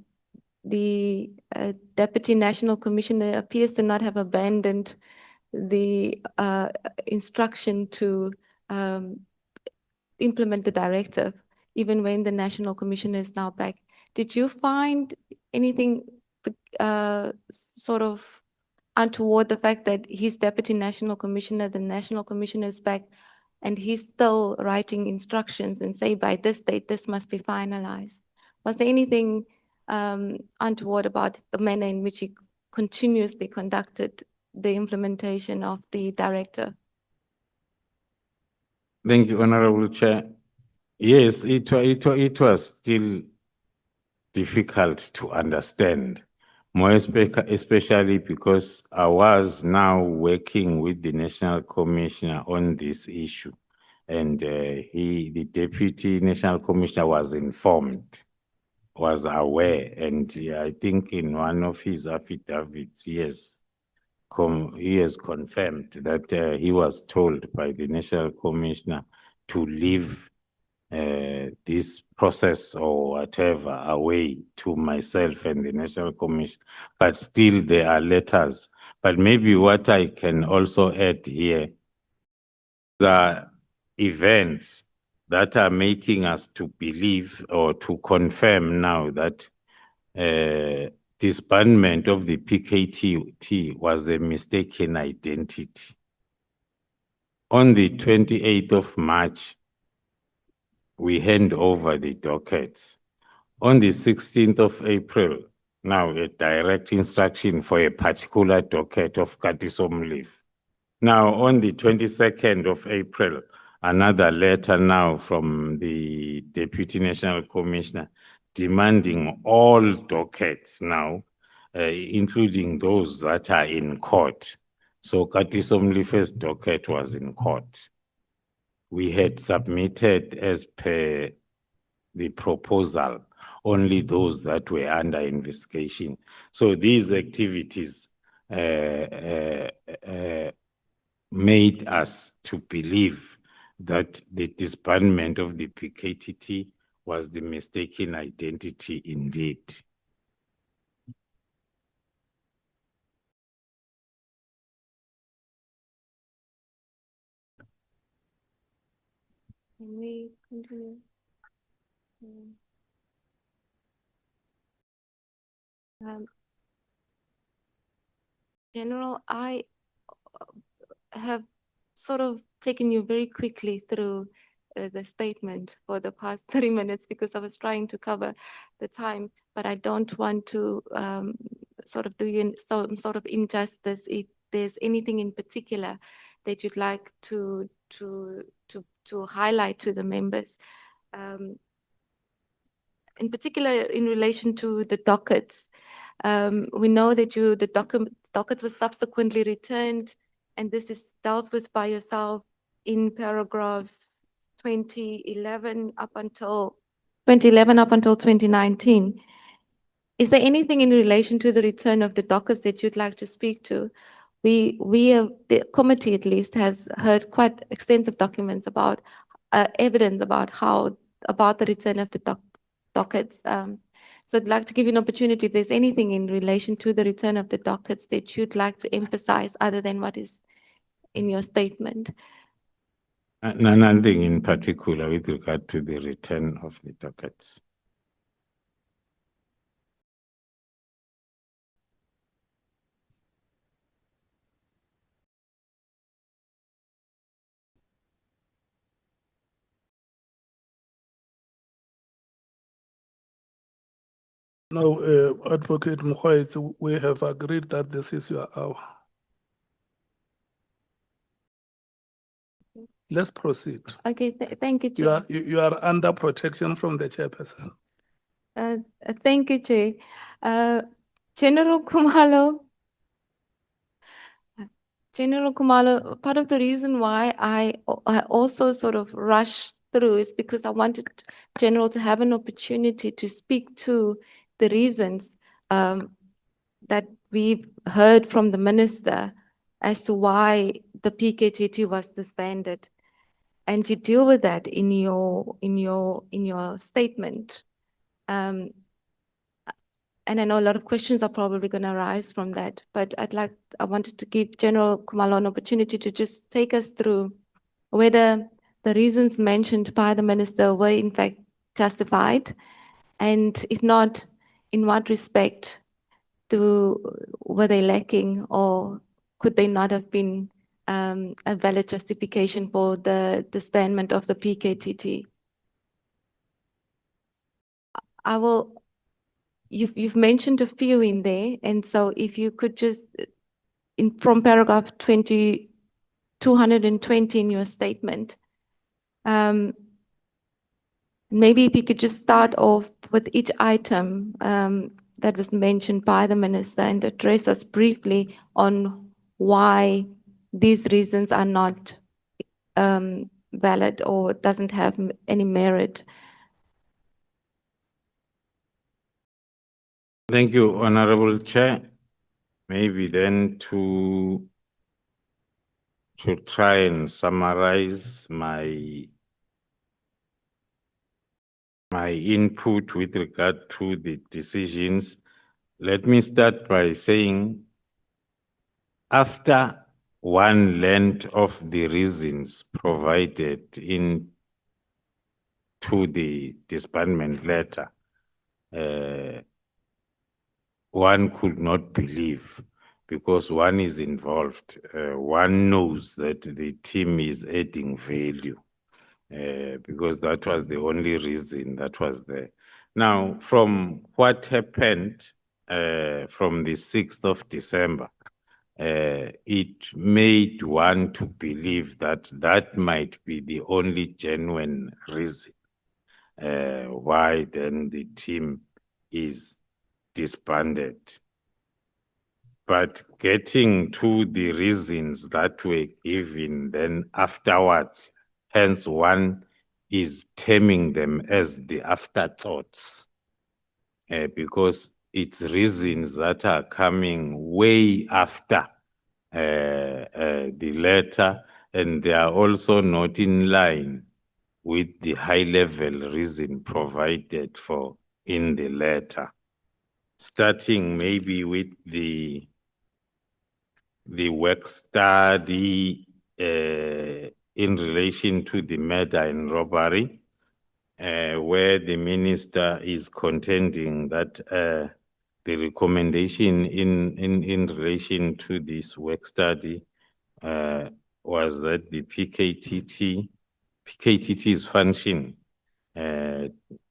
Deputy National Commissioner appears to not have abandoned the instruction to implement the directive, even when the National Commissioner is now back. Did you find anything sort of untoward the fact that his Deputy National Commissioner, the National Commissioner is back, and he's still writing instructions and say by this date, this must be finalized? Was there anything untoward about the manner in which he continuously conducted the implementation of the directive? Thank you, Honorable Chair. Yes, it was still difficult to understand, more especially because I was now working with the National Commissioner on this issue. And the Deputy National Commissioner was informed, was aware, and I think in one of his affidavits, he has confirmed that he was told by the National Commissioner to leave this process or whatever away to myself and the National Commission, but still there are letters. But maybe what I can also add here, the events that are making us to believe or to confirm now that disbandment of the PKT was a mistaken identity. On the 28th of March, we hand over the dockets. On the 16th of April, now a direct instruction for a particular docket of Katiso Molefe. Now on the 22nd of April, another letter now from the Deputy National Commissioner demanding all dockets now, including those that are in court. So Katiso Molefe's docket was in court. We had submitted as per the proposal only those that were under investigation. So these activities made us to believe that the disbandment of the PKTT was the mistaken identity indeed. Can we continue? General, I have sort of taken you very quickly through the statement for the past 30 minutes because I was trying to cover the time, but I don't want to sort of do you some sort of injustice. If there's anything in particular that you'd like to highlight to the members, in particular in relation to the dockets, We know that the dockets were subsequently returned, and this is dealt with by yourself in paragraphs 2011 up until 2019. Is there anything in relation to the return of the dockets that you'd like to speak to? We have, the committee at least, has heard quite extensive documents about evidence about the return of the dockets. So I'd like to give you an opportunity if there's anything in relation to the return of the dockets that you'd like to emphasize other than what is in your statement. Nothing in particular with regard to the return of the dockets. No, Advocate Mkhwezi, we have agreed that this is your hour. Let's proceed. Okay, thank you, Chair. You are under protection from the chairperson. Thank you, Chair. General Khumalo. General Khumalo, part of the reason why I also sort of rushed through is because I wanted General to have an opportunity to speak to the reasons that we've heard from the minister as to why the PKTT was disbanded. And you deal with that in your statement. And I know a lot of questions are probably going to arise from that, but I wanted to give General Khumalo an opportunity to just take us through whether the reasons mentioned by the minister were in fact justified, and if not, in what respect were they lacking, or could they not have been a valid justification for the disbandment of the PKTT? You've mentioned a few in there, and so if you could just, from paragraph 220 in your statement, maybe if you could just start off with each item that was mentioned by the minister and address us briefly on why these reasons are not valid or doesn't have any merit. Thank you, Honorable Chair. Maybe then to try and summarize my input with regard to the decisions, let me start by saying, after one learned of the reasons provided to the disbandment letter, one could not believe, because one is involved. One knows that the team is adding value, because that was the only reason that was there. Now, from what happened from the 6th of December, it made one to believe that that might be the only genuine reason why then the team is disbanded. But getting to the reasons that were given then afterwards, hence one is terming them as the afterthoughts, because it's reasons that are coming way after the letter, and they are also not in line with the high-level reason provided for in the letter. Starting maybe with the work study in relation to the murder and robbery, where the minister is contending that the recommendation in relation to this work study was that the PKTT's function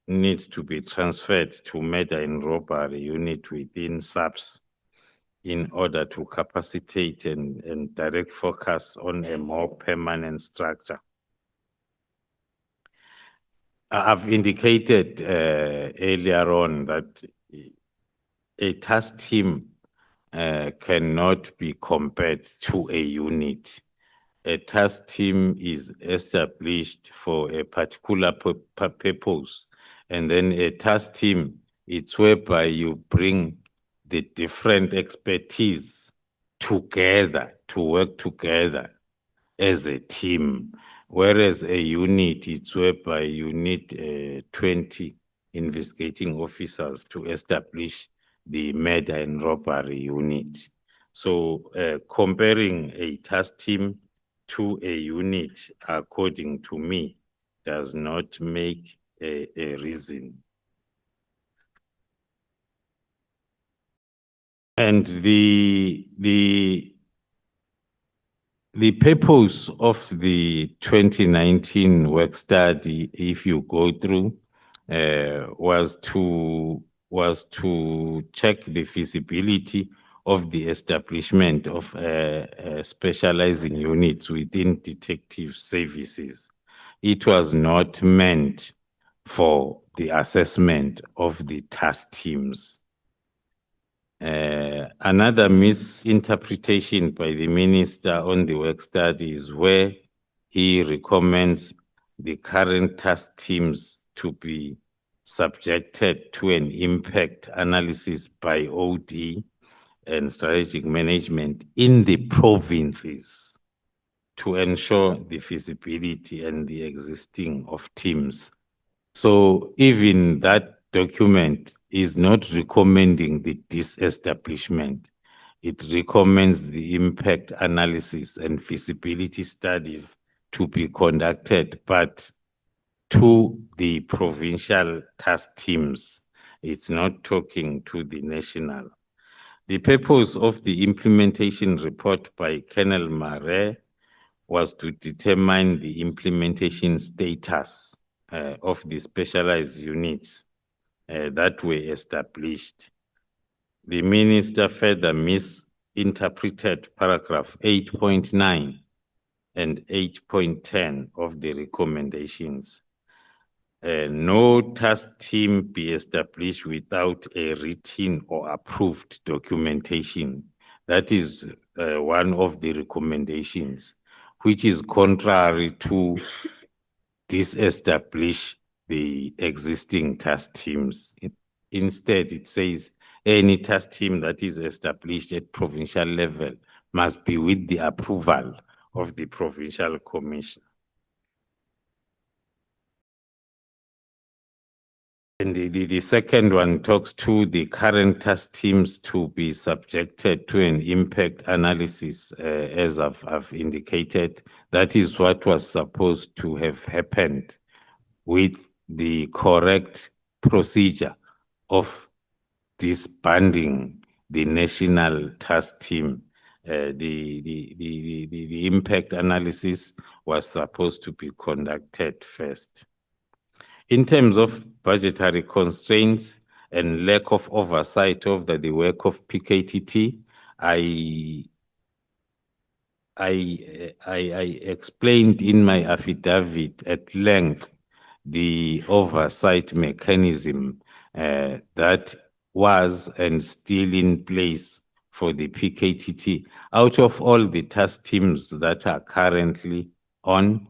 needs to be transferred to murder and robbery unit within SAPS in order to capacitate and direct focus on a more permanent structure. I've indicated earlier on that a task team cannot be compared to a unit. A task team is established for a particular purpose. And then a task team, it's whereby you bring the different expertise together to work together as a team. Whereas a unit, it's whereby you need 20 investigating officers to establish the murder and robbery unit. So comparing a task team to a unit, according to me, does not make a reason. And the purpose of the 2019 work study, if you go through, was to check the feasibility of the establishment of specializing units within detective services. It was not meant for the assessment of the task teams. Another misinterpretation by the minister on the work study is where he recommends the current task teams to be subjected to an impact analysis by OD and strategic management in the provinces to ensure the feasibility and the existing of teams. So even that document is not recommending the disestablishment. It recommends the impact analysis and feasibility studies to be conducted, but to the provincial task teams. It's not talking to the national. The purpose of the implementation report by Colonel Mare was to determine the implementation status of the specialized units that were established. The minister further misinterpreted paragraph 8.9 and 8.10 of the recommendations. No task team be established without a written or approved documentation. That is one of the recommendations, which is contrary to disestablish the existing task teams. Instead, it says any task team that is established at provincial level must be with the approval of the provincial commissioner. And the second one talks to the current task teams to be subjected to an impact analysis, as I've indicated. That is what was supposed to have happened with the correct procedure of disbanding the national task team. The impact analysis was supposed to be conducted first. In terms of budgetary constraints and lack of oversight of the work of PKTT, I explained in my affidavit at length the oversight mechanism that was and still in place for the PKTT. Out of all the task teams that are currently on,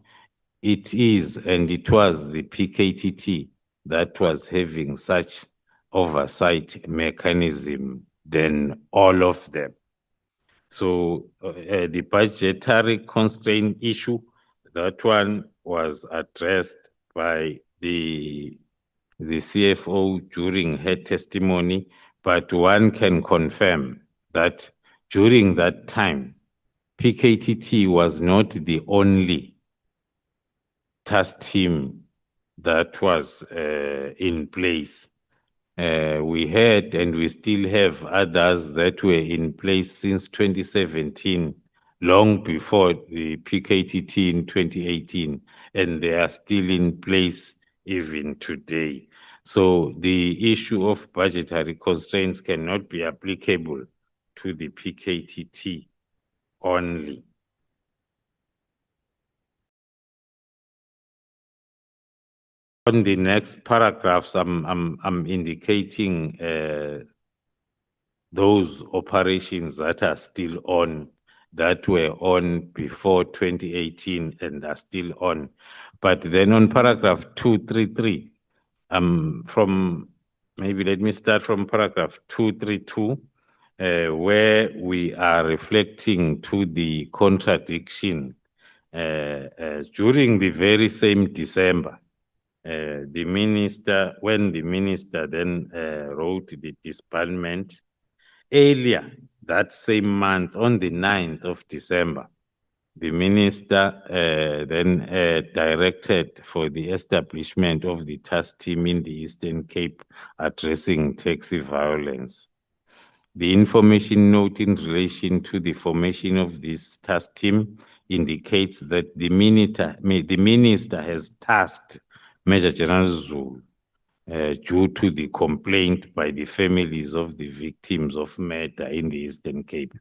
it is and it was the PKTT that was having such oversight mechanism than all of them. So the budgetary constraint issue, that one was addressed by the CFO during her testimony, but one can confirm that during that time, PKTT was not the only task team that was in place. We had and we still have others that were in place since 2017, long before the PKTT in 2018, and they are still in place even today. So the issue of budgetary constraints cannot be applicable to the PKTT only. On the next paragraphs, I'm indicating those operations that are still on, that were on before 2018 and are still on. But then on paragraph 233, from maybe let me start from paragraph 232, where we are reflecting to the contradiction during the very same December. The minister, when the minister then wrote the disbandment, earlier that same month, on the 9th of December, the minister then directed for the establishment of the task team in the Eastern Cape addressing taxi violence. The information note in relation to the formation of this task team indicates that the minister has tasked Major General Zulu due to the complaint by the families of the victims of murder in the Eastern Cape,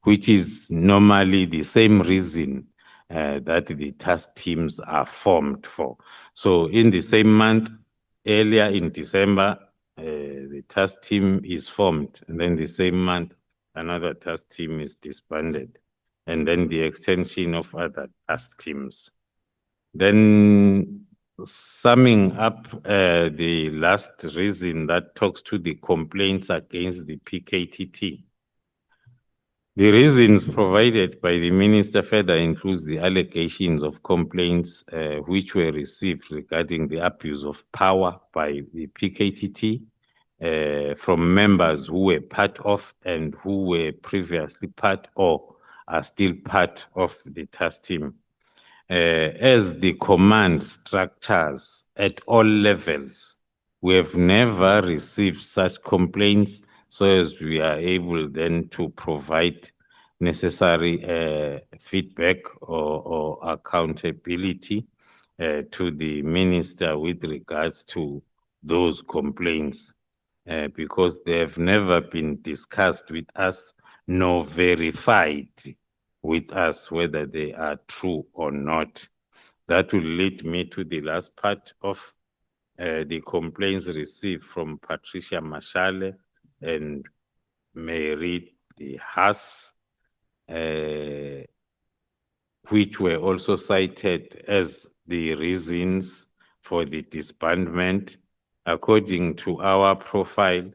which is normally the same reason that the task teams are formed for. So in the same month, earlier in December, the task team is formed, and then the same month, another task team is disbanded, and then the extension of other task teams. Then summing up the last reason that talks to the complaints against the PKTT. The reasons provided by the minister further includes the allegations of complaints which were received regarding the abuse of power by the PKTT from members who were part of and who were previously part or are still part of the task team. As the command structures at all levels, we have never received such complaints, so as we are able then to provide necessary feedback or accountability to the minister with regards to those complaints, because they have never been discussed with us nor verified with us whether they are true or not. That will lead me to the last part of the complaints received from Patricia Mashale and Mary de Haas, which were also cited as the reasons for the disbandment. According to our profile,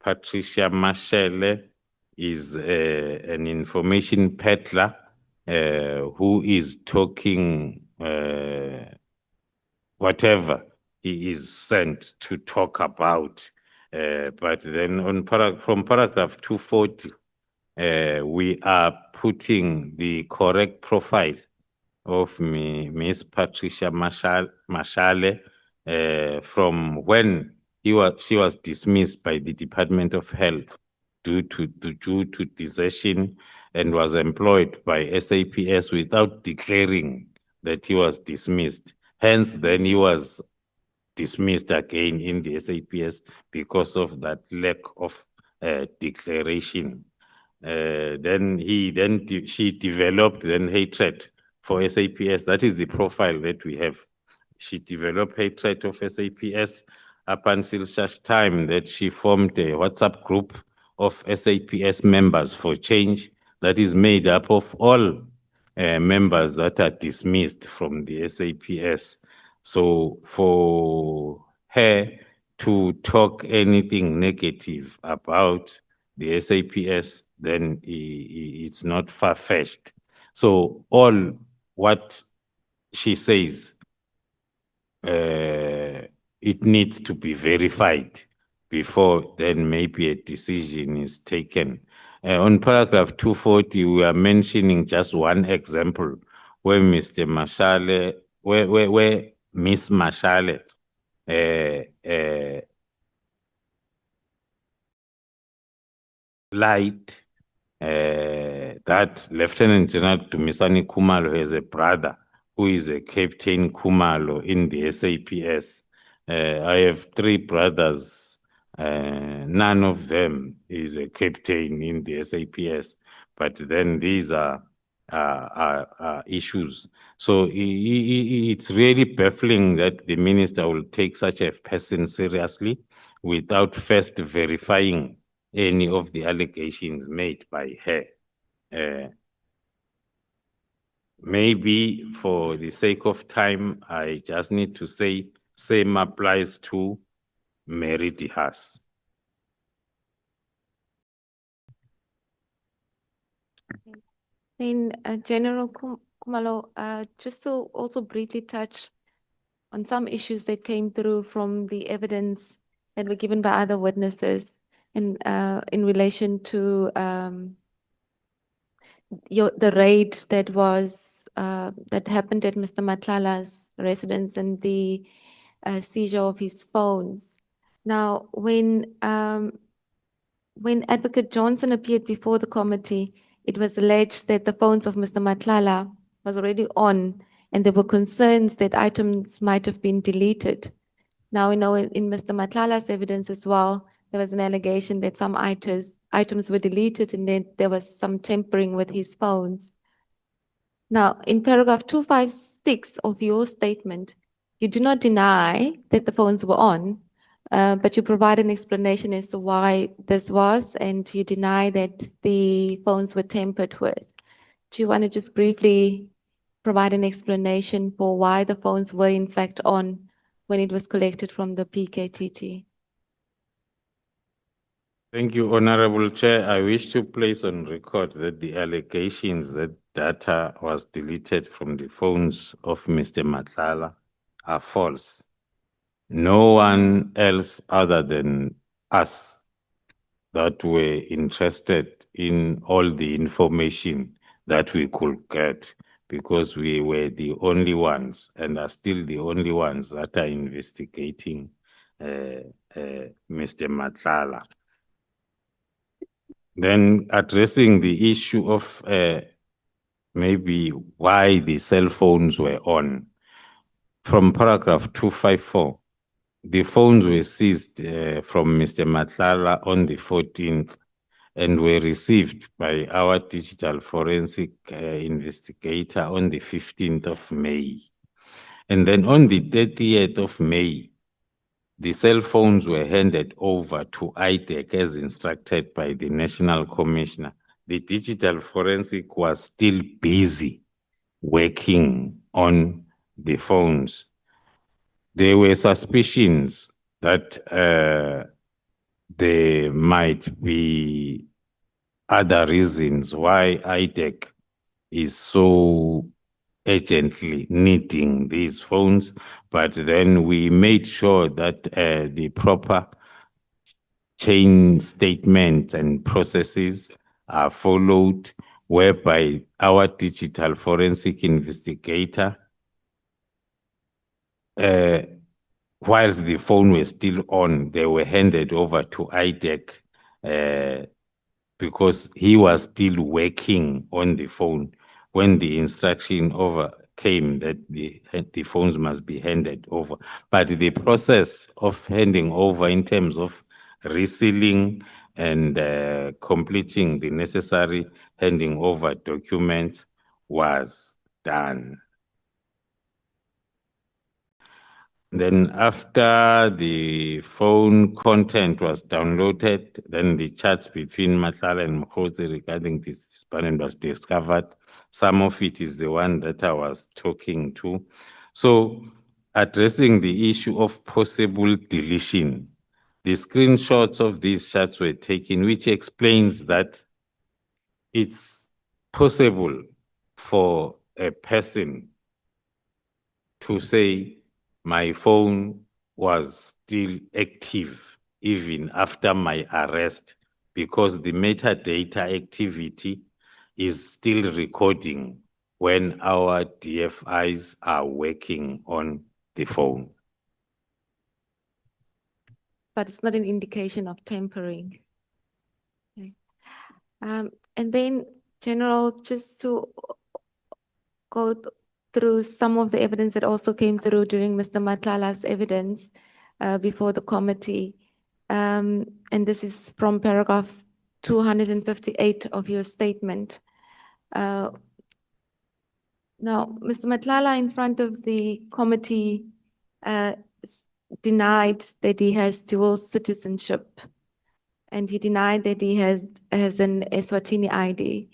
Patricia Mashale is an information peddler who is talking whatever he is sent to talk about. But then from paragraph 240, we are putting the correct profile of Miss Patricia Mashale from when she was dismissed by the Department of Health due to desertion and was employed by SAPS without declaring that he was dismissed. Hence, then he was dismissed again in the SAPS because of that lack of declaration. She developed then hatred for SAPS. That is the profile that we have. She developed hatred of SAPS up until such time that she formed a WhatsApp group of SAPS members for change that is made up of all members that are dismissed from the SAPS. So for her to talk anything negative about the SAPS, then it's not far-fetched. So all what she says, it needs to be verified before then maybe a decision is taken. On paragraph 240, we are mentioning just one example where Mr. Mashale, where Miss Mashale lied that Lieutenant General Dumisani Khumalo has a brother who is a Captain Khumalo in the SAPS. I have 3 brothers. None of them is a captain in the SAPS, but then these are issues. So it's really baffling that the minister will take such a person seriously without first verifying any of the allegations made by her. Maybe for the sake of time, I just need to say same applies to Mary Dihas. Then General Khumalo, just to also briefly touch on some issues that came through from the evidence that were given by other witnesses in relation to the raid that was that happened at Mr. Matlala's residence and the seizure of his phones. Now, when Advocate Johnson appeared before the committee, it was alleged that the phones of Mr. Matlala was already on, and there were concerns that items might have been deleted. Now we know in Mr. Matlala's evidence as well, there was an allegation that some items were deleted and then there was some tampering with his phones. Now, in paragraph 256 of your statement, you do not deny that the phones were on, but you provide an explanation as to why this was, and you deny that the phones were tampered with. Do you want to just briefly provide an explanation for why the phones were in fact on when it was collected from the PKTT? Thank you, Honorable Chair. I wish to place on record that the allegations that data was deleted from the phones of Mr. Matlala are false. No one else other than us that were interested in all the information that we could get, because we were the only ones and are still the only ones that are investigating Mr. Matlala. Then addressing the issue of maybe why the cell phones were on. From paragraph 254, the phones were seized from Mr. Matlala on the 14th and were received by our digital forensic investigator on the 15th of May. And then on the 30th of May, the cell phones were handed over to IDEC as instructed by the National Commissioner. The digital forensic was still busy working on the phones. There were suspicions that there might be other reasons why IDEC is so urgently needing these phones, but then we made sure that the proper chain statements and processes are followed, whereby our digital forensic investigator, whilst the phone was still on, they were handed over to IDEC because he was still working on the phone when the instruction came that the phones must be handed over. But the process of handing over in terms of resealing and completing the necessary handing over documents was done. Then after the phone content was downloaded, then the chats between Matlala and Mkhosi regarding this disbandment was discovered. Some of it is the one that I was talking to. So addressing the issue of possible deletion, the screenshots of these chats were taken, which explains that it's possible for a person to say, my phone was still active even after my arrest, because the metadata activity is still recording when our DFIs are working on the phone. But it's not an indication of tampering. Okay. And then, General, just to go through some of the evidence that also came through during Mr. Matlala's evidence before the committee. And this is from paragraph 258 of your statement. Now, Mr. Matlala, in front of the committee, denied that he has dual citizenship. and he denied that he has an Eswatini ID.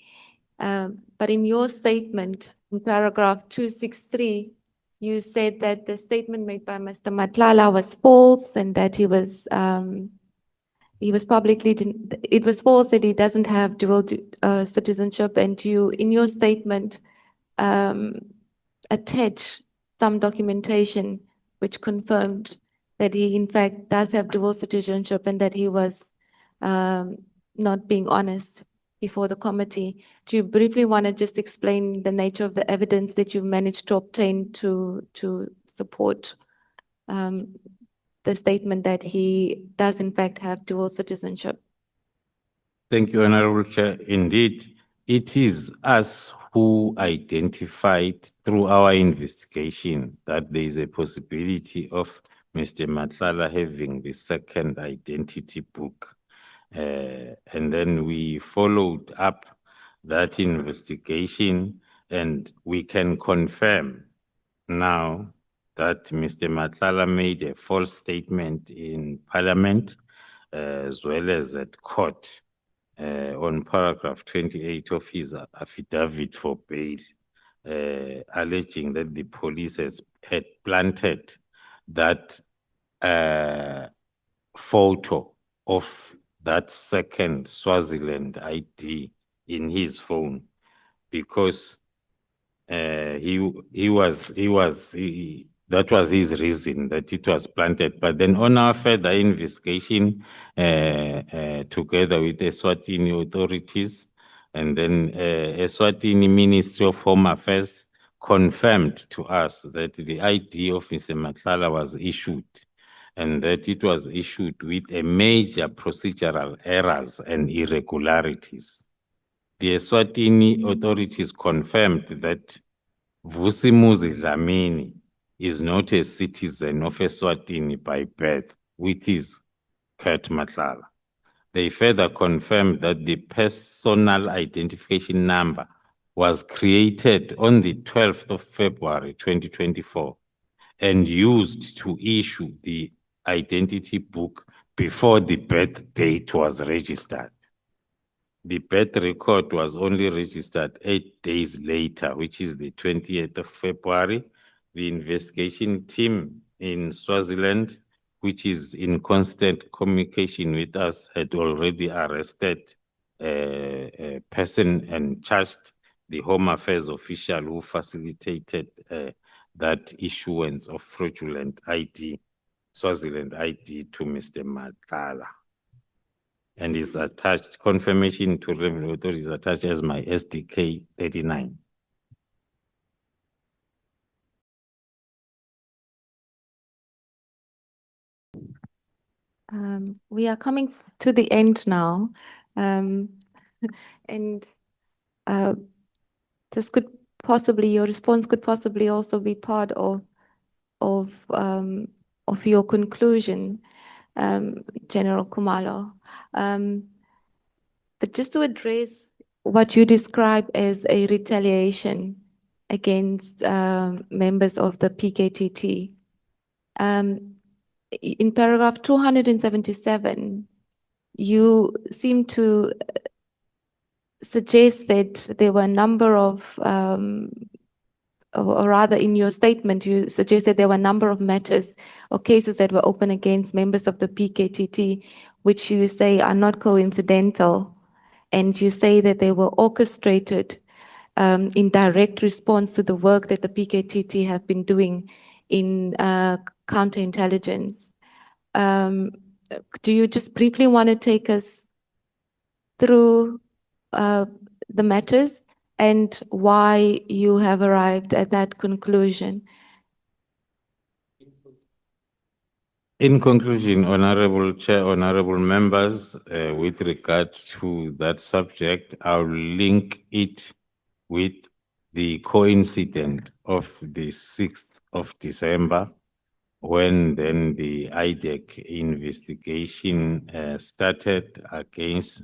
But in your statement, in paragraph 263, you said that the statement made by Mr. Matlala was false and that he was publicly, it was false that he doesn't have dual citizenship, and you, in your statement, attach some documentation which confirmed that he in fact does have dual citizenship and that he was not being honest before the committee. Do you briefly want to just explain the nature of the evidence that you've managed to obtain to support the statement that he does in fact have dual citizenship? Thank you, Honorable Chair. Indeed, it is us who identified through our investigation that there is a possibility of Mr. Matlala having the second identity book. And then we followed up that investigation, and we can confirm now that Mr. Matlala made a false statement in Parliament as well as at court on paragraph 28 of his affidavit for bail, alleging that the police had planted that photo of that second Swaziland ID in his phone because that was his reason that it was planted. But then on our further investigation, together with the Eswatini authorities, and then Eswatini Ministry of Home Affairs confirmed to us that the ID of Mr. Matlala was issued, and that it was issued with a major procedural errors and irregularities. The Eswatini authorities confirmed that Vusimuzi Dlamini is not a citizen of Eswatini by birth, which is Kurt Matlala. They further confirmed that the personal identification number was created on the 12th of February 2024 and used to issue the identity book before the birth date was registered. The birth record was only registered 8 days later, which is the 28th of February. The investigation team in Swaziland, which is in constant communication with us, had already arrested a person and charged the Home Affairs official who facilitated that issuance of fraudulent ID, Swaziland ID, to Mr. Matlala. And is attached, confirmation to revenue authority is attached as my SDK 39. We are coming to the end now. And this could possibly, your response could possibly also be part of your conclusion, General Khumalo. But just to address what you describe as a retaliation against members of the PKTT, in paragraph 277, you seem to suggest that there were a number of, or rather in your statement, you suggested there were a number of matters or cases that were open against members of the PKTT, which you say are not coincidental. And you say that they were orchestrated in direct response to the work that the PKTT have been doing in counterintelligence. Do you just briefly want to take us through the matters and why you have arrived at that conclusion? In conclusion, Honorable Chair, honorable members, with regard to that subject, I'll link it with the coincidence of the 6th of December, when then the IDEC investigation started against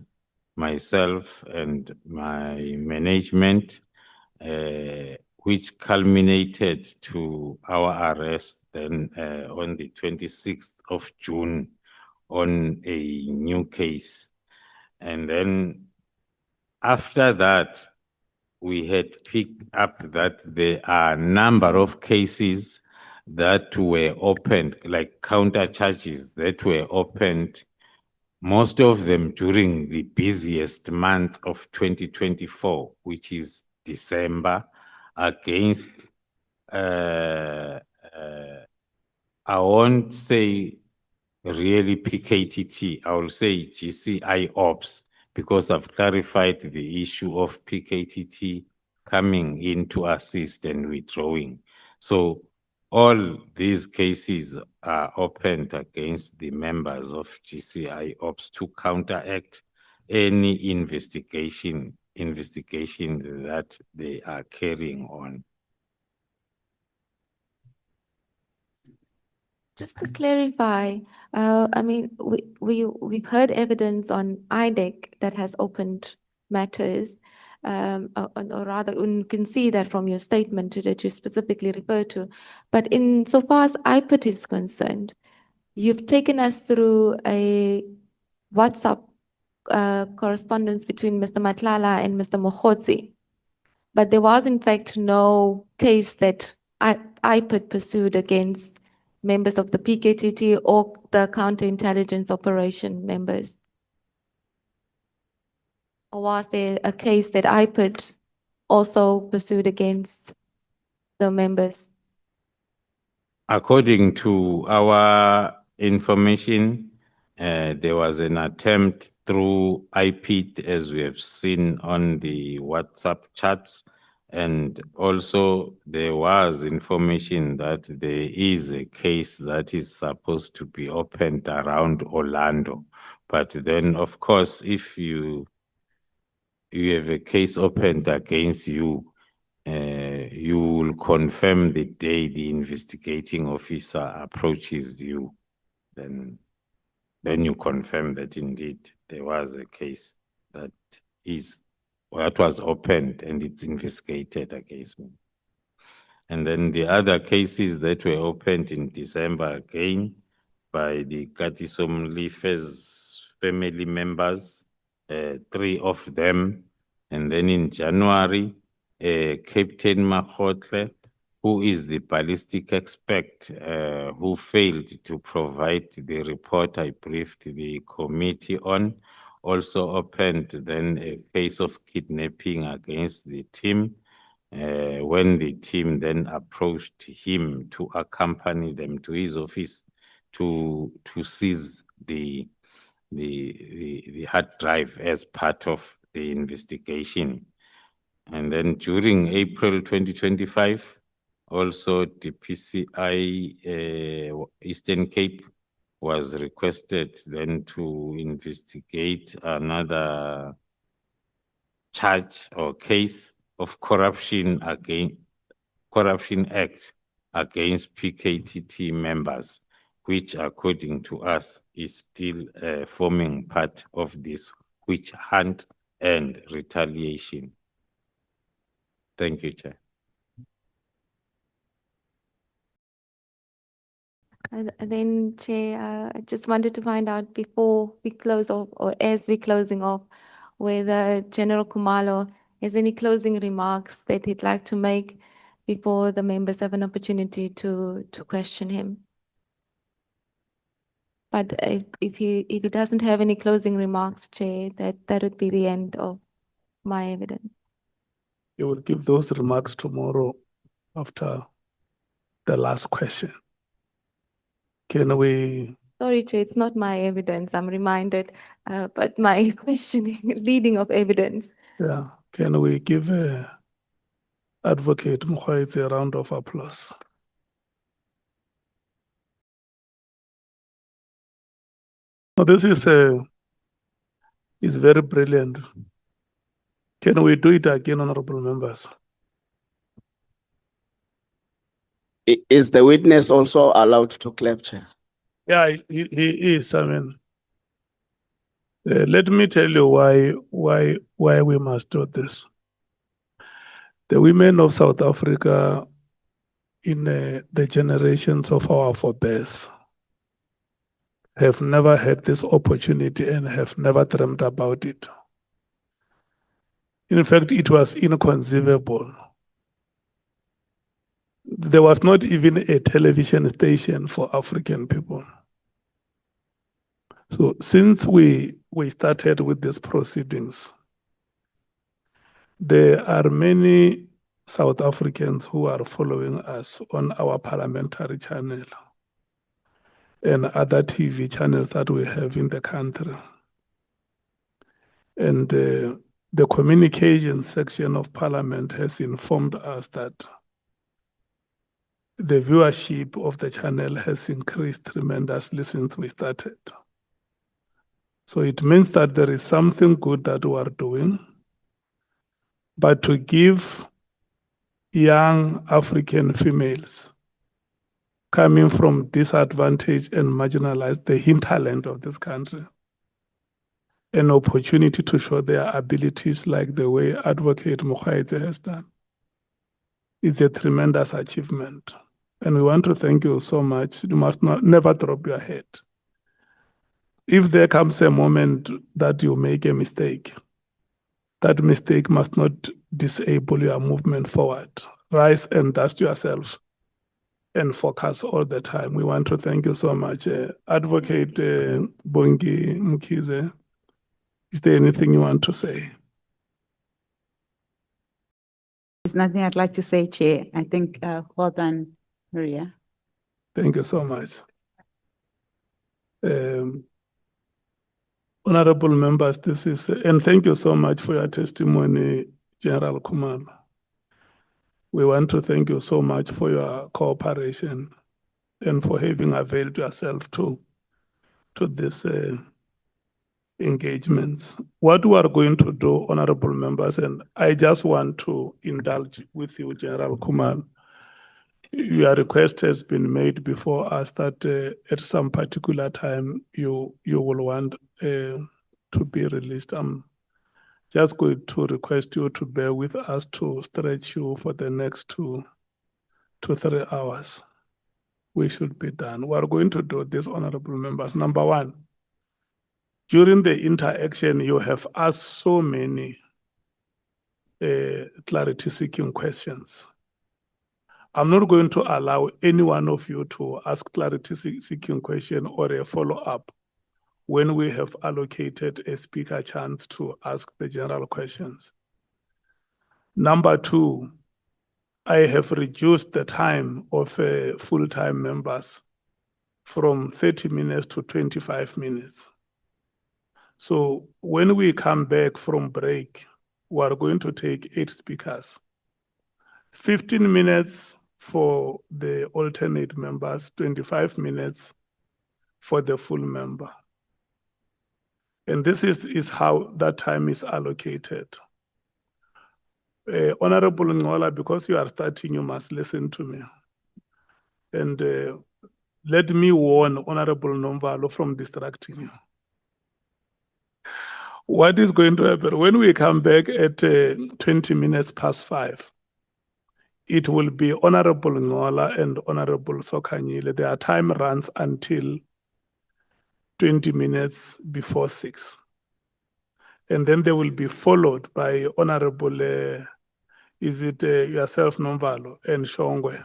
myself and my management, which culminated to our arrest then on the 26th of June on a new case. And then after that, we had picked up that there are a number of cases that were opened, like counter charges that were opened, most of them during the busiest month of 2024, which is December, against, I won't say really PKTT, I will say GCI Ops, because I've clarified the issue of PKTT coming in to assist and withdrawing. So all these cases are opened against the members of GCI Ops to counteract any investigation that they are carrying on. Just to clarify, I mean, we've heard evidence on IDEC that has opened matters, or rather, you can see that from your statement that you specifically refer to. But in so far as IPIT is concerned, you've taken us through a WhatsApp correspondence between Mr. Matlala and Mr. Mokhotsi. But there was, in fact, no case that IPIT pursued against members of the PKTT or the counterintelligence operation members? Or was there a case that IPIT also pursued against the members? According to our information, there was an attempt through IPIT, as we have seen on the WhatsApp chats, and also there was information that there is a case that is supposed to be opened around Orlando. But then, of course, if you have a case opened against you, you will confirm the day the investigating officer approaches you, then you confirm that indeed there was a case that was opened and it's investigated against me. And then the other cases that were opened in December again by the Katisom Life's family members, 3 of them. And then in January, Captain Makhotle, who is the ballistic expert, who failed to provide the report I briefed the committee on, also opened then a case of kidnapping against the team, when the team then approached him to accompany them to his office to seize the hard drive as part of the investigation. And then during April 2025, also the PCI Eastern Cape was requested then to investigate another charge or case of corruption Act against PKTT members, which according to us is still forming part of this witch hunt and retaliation. Thank you, Chair. And then, Chair, I just wanted to find out before we close off, or as we're closing off, whether General Khumalo has any closing remarks that he'd like to make before the members have an opportunity to question him. But if he doesn't have any closing remarks, Chair, that would be the end of my evidence. You will give those remarks tomorrow after the last question. Can we? Sorry, Chair, it's not my evidence. I'm reminded, but my questioning, leading of evidence. Yeah. Can we give Advocate Mkhwetsi a round of applause? No, this is very brilliant. Can we do it again, honorable members? Is the witness also allowed to clap, Chair? Yeah, he is. I mean, let me tell you why we must do this. The women of South Africa in the generations of our forebears, have never had this opportunity and have never dreamt about it. In fact, it was inconceivable. There was not even a television station for African people. So since we started with these proceedings, there are many South Africans who are following us on our parliamentary channel and other TV channels that we have in the country. And the communication section of Parliament has informed us that the viewership of the channel has increased tremendously since we started. So it means that there is something good that we are doing, but to give young African females coming from disadvantaged and marginalized, the hinterland of this country, an opportunity to show their abilities like the way Advocate Mokhaitse has done. It's a tremendous achievement. And we want to thank you so much. You must never drop your head. If there comes a moment that you make a mistake, that mistake must not disable your movement forward. Rise and dust yourself and focus all the time. We want to thank you so much. Advocate Bongi Mkhize, is there anything you want to say? There's nothing I'd like to say, Chair. I think, well done, Maria. Thank you so much. Honorable members, and thank you so much for your testimony, General Khumalo. We want to thank you so much for your cooperation and for having availed yourself to this engagements. What we are going to do, honorable members, and I just want to indulge with you, General Khumalo. Your request has been made before us that at some particular time you will want to be released. I'm just going to request you to bear with us to stretch you for the next 2 to 3 hours. We should be done. We are going to do this, honorable members. Number one, during the interaction, you have asked so many clarity-seeking questions. I'm not going to allow any one of you to ask clarity-seeking question or a follow-up when we have allocated a speaker chance to ask the general questions. Number two, I have reduced the time of full-time members from 30 minutes to 25 minutes. So when we come back from break, we are going to take 8 speakers. 15 minutes for the alternate members, 25 minutes for the full member. And this is how that time is allocated. Honorable Ngola, because you are starting, you must listen to me. And let me warn Honorable Nomvalo from distracting you. What is going to happen when we come back at 20 minutes past 5? It will be Honorable Ngola and Honorable Sokanyile. Their time runs until 20 minutes before 6. And then they will be followed by Honorable, yourself, Nomvalo, and Shongwe,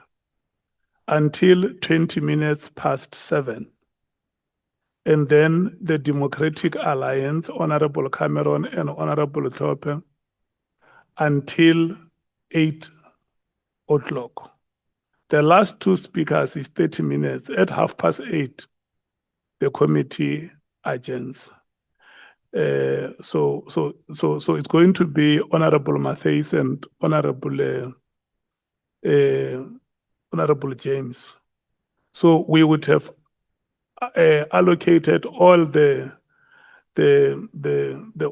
until 20 minutes past 7. And then the Democratic Alliance, Honorable Cameron and Honorable Thope, until 8 o'clock. The last 2 speakers is 30 minutes. At 8:30, the committee adjourns. So it's going to be Honorable Matthys and Honorable James. So we would have allocated all the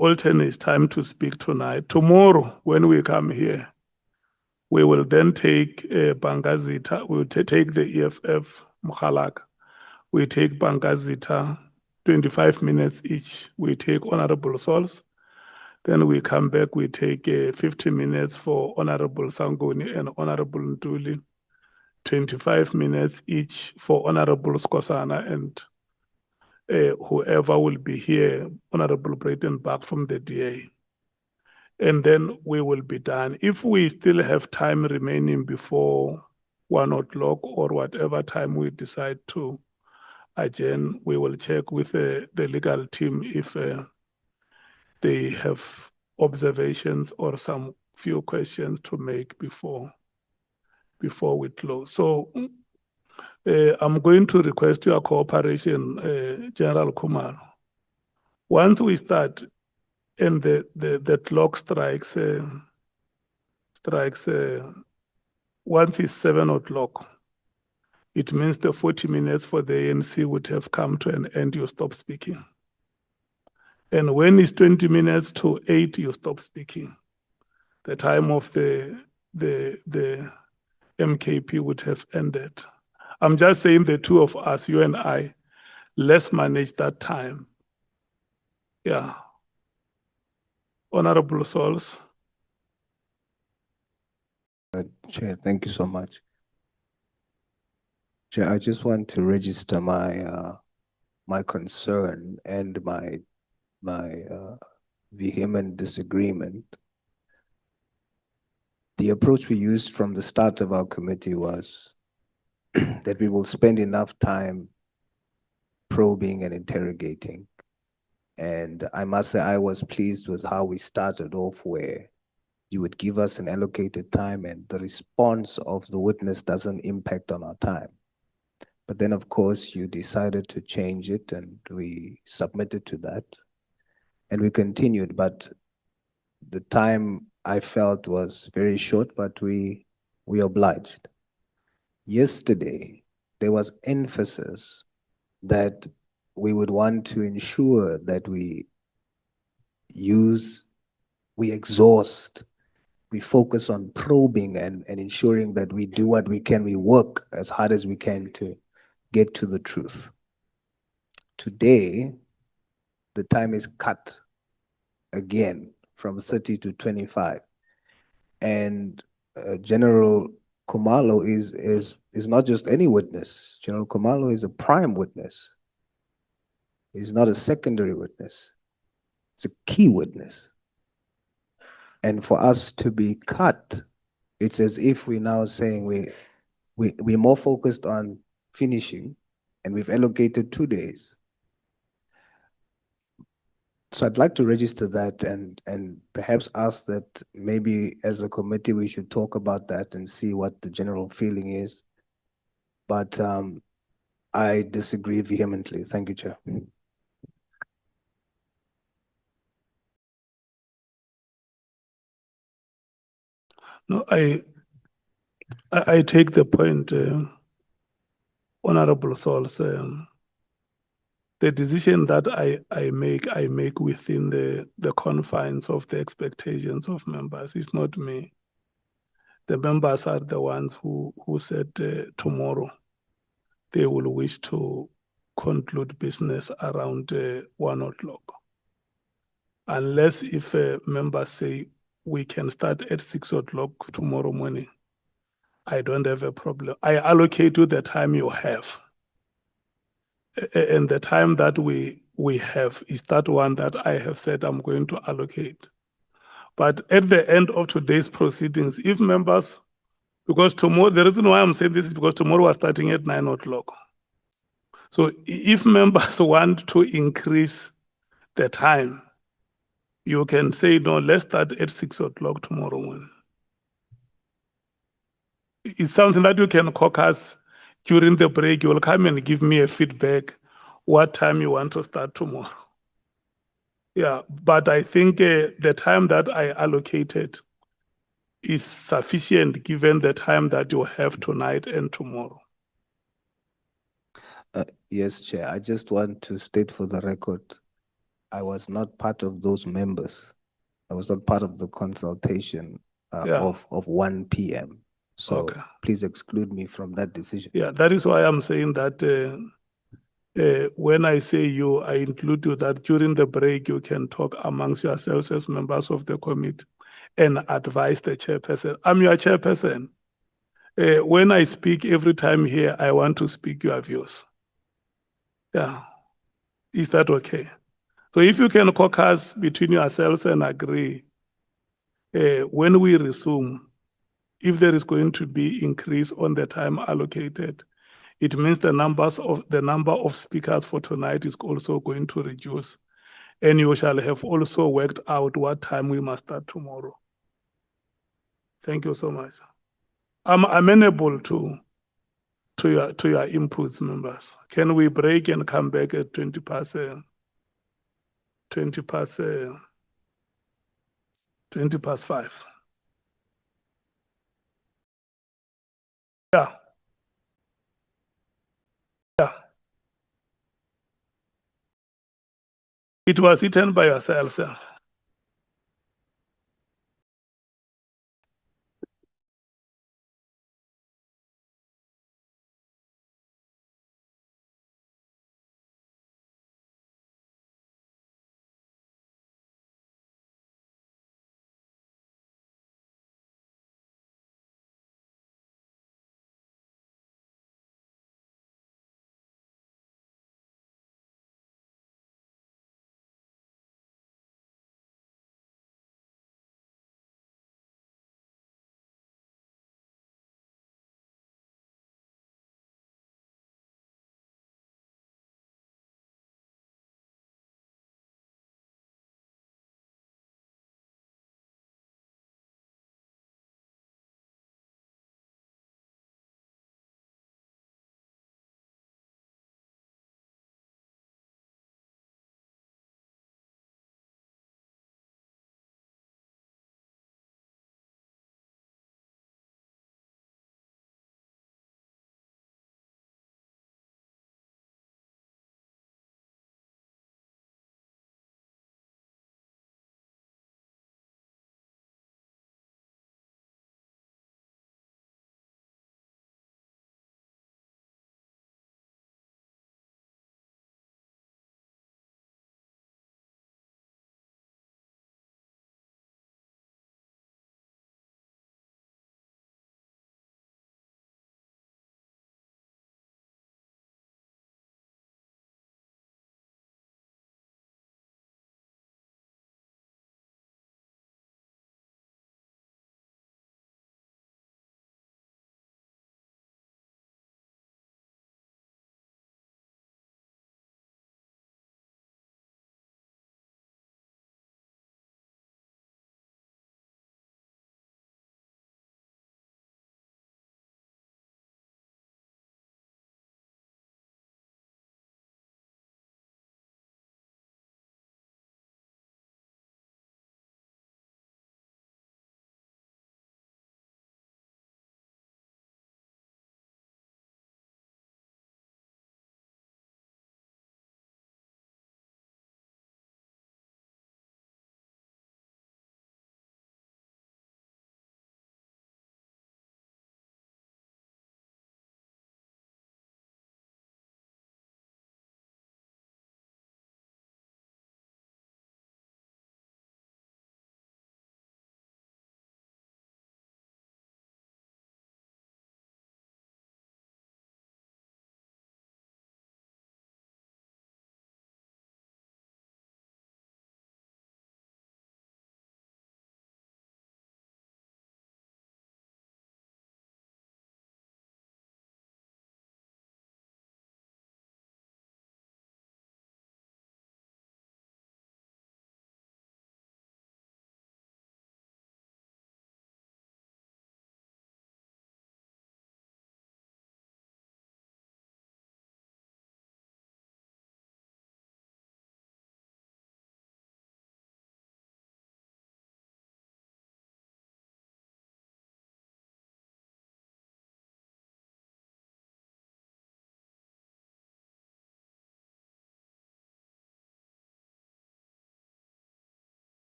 alternates time to speak tonight. Tomorrow, when we come here, we will then take Bangazita, we will take the EFF Mukhalaka, we take Bangazita, 25 minutes each. We take Honorable Sols. Then we come back, we take 50 minutes for Honorable Sangoni and Honorable Ntuli, 25 minutes each for Honorable Skosana and whoever will be here, Honorable Breitenbach from the DA. And then we will be done. If we still have time remaining before 1 o'clock or whatever time we decide to adjourn, we will check with the legal team if they have observations or some few questions to make before we close. So I'm going to request your cooperation, General Khumalo. Once we start and the clock strikes, once it's 7 o'clock, it means the 40 minutes for the ANC would have come to an end, you stop speaking. And when it's 20 minutes to 8, you stop speaking. The time of the MKP would have ended. I'm just saying the two of us, you and I, let's manage that time. Yeah. Honorable Souls. Chair, thank you so much. Chair, I just want to register my my concern and my vehement disagreement. The approach we used from the start of our committee was that we will spend enough time probing and interrogating. And I must say I was pleased with how we started off, where you would give us an allocated time and the response of the witness doesn't impact on our time. But then, of course, you decided to change it and we submitted to that. And we continued, but the time I felt was very short, but we obliged. Yesterday, there was emphasis that we would want to ensure that we exhaust, we focus on probing and ensuring that we do what we can, we work as hard as we can to get to the truth. Today, the time is cut again from 30 to 25. And General Khumalo is not just any witness. General Khumalo is a prime witness. He's not a secondary witness. It's a key witness. And for us to be cut, it's as if we're now saying we're more focused on finishing, and we've allocated 2 days. So I'd like to register that and perhaps ask that maybe as a committee we should talk about that and see what the general feeling is. But I disagree vehemently. Thank you, Chair. No, I take the point, Honorable Souls. The decision that I make within the confines of the expectations of members. It's not me. The members are the ones who said tomorrow they will wish to conclude business around 1 o'clock. Unless if members say we can start at 6 o'clock tomorrow morning, I don't have a problem. I allocate you the time you have. And the time that we have is that one that I have said I'm going to allocate. But at the end of today's proceedings, if members, because tomorrow, the reason why I'm saying this is because tomorrow we're starting at 9 o'clock. So if members want to increase the time, you can say, no, let's start at 6 o'clock tomorrow morning. It's something that you can caucus during the break. You will come and give me a feedback what time you want to start tomorrow. Yeah, but I think the time that I allocated is sufficient given the time that you have tonight and tomorrow. Yes, Chair. I just want to state for the record, I was not part of those members. I was not part of the consultation of 1 p.m. So please exclude me from that decision. Yeah, that is why I'm saying that when I say you, I include you that during the break you can talk amongst yourselves as members of the committee and advise the chairperson. I'm your chairperson. When I speak every time here, I want to speak your views. Yeah. Is that okay? So if you can caucus between yourselves and agree, when we resume, if there is going to be increase on the time allocated, it means the number of speakers for tonight is also going to reduce. And you shall have also worked out what time we must start tomorrow. Thank you so much. I'm amenable to your inputs, members. Can we break and come back at 20 past 5? Yeah. Yeah. It was eaten by yourselves. Yeah.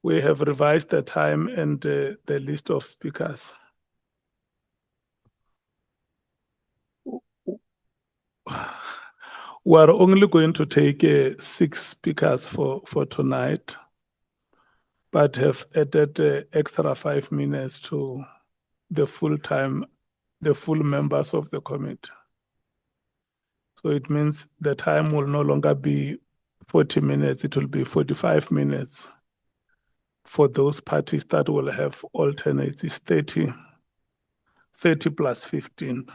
We have revised the time and the list of speakers. We are only going to take 6 speakers for tonight, but have added extra 5 minutes to the full members of the committee. So it means the time will no longer be 40 minutes, it will be 45 minutes for those parties that will have alternates, is 30 plus 15.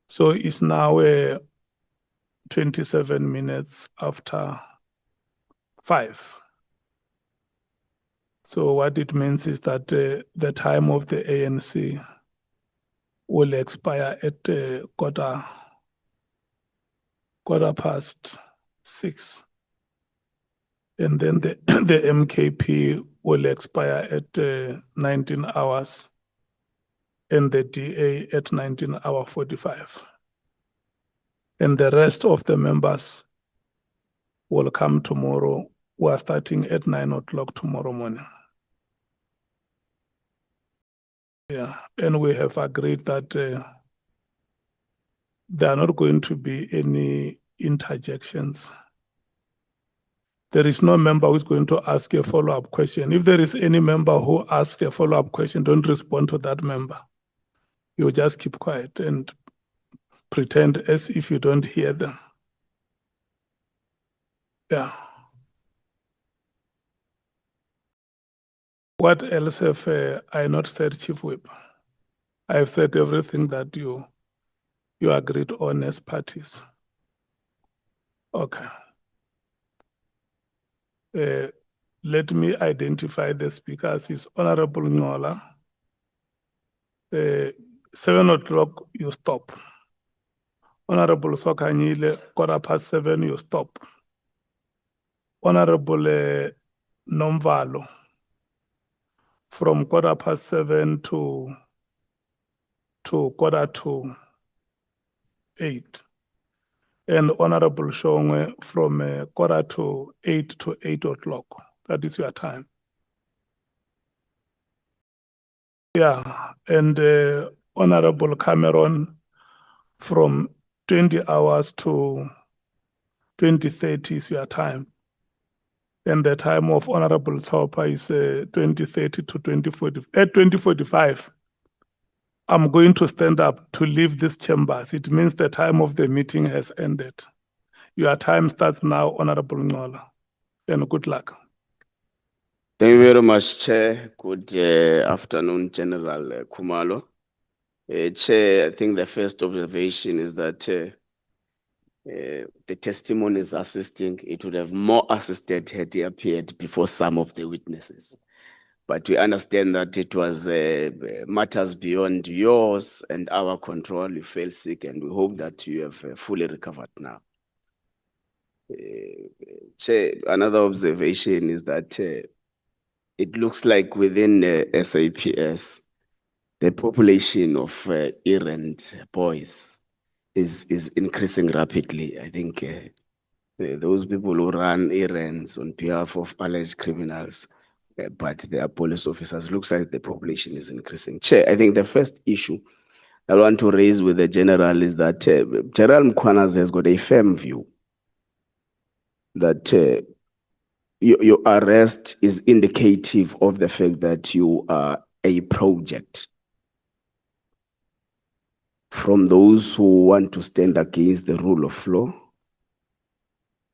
So it's now 27 minutes after 5. So what it means is that the time of the ANC will expire at quarter past 6. And then the MKP will expire at 19 hours and the DA at 19:45. And the rest of the members will come tomorrow. We are starting at 9 o'clock tomorrow morning. Yeah, and we have agreed that there are not going to be any interjections. There is no member who is going to ask a follow-up question. If there is any member who asks a follow-up question, don't respond to that member. You just keep quiet and pretend as if you don't hear them. Yeah. What else have I not said, Chief Whip? I have said everything that you agreed on as parties. Okay. Let me identify the speakers. Is Honorable Ngola. 7 o'clock, you stop. Honorable Sokanyile, 7:15, you stop. Honorable Nomvalo, from 7:15 to 7:45. And Honorable Shongwe from 7:45 to 8 o'clock. That is your time. Yeah, and Honorable Cameron from 20 hours to 20:30 is your time. And the time of Honorable Thorpe is 20:30 to 20:40. At 20:45, I'm going to stand up to leave this chambers. It means the time of the meeting has ended. Your time starts now, Honorable Ngola. And good luck. Thank you very much, Chair. Good afternoon, General Khumalo. Chair, I think the first observation is that the testimony is assisting. It would have more assisted had he appeared before some of the witnesses. But we understand that it was matters beyond yours and our control. You fell sick, and we hope that you have fully recovered now. Chair, another observation is that it looks like within SAPS, the population of errand boys is increasing rapidly. I think those people who run errands on behalf of alleged criminals, but they are police officers, looks like the population is increasing. Chair, I think the first issue I want to raise with the general is that General Mkhwanazi has got a firm view that your arrest is indicative of the fact that you are a project from those who want to stand against the rule of law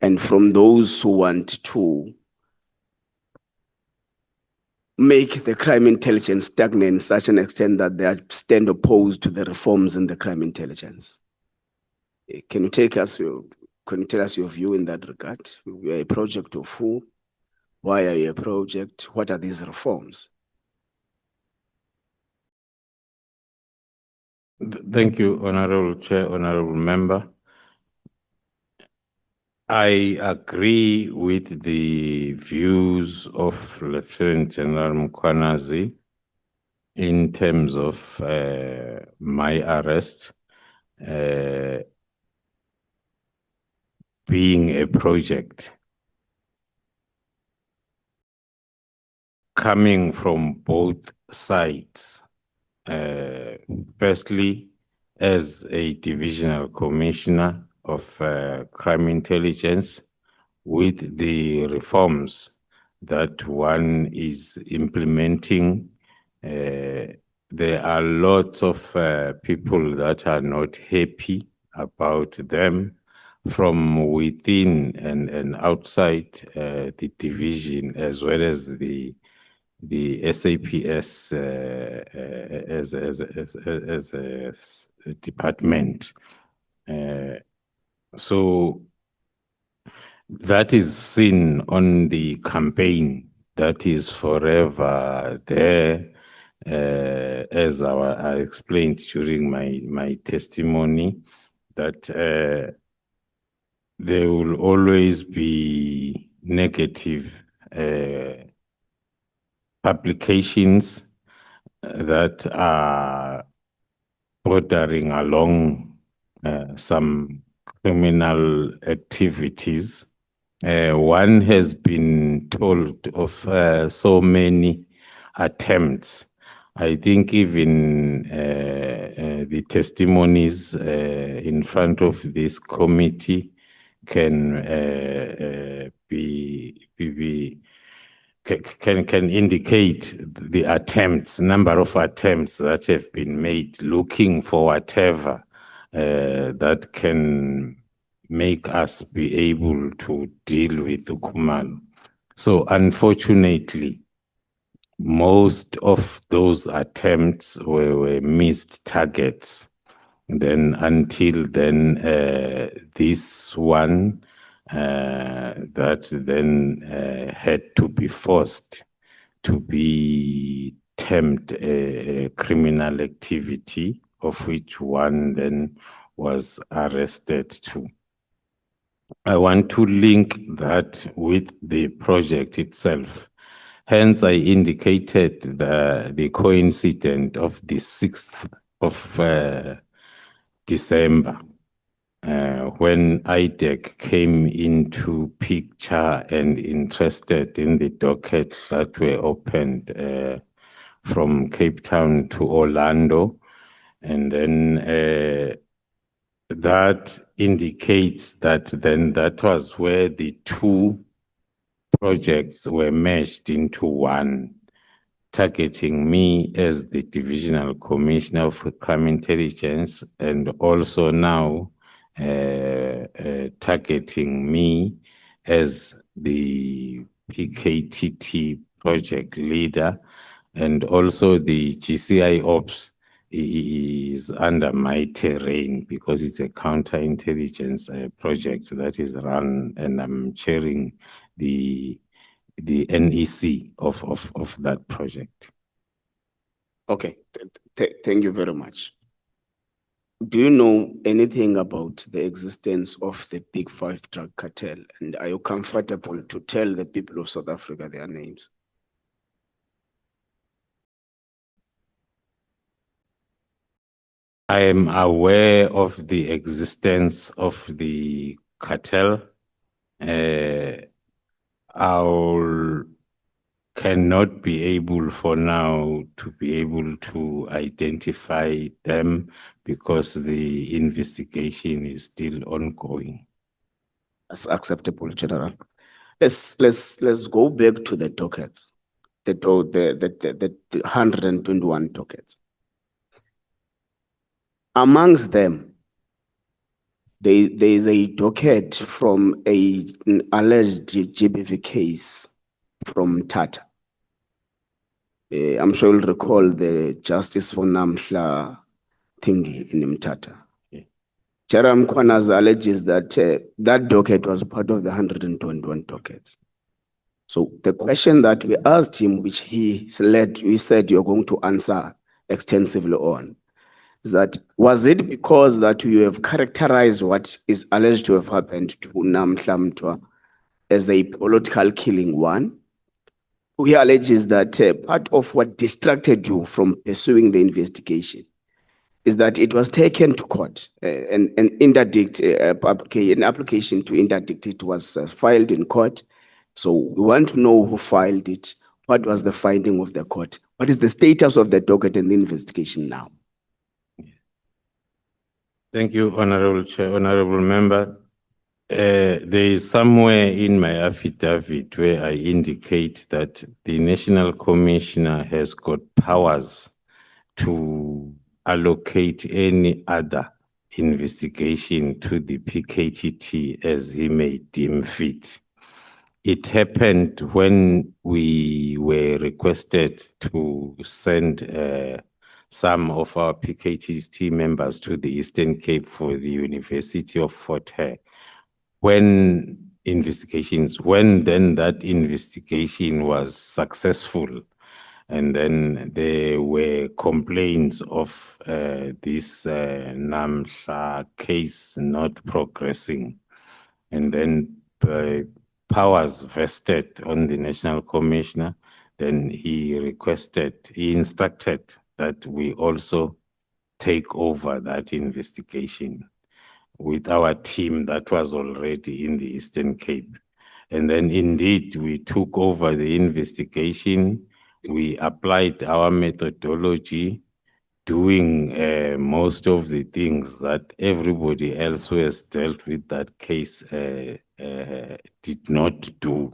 and from those who want to make the crime intelligence stagnant in such an extent that they stand opposed to the reforms in the crime intelligence. Can you tell us your view in that regard? You are a project of who? Why are you a project? What are these reforms? Thank you, Honorable Chair, Honorable Member. I agree with the views of Lieutenant General Mkhwanazi in terms of my arrest being a project. coming from both sides. Firstly, as a divisional commissioner of crime intelligence, with the reforms that one is implementing, there are lots of people that are not happy about them from within and outside the division, as well as the SAPS as a department. So that is seen on the campaign that is forever there, as I explained during my testimony, that there will always be negative publications that are bordering along some criminal activities. One has been told of so many attempts. I think even the testimonies in front of this committee can can indicate the attempts, number of attempts that have been made, looking for whatever that can make us be able to deal with the Khumalo. So unfortunately, most of those attempts were missed targets. Then until then, this one that then had to be forced to be termed a criminal activity, of which one then was arrested too. I want to link that with the project itself. Hence, I indicated the coincidence of the 6th of December, when IDEC came into picture and interested in the dockets that were opened from Cape Town to Orlando. And then that indicates that then that was where the two projects were meshed into one, targeting me as the Divisional Commissioner of Crime Intelligence, and also now targeting me as the PKTT project leader, and also the GCI Ops is under my terrain because it's a counterintelligence project that is run, and I'm chairing the NEC of that project. Okay, thank you very much. Do you know anything about the existence of the Big Five drug cartel? And are you comfortable to tell the people of South Africa their names? I am aware of the existence of the cartel. I cannot be able for now to be able to identify them because the investigation is still ongoing. That's acceptable, General. Let's go back to the dockets, the 121 dockets. Amongst them, there is a docket from an alleged GBV case from Tata. I'm sure you'll recall the Justice for Namhla thingy in Mtata. Jerem Kwanas alleges that that docket was part of the 121 dockets. So the question that we asked him, which we said you're going to answer extensively on, is that was it because that you have characterized what is alleged to have happened to Namhla Mtwa as a political killing one? He alleges that part of what distracted you from pursuing the investigation is that it was taken to court. An application to interdict it was filed in court. So we want to know who filed it, What was the finding of the court? What is the status of the docket and the investigation now? Thank you, Honorable Chair, Honorable Member. There is somewhere in my affidavit where I indicate that the National Commissioner has got powers to allocate any other investigation to the PKTT as he may deem fit. It happened when we were requested to send some of our PKTT members to the Eastern Cape for the University of Fort Hare. When then that investigation was successful, and then there were complaints of this Namhla case not progressing, and then powers vested on the National Commissioner, then he instructed that we also take over that investigation with our team that was already in the Eastern Cape. And then indeed, we took over the investigation. We applied our methodology, doing most of the things that everybody else who has dealt with that case did not do.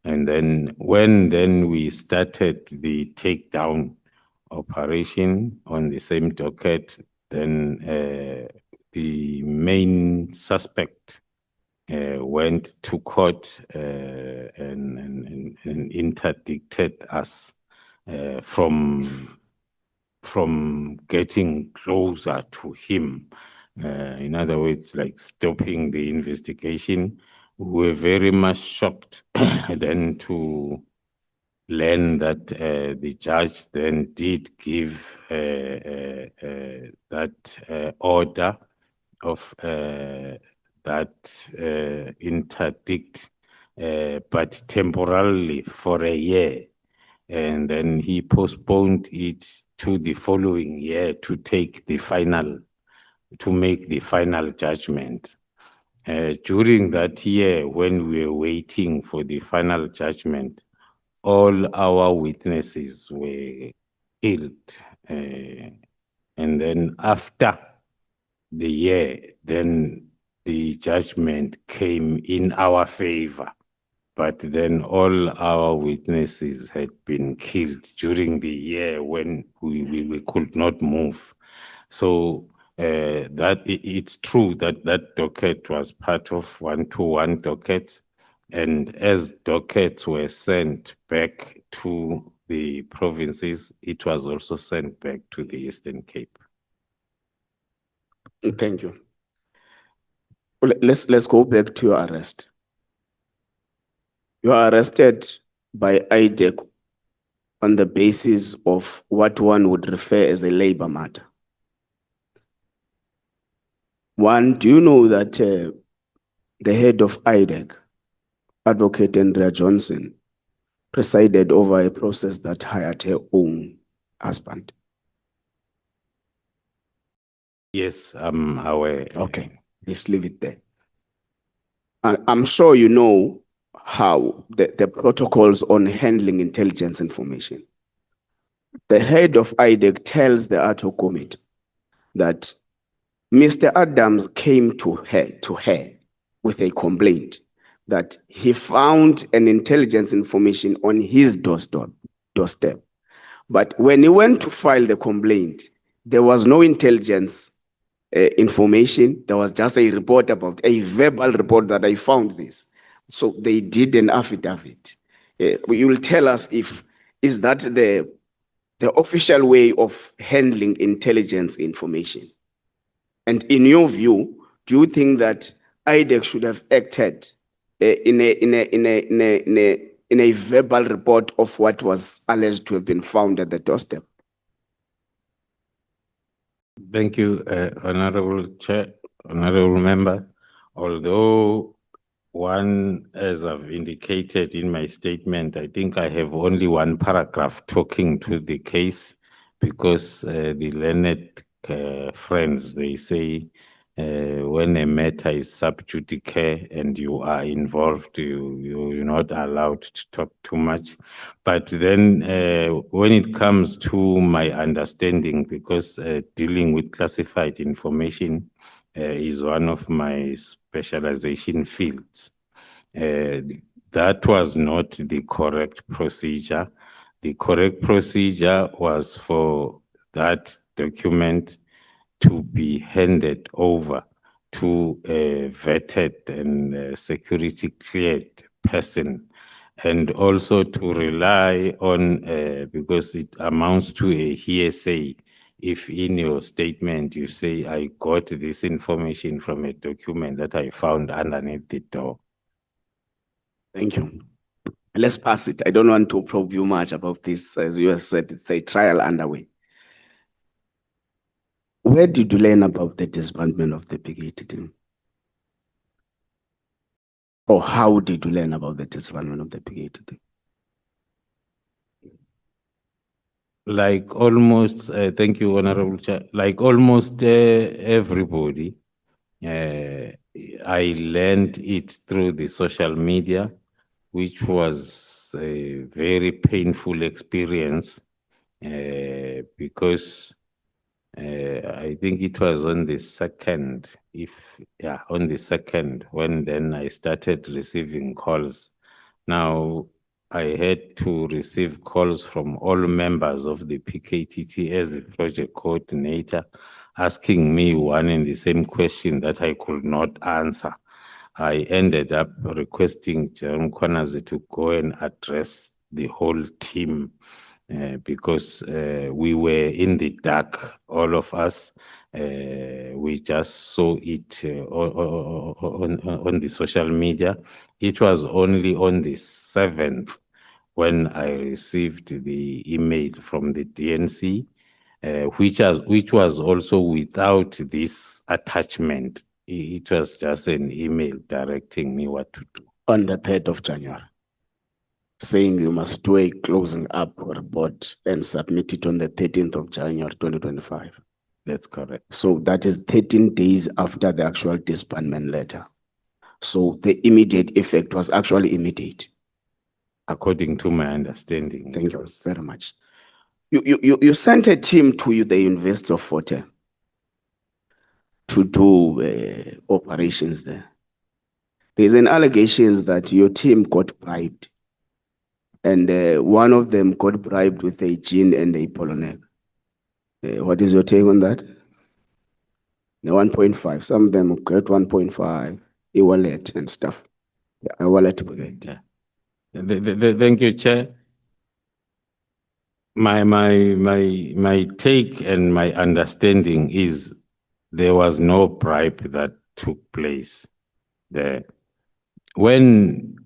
And then when we started the takedown operation on the same docket, then the main suspect went to court and interdicted us from getting closer to him. In other words, like stopping the investigation. We were very much shocked then to learn that the judge then did give that order of that interdict, but temporarily for a year. And then he postponed it to the following year to make the final judgment. During that year, when we were waiting for the final judgment, all our witnesses were killed. And then after the year, then the judgment came in our favor. But then all our witnesses had been killed during the year when we could not move. So that it's true that that docket was part of 121 dockets. And as dockets were sent back to the provinces, it was also sent back to the Eastern Cape. Thank you. Well, let's go back to your arrest. You are arrested by IDEC on the basis of what one would refer as a labor matter. One, do you know that the head of IDEC, Advocate Andrea Johnson, presided over a process that hired her own husband? Yes, I'm aware. Okay, let's leave it there. I'm sure you know how the protocols on handling intelligence information. The head of IDEC tells the ad hoc committee that Mr. Adams came to her with a complaint that he found an intelligence information on his doorstep. But when he went to file the complaint, there was no intelligence information. There was just a report about a verbal report that I found this. So they did an affidavit. You will tell us is that the official way of handling intelligence information? And in your view, do you think that IDEC should have acted in a verbal report of what was alleged to have been found at the doorstep? Thank you, Honorable Chair, Honorable Member. Although one, as I've indicated in my statement, I think I have only one paragraph talking to the case because the learned friends, they say when a matter is sub judice and you are involved, you're not allowed to talk too much. But then when it comes to my understanding, because dealing with classified information is one of my specialization fields, that was not the correct procedure. The correct procedure was for that document to be handed over to a vetted and security cleared person, and also to rely on, because it amounts to a hearsay. If in your statement you say, I got this information from a document that I found underneath the door. Thank you. Let's pass it. I don't want to probe you much about this. As you have said, it's a trial underway. Where did you learn about the disbandment of the PKT team? Or how did you learn about the disbandment of the PKT team? Like almost, thank you, Honorable Chair, like almost everybody, I learned it through the social media, which was a very painful experience because I think it was on the second, on the second, when then I started receiving calls. Now, I had to receive calls from all members of the PKTT as the project coordinator, asking me one and the same question that I could not answer. I ended up requesting Jerome Kwanazi to go and address the whole team because we were in the dark, all of us. We just saw it on the social media. It was only on the 7th when I received the email from the DNC, which was also without this attachment. It was just an email directing me what to do. On the 3rd of January, saying you must do a closing up report and submit it on the 13th of January, 2025. That's correct. So that is 13 days after the actual disbandment letter. So the immediate effect was actually immediate. According to my understanding. Thank you very much. You sent a team to the University of Fort Hare to do operations there. There's an allegation that your team got bribed, and one of them got bribed with a gin and a polonel. What is your take on that? The 1.5, some of them got 1.5, a wallet and stuff. Yeah, a wallet. Yeah. Thank you, Chair. My take and my understanding is there was no bribe that took place there. When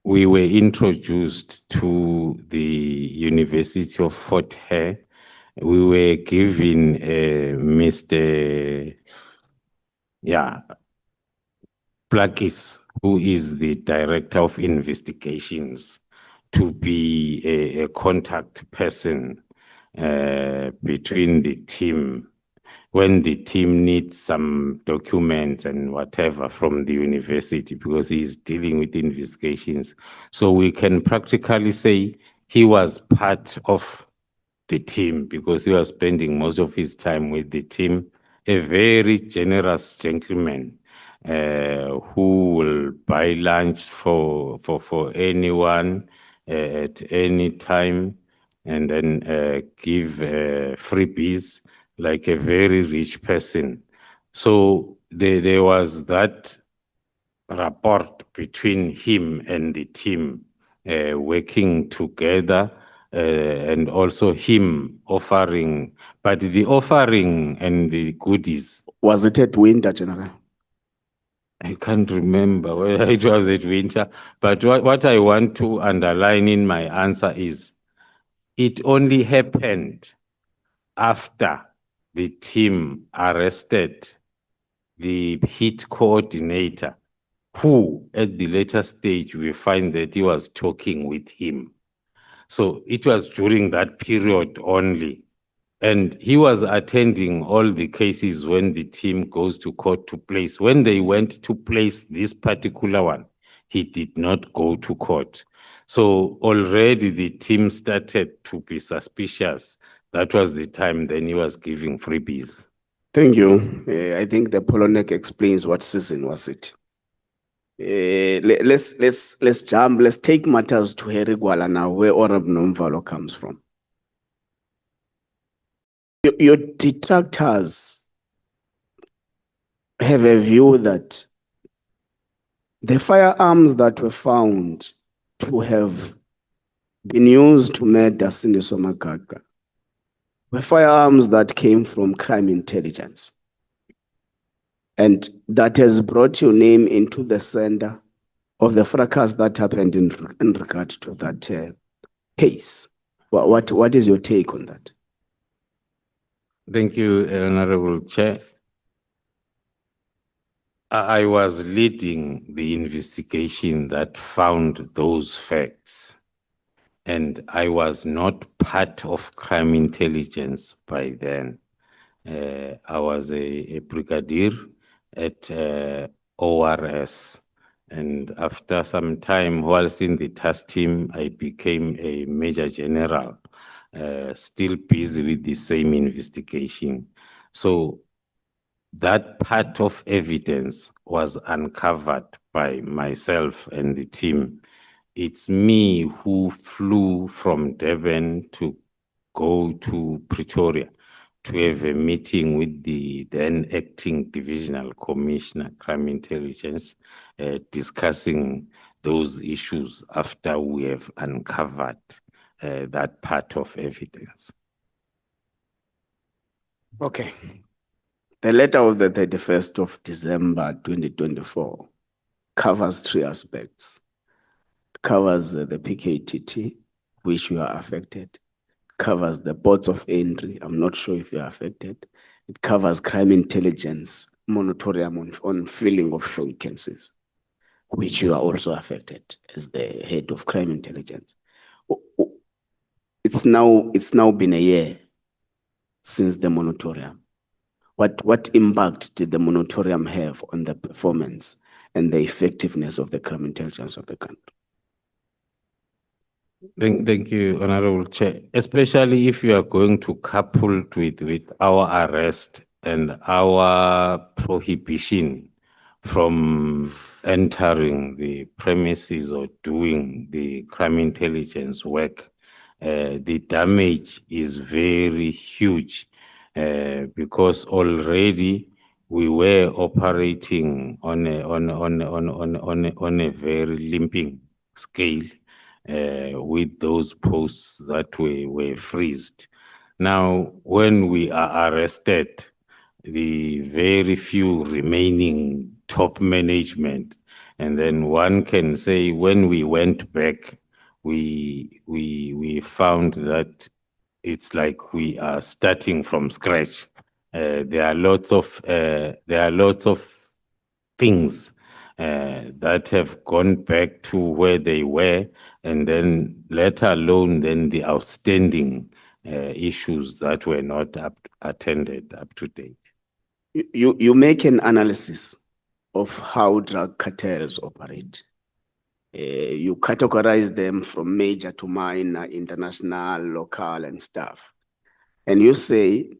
we were introduced to the University of Fort Hare, we were given Mr. Plakis, who is the Director of Investigations, to be a contact person between the team when the team needs some documents and whatever from the university, because he's dealing with investigations. So we can practically say he was part of the team because he was spending most of his time with the team, a very generous gentleman who will buy lunch for anyone at any time, and then give freebies like a very rich person. So there was that rapport between him and the team working together, and also him offering, but the offering and the goodies. Was it at winter, General? I can't remember whether it was at winter, but what I want to underline in my answer is it only happened after the team arrested the hit coordinator, who at the later stage we find that he was talking with him. So it was during that period only And he was attending all the cases when the team goes to court to place. When they went to place this particular one, he did not go to court. So already the team started to be suspicious. That was the time then he was giving freebies. Thank you. I think the Polonek explains what season was it. Let's jump. Let's take matters to Herigwala now, where Honorable Nomvalo comes from. Your detractors have a view that the firearms that were found to have been used to murder Cindy Somagaga were firearms that came from crime intelligence. And that has brought your name into the center of the fracas that happened in regard to that case. What is your take on that? Thank you, Honorable Chair. I was leading the investigation that found those facts, and I was not part of crime intelligence by then. I was a brigadier at ORS, and after some time, whilst in the task team, I became a major general, still busy with the same investigation. So that part of evidence was uncovered by myself and the team. It's me who flew from Durban to go to Pretoria to have a meeting with the then acting divisional commissioner, crime intelligence, discussing those issues after we have uncovered that part of evidence. Okay. The letter of the 31st of December 2024 covers three aspects. It covers the PKTT, which you are affected. Covers the ports of entry. I'm not sure if you are affected. It covers crime intelligence, moratorium on filling of vacancies, which you are also affected as the head of crime intelligence. It's now been a year since the moratorium. What impact did the moratorium have on the performance and the effectiveness of the crime intelligence of the country? Thank you, Honorable Chair. Especially if you are going to couple with our arrest and our prohibition from entering the premises or doing the crime intelligence work, the damage is very huge because already we were operating on a very limping scale. With those posts that were freezed. Now, when we are arrested, the very few remaining top management, and then one can say when we went back, we found that it's like we are starting from scratch. There are lots of things that have gone back to where they were, and then let alone then the outstanding issues that were not attended up to date. You make an analysis of how drug cartels operate. You categorize them from major to minor, international, local, and stuff. And you say,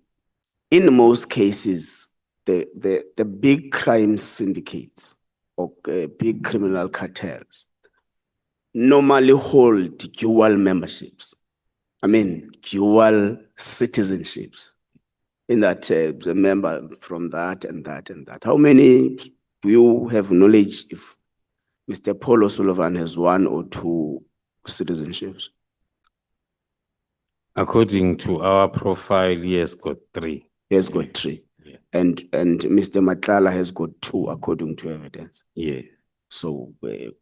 in most cases, the big crime syndicates or big criminal cartels normally hold dual memberships. I mean, dual citizenships. In that, the member from that and that and that. How many do you have knowledge if Mr. Paul O'Sullivan has one or two citizenships? According to our profile, he has got 3. He has got 3. Yeah. And Mr. Matlala has got 2 according to evidence. Yeah. So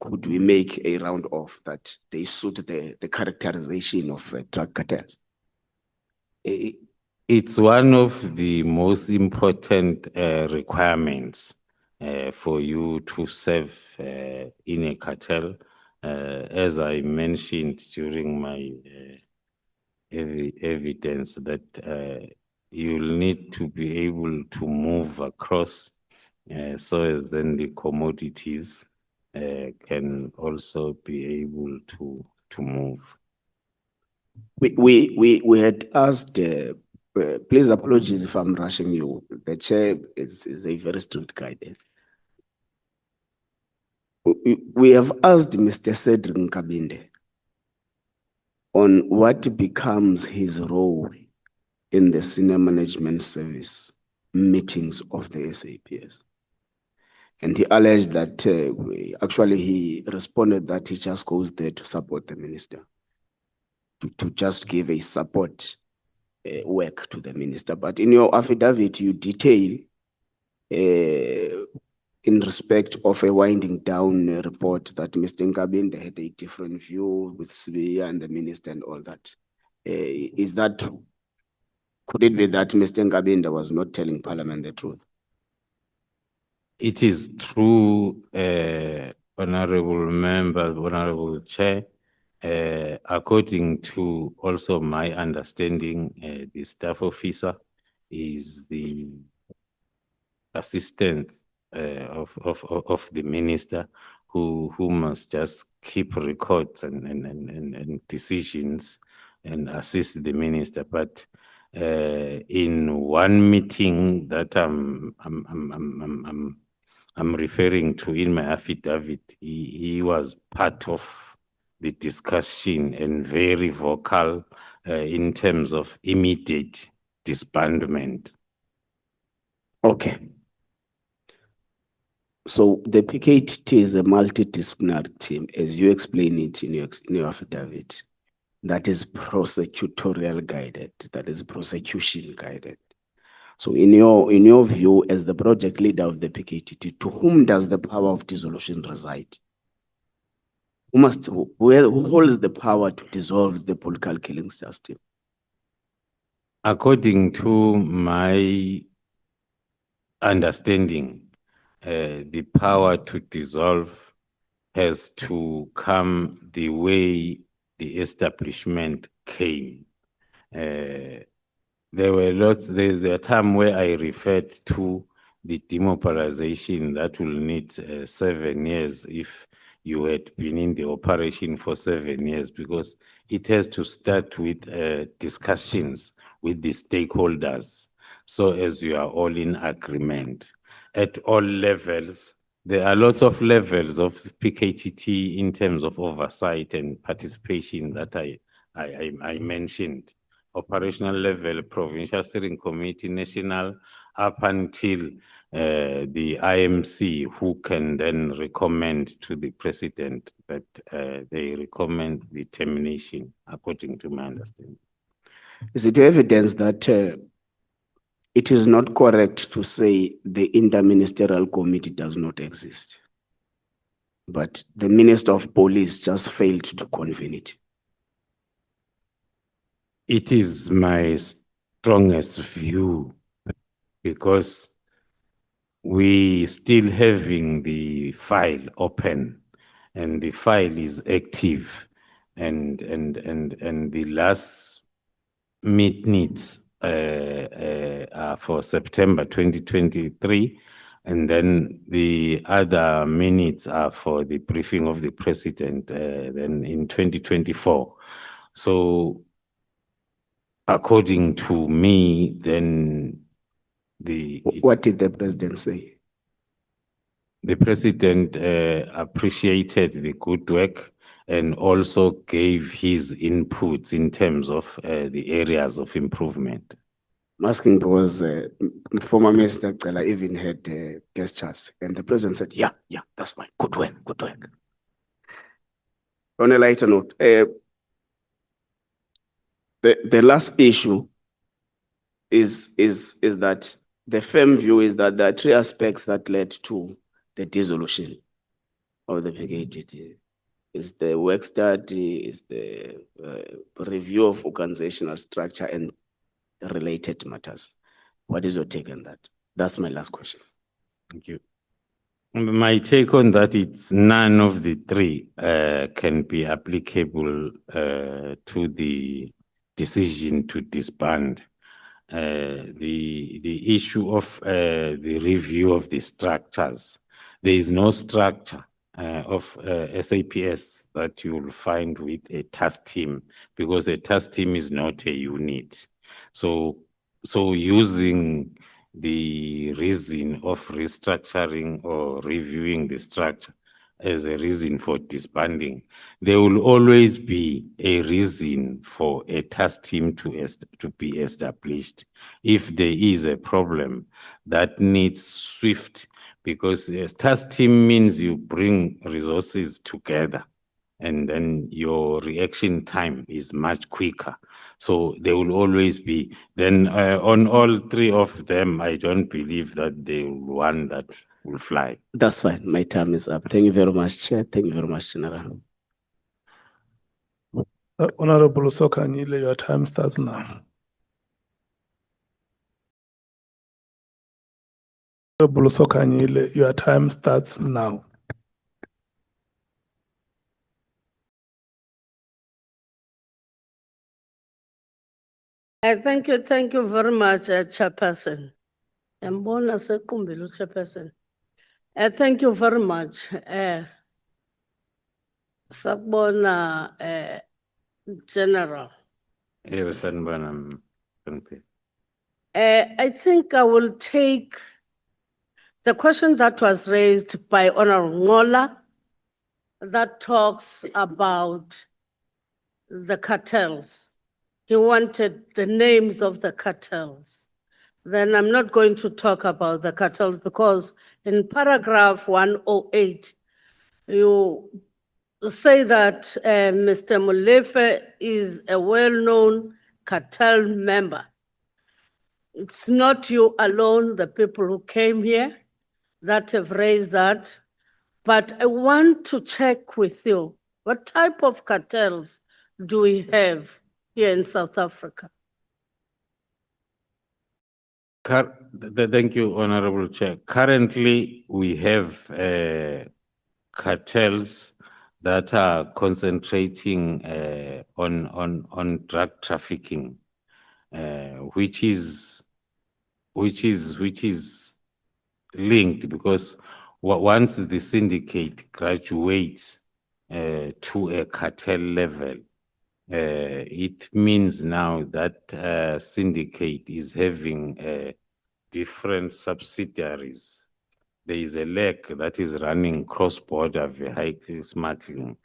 could we make a round off that they suit the characterization of drug cartels? It's one of the most important requirements for you to serve in a cartel. As I mentioned during my evidence that you'll need to be able to move across so as then the commodities can also be able to move. We had asked, please apologies if I'm rushing you. The chair is a very strict guy there. We have asked Mr. Cedric Nkabinde on what becomes his role in the senior management service meetings of the SAPS. And he alleged that actually he responded that he just goes there to support the minister, to just give a support work to the minister. But in your affidavit, you detail in respect of a winding down report that Mr. Nkabinde had a different view with Sibiya and the minister and all that. Is that true? Could it be that Mr. Nkabinde was not telling Parliament the truth? It is true, Honorable Member, Honorable Chair. According to also my understanding, the staff officer is the assistant of the minister who must just keep records and decisions and assist the minister. But in one meeting that I'm referring to in my affidavit, he was part of the discussion and very vocal in terms of immediate disbandment. Okay. So the PKTT is a multidisciplinary team, as you explain it in your affidavit, that is prosecutorial guided, that is prosecution guided. So in your view, as the project leader of the PKTT, to whom does the power of dissolution reside? Who holds the power to dissolve the political killings system? According to my understanding, the power to dissolve has to come the way the establishment came. There were lots, there's a time where I referred to the demobilization that will need 7 years if you had been in the operation for 7 years, because it has to start with discussions with the stakeholders. So as you are all in agreement at all levels, there are lots of levels of PKTT in terms of oversight and participation that I mentioned. Operational level, provincial steering committee, national, up until the IMC, who can then recommend to the president that they recommend the termination, according to my understanding. Is it evidence that it is not correct to say the interministerial committee does not exist, but the Minister of Police just failed to convene it? It is my strongest view, because we still having the file open and the file is active, and the last minutes are for September 2023, and then the other minutes are for the briefing of the president then in 2024. So according to me, then what did the president say? The president appreciated the good work and also gave his inputs in terms of the areas of improvement. I'm asking because former Minister Cela even had gestures, and the president said, yeah, that's fine, good work, good work. On a lighter note, the last issue is that the firm view is that there are 3 aspects that led to the dissolution of the PKTT. Is the work study, is the review of organizational structure and related matters. What is your take on that? That's my last question. Thank you. My take on that, it's none of the 3 can be applicable to the decision to disband. The issue of the review of the structures. There is no structure of SAPS that you will find with a task team, because a task team is not a unit. So using the reason of restructuring or reviewing the structure as a reason for disbanding, there will always be a reason for a task team to be established if there is a problem that needs swift, because a task team means you bring resources together and then your reaction time is much quicker. So there will always be. Then on all three of them, I don't believe that the one that will fly. That's fine. My time is up. Thank you very much, Chair. Thank you very much, General. Honorable Sokanyile, your time starts now. Honorable Sokanyile, your time starts now. Thank you very much, Chairperson. Mbona sequmbile Chairperson. Thank you very much. Sakubona General. Yes, sanibona, Mpe. I think I will take the question that was raised by Honorable Ngola that talks about the cartels. He wanted the names of the cartels. Then I'm not going to talk about the cartels because in paragraph 108, you say that Mr. Molefe is a well-known cartel member. It's not you alone, the people who came here, that have raised that. But I want to check with you, what type of cartels do we have here in South Africa? Thank you, Honorable Chair. Currently, we have cartels that are concentrating on drug trafficking, which is linked, because once the syndicate graduates to a cartel level, it means now that syndicate is having different subsidiaries. There is a leg that is running cross-border vehicle smuggling.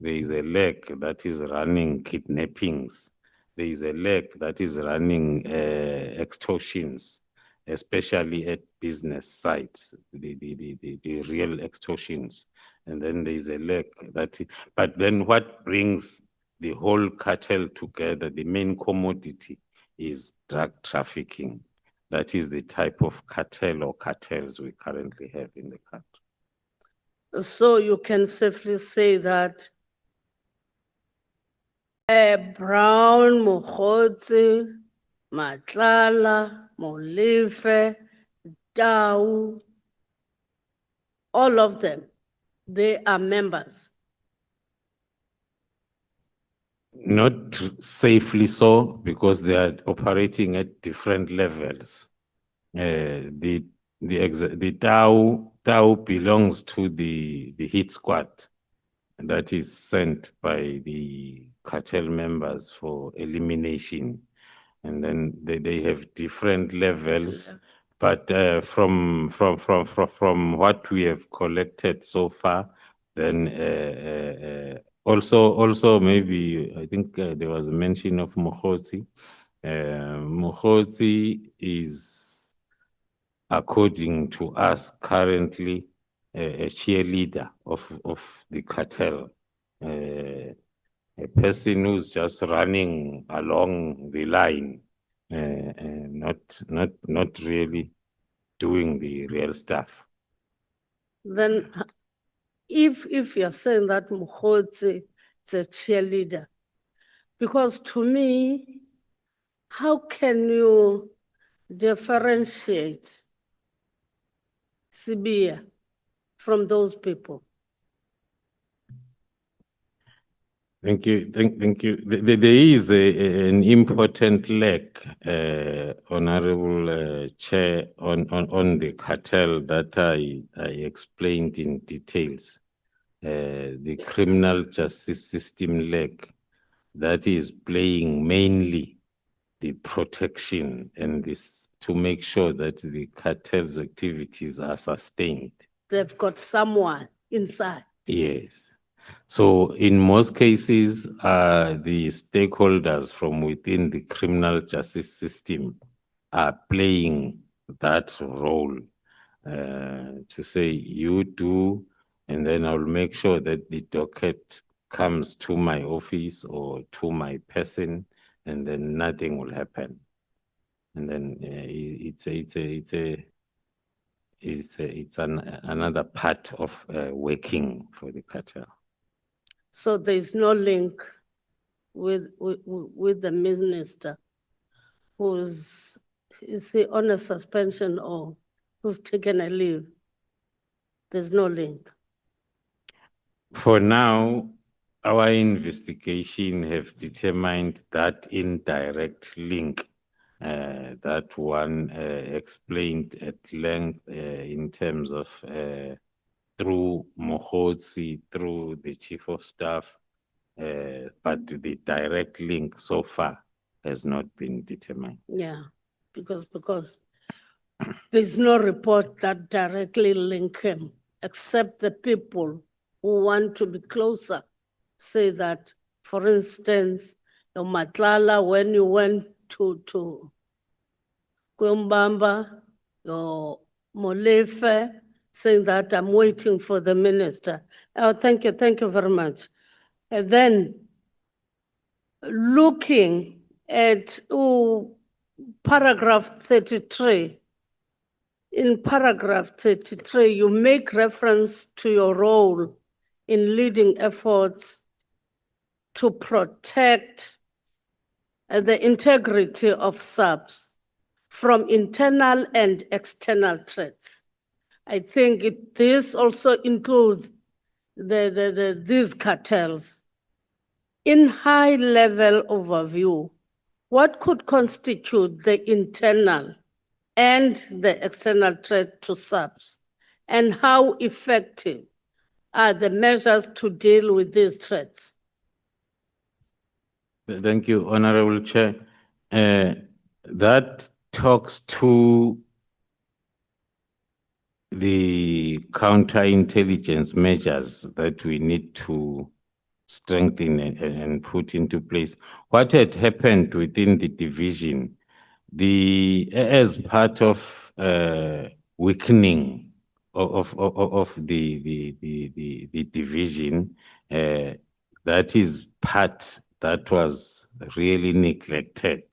There is a leg that is running kidnappings. There is a leg that is running extortions, especially at business sites, the real extortions. And then there is a leg that, but then what brings the whole cartel together, the main commodity is drug trafficking. That is the type of cartel or cartels we currently have in the country. So you can safely say that Brown, Mokgotsi, Matlala, Molefe, Tau, all of them, they are members. Not safely so, because they are operating at different levels. The Tau belongs to the hit squad that is sent by the cartel members for elimination. And then they have different levels. But from what we have collected so far, then also maybe I think there was a mention of Mokgotsi. Mokgotsi is, according to us, currently a cheerleader of the cartel. A person who's just running along the line, not really doing the real stuff. Then if you're saying that Mokgotsi is a cheerleader, because to me, how can you differentiate Sibia from those people? Thank you, thank you. There is an important leg, Honorable Chair, on the cartel that I explained in details. The criminal justice system leg that is playing mainly the protection and this to make sure that the cartel's activities are sustained. They've got someone inside. Yes. So in most cases, the stakeholders from within the criminal justice system are playing that role to say, you do, and then I'll make sure that the docket comes to my office or to my person, and then nothing will happen. And then it's another part of working for the cartel. So there's no link with the minister who's, is he on a suspension or who's taken a leave? There's no link. For now, our investigation have determined that indirect link that one explained at length in terms of through Mohotsi, through the chief of staff, but the direct link so far has not been determined. Yeah, because there's no report that directly link him, except the people who want to be closer say that, for instance, your Matlala, when you went to Kumbamba, your Molefe, saying that I'm waiting for the minister. Oh, thank you very much. And then looking at paragraph 33, in paragraph 33, you make reference to your role in leading efforts to protect the integrity of SAPS from internal and external threats. I think this also includes these cartels. In high-level overview, what could constitute the internal and the external threat to SAPS, and how effective are the measures to deal with these threats? Thank you, Honorable Chair. That talks to the counterintelligence measures that we need to strengthen and put into place. What had happened within the division, as part of weakening of the division, that is part that was really neglected.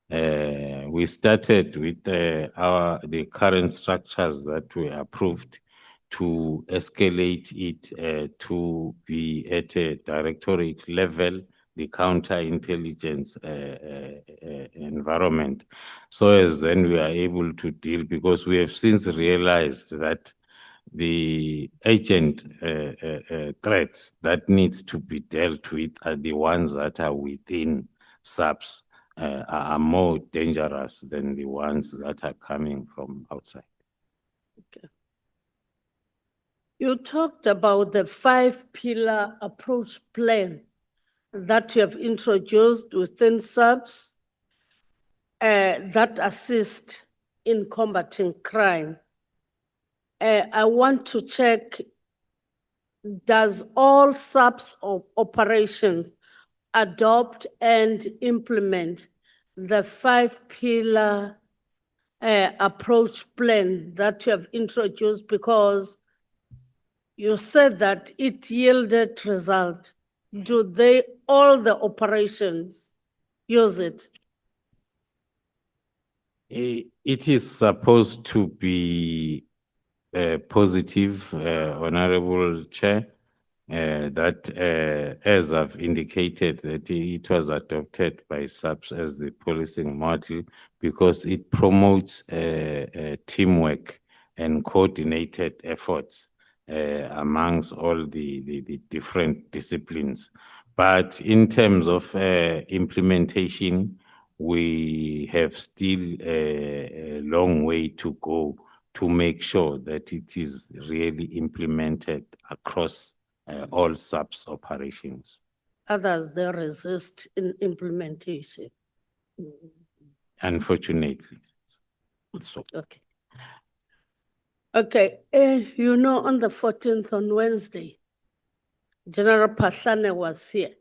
We started with the current structures that were approved to escalate it to be at a directorate level, the counterintelligence environment. So as then we are able to deal, because we have since realized that the agent threats that needs to be dealt with are the ones that are within SAPS, are more dangerous than the ones that are coming from outside. Okay. You talked about the 5-pillar approach plan that you have introduced within SAPS that assist in combating crime. I want to check, does all SAPS operations adopt and implement the 5-pillar approach plan that you have introduced? Because you said that it yielded result. Do all the operations use it? It is supposed to be positive, Honorable Chair, that as I've indicated, that it was adopted by SAPS as the policing model because it promotes teamwork and coordinated efforts amongst all the different disciplines. But in terms of implementation, we have still a long way to go to make sure that it is really implemented across all SAPS operations. Others, they resist in implementation. Unfortunately. So. Okay. Okay, you know, on the 14th on Wednesday, General Pahlane was here.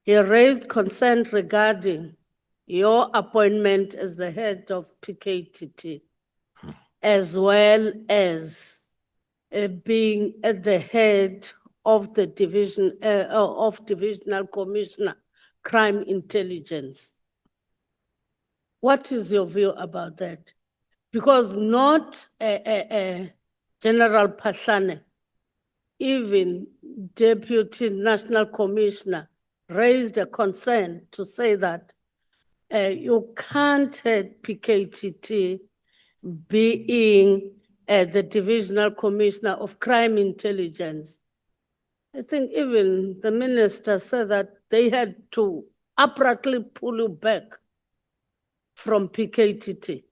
He raised concern regarding your appointment as the head of PKTT, as well as being at the head of the division of Divisional Commissioner, Crime Intelligence. What is your view about that? Because not General Pahlane, even Deputy National Commissioner raised a concern to say that you can't have PKTT being the Divisional Commissioner of Crime Intelligence. I think even the minister said that they had to abruptly pull you back from PKTT.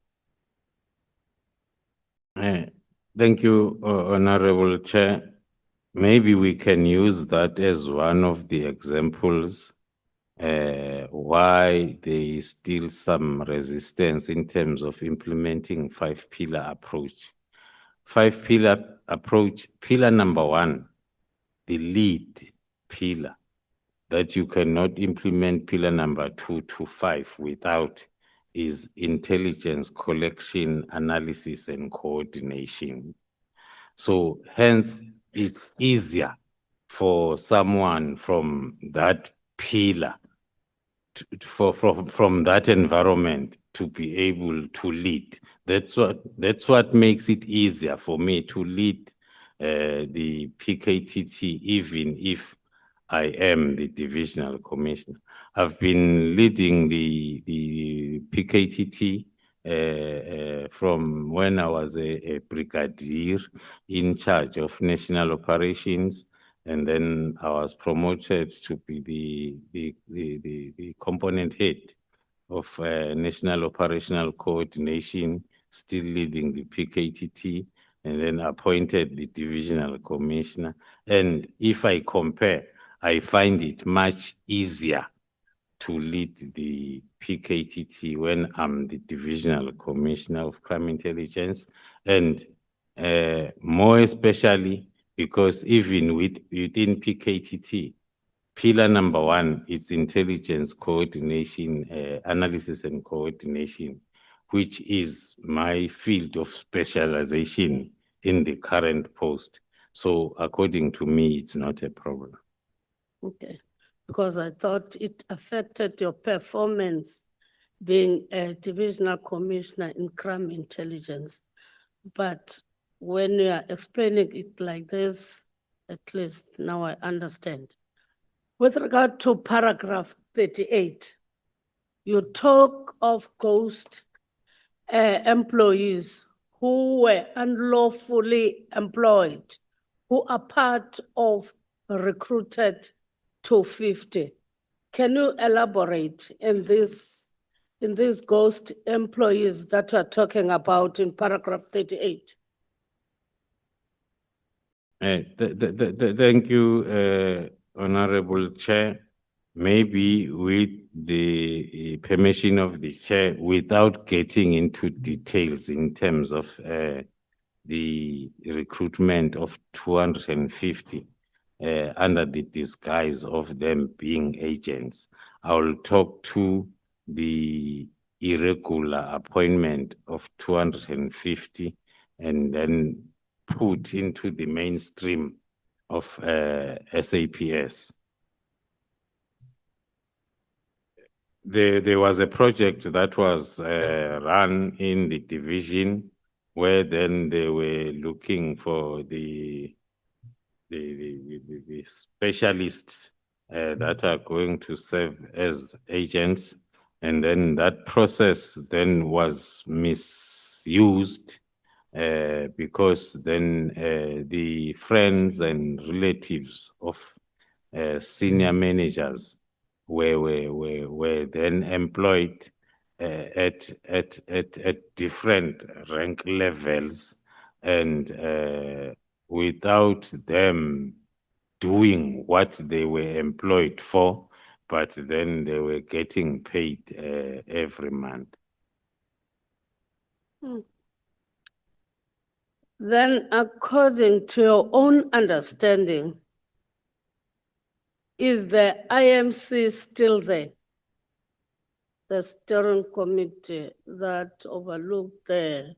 Thank you, Honorable Chair. Maybe we can use that as one of the examples why there is still some resistance in terms of implementing five-pillar approach. Five-pillar approach, pillar number one, the lead pillar, that you cannot implement pillar number 2 to 5 without is intelligence collection, analysis, and coordination. So hence, it's easier for someone from that pillar, from that environment, to be able to lead. That's what makes it easier for me to lead the PKTT, even if I am the divisional commissioner. I've been leading the PKTT from when I was a brigadier in charge of national operations, and then I was promoted to be the component head of national operational coordination, still leading the PKTT, and then appointed the divisional commissioner. And if I compare, I find it much easier to lead the PKTT when I'm the divisional commissioner of crime intelligence, and more especially because even within PKTT, pillar number one is intelligence coordination, analysis and coordination, which is my field of specialization in the current post. So according to me, it's not a problem. Okay, because I thought it affected your performance being a divisional commissioner in crime intelligence. But when you are explaining it like this, at least now I understand. With regard to paragraph 38, you talk of ghost employees who were unlawfully employed, who are part of recruited 250. Can you elaborate in these ghost employees that we're talking about in paragraph 38? Thank you, Honorable Chair. Maybe with the permission of the Chair, without getting into details in terms of the recruitment of 250 under the disguise of them being agents, I will talk to the irregular appointment of 250 and then put into the mainstream of SAPS. There was a project that was run in the division where then they were looking for the specialists that are going to serve as agents, and then that process then was misused because then the friends and relatives of senior managers were then employed at different rank levels, and without them doing what they were employed for, but then they were getting paid every month. Then, according to your own understanding, is the IMC still there? The steering committee that overlooked the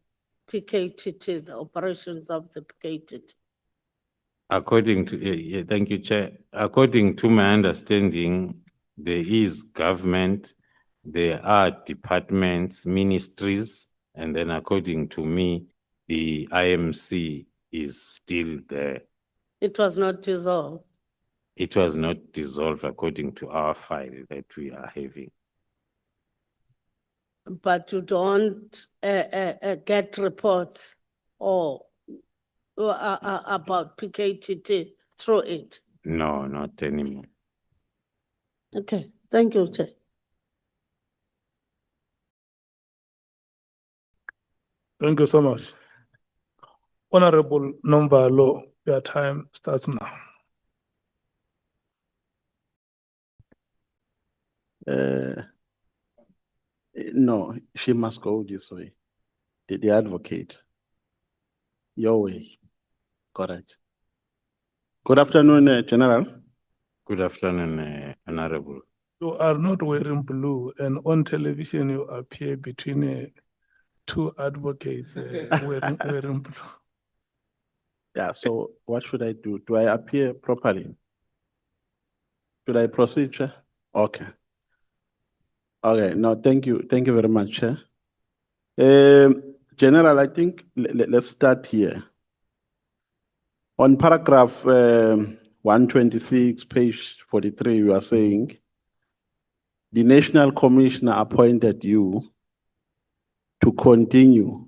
PKTT, the operations of the PKTT? According to, thank you, Chair. According to my understanding, there is government, there are departments, ministries, and then according to me, the IMC is still there. It was not dissolved. It was not dissolved according to our file that we are having. But you don't get reports or about PKTT through it? No, not anymore. Okay, thank you, Chair. Thank you so much. Honorable Nomvalo, your time starts now. No, she must go this way. The advocate. Your way. Correct. Good afternoon, General. Good afternoon, Honorable. You are not wearing blue, and on television you appear between two advocates wearing blue. Yeah, so what should I do? Do I appear properly? Should I proceed, Chair? Okay. Okay, no, thank you. Thank you very much, Chair. General, I think let's start here. On paragraph 126, page 43, you are saying, the National Commissioner appointed you to continue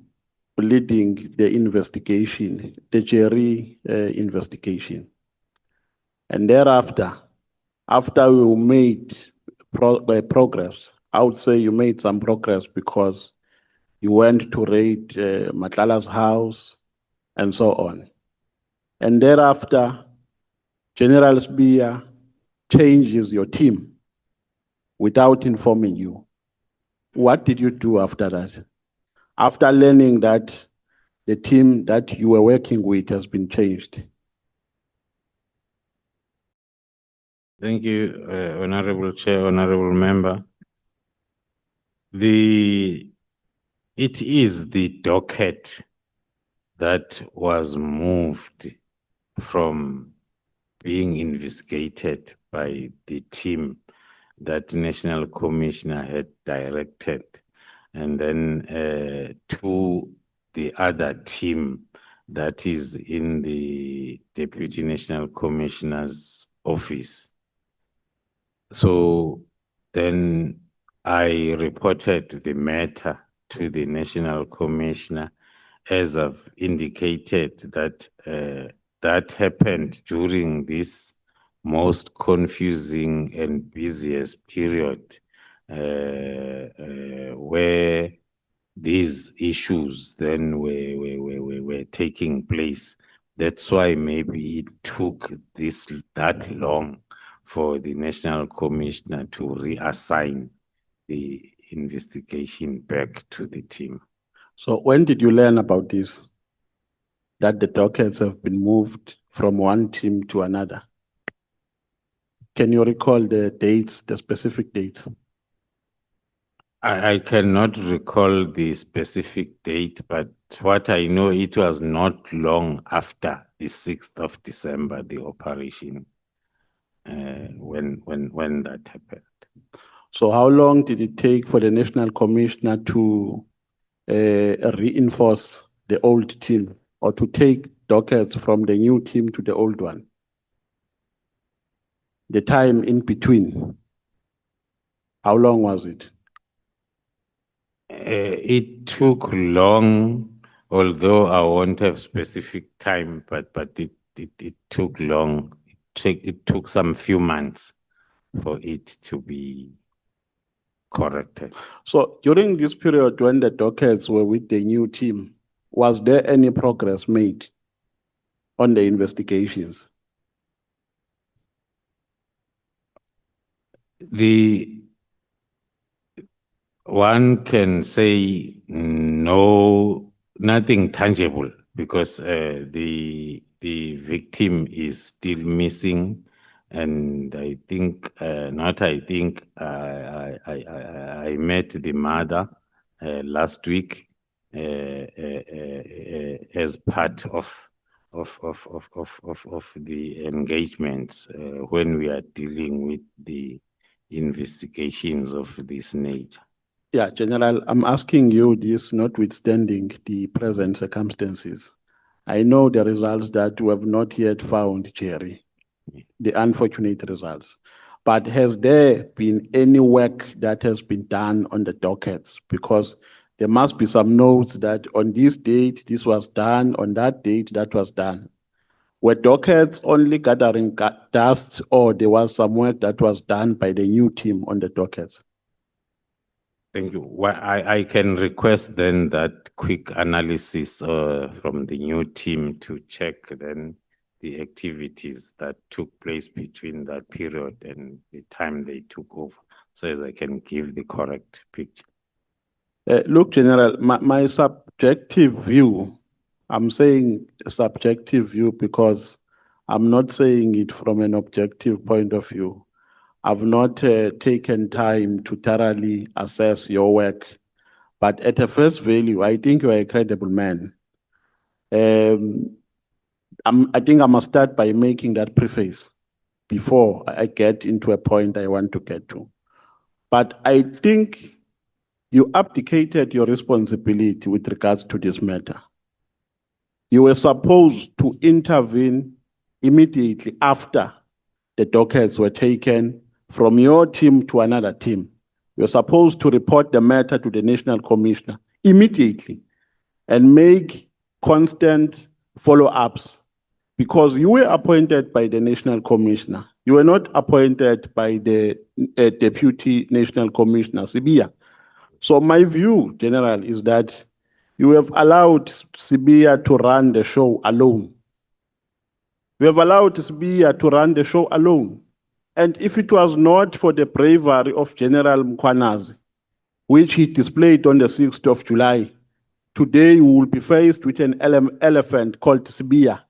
leading the investigation, the Jerry investigation. And thereafter, after we made progress, I would say you made some progress because you went to raid Matlala's house and so on. And thereafter, General Sbiya changes your team without informing you. What did you do after that? After learning that the team that you were working with has been changed. Thank you, Honorable Chair, Honorable Member. It is the docket that was moved from being investigated by the team that National Commissioner had directed, and then to the other team that is in the Deputy National Commissioner's office. So then I reported the matter to the National Commissioner, as I've indicated that that happened during this most confusing and busiest period where these issues then were taking place. That's why maybe it took that long for the National Commissioner to reassign the investigation back to the team. So when did you learn about this? That the dockets have been moved from one team to another? Can you recall the dates, the specific dates? I cannot recall the specific date, but what I know, it was not long after the 6th of December, the operation, when that happened. So how long did it take for the National Commissioner to reinforce the old team or to take dockets from the new team to the old one? The time in between, how long was it? It took long although I won't have specific time, but it took long. It took some few months for it to be corrected. So during this period when the dockets were with the new team, was there any progress made on the investigations? The one can say no, nothing tangible because the victim is still missing, and I think I met the mother last week as part of the engagements when we are dealing with the investigations of this nature. Yeah, General, I'm asking you this notwithstanding the present circumstances. I know the results that we have not yet found, Jerry, the unfortunate results. But has there been any work that has been done on the dockets? Because there must be some notes that on this date, this was done, on that date, that was done. Were dockets only gathering dust, or there was some work that was done by the new team on the dockets? Thank you. Well, I can request then that quick analysis from the new team to check then the activities that took place between that period and the time they took over, so as I can give the correct picture. Look, General, my subjective view, I'm saying subjective view because I'm not saying it from an objective point of view. I've not taken time to thoroughly assess your work, but at a first value, I think you are a credible man. I think I must start by making that preface before I get into a point I want to get to. But I think you abdicated your responsibility with regards to this matter. You were supposed to intervene immediately after the dockets were taken from your team to another team. You're supposed to report the matter to the National Commissioner immediately and make constant follow-ups because you were appointed by the National Commissioner. You were not appointed by the Deputy National Commissioner, Sibia. So my view, General, is that you have allowed Sibia to run the show alone. You have allowed Sibia to run the show alone. And if it was not for the bravery of General Mkhwanazi, which he displayed on the 6th of July, today we will be faced with an elephant called Sibia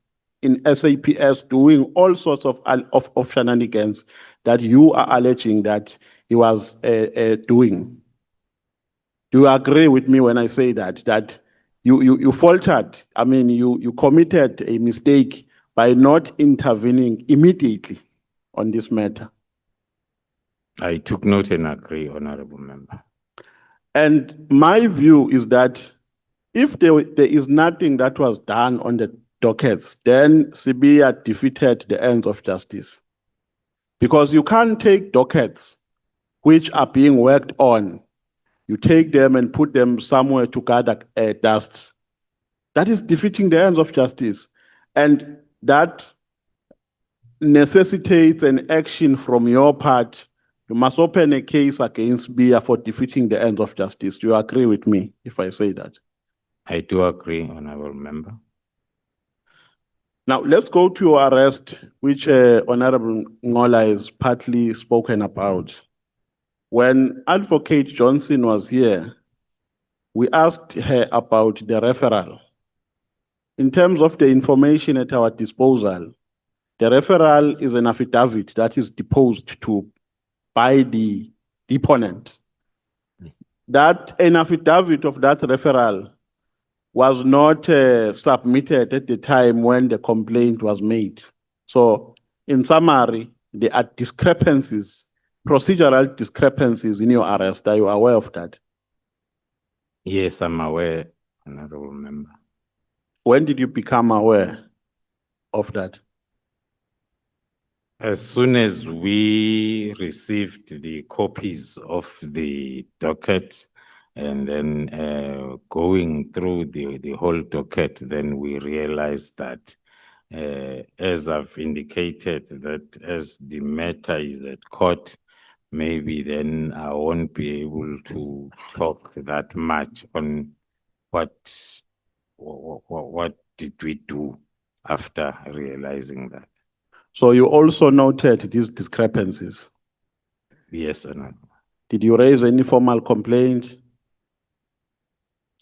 in SAPS doing all sorts of shenanigans that you are alleging that he was doing. Do you agree with me when I say that you faltered? I mean, you committed a mistake by not intervening immediately on this matter. I took note and agree, Honorable Member. And my view is that if there is nothing that was done on the dockets, then Sibia defeated the ends of justice. Because you can't take dockets which are being worked on, you take them and put them somewhere to gather dust. That is defeating the ends of justice. And that necessitates an action from your part. You must open a case against Bia for defeating the ends of justice. Do you agree with me if I say that? I do agree, Honorable Member. Now, let's go to your arrest, which Honorable Ngola has partly spoken about. When Advocate Johnson was here, we asked her about the referral. In terms of the information at our disposal, the referral is an affidavit that is deposed to by the deponent. That an affidavit of that referral was not submitted at the time when the complaint was made. So, in summary, there are discrepancies, procedural discrepancies in your arrest. Are you aware of that? Yes, I'm aware, Honorable Member. When did you become aware of that? As soon as we received the copies of the docket, And then going through the whole docket, then we realized that, as I've indicated, that as the matter is at court, maybe then I won't be able to talk that much on what did we do after realizing that. So you also noted these discrepancies. Yes, Honorable. Did you raise any formal complaint?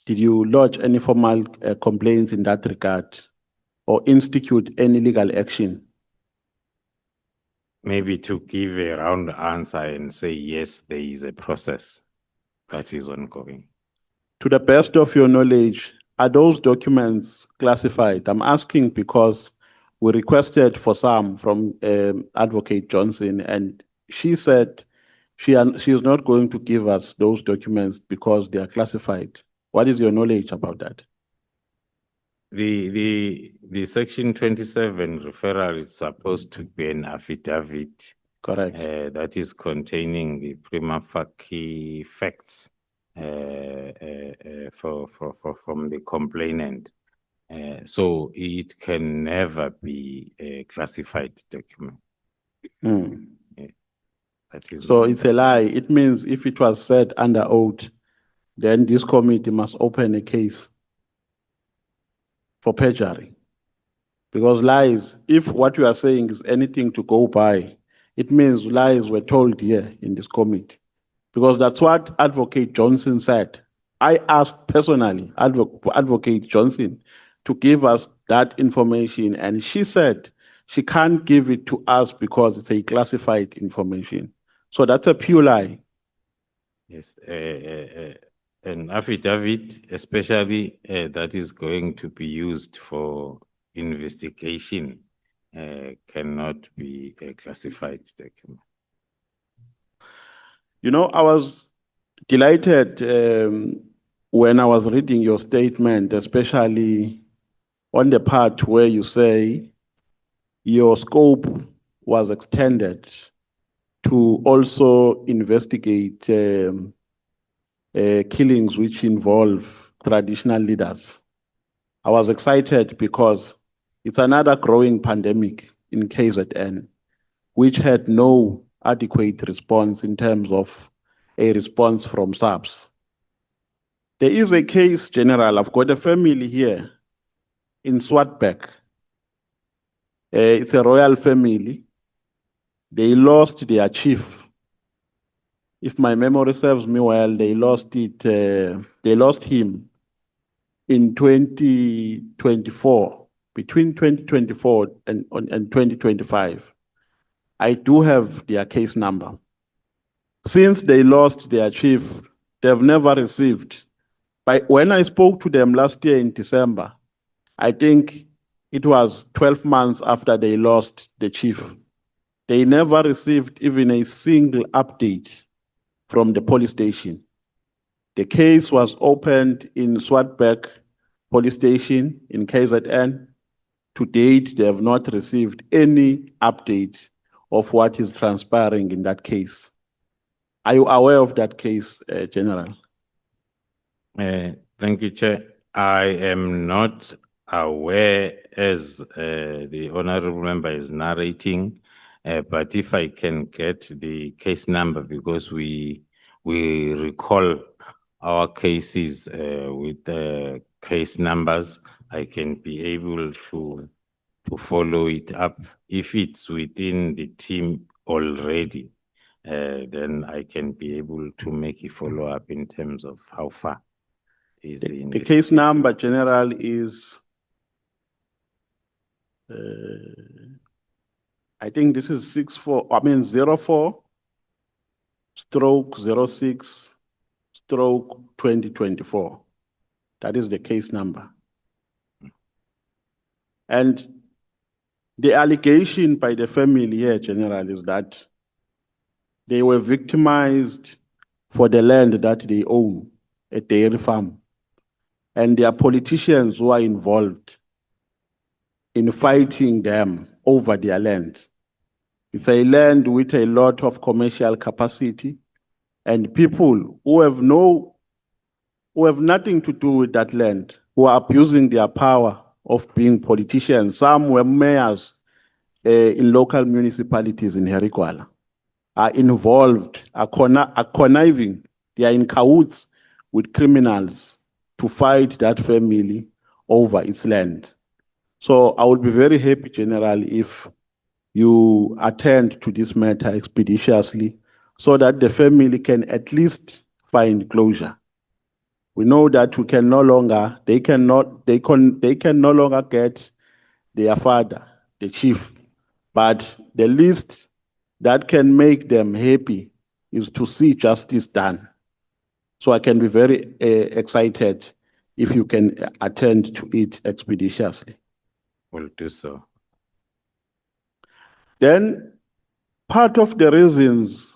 Did you lodge any formal complaints in that regard or institute any legal action? Maybe to give a round answer and say, yes, there is a process that is ongoing. To the best of your knowledge, are those documents classified? I'm asking because we requested for some from Advocate Johnson, and she said she is not going to give us those documents because they are classified. What is your knowledge about that? The Section 27 referral is supposed to be an affidavit. Correct. That is containing the prima facie facts from the complainant. So it can never be a classified document. That is So it's a lie. It means if it was said under oath, then this committee must open a case for perjury. Because lies, if what you are saying is anything to go by, it means lies were told here in this committee. Because that's what Advocate Johnson said. I asked personally Advocate Johnson to give us that information, and she said she can't give it to us because it's a classified information. So that's a pure lie. Yes, an affidavit, especially that is going to be used for investigation, cannot be a classified document. You know, I was delighted when I was reading your statement, especially on the part where you say your scope was extended to also investigate killings which involve traditional leaders. I was excited because it's another growing pandemic in KZN, which had no adequate response in terms of a response from SAPS. There is a case, General. I've got a family here in Swartberg. It's a royal family. They lost their chief. If my memory serves me well, they lost him in 2024, between 2024 and 2025. I do have their case number. Since they lost their chief, they've never received. When I spoke to them last year in December, I think it was 12 months after they lost the chief. They never received even a single update from the police station. The case was opened in Swartberg police station in KZN. To date, they have not received any update of what is transpiring in that case. Are you aware of that case, General? Thank you, Chair. I am not aware, as the honorable member is narrating, but if I can get the case number, because we recall our cases with the case numbers, I can be able to follow it up. If it's within the team already, then I can be able to make a follow-up in terms of how far is the case number, General, is I think this is 04/06/2024. That is the case number. And the allegation by the family here, General, is that they were victimized for the land that they own, a dairy farm. And there are politicians who are involved in fighting them over their land. It's a land with a lot of commercial capacity, and people who have no who have nothing to do with that land, who are abusing their power of being politicians. Some were mayors in local municipalities in Herikwala, are involved, are conniving, they are in cahoots with criminals to fight that family over its land. So I would be very happy, General, if you attend to this matter expeditiously so that the family can at least find closure. We know that we can no longer, they can no longer get their father, the chief, but the least that can make them happy is to see justice done. So I can be very excited if you can attend to it expeditiously. Will do so. Then part of the reasons,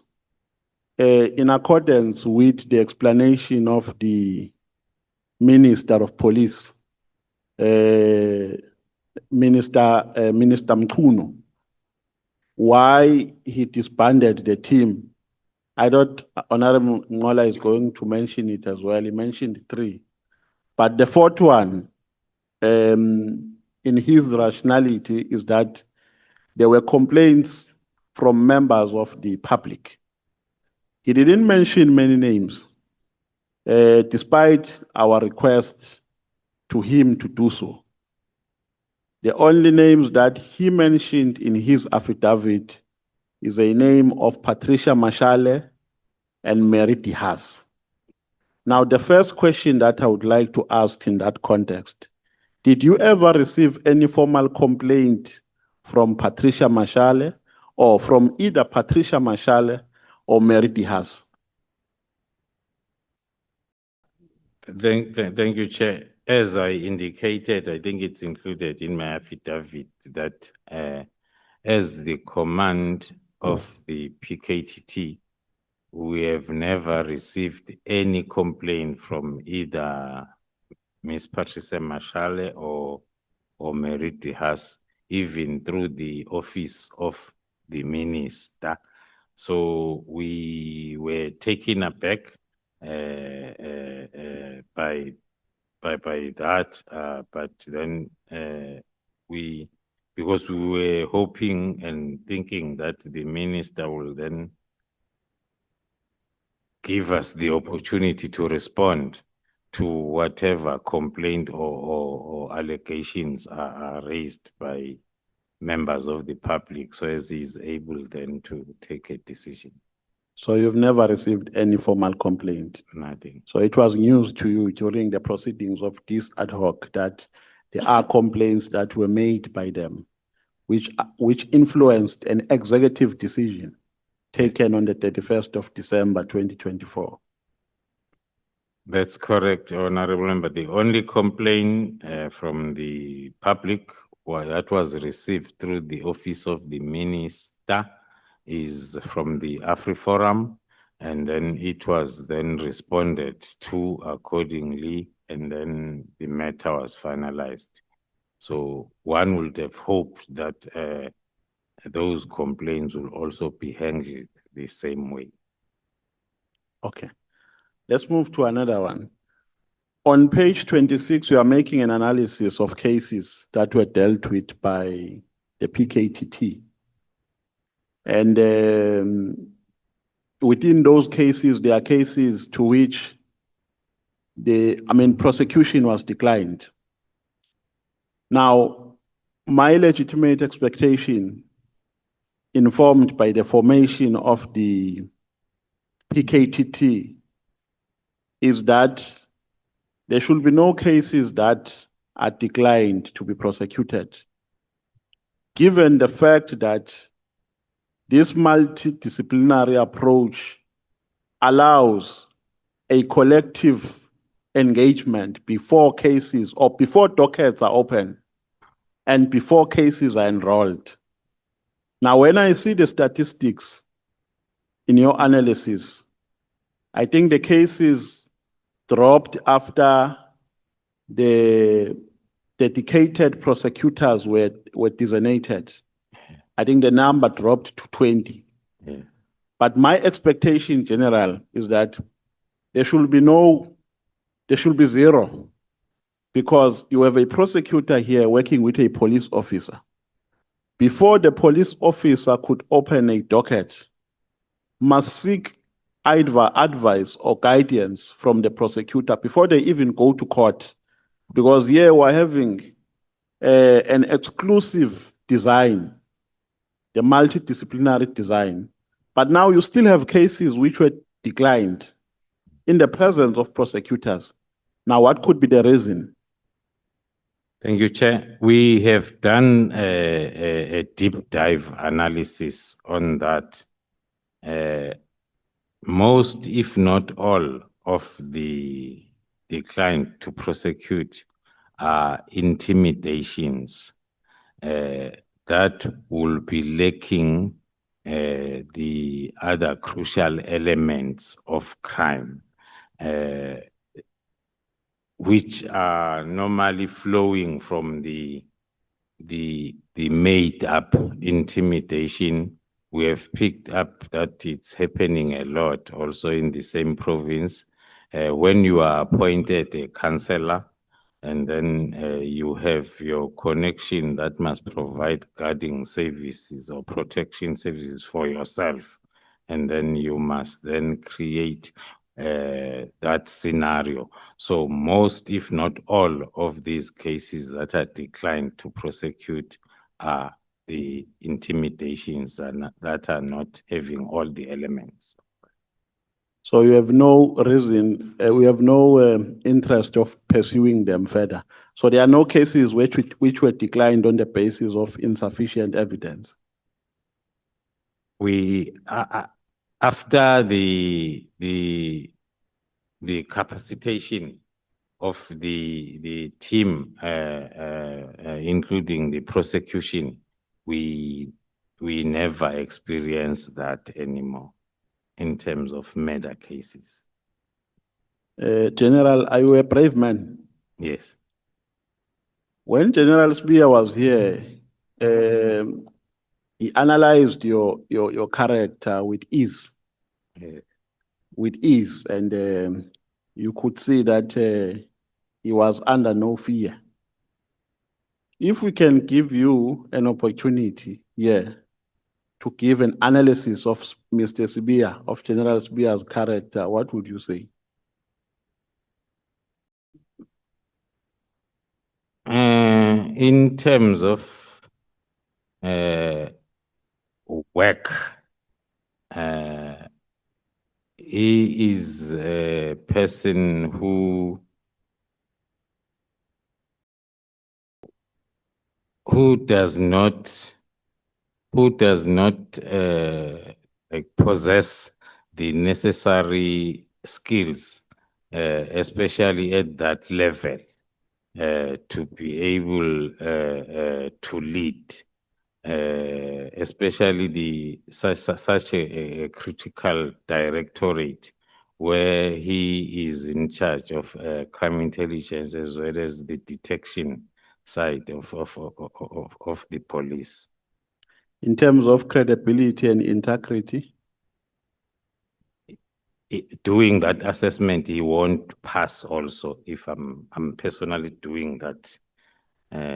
in accordance with the explanation of the Minister of Police, Minister Mkuno, why he disbanded the team. I thought Honorable Ngola is going to mention it as well. He mentioned 3. But the 4th one, in his rationality, is that there were complaints from members of the public. He didn't mention many names, despite our request to him to do so. The only names that he mentioned in his affidavit is a name of Patricia Mashale and Mary Dihas. Now, the first question that I would like to ask in that context, did you ever receive any formal complaint from Patricia Mashale or from either Patricia Mashale or Mary Dihas? Thank you, Chair. As I indicated, I think it's included in my affidavit that as the command of the PKTT, we have never received any complaint from either Ms. Patricia Mashale or Mary Dihas, even through the office of the minister. So we were taken aback by that, but then because we were hoping and thinking that the minister will then give us the opportunity to respond to whatever complaint or allegations are raised by members of the public, so as he is able then to take a decision. So you've never received any formal complaint? Nothing. So it was news to you during the proceedings of this ad hoc that there are complaints that were made by them, which influenced an executive decision taken on the 31st of December, 2024. That's correct, Honorable Member. The only complaint from the public that was received through the office of the minister is from the AfriForum, and then it was then responded to accordingly, and then the matter was finalized. So one would have hoped that those complaints will also be handled the same way. Okay, let's move to another one. On page 26, you are making an analysis of cases that were dealt with by the PKTT. And within those cases, there are cases to which prosecution was declined. Now, my legitimate expectation, informed by the formation of the PKTT, is that there should be no cases that are declined to be prosecuted, given the fact that this multidisciplinary approach allows a collective engagement before cases or before dockets are open and before cases are enrolled. Now, when I see the statistics in your analysis, I think the cases dropped after the dedicated prosecutors were designated. I think the number dropped to 20. Yeah. But my expectation, General, is that there should be no there should be zero, because you have a prosecutor here working with a police officer. Before the police officer could open a docket, must seek either advice or guidance from the prosecutor before they even go to court. Because here we're having an exclusive design, the multidisciplinary design. But now you still have cases which were declined in the presence of prosecutors. Now, what could be the reason? Thank you, Chair. We have done a deep dive analysis on that. Most, if not all, of the decline to prosecute are intimidations that will be lacking the other crucial elements of crime, which are normally flowing from the made up intimidation. We have picked up that it's happening a lot also in the same province. When you are appointed a councillor, and then you have your connection that must provide guarding services or protection services for yourself, and then you must then create that scenario. So most, if not all, of these cases that are declined to prosecute are the intimidations that are not having all the elements. So you have no reason, we have no interest of pursuing them further. So there are no cases which were declined on the basis of insufficient evidence. We after the capacitation of the team, including the prosecution, we never experienced that anymore in terms of murder cases. General, are you a brave man? Yes. When General Spear was here, he analyzed your character with ease. With ease, and you could see that he was under no fear. If we can give you an opportunity here to give an analysis of Mr. Spear, of General Spear's character, what would you say? In terms of work, he is a person who does not like possess the necessary skills, especially at that level, to be able to lead, especially such a critical directorate where he is in charge of crime intelligence as well as the detection side of the police. In terms of credibility and integrity? Doing that assessment, he won't pass also. If I'm personally doing that,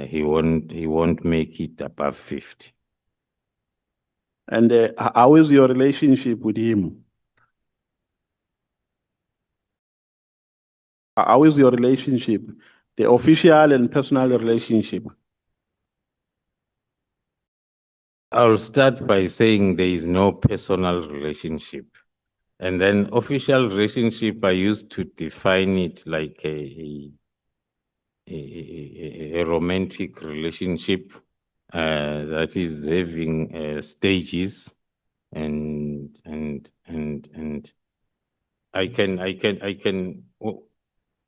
he won't make it above 50. And how is your relationship with him? How is your relationship, the official and personal relationship? I'll start by saying there is no personal relationship. And then official relationship, I used to define it like a romantic relationship that is having stages, and I can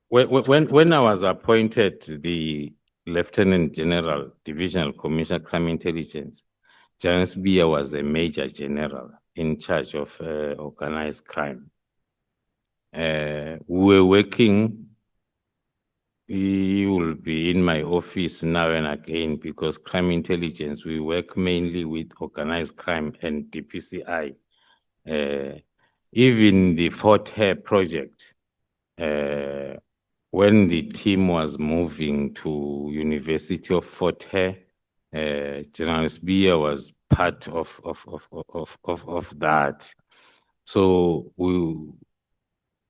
when I was appointed the Lieutenant General, Divisional Commissioner Crime Intelligence, James Spear was a Major General in charge of organized crime. We were working. He will be in my office now and again because crime intelligence, we work mainly with organized crime and DPCI. Even the Fort Hare project, when the team was moving to University of Fort Hare, General Sbiya was part of that. So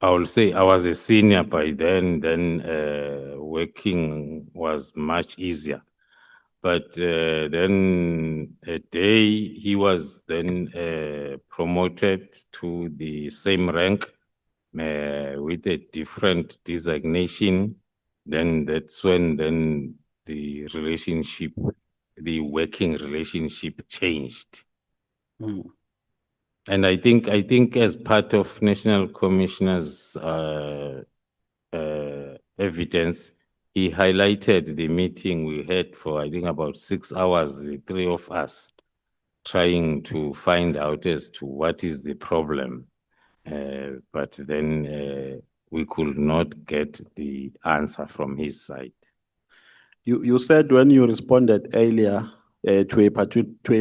I will say I was a senior by then working was much easier. But then a day he was then promoted to the same rank with a different designation. Then that's when then the relationship, the working relationship changed. And I think as part of National Commissioner's evidence, he highlighted the meeting we had for, I think, about 6 hours, the three of us, trying to find out as to what is the problem. But then we could not get the answer from his side. You said when you responded earlier to a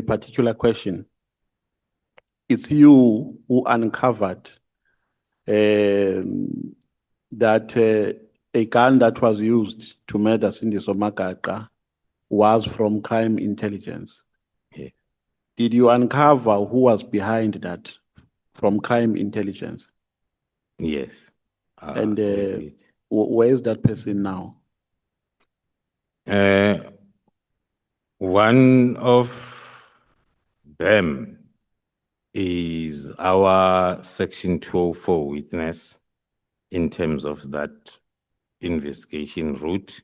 particular question, it's you who uncovered that a gun that was used to murder Cindy Somakaka was from crime intelligence. Yeah. Did you uncover who was behind that from crime intelligence? Yes. And we did. where is that person now? One of them is our Section 204 witness in terms of that investigation route.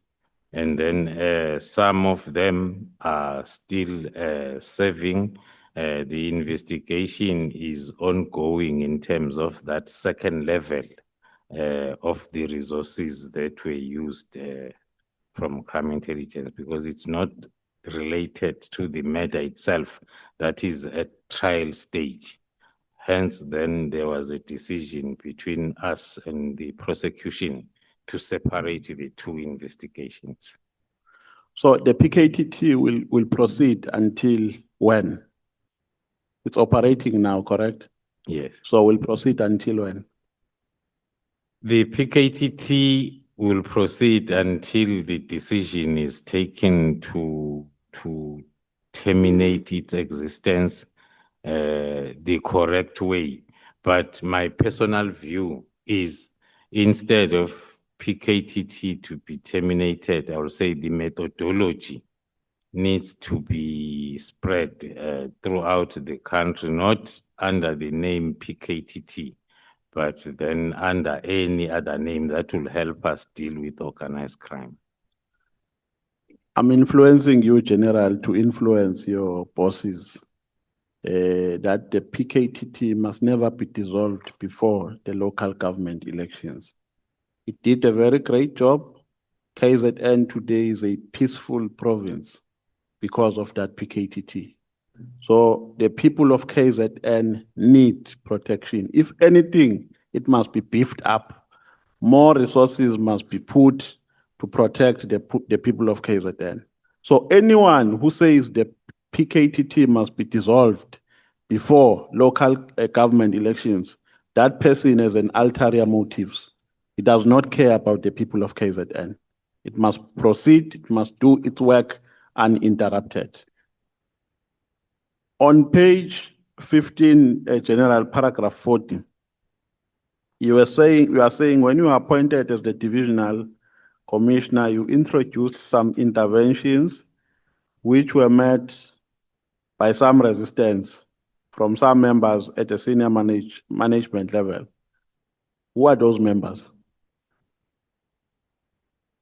And then some of them are still serving. The investigation is ongoing in terms of that second level of the resources that were used from crime intelligence, because it's not related to the matter itself. That is at trial stage. Hence, then there was a decision between us and the prosecution to separate the two investigations. So the PKTT will proceed until when? It's operating now, correct? Yes. So we'll proceed until when? The PKTT will proceed until the decision is taken to terminate its existence the correct way. But my personal view is, instead of PKTT to be terminated, I would say the methodology needs to be spread throughout the country, not under the name PKTT, but then under any other name that will help us deal with organized crime. I'm influencing you, General, to influence your bosses that the PKTT must never be dissolved before the local government elections. It did a very great job. KZN today is a peaceful province because of that PKTT. So the people of KZN need protection. If anything, it must be beefed up. More resources must be put to protect the people of KZN. So anyone who says the PKTT must be dissolved before local government elections, that person has an ulterior motives. He does not care about the people of KZN. It must proceed, it must do its work uninterrupted. On page 15, General, paragraph 40, you are saying when you are appointed as the divisional commissioner, you introduced some interventions which were met by some resistance from some members at the senior management level. Who are those members?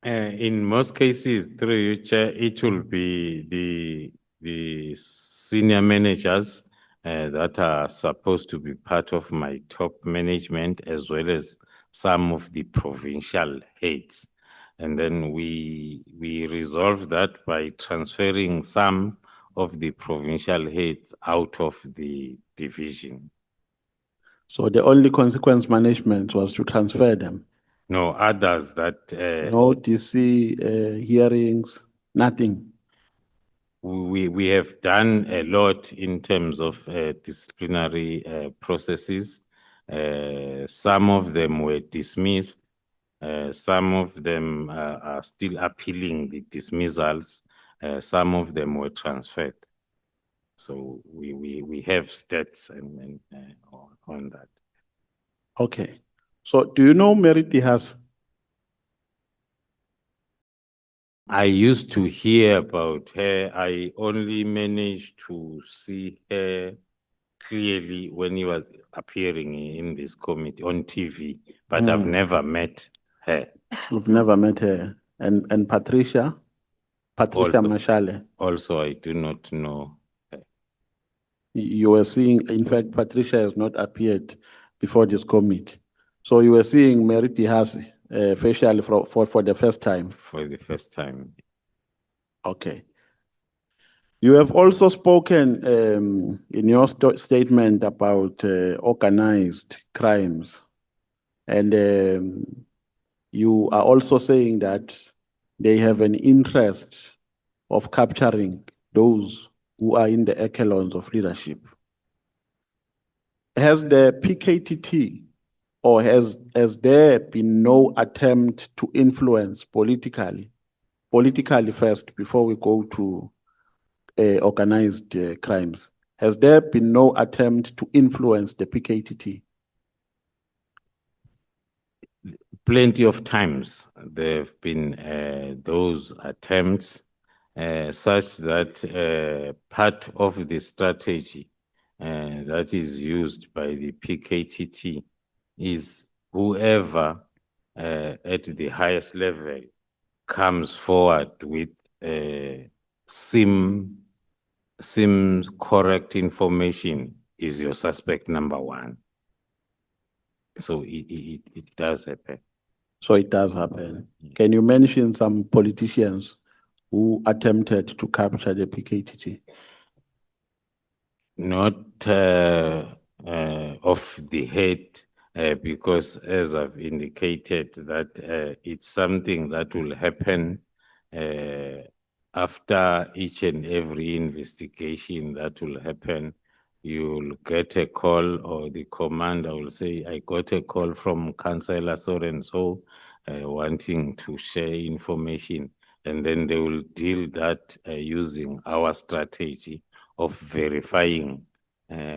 In most cases, through you, Chair, it will be the senior managers that are supposed to be part of my top management, as well as some of the provincial heads. And then we resolve that by transferring some of the provincial heads out of the division. So the only consequence management was to transfer them? No, others that... no DC hearings, nothing? We have done a lot in terms of disciplinary processes. Some of them were dismissed, Some of them are still appealing the dismissals. Some of them were transferred. So we have stats and on that. Okay. So do you know Meriti has? I used to hear about her. I only managed to see her clearly when he was appearing in this committee on TV, but I've never met her. You've never met her. And Patricia Mashale. Also, I do not know her. You were seeing, in fact, Patricia has not appeared before this committee. So you were seeing Meriti has facially for the first time. For the first time. Okay. You have also spoken in your statement about organized crimes. And you are also saying that they have an interest of capturing those who are in the echelons of leadership. Has the PKTT or has there been no attempt to influence politically first before we go to organized crimes? Has there been no attempt to influence the PKTT? Plenty of times there have been those attempts such that part of the strategy that is used by the PKTT is whoever at the highest level comes forward with seems correct information is your suspect number one. So it does happen. So it does happen. Can you mention some politicians who attempted to capture the PKTT? Not off the head, because as I've indicated that it's something that will happen after each and every investigation that will happen. You'll get a call or the commander will say, I got a call from Councillor so-and-so wanting to share information. And then they will deal that using our strategy of verifying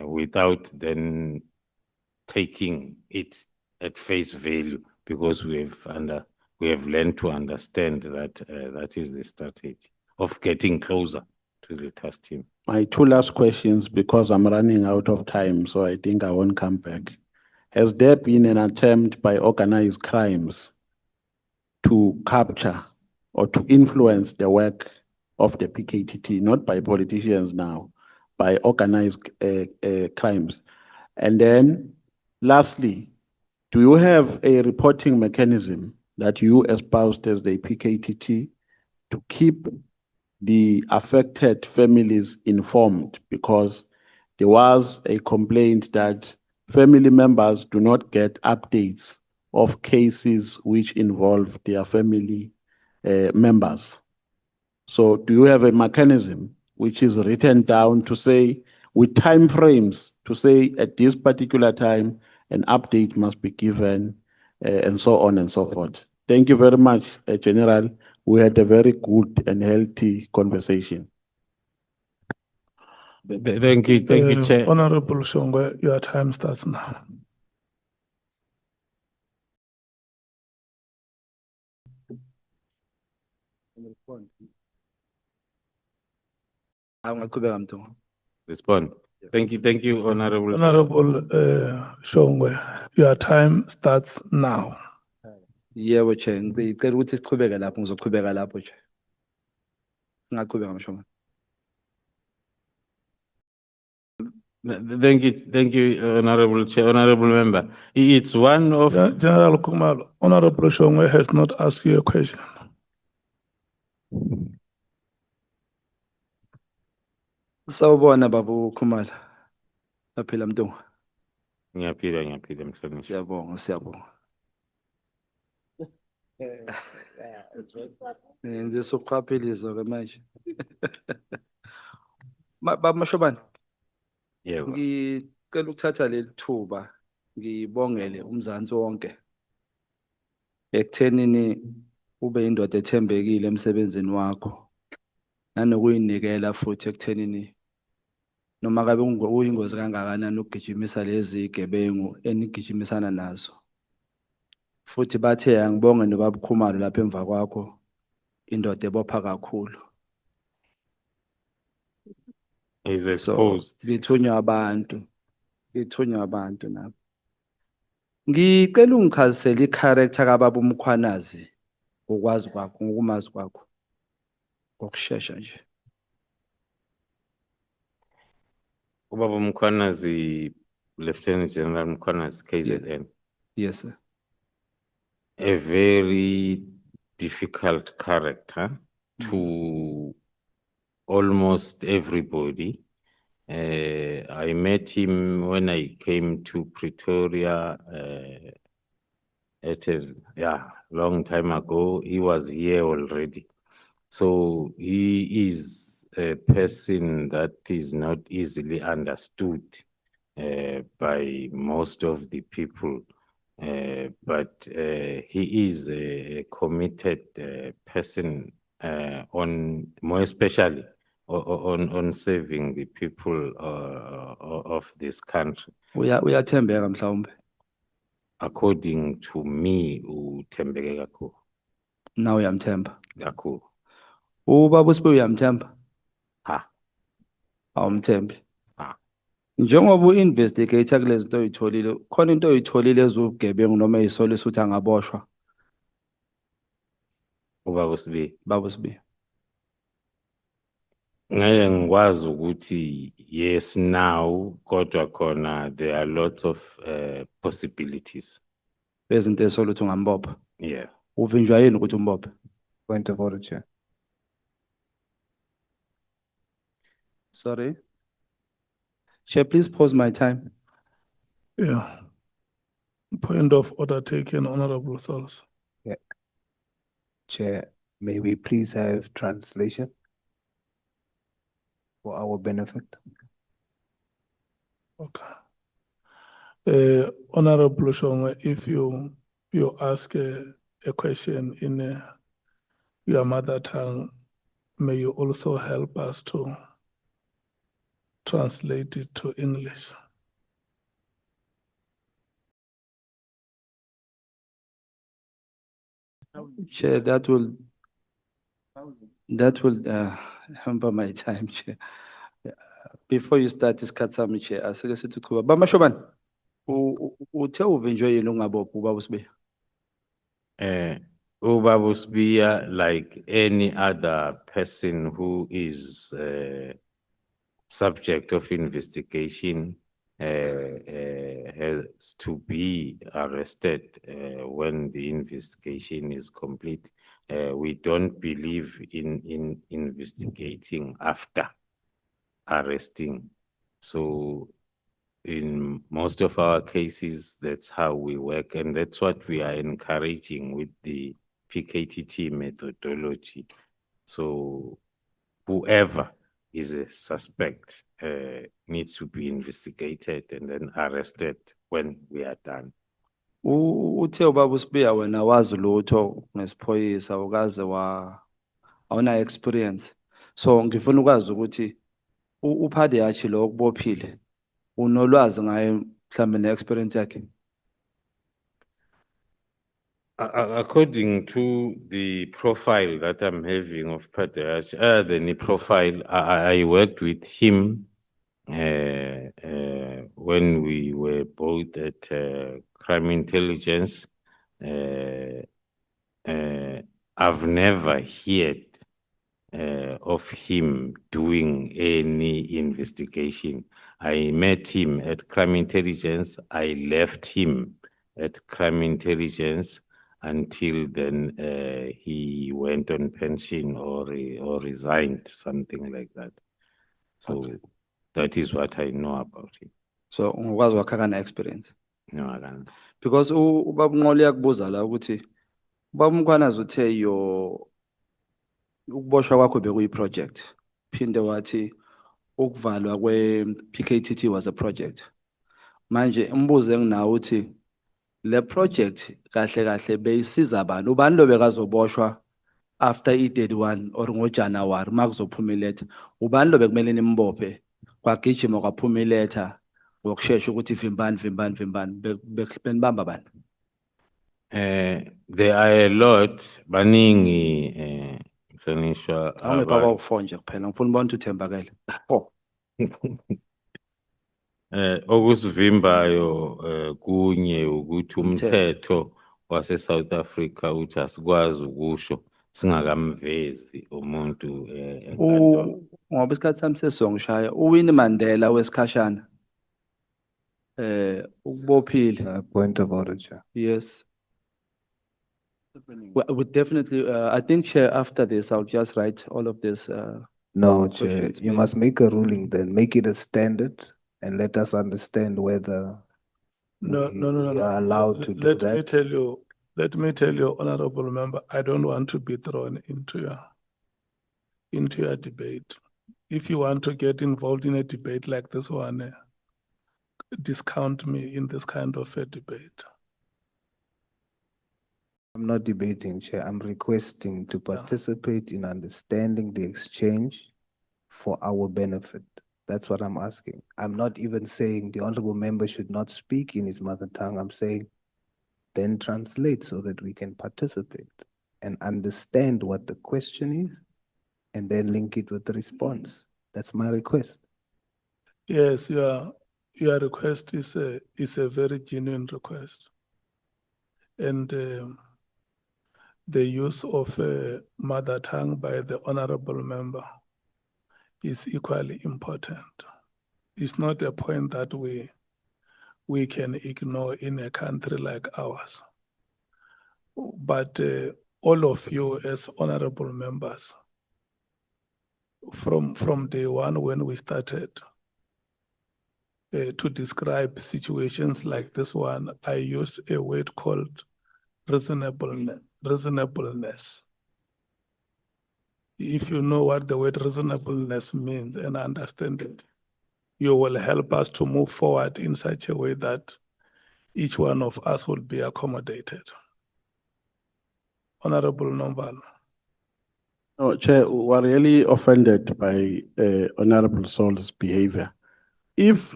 without then taking it at face value, because we have learned to understand that that is the strategy of getting closer to the task team. My two last questions, because I'm running out of time, so I think I won't come back. Has there been an attempt by organized crimes to capture or to influence the work of the PKTT, not by politicians now, by organized crimes? And then lastly, do you have a reporting mechanism that you espoused as the PKTT to keep the affected families informed? Because there was a complaint that family members do not get updates of cases which involve their family members. So do you have a mechanism which is written down to say, with time frames, to say at this particular time, an update must be given, and so on and so forth? Thank you very much, General. We had a very good and healthy conversation. Thank you, Chair. Honorable Shongwe, your time starts now. Respond. Thank you, Honorable. Honorable Shongwe, your time starts now. Yebo, Chair. Ngicela ukuthi siqhubeke lapho, ngizoqhubeka lapho, Chair. Ngaqhubeka mshoma. Thank you, Honorable Chair, Honorable Member. It's one of General Khumalo, Honorable Shongwe has not asked you a question. Sawubona babu Khumalo. Baphila Mtungu. Ngiyaphila mhlonishwa. Siyabonga. Ngenze sokuqaphelizwa ke manje. Baba Mashobane. Yebo. Ngicela ukuthatha leli thuba ngibongele umzansi wonke ekuthenini ube indoda ethembekile emsebenzini wakho nanokuyinikela futhi ekuthenini noma kabe uyingozi kangakanani ukugijimisa lezi gebengu enigijimisana nazo. Futhi bathe angibonge nobaba Khumalo lapha emva kwakho indoda ebopha kakhulu. Is So exposed. ngithunywa abantu nabo. Ngicela ungichazisele i-character kababa uMkhwanazi ngokwazi kwakho ngokumazi kwakho ngokusheshsha nje. Ubaba Mkhwanazi, Lieutenant General Mkhwanazi, KZN. Yes, sir. A very difficult character to almost everybody. I met him when I came to Pretoria at a long time ago. He was here already. So he is a person that is not easily understood by most of the people. But he is a committed person on more especially on saving the people of this country. Uyathembeka mhlawumbe. According to me, uthembeke kakhulu. Now uyamthemba. Kakhulu. Ubaba uSibe uyamthemba? Ha. Awumthembi. Ha. Njengoba u-investigator kulezi zinto oyitholile, khona into oyitholile ezubugebengu noma isolisa ukuthi angaboshwa? Ubaba uSibe. Baba uSibe. Ngeke ngikwazi ukuthi yes now kodwa khona there are lots of possibilities. Bezinto esola ukuthi ungambopha. Yeah. Uvinjwa yini ukuthi umbophe? Point of order, Chair. Sorry. Chair, please pause my time. Yeah. Point of order taken, Honorable Sols. Yeah. Chair, may we please have translation for our benefit? Okay. Honorable Shongwe, if you ask a question in your mother tongue, may you also help us to translate it to English. Chair, that will hamper my time, Chair. Before you start this Katsami, Chair, asike sithi kuba. Bama Shobani, uthe uvinjwe yini ungabopha ubaba uSibe? Ubaba uSibe, like any other person who is subject of investigation, has to be arrested when the investigation is complete. We don't believe in investigating after arresting. So in most of our cases, that's how we work, and that's what we are encouraging with the PKTT methodology. So whoever is a suspect needs to be investigated and then arrested when we are done. Uthe ubaba uSibe wena wazi lutho ngesiphoyisa ukaze awuna experience. So ngifuna ukwazi ukuthi uphade yachi lo okubophile unolwazi ngaye mhlambe ne-experience yakhe. According to the profile that I'm having of Patriarch, the profile, I worked with him when we were both at Crime Intelligence. I've never heard of him doing any investigation. I met him at Crime Intelligence. I left him at Crime Intelligence until then he went on pension or resigned, something like that. So that is what I know about him. So ungakwazi wakakana experience? No, I can't. Because ubaba uNqoli yakubuza la ukuthi ubaba uMkhwanazi uthe ukuboshwa kwakho bekuyi project. Phinde wathi ukuvalwa kwe PKTT was a project. Manje umbuzo enginawo uthi Le project kahle kahle beyisiza abantu. Ubani lo bekazoboshwa after i-31 or ngoJanuwari makuzophuma iletha. Ubani lo bekumele nimbophe kwagijima kwaphuma iletha ngokusheshsha ukuthi vimbani benibamba bani. There are a lot, baningi, mhlonishwa Awungepha abantu. bawu-4 nje kuphela ngifuna ubona ukuthi uthembakele. 4. Okusivimbayo kunye ukuthi umthetho wase South Africa uthi asikwazi ukusho singakamvezi umuntu Ngoba isikhathi sami sesizongishaya uWinnie Mandela wesikhashana ukubophile. Point of order, Chair. Yes. We would definitely, I think, Chair, after this, I'll just write all of this. No, Chair, questions you made. must make a ruling then, make it a standard and let us understand whether No, we are allowed to do Let me that. tell you, honorable member, I don't want to be thrown into your debate. If you want to get involved in a debate like this one, discount me in this kind of a debate. I'm not debating, Chair. I'm requesting to participate in understanding the exchange for our benefit. That's what I'm asking. I'm not even saying the honorable member should not speak in his mother tongue. I'm saying then translate so that we can participate and understand what the question is and then link it with the response. That's my request. Yes, your request is a very genuine request. And the use of mother tongue by the honorable member is equally important. It's not a point that we can ignore in a country like ours. But all of you as honorable members, from day one when we started to describe situations like this one, I used a word called reasonableness. If you know what the word reasonableness means and understand it, you will help us to move forward in such a way that each one of us will be accommodated. Honorable Nomaan. No, Chair, we're really offended by Honorable Saul's behavior. If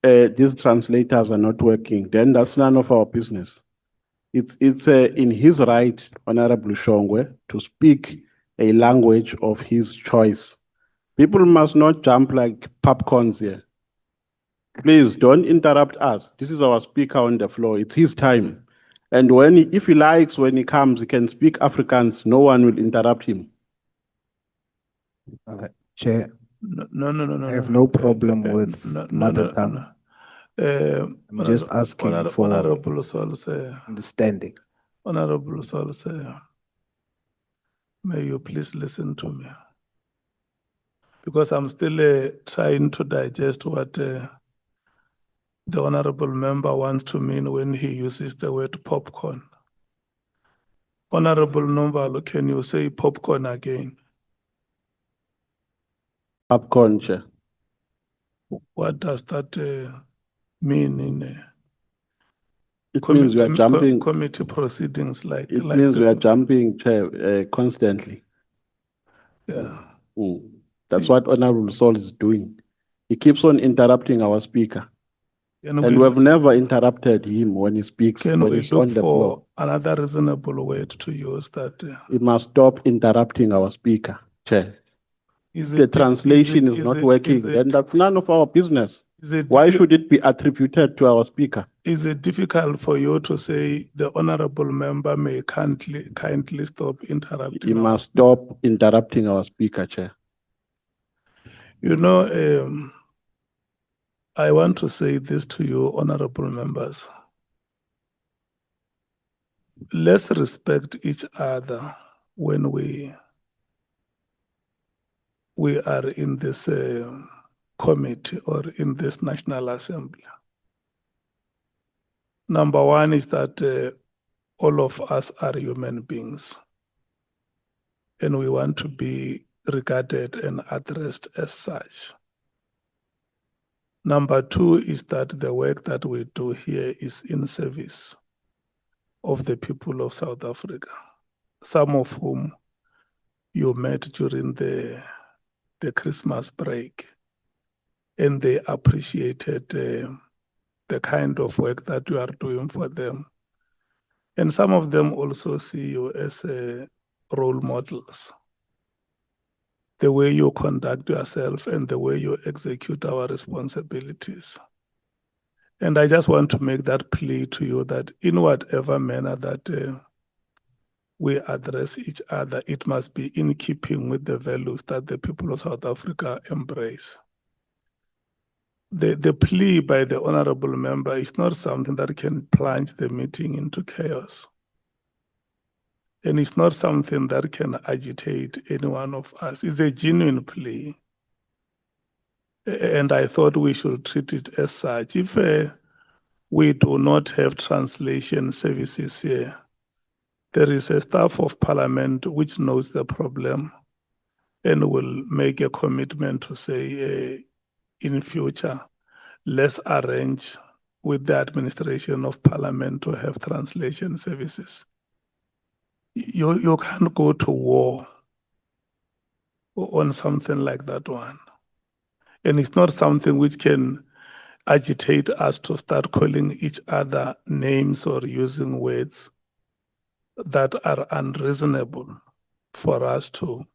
these translators are not working, then that's none of our business. It's in his right, Honorable Shongwe, to speak a language of his choice. People must not jump like popcorns here. Please don't interrupt us. This is our speaker on the floor. It's his time. And if he likes, when he comes, he can speak Afrikaans. No one will interrupt him. Chair. No. I have no problem with mother tongue. I'm just asking for Honorable Saul's understanding. Honorable Saul's, may you please listen to me? Because I'm still trying to digest what the honorable member wants to mean when he uses the word popcorn. Honorable Nomvalo, can you say popcorn again? Popcorn, Chair. What does that mean in it means we are jumping committee proceedings like it means we are jumping, Chair, constantly. Yeah. That's what Honorable Saul is doing. He keeps on interrupting our speaker. And we have never interrupted him when he speaks, Can when we he's on look the floor. for another reasonable way to use that? He must stop interrupting our speaker, Chair. Is The it- translation is is it- not is it- working, is it- then that's none of our business. Is it- Why should it be attributed to our speaker? Is it difficult for you to say the honorable member may kindly stop interrupting? He must stop interrupting our speaker, Chair. You know, I want to say this to you, honorable members. Let's respect each other when we are in this committee or in this National Assembly. Number one is that all of us are human beings, and we want to be regarded and addressed as such. Number two is that the work that we do here is in service of the people of South Africa, some of whom you met during the Christmas break, and they appreciated the kind of work that you are doing for them. And some of them also see you as role models. The way you conduct yourself and the way you execute our responsibilities. And I just want to make that plea to you that in whatever manner that we address each other, it must be in keeping with the values that the people of South Africa embrace. The plea by the honorable member is not something that can plunge the meeting into chaos. And it's not something that can agitate any one of us. It's a genuine plea. And I thought we should treat it as such. If we do not have translation services here, there is a staff of parliament which knows the problem and will make a commitment to say in future, let's arrange with the administration of parliament to have translation services. You can't go to war on something like that one. And it's not something which can agitate us to start calling each other names or using words that are unreasonable for us to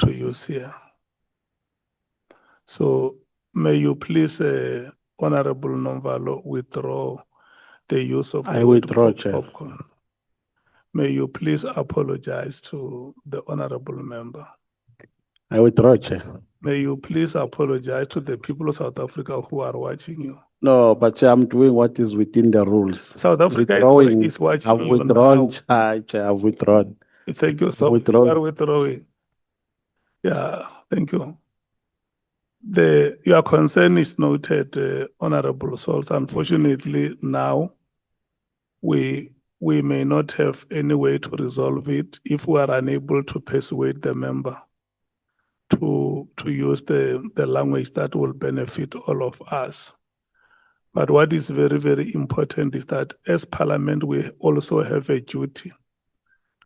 use here. So may you please, Honorable Nomvalo, withdraw the use of the I word withdraw, Chair. popcorn. May you please apologize to the honorable member. I withdraw, Chair. May you please apologize to the people of South Africa who are watching you. No, but Chair, I'm doing what is within the rules. South Africa Withdrawing, is watching I've you withdrawn, now. Chair, I've withdrawn. Thank you, so you are withdrawing. Yeah, thank you. Your concern is noted, Honorable Souls. Unfortunately, now we may not have any way to resolve it if we are unable to persuade the member to use the language that will benefit all of us. But what is very, very important is that as Parliament, we also have a duty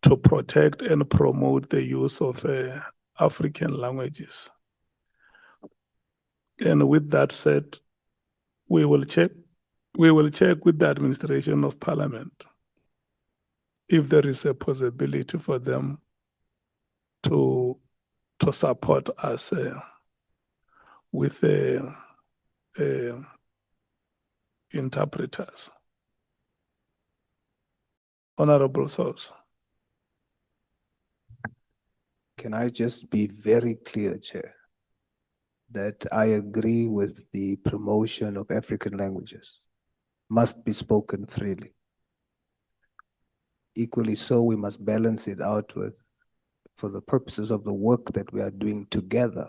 to protect and promote the use of African languages. And with that said, we will check with the administration of Parliament if there is a possibility for them to support us with interpreters. Honorable Source. Can I just be very clear, Chair, that I agree with the promotion of African languages must be spoken freely. Equally so, we must balance it out with, for the purposes of the work that we are doing together,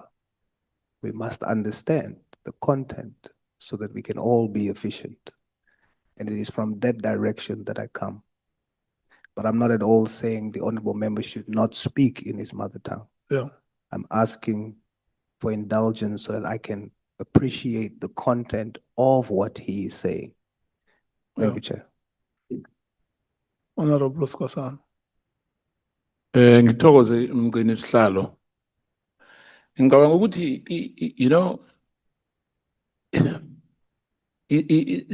we must understand the content so that we can all be efficient. And it is from that direction that I come. But I'm not at all saying the honorable member should not speak in his mother tongue. Yeah. I'm asking for indulgence so that I can appreciate the content of what he is saying. Thank you, Chair. Honorable Skosan. Ngithokoze umgcini sihlalo. Ngicabanga ukuthi you know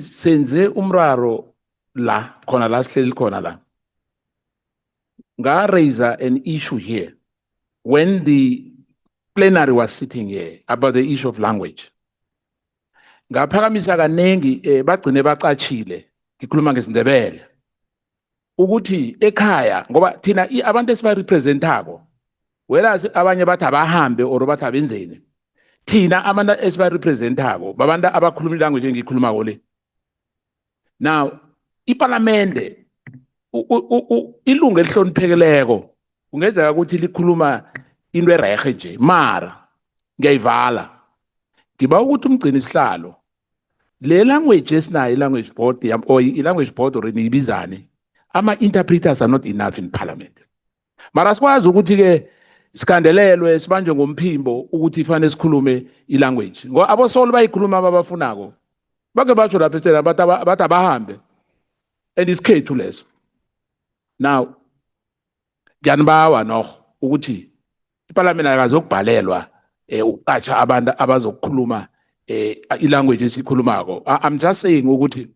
senze umraro la khona la sihleli khona la. Nga raise an issue here when the plenary was sitting here about the issue of language. Ngaphakamisa kanengi bagcine bacachile ngikhuluma ngesindebele ukuthi ekhaya ngoba thina abantu esiba representako whereas abanye bathi abahambe or bathi abenzeni thina abantu esiba representako babantu abakhuluma language engikhuluma ngole. Now iparlamente ilungu elihloniphekeleko kungenzeka ukuthi likhuluma into erehe nje mara ngiyayivala ngiba ukuthi umgcini sihlalo le language esinayo language board or language board already ibizane ama interpreters are not enough in parliament mara sikwazi ukuthi ke sikandelelwe sibanjwe ngomphimbo ukuthi ifanele sikhulume ilanguage ngoba abosolo bayikhuluma abafunako bake batsho lapha esela bathi abahambe and isikhethu leso. Now ngiyanibawa no ukuthi iparliament akazokubhalelwa uqatsha abantu abazokukhuluma ilanguage esikhulumako. I'm just saying ukuthi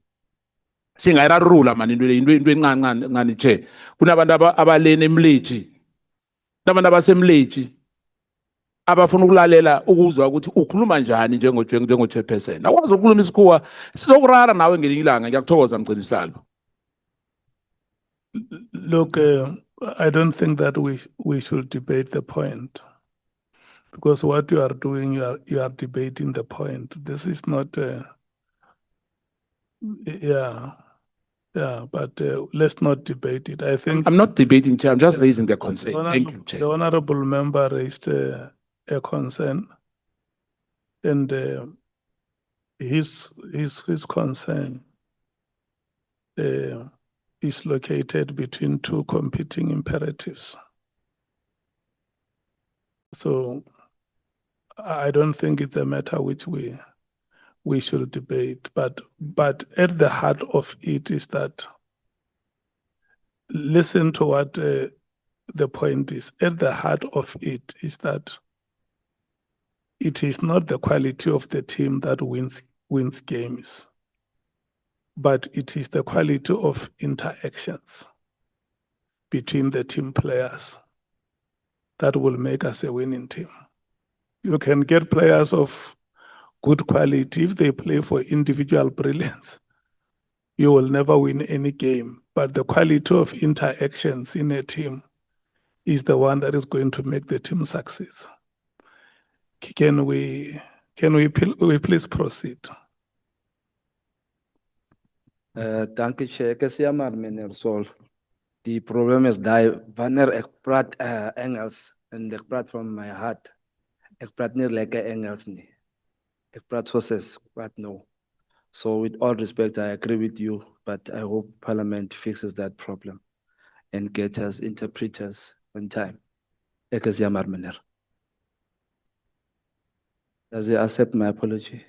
singayirarulula mani into encane ngani nje kunabantu abalena emleji nabantu abasemleji abafuna ukulalela ukuzwa ukuthi ukhuluma njani njengo chairperson. Akwazi ukukhuluma isikhuwa sizokurara nawe ngelinye ilanga. Ngiyakuthokoza Mgcinisihlalo. Look, I don't think that we should debate the point, because what you are doing, you are debating the point. This is not, but let's not debate it. I think I'm not debating, Chair. I'm just raising the concern. Thank you, Chair. the honorable member raised a concern, and his concern is located between two competing imperatives. So I don't think it's a matter which we should debate, but at the heart of it is that, listen to what the point is. At the heart of it is that it is not the quality of the team that wins games, but it is the quality of interactions between the team players that will make us a winning team. You can get players of good quality. If they play for individual brilliance, you will never win any game. But the quality of interactions in a team is the one that is going to make the team succeed. Can we please proceed? Dank u, Chair. Ek is jammer, meneer Sol. Die probleem is dat wanneer ek praat Engels en ek praat from my heart, ek praat nie lekker Engels nie. Ek praat soos ek praat nou. So with all respect, I agree with you, but I hope Parliament fixes that problem and gets us interpreters on time. Ek is jammer, meneer. Does he accept my apology?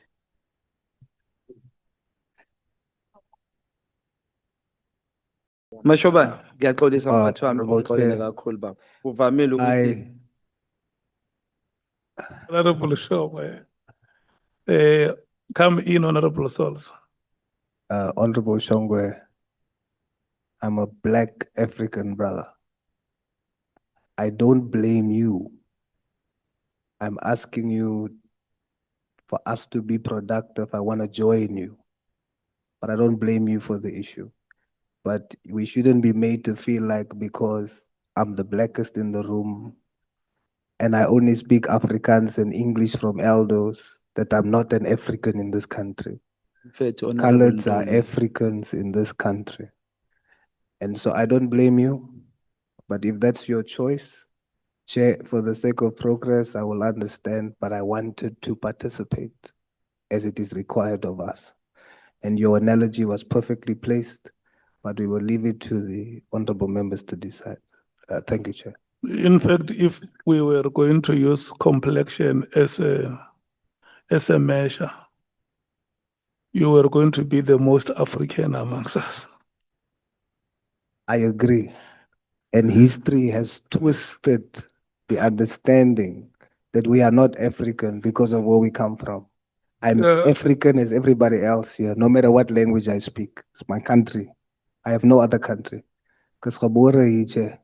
Mashoba, ngiyaxolisa mphathi wami ngixolele kakhulu baba. Uvamile ukuthi Honorable Shongwe, come in, Honorable Sols. Honorable Shongwe, I'm a black African brother. I don't blame you. I'm asking you for us to be productive. I want to join you, but I don't blame you for the issue. But we shouldn't be made to feel like because I'm the blackest in the room and I only speak Afrikaans and English from Eldos, that I'm not an African in this country. Coloreds are Africans in this country. And so I don't blame you, but if that's your choice, Chair, for the sake of progress, I will understand, but I wanted to participate as it is required of us. And your analogy was perfectly placed, but we will leave it to the honorable members to decide. Thank you, Chair. In fact, if we were going to use complexion as a measure, you were going to be the most African amongst us. I agree. And history has twisted the understanding that we are not African because of where we come from. I'm African as everybody else here, no matter what language I speak. It's my country. I have no other country. Because Khabora Yiche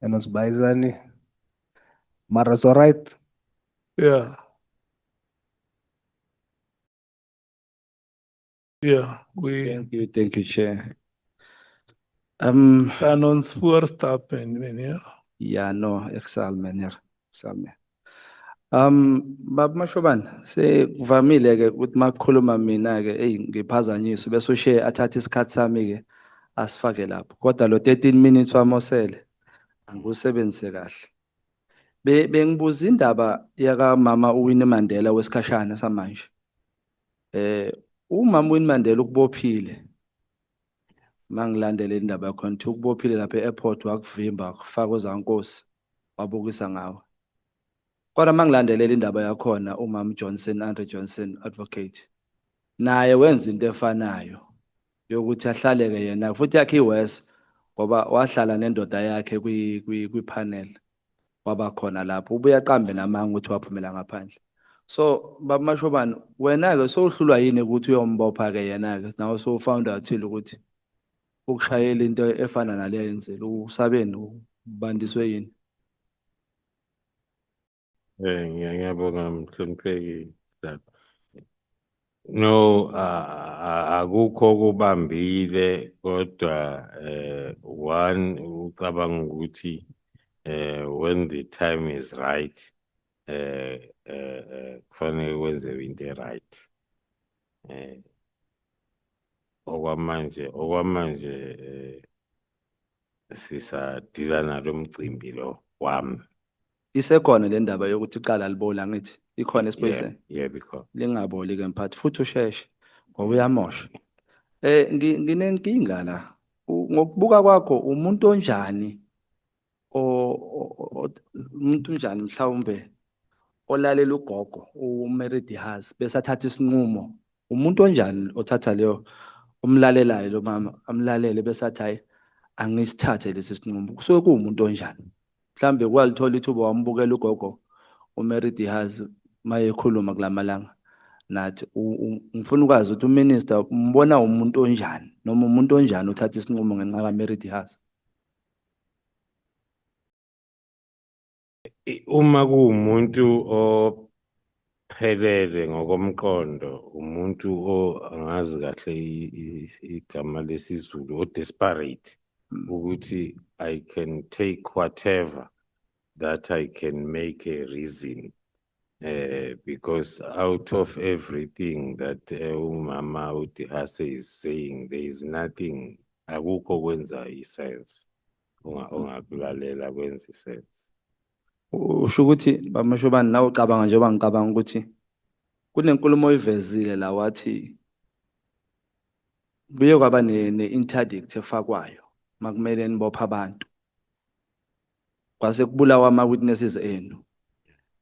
and us Baizani. Mara's all right. Yeah. Yeah, Thank you, Chair. Canons first up and yeah. Yeah, no, excel, meneer. Excel, me. Bab Mashoban, se kuvamile ke ukuthi makukhuluma mina ke ngiphazanyiswe bese ushe athathe isikhathi sami ke asifake lapho. Kodwa lo 13 minutes wamosele angusebenzise kahle. Bengibuza indaba yaka mama uWinnie Mandela wesikhashana samanje. Umama uWinnie Mandela ukubophile. Mangilandele indaba yakho nthi ukubophile lapha e-airport wakuvimba kufaka ozankosi wabukisa ngawe. Kodwa mangilandelela indaba yakhona umama Johnson, Andre Johnson advocate. Naye wenza into efanayo. yokuthi ahlaleke yena futhi yakhe iWest ngoba wahlala nendoda yakhe kwi-panel waba khona lapho ubuye aqambe namanga ukuthi waphumela ngaphandle. So baba Mashobane wena-ke sowuhlulwa yini ukuthi uyombopha-ke yena-ke nawe so-found out-ile ukuthi ukushayela into efana nale yenzela usabeni ubandiswe yini? Ngiyabonga mhlonipheki lapha. No, akukho kubambile kodwa one ucabanga ukuthi when the time is right kufanele kwenziwe into right. Okwamanje sisadila nalo mcimbi lo wami. Isekhona le ndaba yokuthi iqala libola ngithi ikhona esibhedlela. Yebo ikhona. Lingaboli-ke mphathi futhi usheshe ngoba uyamosha. Nginenkinga la. Ngokubuka kwakho umuntu onjani umuntu njani mhlawumbe olalela ugogo uMeredihas bese athatha isinqumo. Umuntu onjani othatha leyo umlalelayo lo mama amlalele bese athi hayi angisithathe lesi sinqumo. Kusuke kuwumuntu onjani? Mhlambe kwalithola ithuba wambukela ugogo uMeredihas maye ekhuluma kulamalanga nathi ngifuna ukwazi ukuthi uminister umbona umuntu onjani noma umuntu onjani uthatha isinqumo ngenxa kaMeredihas. Uma kuwumuntu ophelele ngokomqondo, umuntu angazi kahle igama lesizulu desperate ukuthi I can take whatever that I can make a reason. Because out of everything that umama uDihase is saying, there is nothing akukho kwenza sense. Ungakulalela kwenza sense. Usho ukuthi baMashobane nawe ucabanga njengoba ngicabanga ukuthi kunenkulumo oyivezile la wathi kuye kwaba ne-interdict efakwayo makumele nibopha abantu. Kwase kubulawa ama-witnesses enu.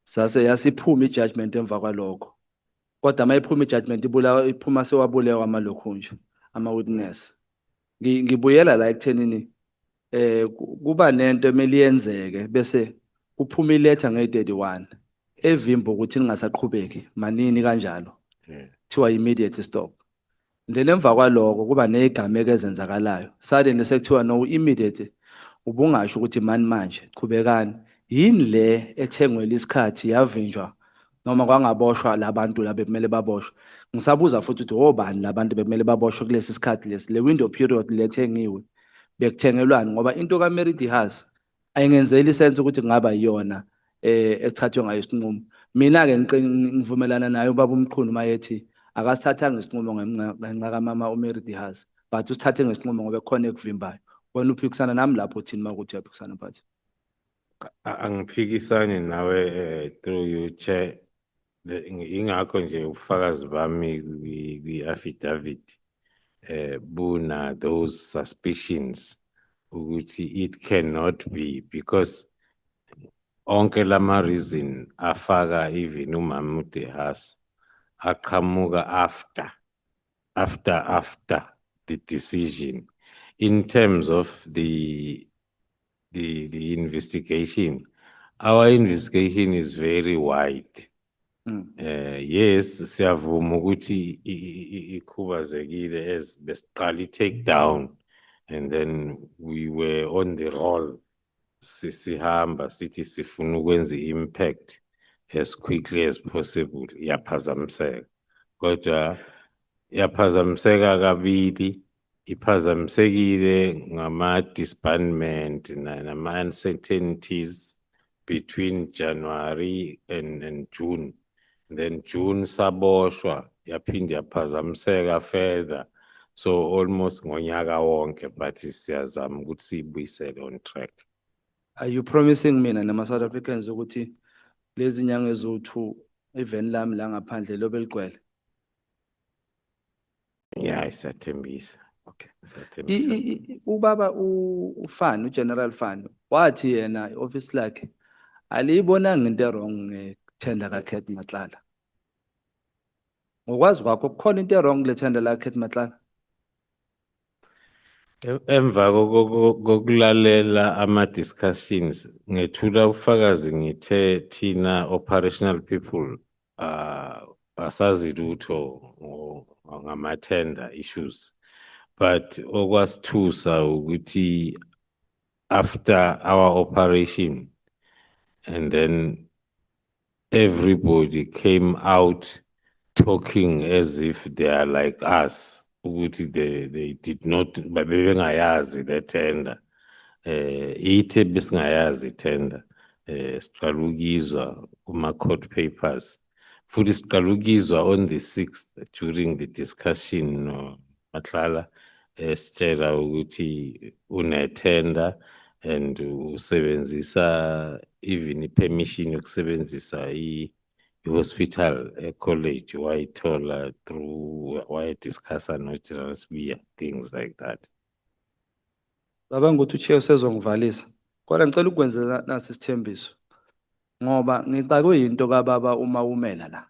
Sase yasiphuma i-judgment emva kwalokho. Kodwa mayiphuma i-judgment iphuma sewabulewa amalokhunja ama-witness. Ngibuyela la ekuthenini kuba nento emeli yenzeke bese kuphuma iletha nge-31 evimba ukuthi ningasaqhubeki manini kanjalo. Kuthiwa immediate stop. Then emva kwalokho kuba negama ezenzakalayo. Suddenly sekuthiwa no immediate ubungasho ukuthi mani manje qhubekani. Yini le ethengwe lesikhathi yavinjwa noma kwangaboshwa labantu laba bekumele baboshwe. Ngisabuza futhi ukuthi obani labantu bekumele baboshwe kulesi sikhathi lesi le window period lethengiwe bekuthengelwani ngoba into kaMeredihas ayingenzeli sense ukuthi kungaba yiyona ethathwe ngayo isinqumo. Mina-ke ngivumelana naye ubaba uMqhunu mayethi akasithathanga isinqumo ngenxa kamama uMeredihas but usithathe ngesinqumo ngoba kukhona ekuvimbayo. Wena uphikisana nami lapho thini makuthi uyaphikisana phathi? Angiphikisani nawe through you chair. Ingakho nje ubufakazi bami kwi-affidavit buna those suspicions ukuthi it cannot be because onke lama reason afaka even umama uDihas aqhamuka after the decision in terms of the investigation. Our investigation is very wide. Yes, siyavuma ukuthi ikhubazekile as besiqala take down and then we were on the roll. Sihamba sithi sifuna ukwenza impact as quickly as possible. Yaphazamiseka. Kodwa yaphazamiseka kabili. Iphazamisekile ngama disbandment nama uncertainties between January and June. Then June saboshwa yaphinde yaphazamiseka further. So almost ngonyaka wonke but siyazama ukuthi sibuyisele on track. Are you promising mina nama South Africans ukuthi lezi nyanga ezo2 event lami la ngaphandle lobe ligcwele? Yeah, isathembisa. Okay. Isathembisa. Ubaba uFan uGeneral Fan wathi yena office lakhe aliyibonanga into wrong ngetender kaKhet Matlala. Ngokwazi kwakho kukhona into wrong le tender la Khet Matlala? Emva kokulalela ama-discussions, ngethula ufakazi ngithe thina operational people, asazi lutho ngama-tender issues. But okwasithusa ukuthi after our operation, and then everybody came out talking as if they are like us. Ukuthi they did not, babengayazi the tender. Ithe besingayazi tender. Siqala ukuyizwa kuma-court papers. Futhi siqala ukuyizwa on the 6th during the discussion no Matlala sitshela ukuthi une-tender and usebenzisa even permission yokusebenzisa i-hospital college wayithola through wayediscussa no-General Sibiya, things like that. Cabanga ukuthi uchair usezongivalisa. Kodwa ngicela ukwenza nasi isithembiso. Ngoba ngixakwe yinto kababa uma umela la.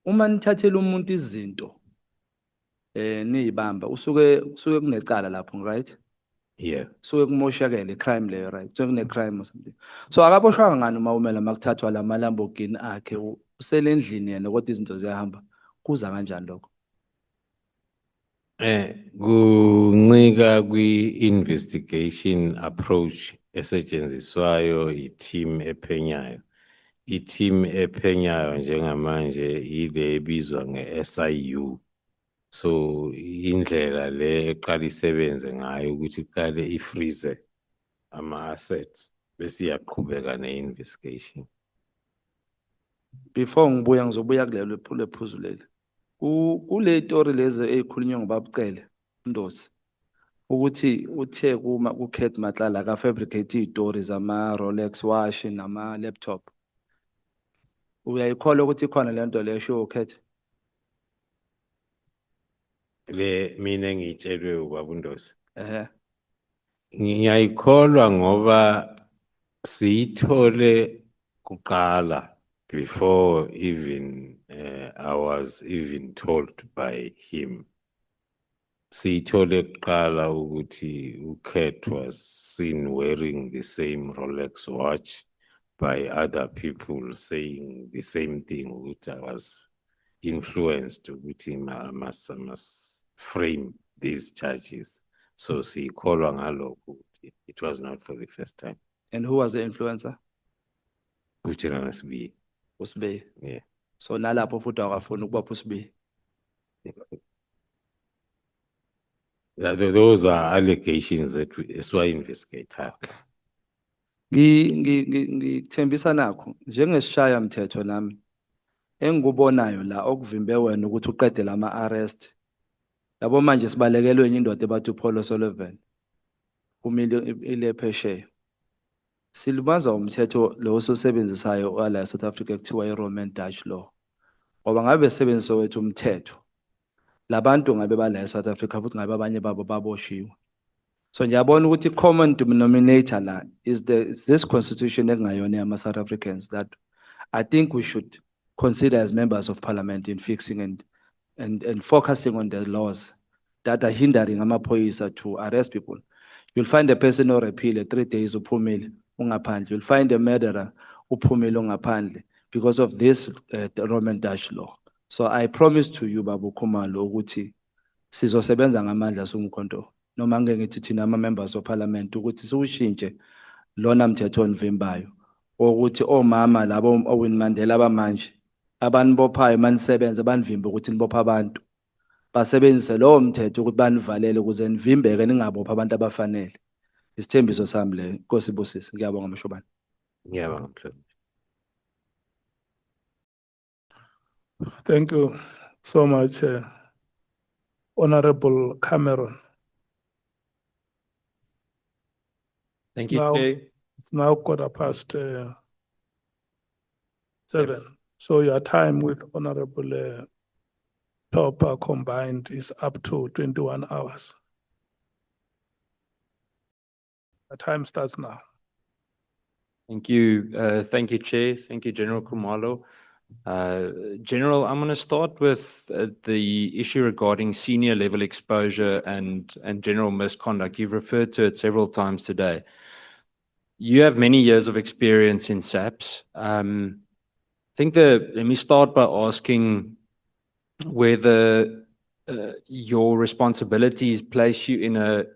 Uma nithathela umuntu izinto niyibamba usuke kunecala lapho, right? Yeah. Suke kumoshakele crime leyo, right? So kune crime or something. So akaboshwanga ngani uma umela makuthathwa la Lamborghini akhe uselendlini yena kodwa izinto ziyahamba. Kuza kanjani lokho? Kuncika kwi-investigation approach esetshenziswayo i-team ephenyayo. I-team ephenyayo njengamanje ile ebizwa nge-SIU. So indlela le eqala isebenze ngayo ukuthi iqale ifreeze ama-assets bese iyaqhubeka ne-investigation. Before ngibuya ngizobuya kulelo lephuzu leli. Kule story lezi ezikhulunywa ngobabucele Ndosi ukuthi uthe kuma kuKhet Matlala ka fabricate izitori zama Rolex watch nama laptop. Uyayikholwa ukuthi ikhona le nto le show ukhethe? Le mina engitshelwe ubaba Ndosi. Ngiyayikholwa ngoba siyithole kuqala before even I was even told by him. Siyithole kuqala ukuthi uKhet was seen wearing the same Rolex watch by other people saying the same thing, which I was influenced ukuthi I must frame these charges. So sikholwa ngalokho it was not for the first time. And who was the influencer? General Sibiya. Usibiya. Yeah. So nalapho futhi akafuna ukubapha Usibiya. Those are allegations that we investigate. Ngithembisa nakho njengesishaya mthetho nami engikubonayo la okuvimbe wena ukuthi uqede lama arrest. Yabo manje sibalekelwe enye indoda ebathi uPaulo Sullivan. Kumile ile phesheya. Silibaza umthetho lo osebenzisayo wala South Africa kuthiwa i-Roman Dutch law. Ngoba ngabe sebenzisa wethu umthetho. Labantu ngabe bala eSouth Africa futhi ngabe abanye babo baboshiwe. So ngiyabona ukuthi common denominator la is this constitution engayona yama South Africans that I think we should consider as members of parliament in fixing and focusing on the laws that are hindering amaphoyisa to arrest people. You'll find a person or repeal 3 days uphumile ungaphandle. You'll find a murderer uphumile ungaphandle because of this the Roman Dutch law. So I promise to you Babu Khumalo ukuthi sizosebenza ngamandla somkhonto noma ngeke ngithi thina ama members of parliament ukuthi siwushintshe lona mthetho onivimbayo ukuthi omama labo Owen Mandela abamanje abanibophayo manisebenza banivimbe ukuthi nibopha abantu basebenzise lo mthetho ukuthi banivalele ukuze nivimbeke ningabopha abantu abafanele. Isithembiso sami le Nkosi Busisi ngiyabonga mshobana. Ngiyabonga. Thank you so much, Honorable Cameron. Thank you, Now, Chair. it's now 7:15. So your time with Honorable Topper combined is up to 21 hours. The time starts now. Thank you, Chair. Thank you, General Khumalo. General, I'm going to start with the issue regarding senior level exposure and general misconduct. You've referred to it several times today. You have many years of experience in SAPS. Let me start by asking whether your responsibilities place you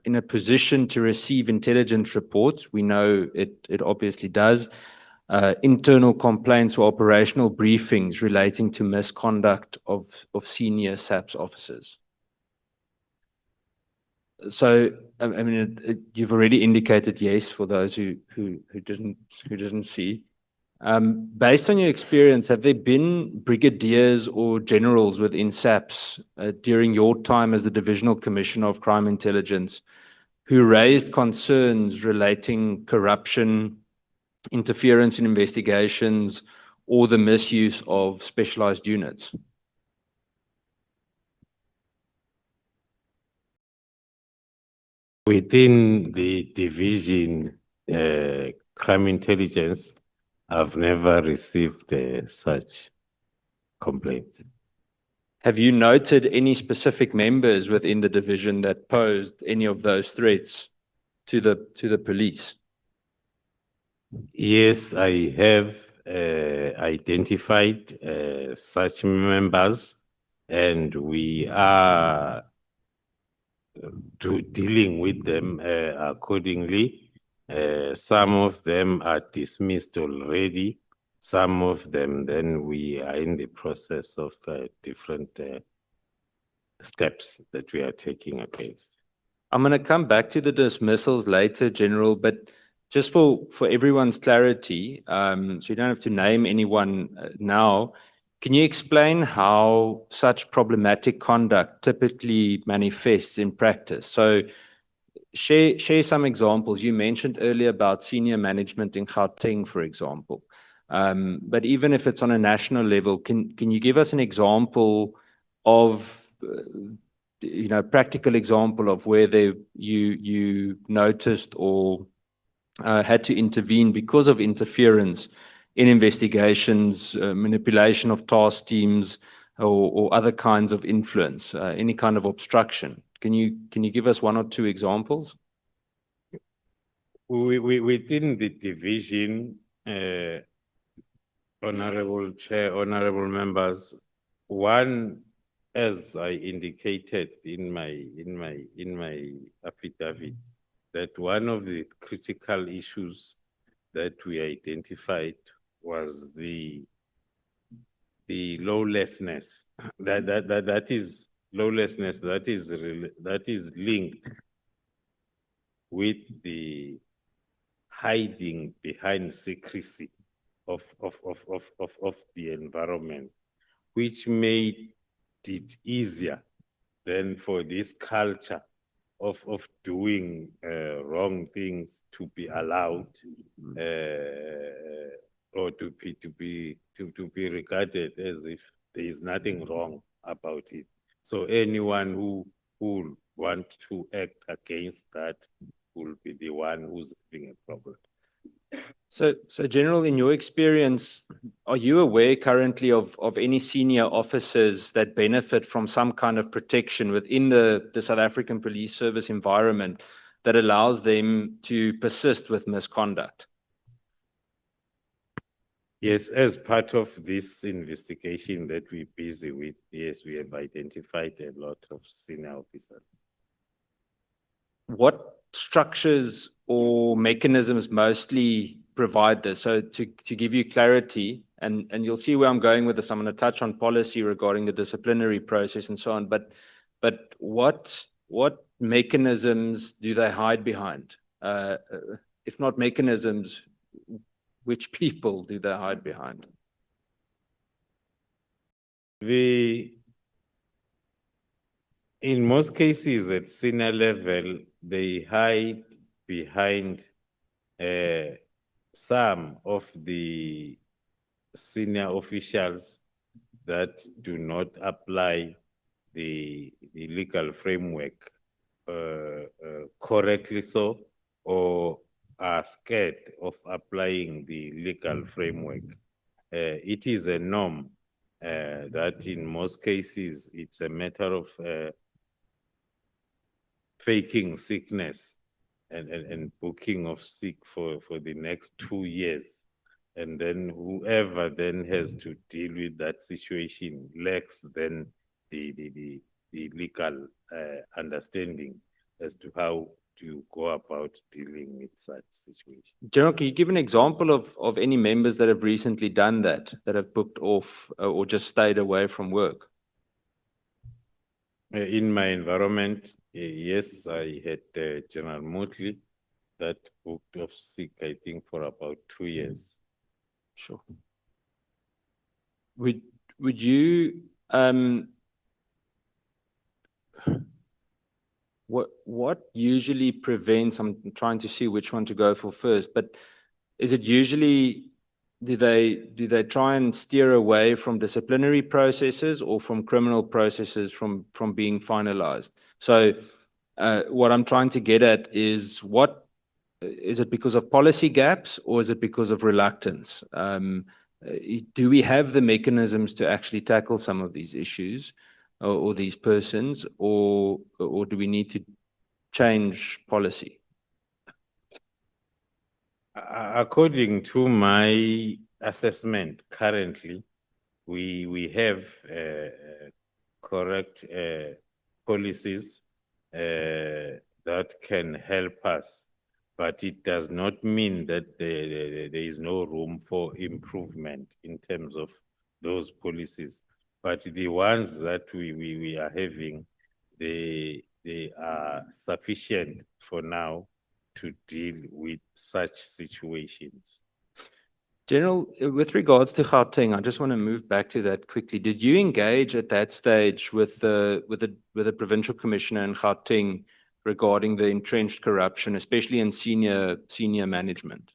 in a position to receive intelligence reports. We know it obviously does. Internal complaints or operational briefings relating to misconduct of senior SAPS officers. So, I mean, you've already indicated yes for those who didn't see. Based on your experience, have there been brigadiers or generals within SAPS during your time as the Divisional Commissioner of Crime Intelligence who raised concerns relating corruption, interference in investigations, or the misuse of specialized units? Within the division, crime intelligence, I've never received such complaints. Have you noted any specific members within the division that posed any of those threats to the police? Yes, I have identified such members, and we are dealing with them accordingly. Some of them are dismissed already. Some of them, then we are in the process of different steps that we are taking against. I'm going to come back to the dismissals later, General, but just for everyone's clarity, so you don't have to name anyone now, can you explain how such problematic conduct typically manifests in practice? So share some examples. You mentioned earlier about senior management in Gauteng, for example. But even if it's on a national level, can you give us an example of practical example of where you noticed or had to intervene because of interference in investigations, manipulation of task teams, or other kinds of influence, any kind of obstruction? Can you give us one or two examples? Within the division, Honorable Chair, honorable members, one, as I indicated in my affidavit, that one of the critical issues that we identified was the lawlessness. That is lawlessness that is linked with the hiding behind secrecy of the environment, which made it easier than for this culture of doing wrong things to be allowed or to be regarded as if there is nothing wrong about it. So anyone who will want to act against that will be the one who's having a problem. So General, in your experience, are you aware currently of any senior officers that benefit from some kind of protection within the South African Police Service environment that allows them to persist with misconduct? Yes, as part of this investigation that we're busy with, yes, we have identified a lot of senior officers. What structures or mechanisms mostly provide this? So to give you clarity, and you'll see where I'm going with this, I'm going to touch on policy regarding the disciplinary process and so on, but what mechanisms do they hide behind? If not mechanisms, which people do they hide behind? In most cases at senior level, they hide behind some of the senior officials that do not apply the legal framework correctly so, or are scared of applying the legal framework. it is a norm that in most cases it's a matter of faking sickness and booking of sick for the next 2 years. And then whoever then has to deal with that situation lacks then the legal understanding as to how to go about dealing with such situation. General, can you give an example of any members that have recently done that have booked off or just stayed away from work? In my environment, yes, I had General Motley that booked off sick, I think, for about 2 years. Sure. Would you what usually prevents, I'm trying to see which one to go for first, but is it usually do they try and steer away from disciplinary processes or from criminal processes from being finalized? So what I'm trying to get at is is it because of policy gaps or is it because of reluctance? Do we have the mechanisms to actually tackle some of these issues or these persons, or do we need to change policy? According to my assessment, currently, we have correct policies that can help us, but it does not mean that there is no room for improvement in terms of those policies. But the ones that we are having, they are sufficient for now to deal with such situations. General, with regards to Gauteng, I just want to move back to that quickly. Did you engage at that stage with the provincial commissioner in Gauteng regarding the entrenched corruption, especially in senior management?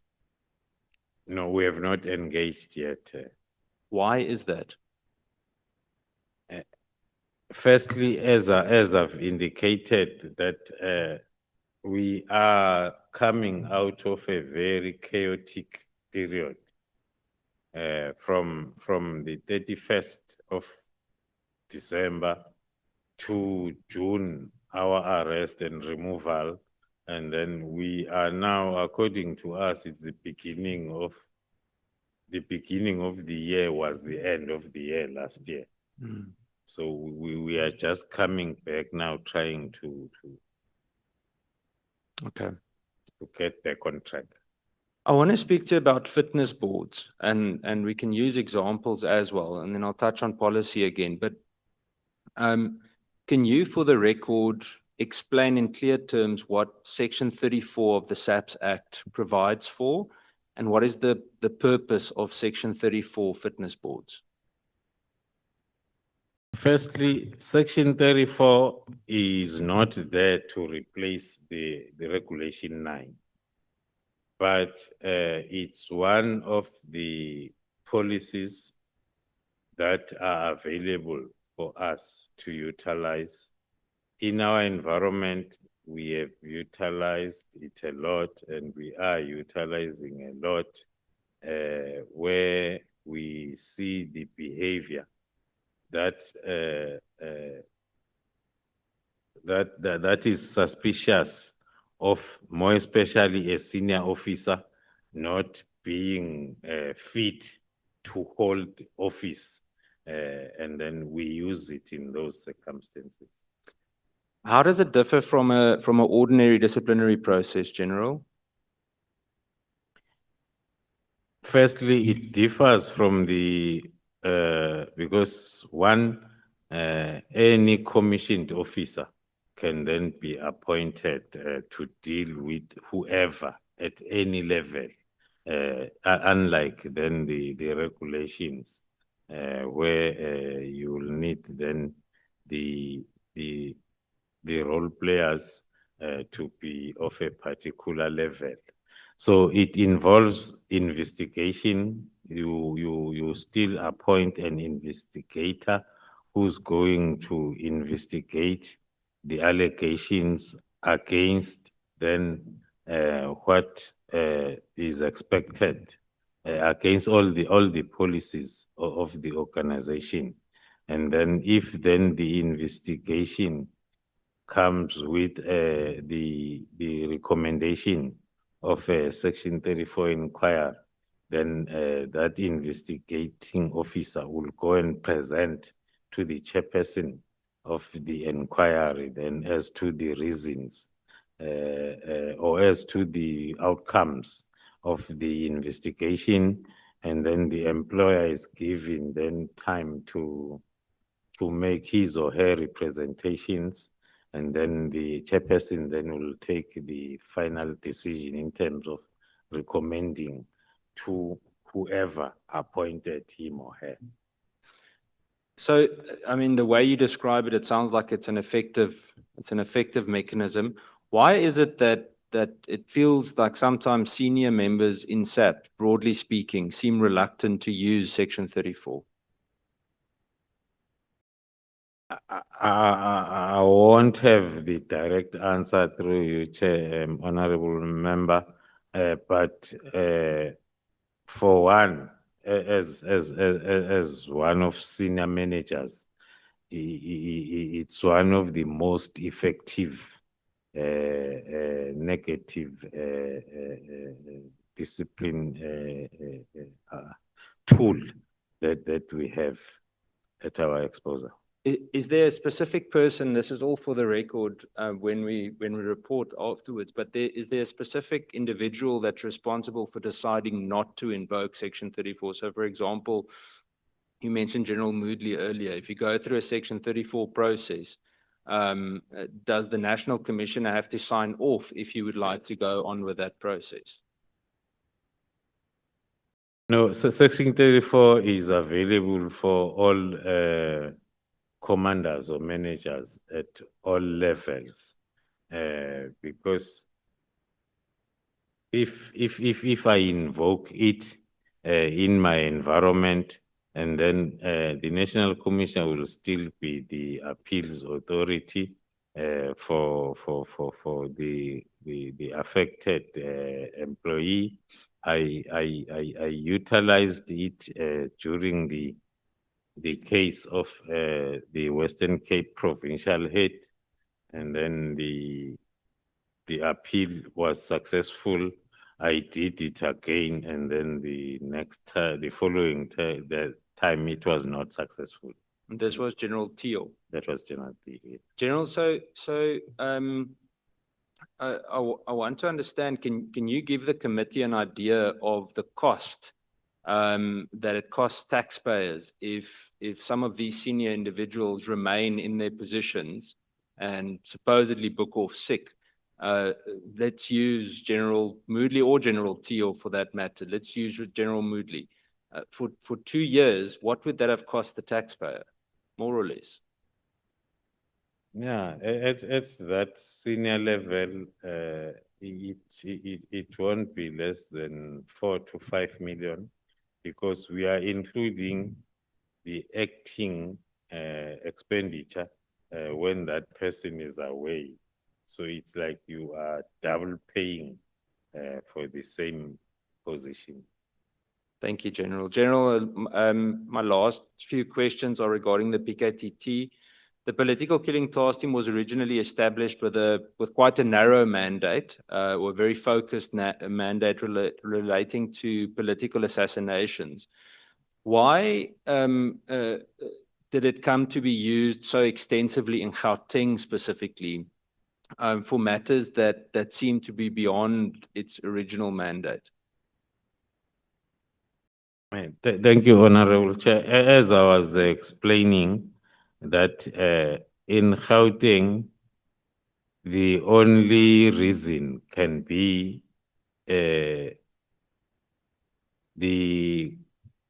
No, we have not engaged yet. Why is that? Firstly, as I've indicated, that we are coming out of a very chaotic period. From the 31st of December to June, our arrest and removal, and then we are now, according to us, it's the beginning of the year was the end of the year last year. Mm. So we are just coming back now, trying to get back on track. I want to speak to you about fitness boards, and we can use examples as well, and then I'll touch on policy again. But can you, for the record, explain in clear terms what Section 34 of the SAPS Act provides for, and what is the purpose of Section 34 fitness boards? Firstly, Section 34 is not there to replace the Regulation 9. But it's one of the policies that are available for us to utilize. In our environment, we have utilized it a lot, and we are utilizing a lot where we see the behavior that that is suspicious of, more especially a senior officer not being fit to hold office, and then we use it in those circumstances. How does it differ from an ordinary disciplinary process, General? Firstly, it differs from the because one, any commissioned officer can then be appointed to deal with whoever at any level, unlike then the regulations where you will need then the role players to be of a particular level. So it involves investigation. You still appoint an investigator who's going to investigate the allegations against then what is expected against all the policies of the organization. And then if then the investigation comes with the recommendation of a Section 34 inquiry, then that investigating officer will go and present to the chairperson of the inquiry then as to the reasons or as to the outcomes of the investigation, and then the employer is given then time to make his or her representations, and then the chairperson then will take the final decision in terms of recommending to whoever appointed him or her. So, I mean, the way you describe it, it sounds like it's an effective mechanism. Why is it that it feels like sometimes senior members in SAP, broadly speaking, seem reluctant to use Section 34? I won't have the direct answer through you, Chair, Honorable Member, but for one, as one of senior managers, it's one of the most effective negative discipline tool that we have at our exposure. Is there a specific person, this is all for the record when we report afterwards, but is there a specific individual that's responsible for deciding not to invoke Section 34? So for example, you mentioned General Moodley earlier. If you go through a Section 34 process, does the National Commissioner have to sign off if you would like to go on with that process? No, so Section 34 is available for all commanders or managers at all levels, because if I invoke it in my environment, and then the National Commission will still be the appeals authority for the affected employee. I utilized it during the case of the Western Cape Provincial Head, and then the appeal was successful. I did it again, and then the following time it was not successful. This was General Teal. That was General Teal. General, I want to understand, can you give the committee an idea of the cost that it costs taxpayers if some of these senior individuals remain in their positions and supposedly book off sick? Let's use General Moodley or General Teal for that matter. Let's use General Moodley. For 2 years, what would that have cost the taxpayer, more or less? Yeah, at that senior level, it won't be less than 4 to 5 million, because we are including the acting expenditure when that person is away. So it's like you are double paying for the same position. Thank you, General. General, my last few questions are regarding the PKTT. The political killing task team was originally established with quite a narrow mandate, or a very focused mandate relating to political assassinations. Why did it come to be used so extensively in Gauteng specifically for matters that seem to be beyond its original mandate? Thank you, Honorable Chair. As I was explaining, that in Gauteng, the only reason can be the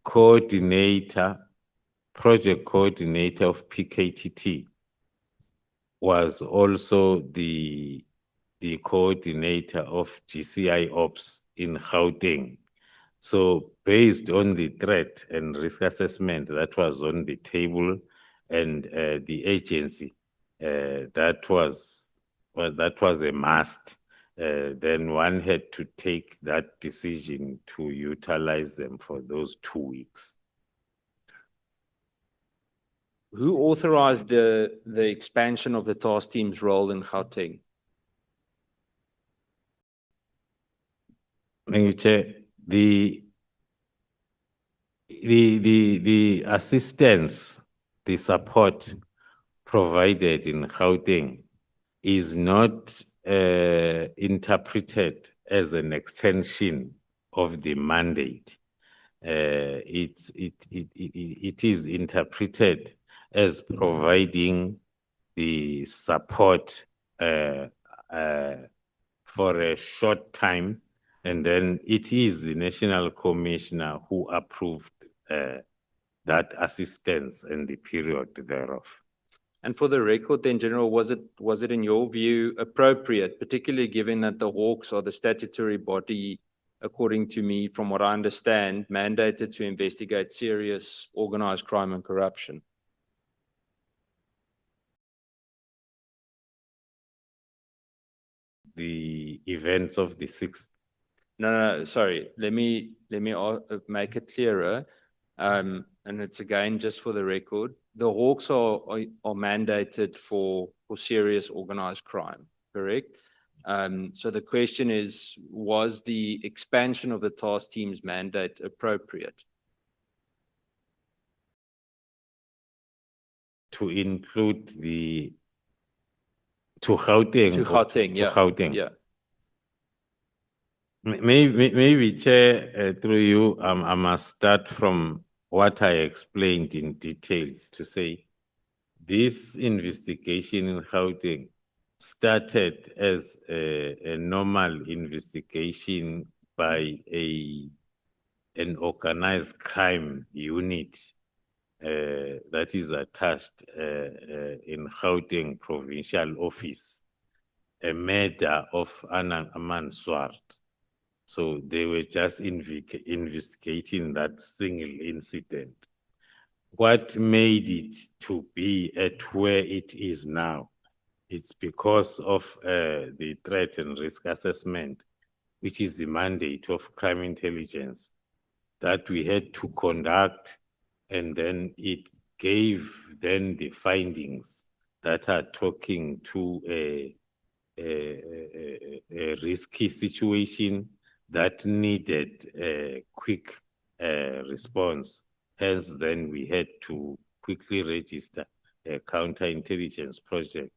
project coordinator of PKTT was also the coordinator of GCI Ops in Gauteng. So based on the threat and risk assessment that was on the table, and the agency, that was a must then one had to take that decision to utilize them for those 2 weeks. Who authorized the expansion of the task team's role in Gauteng? Thank you, Chair. The assistance, the support provided in Gauteng is not interpreted as an extension of the mandate. It is interpreted as providing the support for a short time, and then it is the National Commissioner who approved that assistance and the period thereof. And for the record then, General, was it in your view appropriate, particularly given that the Hawks are the statutory body, according to me, from what I understand, mandated to investigate serious organized crime and corruption? The events of the 6th. No, sorry. Let me make it clearer. And it's again just for the record. The Hawks are mandated for serious organized crime, correct? So the question is, was the expansion of the task team's mandate appropriate? To include to Gauteng. To Gauteng, yeah. To Gauteng. Yeah. Maybe, Chair, through you, I must start from what I explained in details to say this investigation in Gauteng started as a normal investigation by an organized crime unit that is attached in Gauteng Provincial Office, a murder of Aman Swart. So they were just investigating that single incident. What made it to be at where it is now? It's because of the threat and risk assessment, which is the mandate of crime intelligence that we had to conduct, and then it gave then the findings that are talking to a risky situation that needed a quick response. Hence, then we had to quickly register a counterintelligence project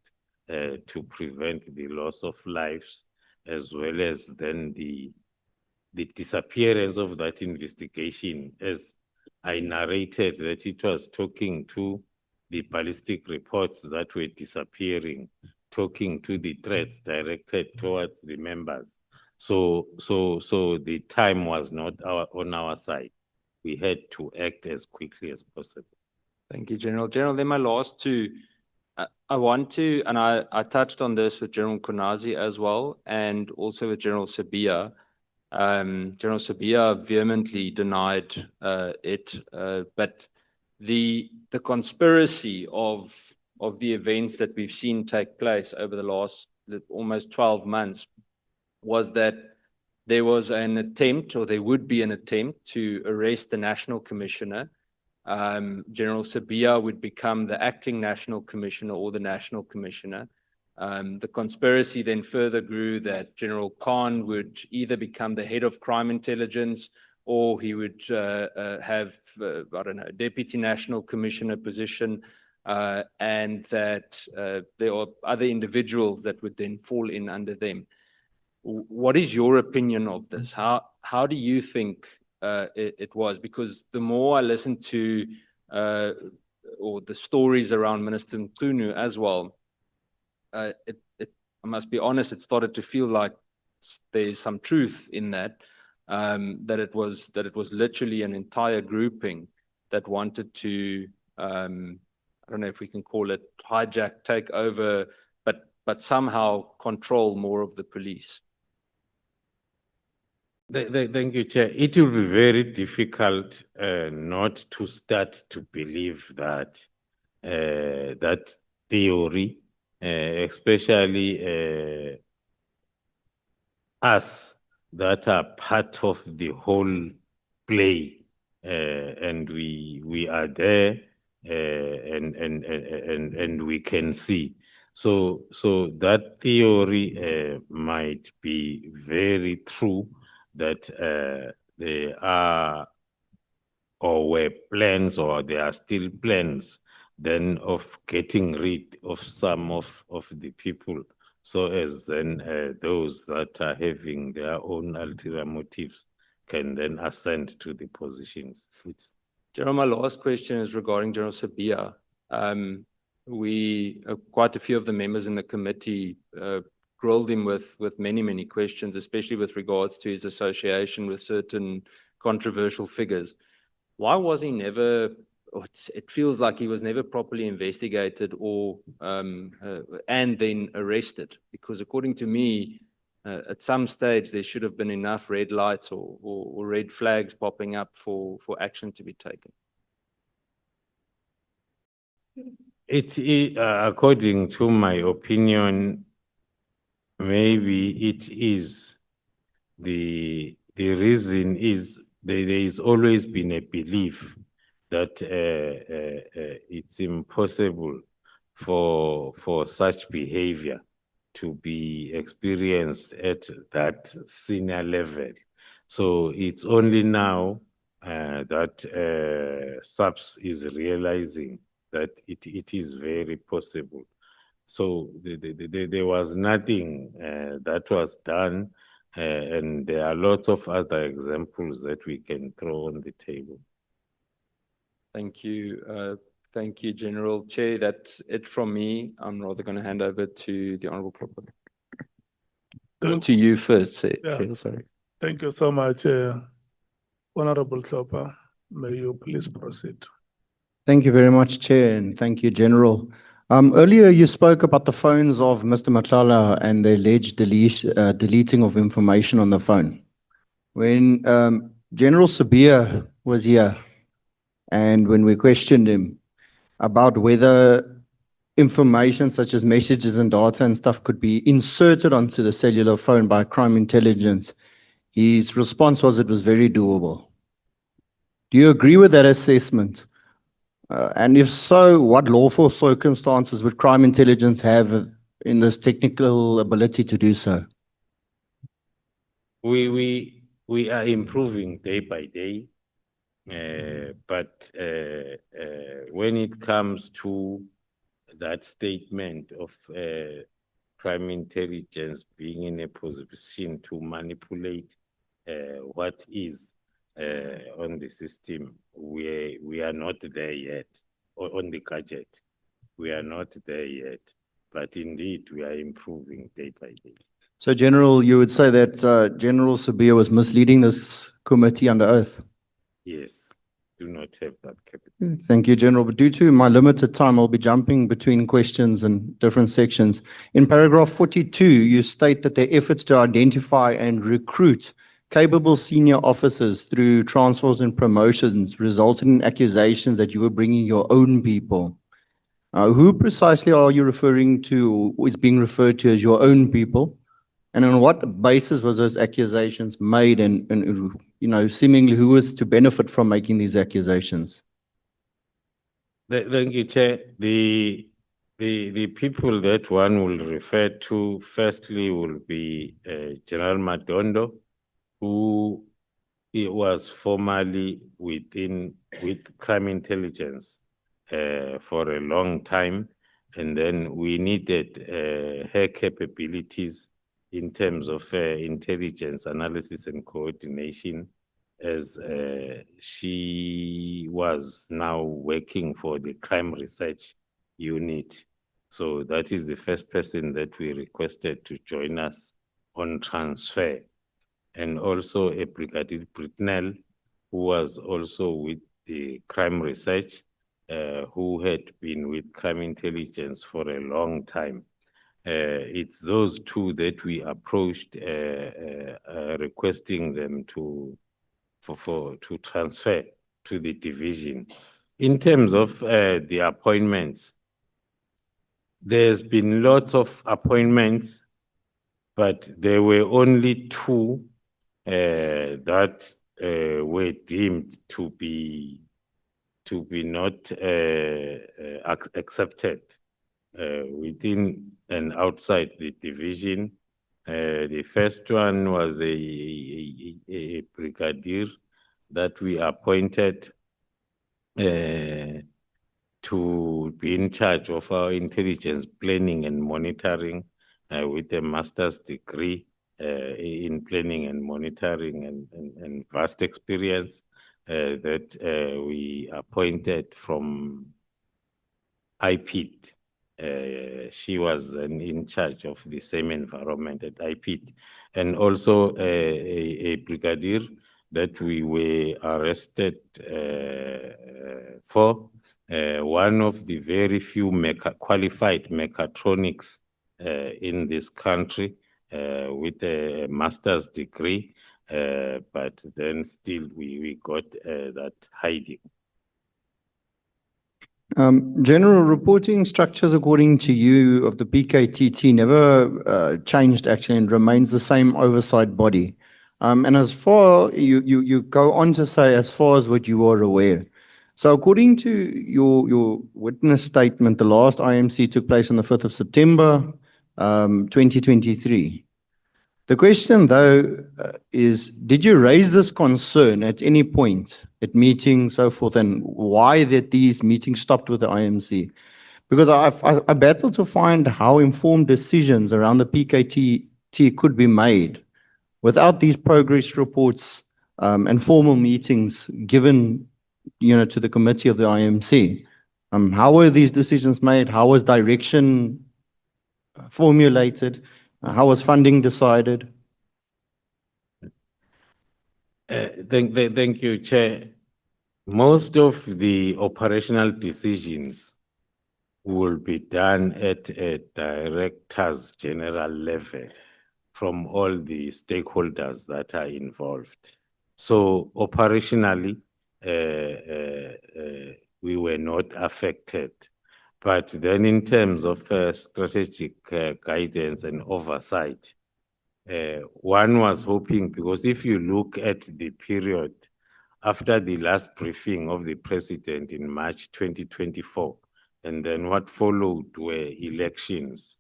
to prevent the loss of lives, as well as then the disappearance of that investigation, as I narrated that it was talking to the ballistic reports that were disappearing, talking to the threats directed towards the members. So the time was not on our side. We had to act as quickly as possible. Thank you, General. General, then my last two, I want to, and I touched on this with General Kunazi as well, and also with General Sabia. General Sabia vehemently denied it, but the conspiracy of the events that we've seen take place over the last almost 12 months was that there was an attempt, or there would be an attempt, to arrest the National Commissioner. General Sabia would become the acting National Commissioner or the National Commissioner. The conspiracy then further grew that General Khan would either become the head of crime intelligence, or he would have, I don't know, deputy National Commissioner position, and that there are other individuals that would then fall in under them. What is your opinion of this? How do you think it was? Because the more I listen to or the stories around Minister Mkhunu as well, I must be honest, it started to feel like there's some truth in that, that it was literally an entire grouping that wanted to, I don't know if we can call it hijack, take over, but somehow control more of the police. Thank you, Chair. It will be very difficult not to start to believe that that theory, especially us that are part of the whole play, and we are there, and we can see. So that theory might be very true, that there are or were plans, or there are still plans then of getting rid of some of the people, so as then those that are having their own ulterior motives can then ascend to the positions. General, my last question is regarding General Sabia. Quite a few of the members in the committee grilled him with many questions, especially with regards to his association with certain controversial figures. Why was he never, it feels like he was never properly investigated or and then arrested? Because according to me, at some stage there should have been enough red lights or red flags popping up for action to be taken. According to my opinion, maybe it is the reason is there is always been a belief that it's impossible for such behavior to be experienced at that senior level. So it's only now that SAPS is realizing that it is very possible. So there was nothing that was done, and there are lots of other examples that we can throw on the table. Thank you. Thank you, General. Chair, that's it from me. I'm rather going to hand over to the Honorable Klopper. To you first, sir. Yeah. Sorry. Thank you so much, Honorable Klopper. May you please proceed. Thank you very much, Chair, and thank you, General. Earlier, you spoke about the phones of Mr. Matlala and the alleged deleting of information on the phone. When General Sabia was here, and when we questioned him about whether information such as messages and data and stuff could be inserted onto the cellular phone by crime intelligence, his response was it was very doable. Do you agree with that assessment? And if so, what lawful circumstances would crime intelligence have in this technical ability to do so? We are improving day by day, but when it comes to that statement of crime intelligence being in a position to manipulate what is on the system, we are not there yet, or on the gadget. We are not there yet, but indeed we are improving day by day. So, General, you would say that General Sabia was misleading this committee under oath? Yes, do not have that capability. Thank you, General. But due to my limited time, I'll be jumping between questions and different sections. In paragraph 42, you state that their efforts to identify and recruit capable senior officers through transfers and promotions resulted in accusations that you were bringing your own people. Who precisely are you referring to, or is being referred to as your own people? And on what basis was those accusations made, and you know, seemingly who was to benefit from making these accusations? Thank you, Chair. The people that one will refer to firstly will be General Madondo, who was formerly with crime intelligence for a long time, and then we needed her capabilities in terms of intelligence analysis and coordination, as she was now working for the crime research unit. So that is the first person that we requested to join us on transfer. And also a Brigadier Britnell, who was also with the crime research, who had been with crime intelligence for a long time. It's those two that we approached, requesting them to transfer to the division. In terms of the appointments, there's been lots of appointments but there were only two that were deemed to be not accepted within and outside the division. The first one was a brigadier that we appointed to be in charge of our intelligence planning and monitoring with a master's degree in planning and monitoring and vast experience that we appointed from IPID. She was in charge of the same environment at IPID, and also a brigadier that we were arrested for, one of the very few qualified mechatronics in this country with a master's degree, but then still we got that hiding. General, reporting structures according to you of the PKTT never changed actually and remains the same oversight body. And as far, you go on to say as far as what you are aware. So according to your witness statement, the last IMC took place on the 5th of September, 2023. The question though is, did you raise this concern at any point at meetings, so forth, and why that these meetings stopped with the IMC? Because I battled to find how informed decisions around the PKTT could be made without these progress reports and formal meetings given, to the committee of the IMC. How were these decisions made? How was direction formulated? How was funding decided? Thank you, Chair. Most of the operational decisions will be done at a directors general level from all the stakeholders that are involved. So operationally, we were not affected. But then in terms of strategic guidance and oversight, one was hoping, because if you look at the period after the last briefing of the president in March 2024, and then what followed were elections.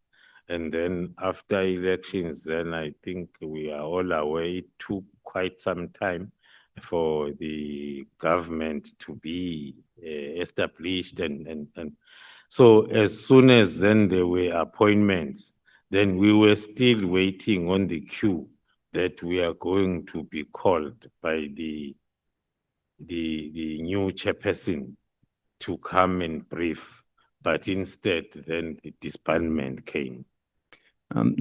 And then after elections, then I think we are all aware it took quite some time for the government to be established. And so as soon as then there were appointments, then we were still waiting on the queue that we are going to be called by the new chairperson to come and brief. But instead, then the disbandment came.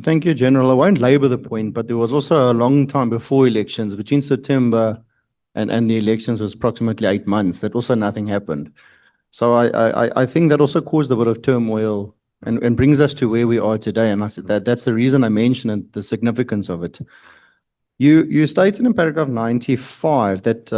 Thank you, General. I won't labor the point, but there was also a long time before elections, between September and the elections was approximately 8 months, that also nothing happened. So I think that also caused a bit of turmoil and brings us to where we are today. And I said that's the reason I mentioned the significance of it. You stated in paragraph 95 that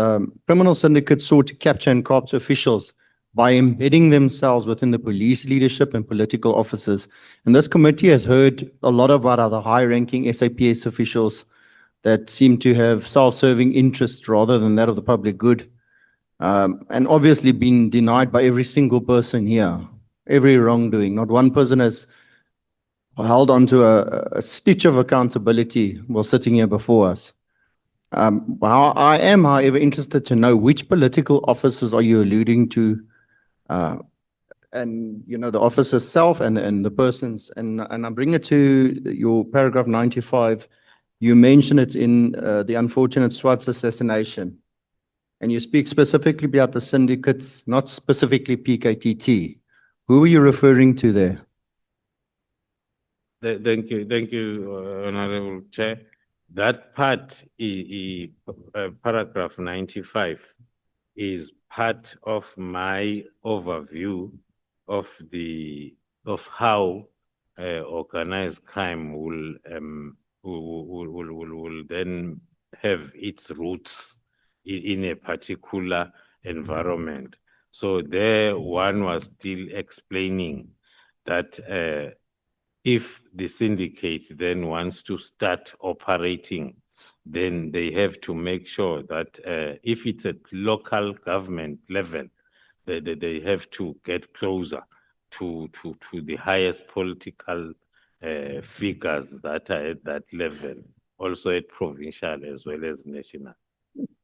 criminal syndicates sought to capture and capture officials by embedding themselves within the police leadership and political officers. And this committee has heard a lot about other high-ranking SAPS officials that seem to have self-serving interests rather than that of the public good. And obviously been denied by every single person here, every wrongdoing. Not one person has held on to a stitch of accountability while sitting here before us. I am, however, interested to know which political officers are you alluding to, and the officer self and the persons. And I bring it to your paragraph 95. You mention it in the unfortunate Swartz assassination. And you speak specifically about the syndicates, not specifically PKTT. Who are you referring to there? Thank you, Honorable Chair. That part, paragraph 95, is part of my overview of how organized crime will then have its roots in a particular environment. So there one was still explaining that if the syndicate then wants to start operating, then they have to make sure that if it's at local government level, they have to get closer to the highest political figures that are at that level, also at provincial as well as national.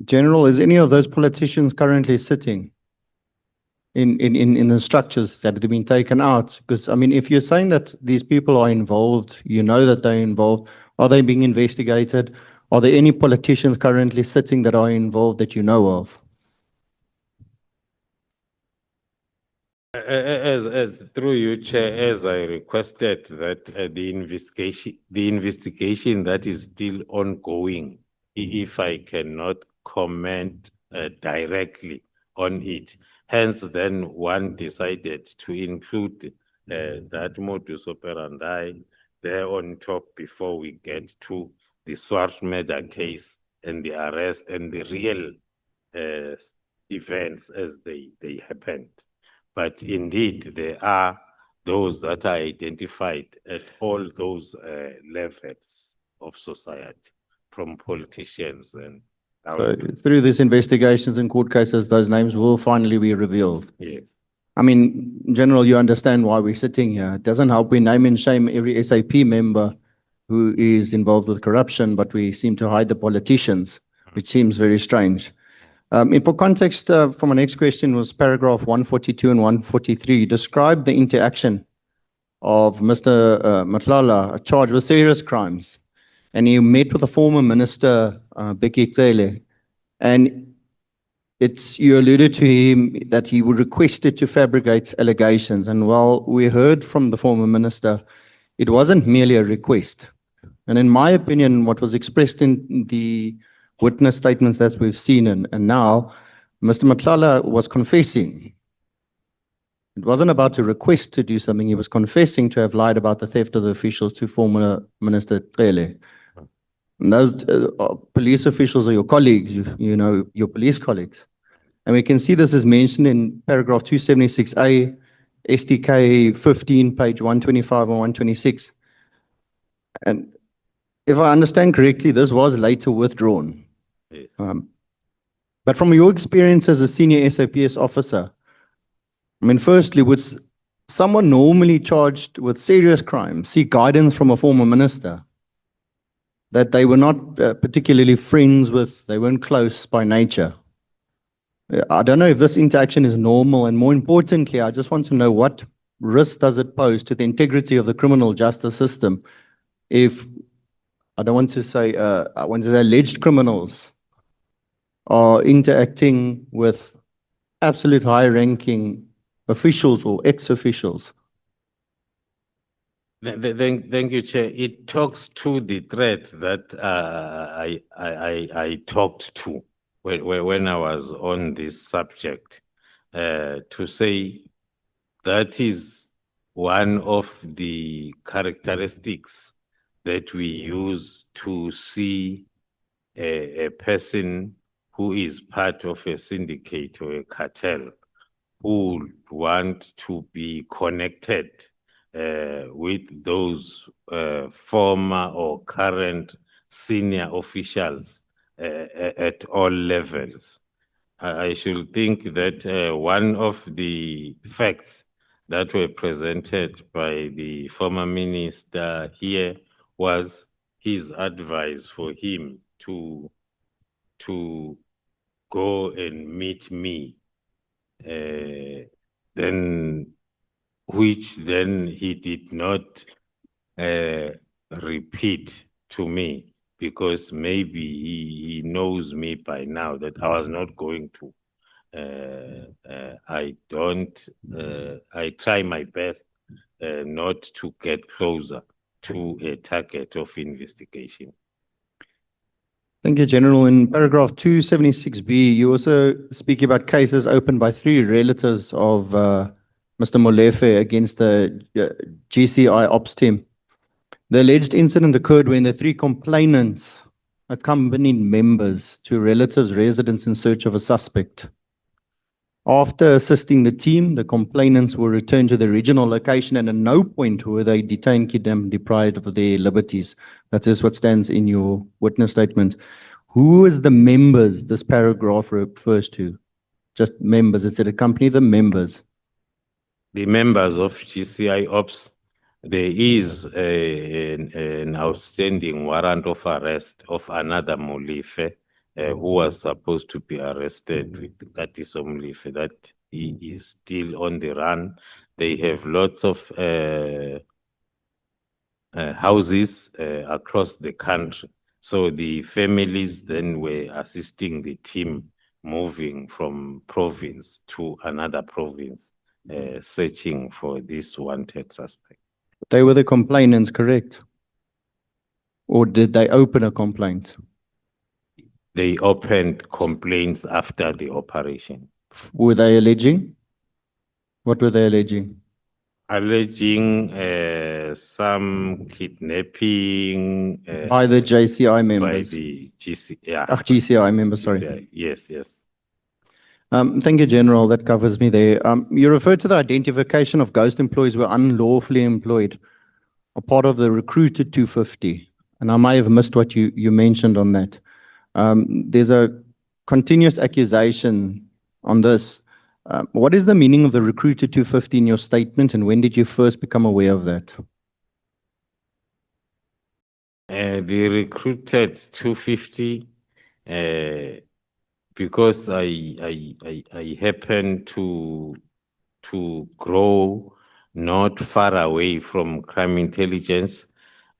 General, is any of those politicians currently sitting in the structures that have been taken out? Because, I mean, if you're saying that these people are involved, you know that they're involved, are they being investigated? Are there any politicians currently sitting that are involved that you know of? As through you, Chair, as I requested that the investigation that is still ongoing, if I cannot comment directly on it. Hence, then one decided to include that modus operandi there on top before we get to the Swart murder case and the arrest and the real events as they happened. But indeed, there are those that are identified at all those levels of society, from politicians and So through these investigations and court cases, those names will finally be revealed. Yes. I mean, General, you understand why we're sitting here. It doesn't help we name and shame every SAP member who is involved with corruption, but we seem to hide the politicians, which seems very strange. And for context, for my next question was paragraph 142 and 143. Describe the interaction of Mr. Matlala, charged with serious crimes. And he met with the former minister, Kekana, and you alluded to him that he would requested to fabricate allegations. And while we heard from the former minister, it wasn't merely a request. And in my opinion, what was expressed in the witness statements that we've seen and now, Mr. Matlala was confessing. It wasn't about a request to do something. He was confessing to have lied about the theft of the officials to former Minister Kekana. And those police officials are your colleagues, you know, your police colleagues. And we can see this is mentioned in paragraph 276A, STK 15, page 125 and 126. And if I understand correctly, this was later withdrawn. Yes. But from your experience as a senior SAPS officer, I mean, firstly, would someone normally charged with serious crimes seek guidance from a former minister that they were not particularly friends with, they weren't close by nature? I don't know if this interaction is normal, and more importantly, I just want to know what risk does it pose to the integrity of the criminal justice system if, I don't want to say, when the alleged criminals are interacting with absolute high-ranking officials or ex-officials. Thank you, Chair. It talks to the threat that I talked to when I was on this subject, to say that is one of the characteristics that we use to see a person who is part of a syndicate or a cartel who want to be connected with those former or current senior officials at all levels. I should think that one of the facts that were presented by the former minister here was his advice for him to go and meet me, which then he did not repeat to me, because maybe he knows me by now that I was not going to. I try my best not to get closer to a target of investigation. Thank you, General. In paragraph 276B, you also speak about cases opened by 3 relatives of Mr. Molefe against the GCI ops team. The alleged incident occurred when the 3 complainants accompanied members to relatives' residence in search of a suspect. After assisting the team, the complainants were returned to the original location, and at no point were they detained, kidnapped, deprived of their liberties. That is what stands in your witness statement. Who is the members this paragraph refers to? Just members. It said accompany the members. The members of GCI Ops, there is an outstanding warrant of arrest of another Molefe who was supposed to be arrested with Katiso Molefe, that he is still on the run. They have lots of houses across the country. So the families then were assisting the team moving from province to another province, searching for this wanted suspect. They were the complainants, correct? Or did they open a complaint? They opened complaints after the operation. Were they alleging? What were they alleging? Alleging some kidnapping. By the JCI members? By the yeah. GCI members, sorry. Yes, yes. Thank you, General. That covers me there. You referred to the identification of ghost employees who were unlawfully employed, a part of the recruited 250. And I may have missed what you mentioned on that. There's a continuous accusation on this. What is the meaning of the recruited 250 in your statement, and when did you first become aware of that? The recruited 250, because I happened to grow not far away from crime intelligence.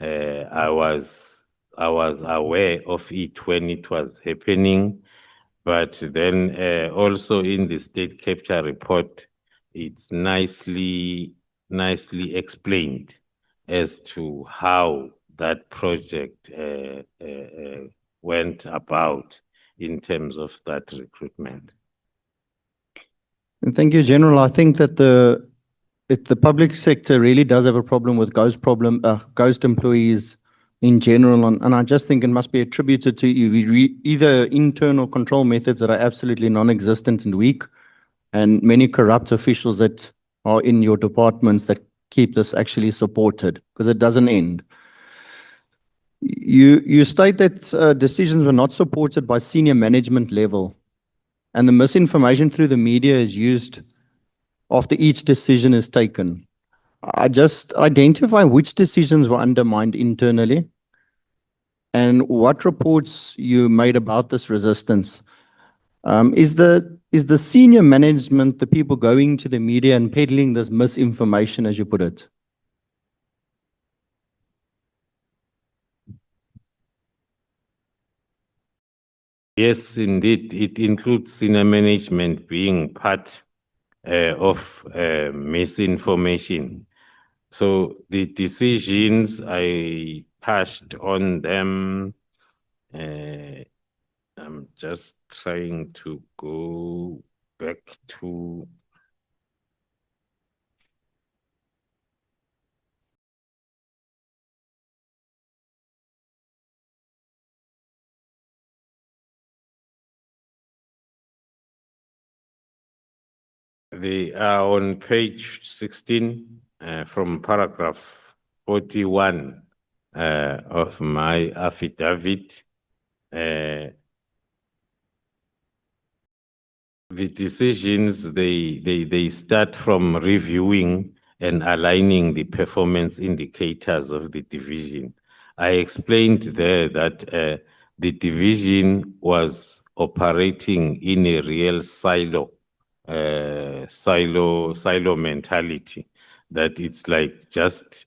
I was aware of it when it was happening, but then also in the state capture report, it's nicely explained as to how that project went about in terms of that recruitment. And thank you, General. I think that the public sector really does have a problem with ghost employees in general, and I just think it must be attributed to either internal control methods that are absolutely non-existent and weak, and many corrupt officials that are in your departments that keep this actually supported, because it doesn't end. You state that decisions were not supported by senior management level, and the misinformation through the media is used after each decision is taken. I just identify which decisions were undermined internally and what reports you made about this resistance. Is the senior management the people going to the media and peddling this misinformation, as you put it? Yes, indeed. It includes senior management being part of misinformation. So the decisions, I touched on them. I'm just trying to go back to they are on page 16 from paragraph 41 of my affidavit. The decisions, they start from reviewing and aligning the performance indicators of the division. I explained there that the division was operating in a real silo mentality, that it's like just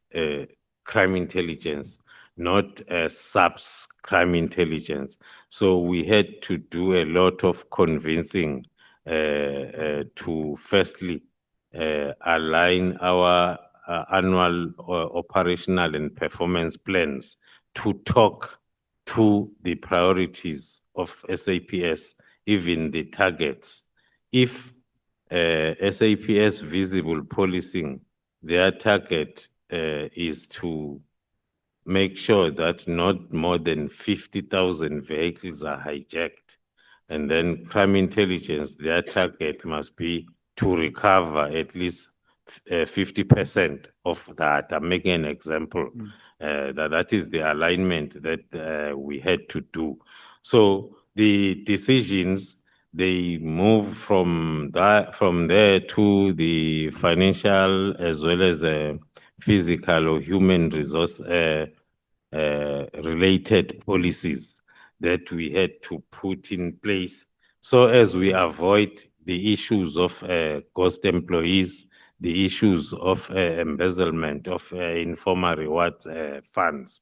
crime intelligence, not subs crime intelligence. So we had to do a lot of convincing to firstly align our annual operational and performance plans to talk to the priorities of SAPS, even the targets. If SAPS visible policing, their target is to make sure that not more than 50,000 vehicles are hijacked. And then crime intelligence, their target must be to recover at least 50% of that. I'm making an example. That is the alignment that we had to do. So the decisions, they move from there to the financial as well as physical or human resource related policies that we had to put in place so as we avoid the issues of ghost employees, the issues of embezzlement of informal rewards funds.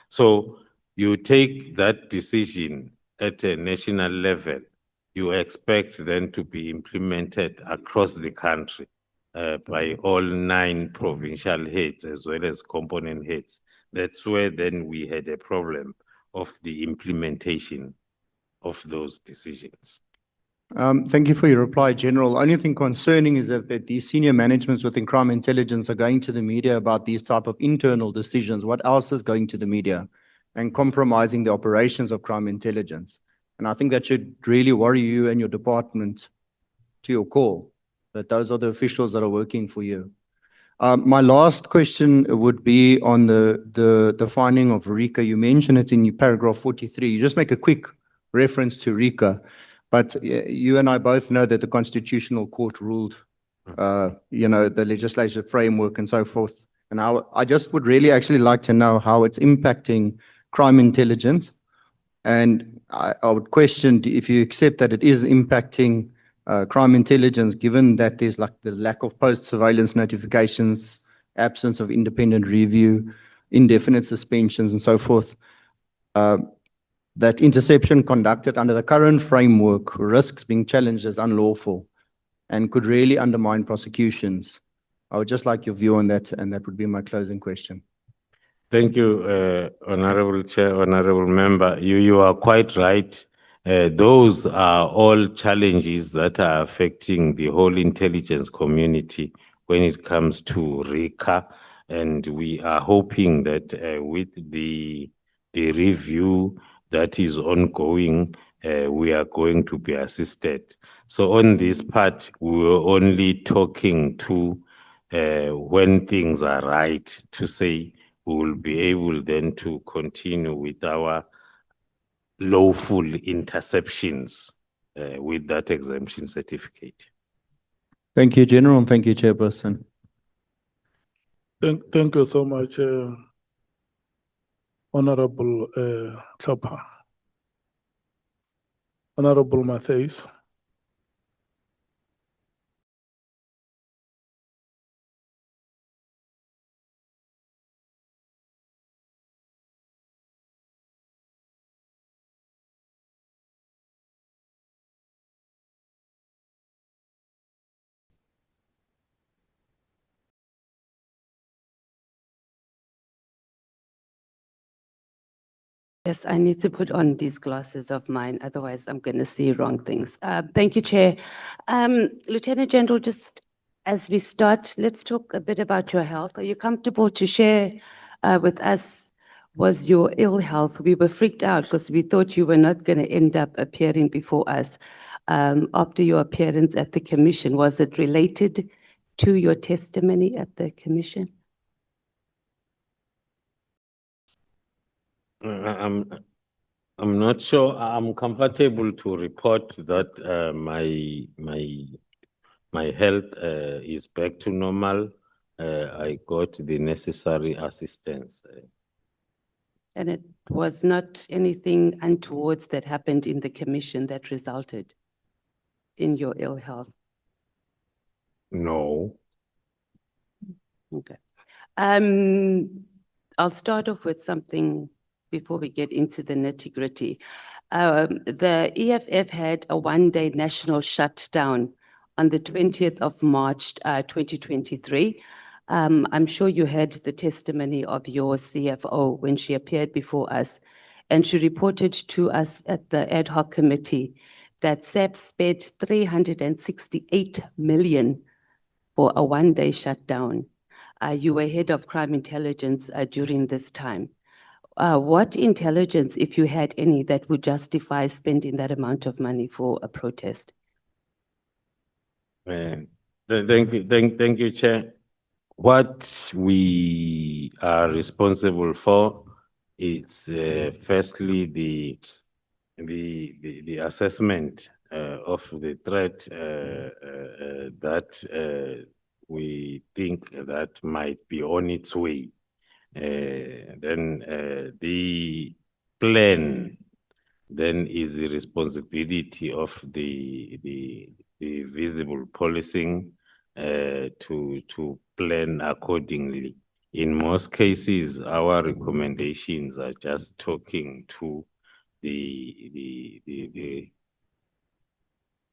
So you take that decision at a national level, you expect then to be implemented across the country by all 9 provincial heads as well as component heads. That's where then we had a problem of the implementation of those decisions. Thank you for your reply, General. Only thing concerning is that these senior managements within crime intelligence are going to the media about these type of internal decisions. What else is going to the media and compromising the operations of crime intelligence? And I think that should really worry you and your department to your core, that those are the officials that are working for you. My last question would be on the finding of RICA. You mentioned it in paragraph 43. You just make a quick reference to RICA. But you and I both know that the Constitutional Court ruled, the legislative framework and so forth. And I just would really actually like to know how it's impacting crime intelligence. And I would question if you accept that it is impacting crime intelligence, given that there's like the lack of post-surveillance notifications, absence of independent review, indefinite suspensions and so forth. That interception conducted under the current framework risks being challenged as unlawful and could really undermine prosecutions. I would just like your view on that, and that would be my closing question. Thank you, Honorable Chair, Honorable Member. You are quite right. Those are all challenges that are affecting the whole intelligence community when it comes to RICA. And we are hoping that with the review that is ongoing, we are going to be assisted. So on this part, we were only talking to when things are right to say we will be able then to continue with our lawful interceptions with that exemption certificate. Thank you, General, and thank you, Chairperson. Thank you so much, Honorable Chopper. Honorable Matthews. Yes, I need to put on these glasses of mine, otherwise I'm going to see wrong things. Thank you, Chair. Lieutenant General, just as we start, let's talk a bit about your health. Are you comfortable to share with us, was your ill health? We were freaked out because we thought you were not going to end up appearing before us after your appearance at the commission. Was it related to your testimony at the commission? I'm not sure. I'm comfortable to report that my health is back to normal. I got the necessary assistance. And it was not anything untoward that happened in the commission that resulted in your ill health? No. Okay. I'll start off with something before we get into the nitty-gritty. The EFF had a one-day national shutdown on the 20th of March, 2023. I'm sure you heard the testimony of your CFO when she appeared before us, and she reported to us at the ad hoc committee that SAP spent 368 million for a one-day shutdown. You were head of crime intelligence during this time. What intelligence, if you had any, that would justify spending that amount of money for a protest? Thank you, Chair. What we are responsible for is firstly the assessment of the threat that we think that might be on its way. Then the plan then is the responsibility of the visible policing to plan accordingly. In most cases, our recommendations are just talking to the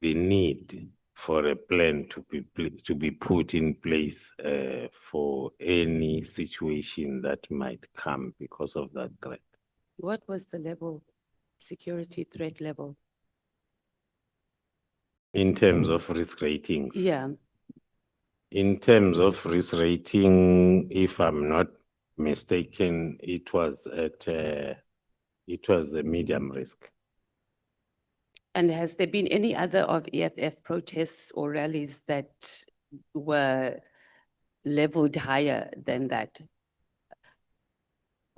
need for a plan to be put in place for any situation that might come because of that threat. What was the level, security threat level? In terms of risk ratings. Yeah. In terms of risk rating, if I'm not mistaken, it was a medium risk. And has there been any other of EFF protests or rallies that were leveled higher than that?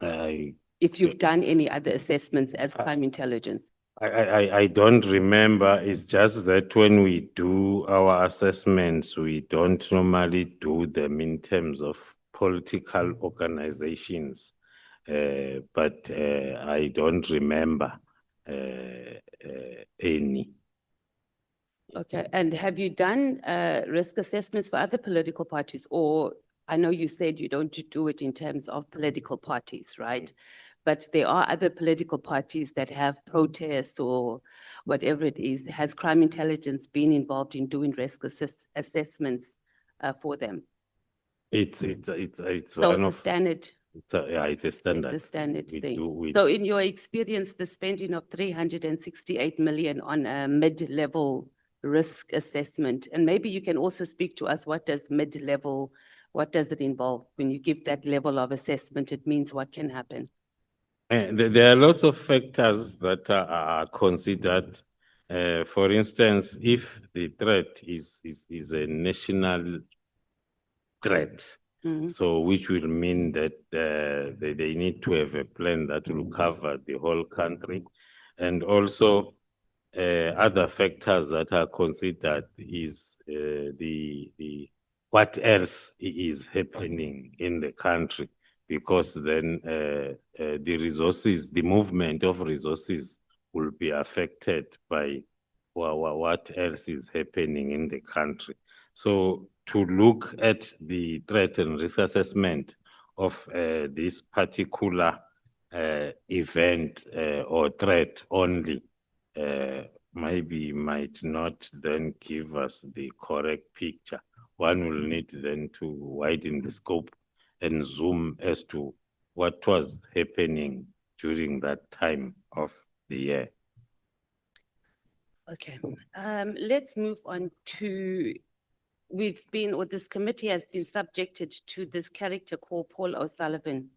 If you've done any other assessments as crime intelligence? I don't remember. It's just that when we do our assessments, we don't normally do them in terms of political organizations. But I don't remember any. Okay, and have you done risk assessments for other political parties? Or I know you said you don't do it in terms of political parties, right? But there are other political parties that have protests or whatever it is. Has crime intelligence been involved in doing risk assessments for them? It's So one the of standard. yeah, it's a standard. The standard We thing. do- So in your experience, the spending of 368 million on a mid-level risk assessment, and maybe you can also speak to us, what does mid-level, what does it involve? When you give that level of assessment, it means what can happen? There are lots of factors that are considered. For instance, if the threat is a national threat, so which will mean that they need to have a plan that will cover the whole country. And also other factors that are considered is the what else is happening in the country, because then the resources, the movement of resources will be affected by what else is happening in the country. So to look at the threat and risk assessment of this particular event or threat only maybe might not then give us the correct picture. One will need then to widen the scope and zoom as to what was happening during that time of the year. Okay, let's move on to, we've been, or this committee has been subjected to this character called Paul O'Sullivan.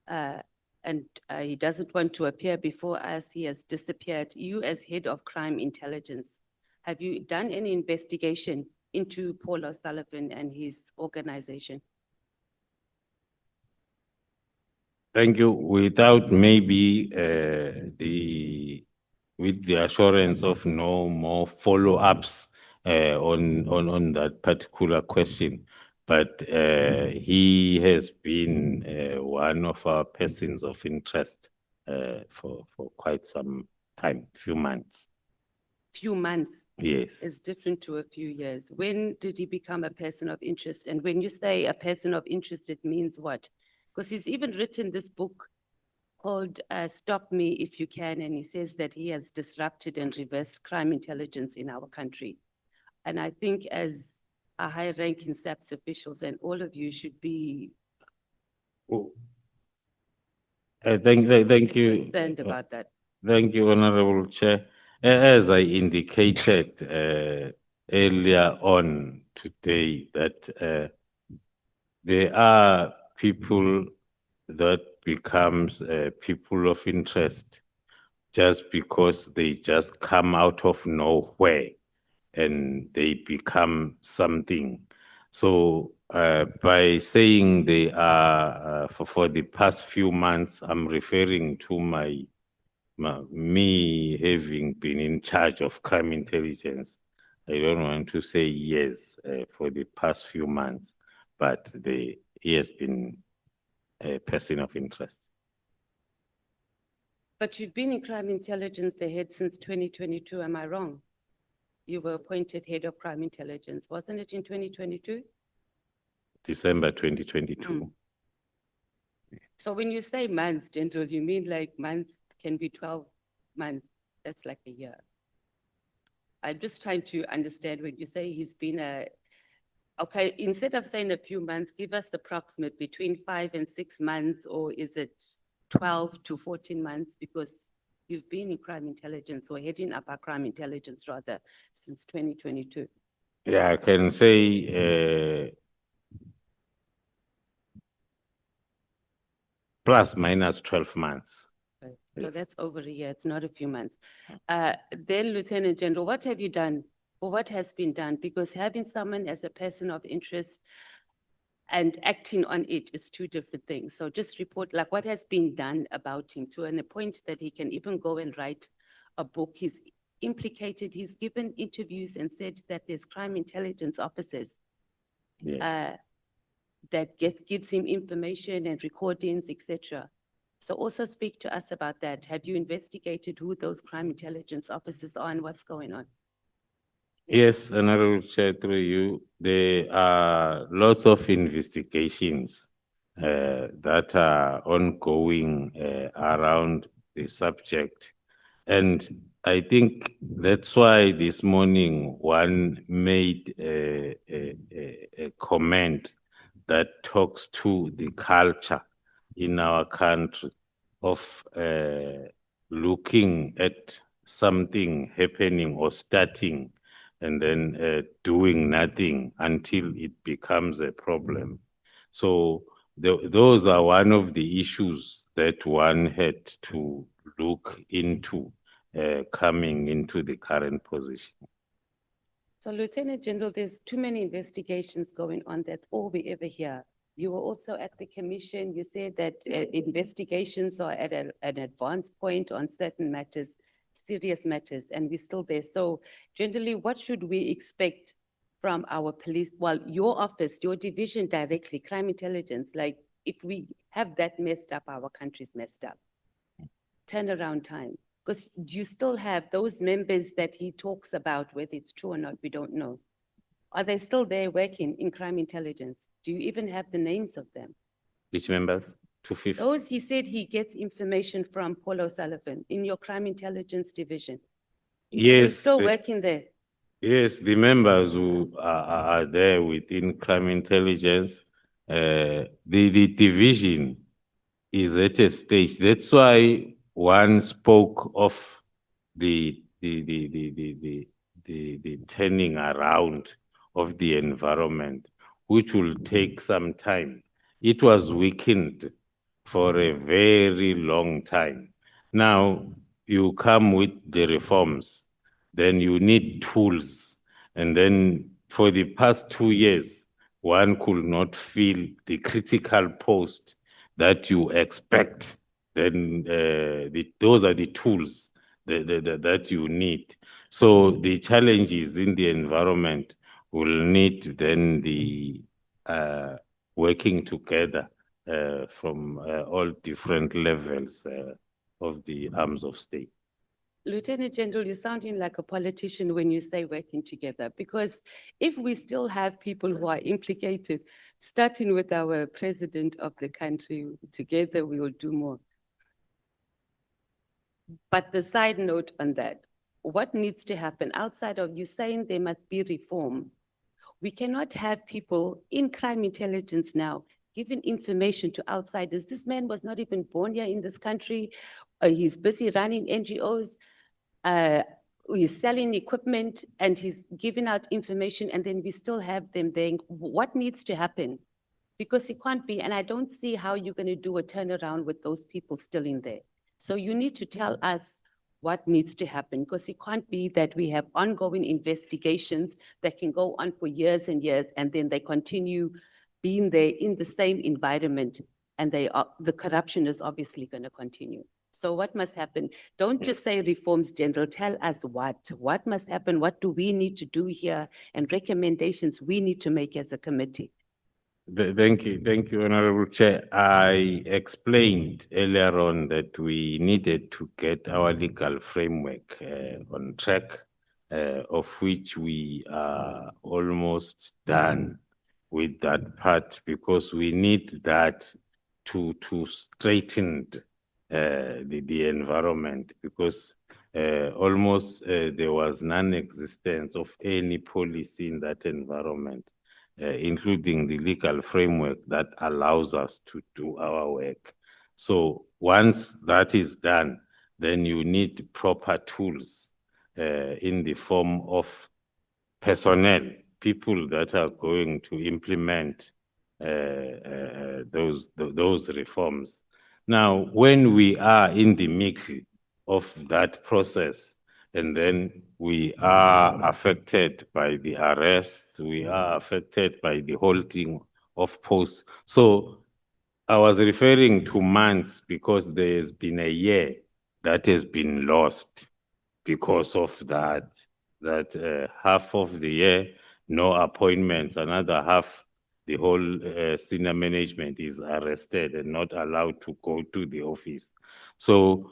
And he doesn't want to appear before us. He has disappeared. You as head of crime intelligence, have you done any investigation into Paul O'Sullivan and his organization? Thank you. Without maybe with the assurance of no more follow-ups on that particular question, but he has been one of our persons of interest for quite some time, few months. Few months? Yes. Is different to a few years. When did he become a person of interest? And when you say a person of interest, it means what? Because he's even written this book called Stop Me If You Can, and he says that he has disrupted and reversed crime intelligence in our country. And I think as a high-ranking SAPS officials, and all of you should be Thank you. concerned about that. Thank you, Honorable Chair. As I indicated earlier on today, that there are people that becomes people of interest just because they just come out of nowhere and they become something. So by saying they are, for the past few months, I'm referring to me having been in charge of crime intelligence. I don't want to say yes for the past few months, but he has been a person of interest. But you've been in crime intelligence, the head, since 2022, am I wrong? You were appointed head of crime intelligence, wasn't it in 2022? December 2022. So when you say months, General, you mean like months can be 12 months? That's like a year. I'm just trying to understand when you say he's been okay, instead of saying a few months, give us approximate between 5 and 6 months, or is it 12 to 14 months? Because you've been in crime intelligence, or heading up our crime intelligence rather, since 2022. Yeah, I can say plus minus 12 months. So that's over a year, it's not a few months. Then Lieutenant General, what have you done, or what has been done? Because having someone as a person of interest and acting on it is two different things. So just report like what has been done about him to an point that he can even go and write a book. He's implicated, he's given interviews and said that there's crime intelligence officers that gives him information and recordings, etc. So also speak to us about that. Have you investigated who those crime intelligence officers are and what's going on? Yes, Honorable Chair, through you, there are lots of investigations that are ongoing around the subject. And I think that's why this morning one made a comment that talks to the culture in our country of looking at something happening or starting and then doing nothing until it becomes a problem. So those are one of the issues that one had to look into coming into the current position. So Lieutenant General, there's too many investigations going on. That's all we ever hear. You were also at the commission. You said that investigations are at an advanced point on certain matters, serious matters, and we're still there. So generally, what should we expect from our police? Well, your office, your division directly, crime intelligence, like if we have that messed up, our country's messed up. Turnaround time. Because you still have those members that he talks about, whether it's true or not, we don't know. Are they still there working in crime intelligence? Do you even have the names of them? Which members? 250. Those he said he gets information from Paul O'Sullivan in your crime intelligence division. Yes. Are they still working there? Yes, the members who are there within crime intelligence, the division is at a stage. That's why one spoke of the turning around of the environment, which will take some time. It was weakened for a very long time. Now you come with the reforms, then you need tools. And then for the past 2 years, one could not fill the critical post that you expect. Then those are the tools that you need. So the challenges in the environment will need then the working together from all different levels of the arms of state. Lieutenant General, you're sounding like a politician when you say working together, because if we still have people who are implicated, starting with our president of the country, together we will do more. But the side note on that, what needs to happen outside of you saying there must be reform? We cannot have people in crime intelligence now giving information to outsiders. This man was not even born here in this country. He's busy running NGOs. He's selling equipment and he's giving out information, and then we still have them there. What needs to happen Because it can't be, and I don't see how you're going to do a turnaround with those people still in there. So you need to tell us what needs to happen, because it can't be that we have ongoing investigations that can go on for years and years, and then they continue being there in the same environment, and the corruption is obviously going to continue. So what must happen? Don't just say reforms, General. Tell us what must happen, what do we need to do here, and recommendations we need to make as a committee. Thank you, Honorable Chair. I explained earlier on that we needed to get our legal framework on track, of which we are almost done with that part, because we need that to straighten the environment, because almost there was non-existence of any policy in that environment. Including the legal framework that allows us to do our work. So once that is done, then you need proper tools in the form of personnel, people that are going to implement those reforms. Now, when we are in the middle of that process, and then we are affected by the arrests, we are affected by the holding of posts. So I was referring to months because there's been a year that has been lost because of that half of the year, no appointments, another half, the whole senior management is arrested and not allowed to go to the office. So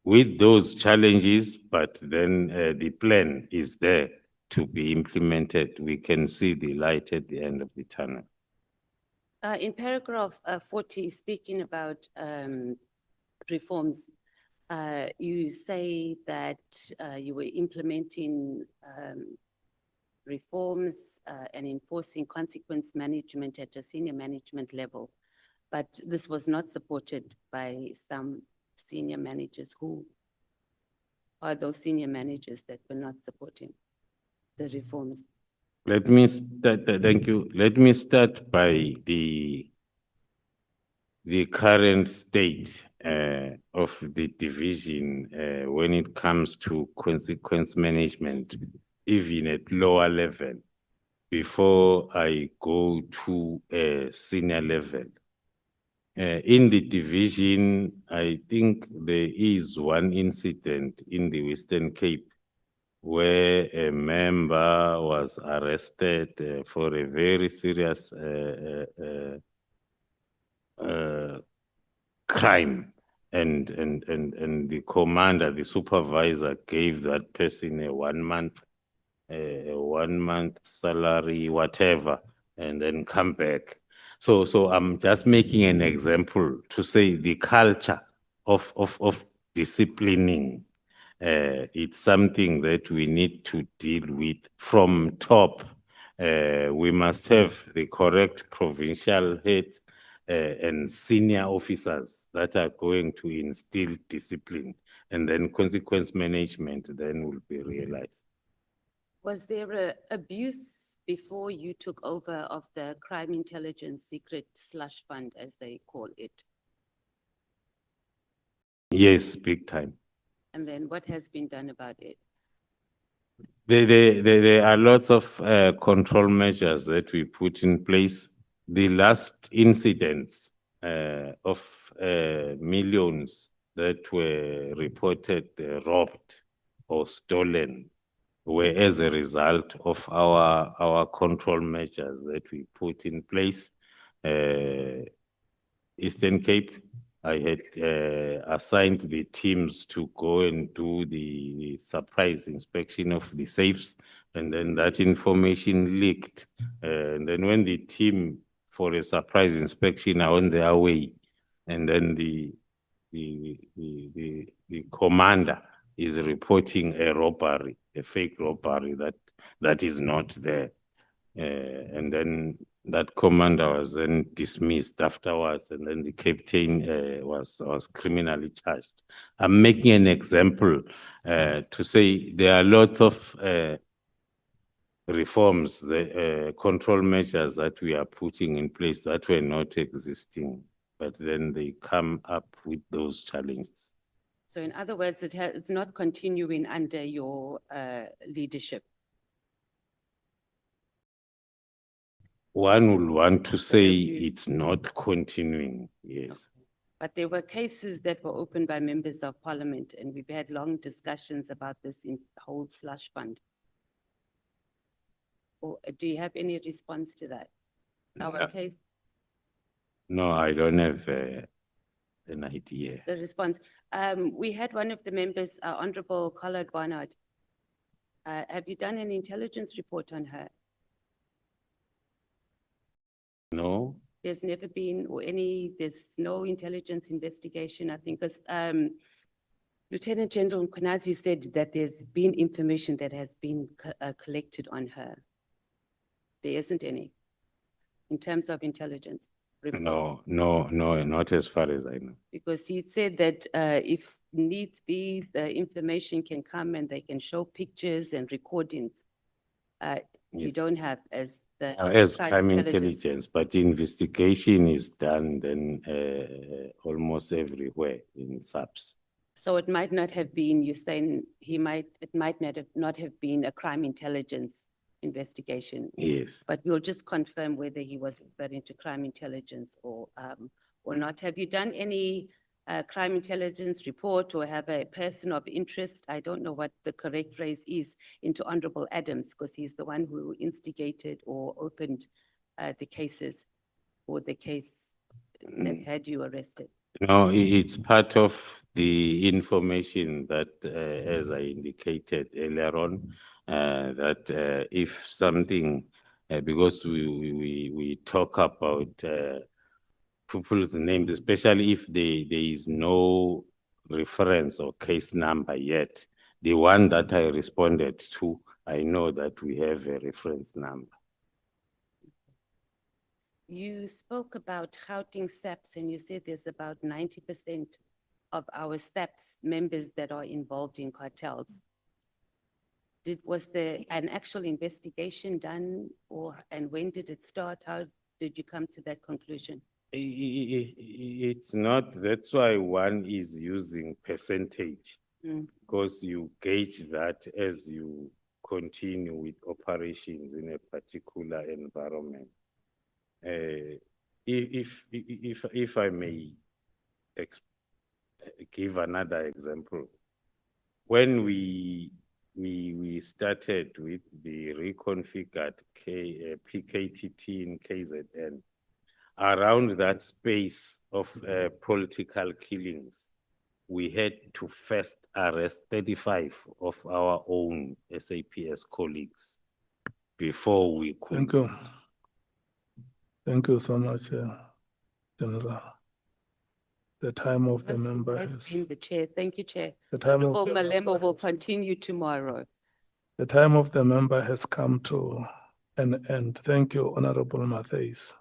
with those challenges, but then the plan is there to be implemented, we can see the light at the end of the tunnel. In paragraph 40, speaking about reforms, you say that you were implementing reforms and enforcing consequence management at a senior management level, but this was not supported by some senior managers. Who are those senior managers that were not supporting the reforms? Let me start, thank you. Let me start by the current state of the division when it comes to consequence management, even at lower level, before I go to a senior level. In the division, I think there is one incident in the Western Cape where a member was arrested for a very serious crime, and the commander, the supervisor, gave that person a 1 month, a 1 month salary, whatever, and then come back. So I'm just making an example to say the culture of disciplining. It's something that we need to deal with from top. We must have the correct provincial head and senior officers that are going to instill discipline, and then consequence management then will be realized. Was there an abuse before you took over of the crime intelligence secret slush fund, as they call it? Yes, big time. And then what has been done about it? There are lots of control measures that we put in place. The last incidents of millions that were reported robbed or stolen were as a result of our control measures that we put in place. Eastern Cape, I had assigned the teams to go and do the surprise inspection of the safes, and then that information leaked. And then when the team for a surprise inspection are on their way, and then the commander is reporting a robbery, a fake robbery that is not there. And then that commander was then dismissed afterwards, and then the captain was criminally charged. I'm making an example to say there are lots of reforms, the control measures that we are putting in place that were not existing, but then they come up with those challenges. So in other words, it's not continuing under your leadership. One will want to say abuse. it's not continuing, yes. But there were cases that were opened by members of parliament, and we've had long discussions about this in whole slush fund. Or do you have any response to that? Our case, No, I don't have an idea. the response, we had one of the members, Honorable Collard Barnard. Have you done an intelligence report on her? No, There's never been there's no intelligence investigation, I think, because Lieutenant General Mkhwanazi said that there's been information that has been collected on her. There isn't any in terms of intelligence report. no, not as far as I know. Because he said that if needs be, the information can come and they can show pictures and recordings. You Yes. don't have as the. As crime intelligence, but investigation is done then almost everywhere in SAPS. So it might not have been, you're saying it might not have been a crime intelligence investigation. Yes. But we'll just confirm whether he was referring to crime intelligence or not. Have you done any crime intelligence report or have a person of interest? I don't know what the correct phrase is, into Honorable Adams, because he's the one who instigated or opened the cases or the case that had you arrested. No, it's part of the information that, as I indicated earlier on, that if something, because we talk about people's names, especially if there is no reference or case number yet. The one that I responded to, I know that we have a reference number. You spoke about Gauteng SAPS and you said there's about 90% of our SAPS members that are involved in cartels. Was there an actual investigation done and when did it start? How did you come to that conclusion? It's not, that's why one is using percentage, because you gauge that as you continue with operations in a particular environment. If I may give another example, when we started with the reconfigured PKTT in KZN, around that space of political killings, we had to first arrest 35 of our own SAPS colleagues before we could. Thank you. Thank you so much, General. The time of the member Has has, been the chair. Thank you, Chair. the time of Honorable the Malembo will continue tomorrow. the time of the member has come to an end. Thank you, Honorable Matthys.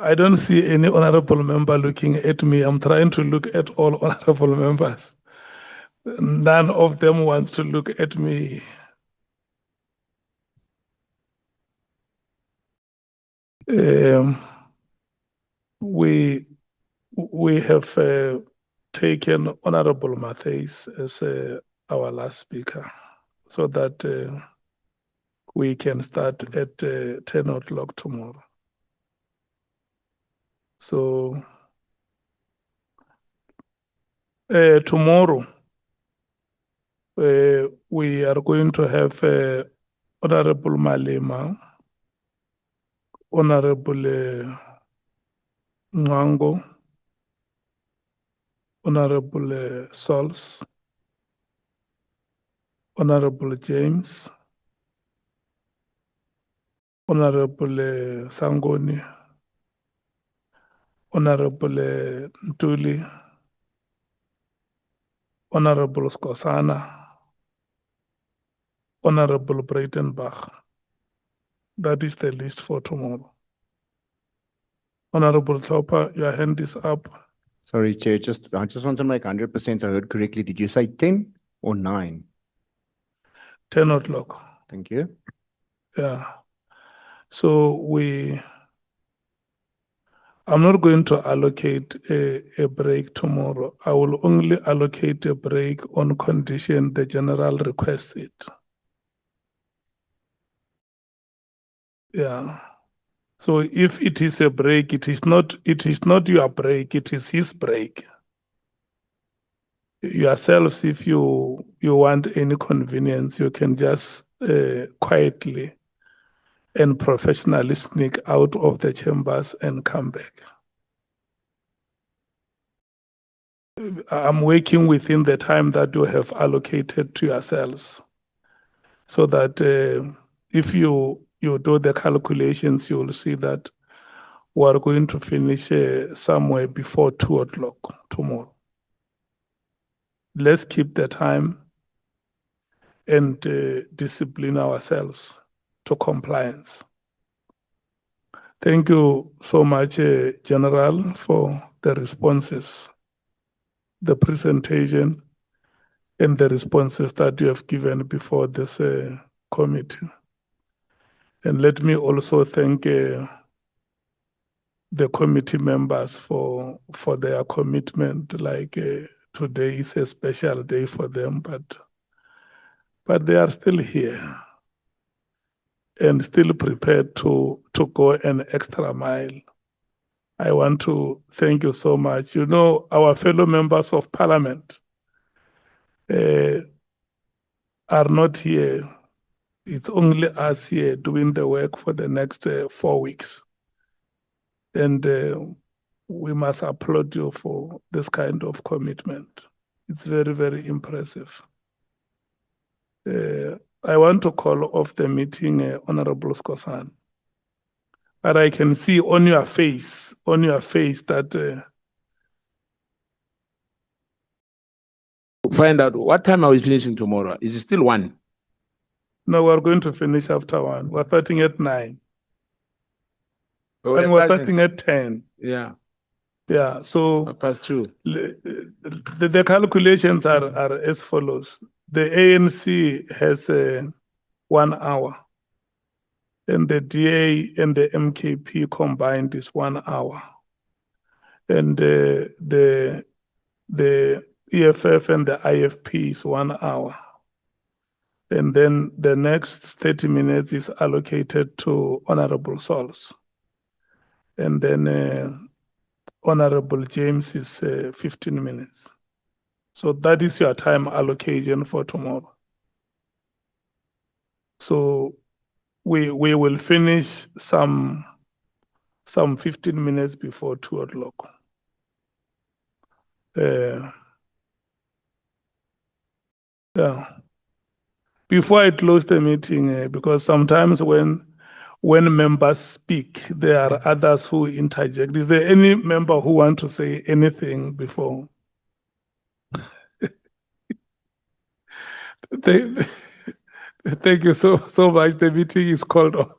I don't see any honorable member looking at me. I'm trying to look at all honorable members. None of them wants to look at me. We have taken Honorable Matthys as our last speaker so that we can start at 10 o'clock tomorrow. So tomorrow we are going to have Honorable Malema, Honorable Nwango, Honorable Sols, Honorable James, Honorable Sangoni, Honorable Ntuli, Honorable Skosana, Honorable Breitenbach. That is the list for tomorrow. Honorable Thopper, your hand is up. Sorry, Chair, I just want to make 100% I heard correctly. Did you say 10 or 9? 10 o'clock. Thank you. Yeah. So I'm not going to allocate a break tomorrow. I will only allocate a break on condition the general requests it. Yeah. So if it is a break, it is not your break, it is his break. Yourselves, if you want any convenience, you can just quietly and professionally sneak out of the chambers and come back. I'm working within the time that you have allocated to yourselves, so that if you do the calculations, you will see that we are going to finish somewhere before 2 o'clock tomorrow. Let's keep the time and discipline ourselves to compliance. Thank you so much, General, for the responses, the presentation, and the responses that you have given before this committee. And let me also thank the committee members for their commitment. Like today is a special day for them, but they are still here and still prepared to go an extra mile. I want to thank you so much. You know, our fellow members of parliament are not here. It's only us here doing the work for the next 4 weeks. And we must applaud you for this kind of commitment. It's very, very impressive. I want to call off the meeting, Honorable Skosan. But I can see on your face that Find out what time are we finishing tomorrow? Is it still 1? no, we're going to finish after 1. We're starting at 9. Oh, And we're starting at 10. Yeah. Yeah, so past 2. The calculations are as follows. The ANC has 1 hour, and the DA and the MKP combined is 1 hour. And the EFF and the IFP is 1 hour. And then the next 30 minutes is allocated to Honorable Souls. And then Honorable James is 15 minutes. So that is your time allocation for tomorrow. So we will finish some 15 minutes before 2 o'clock. Yeah. Before I close the meeting, because sometimes when members speak, there are others who interject. Is there any member who want to say anything before? Thank you so much. The meeting is called off.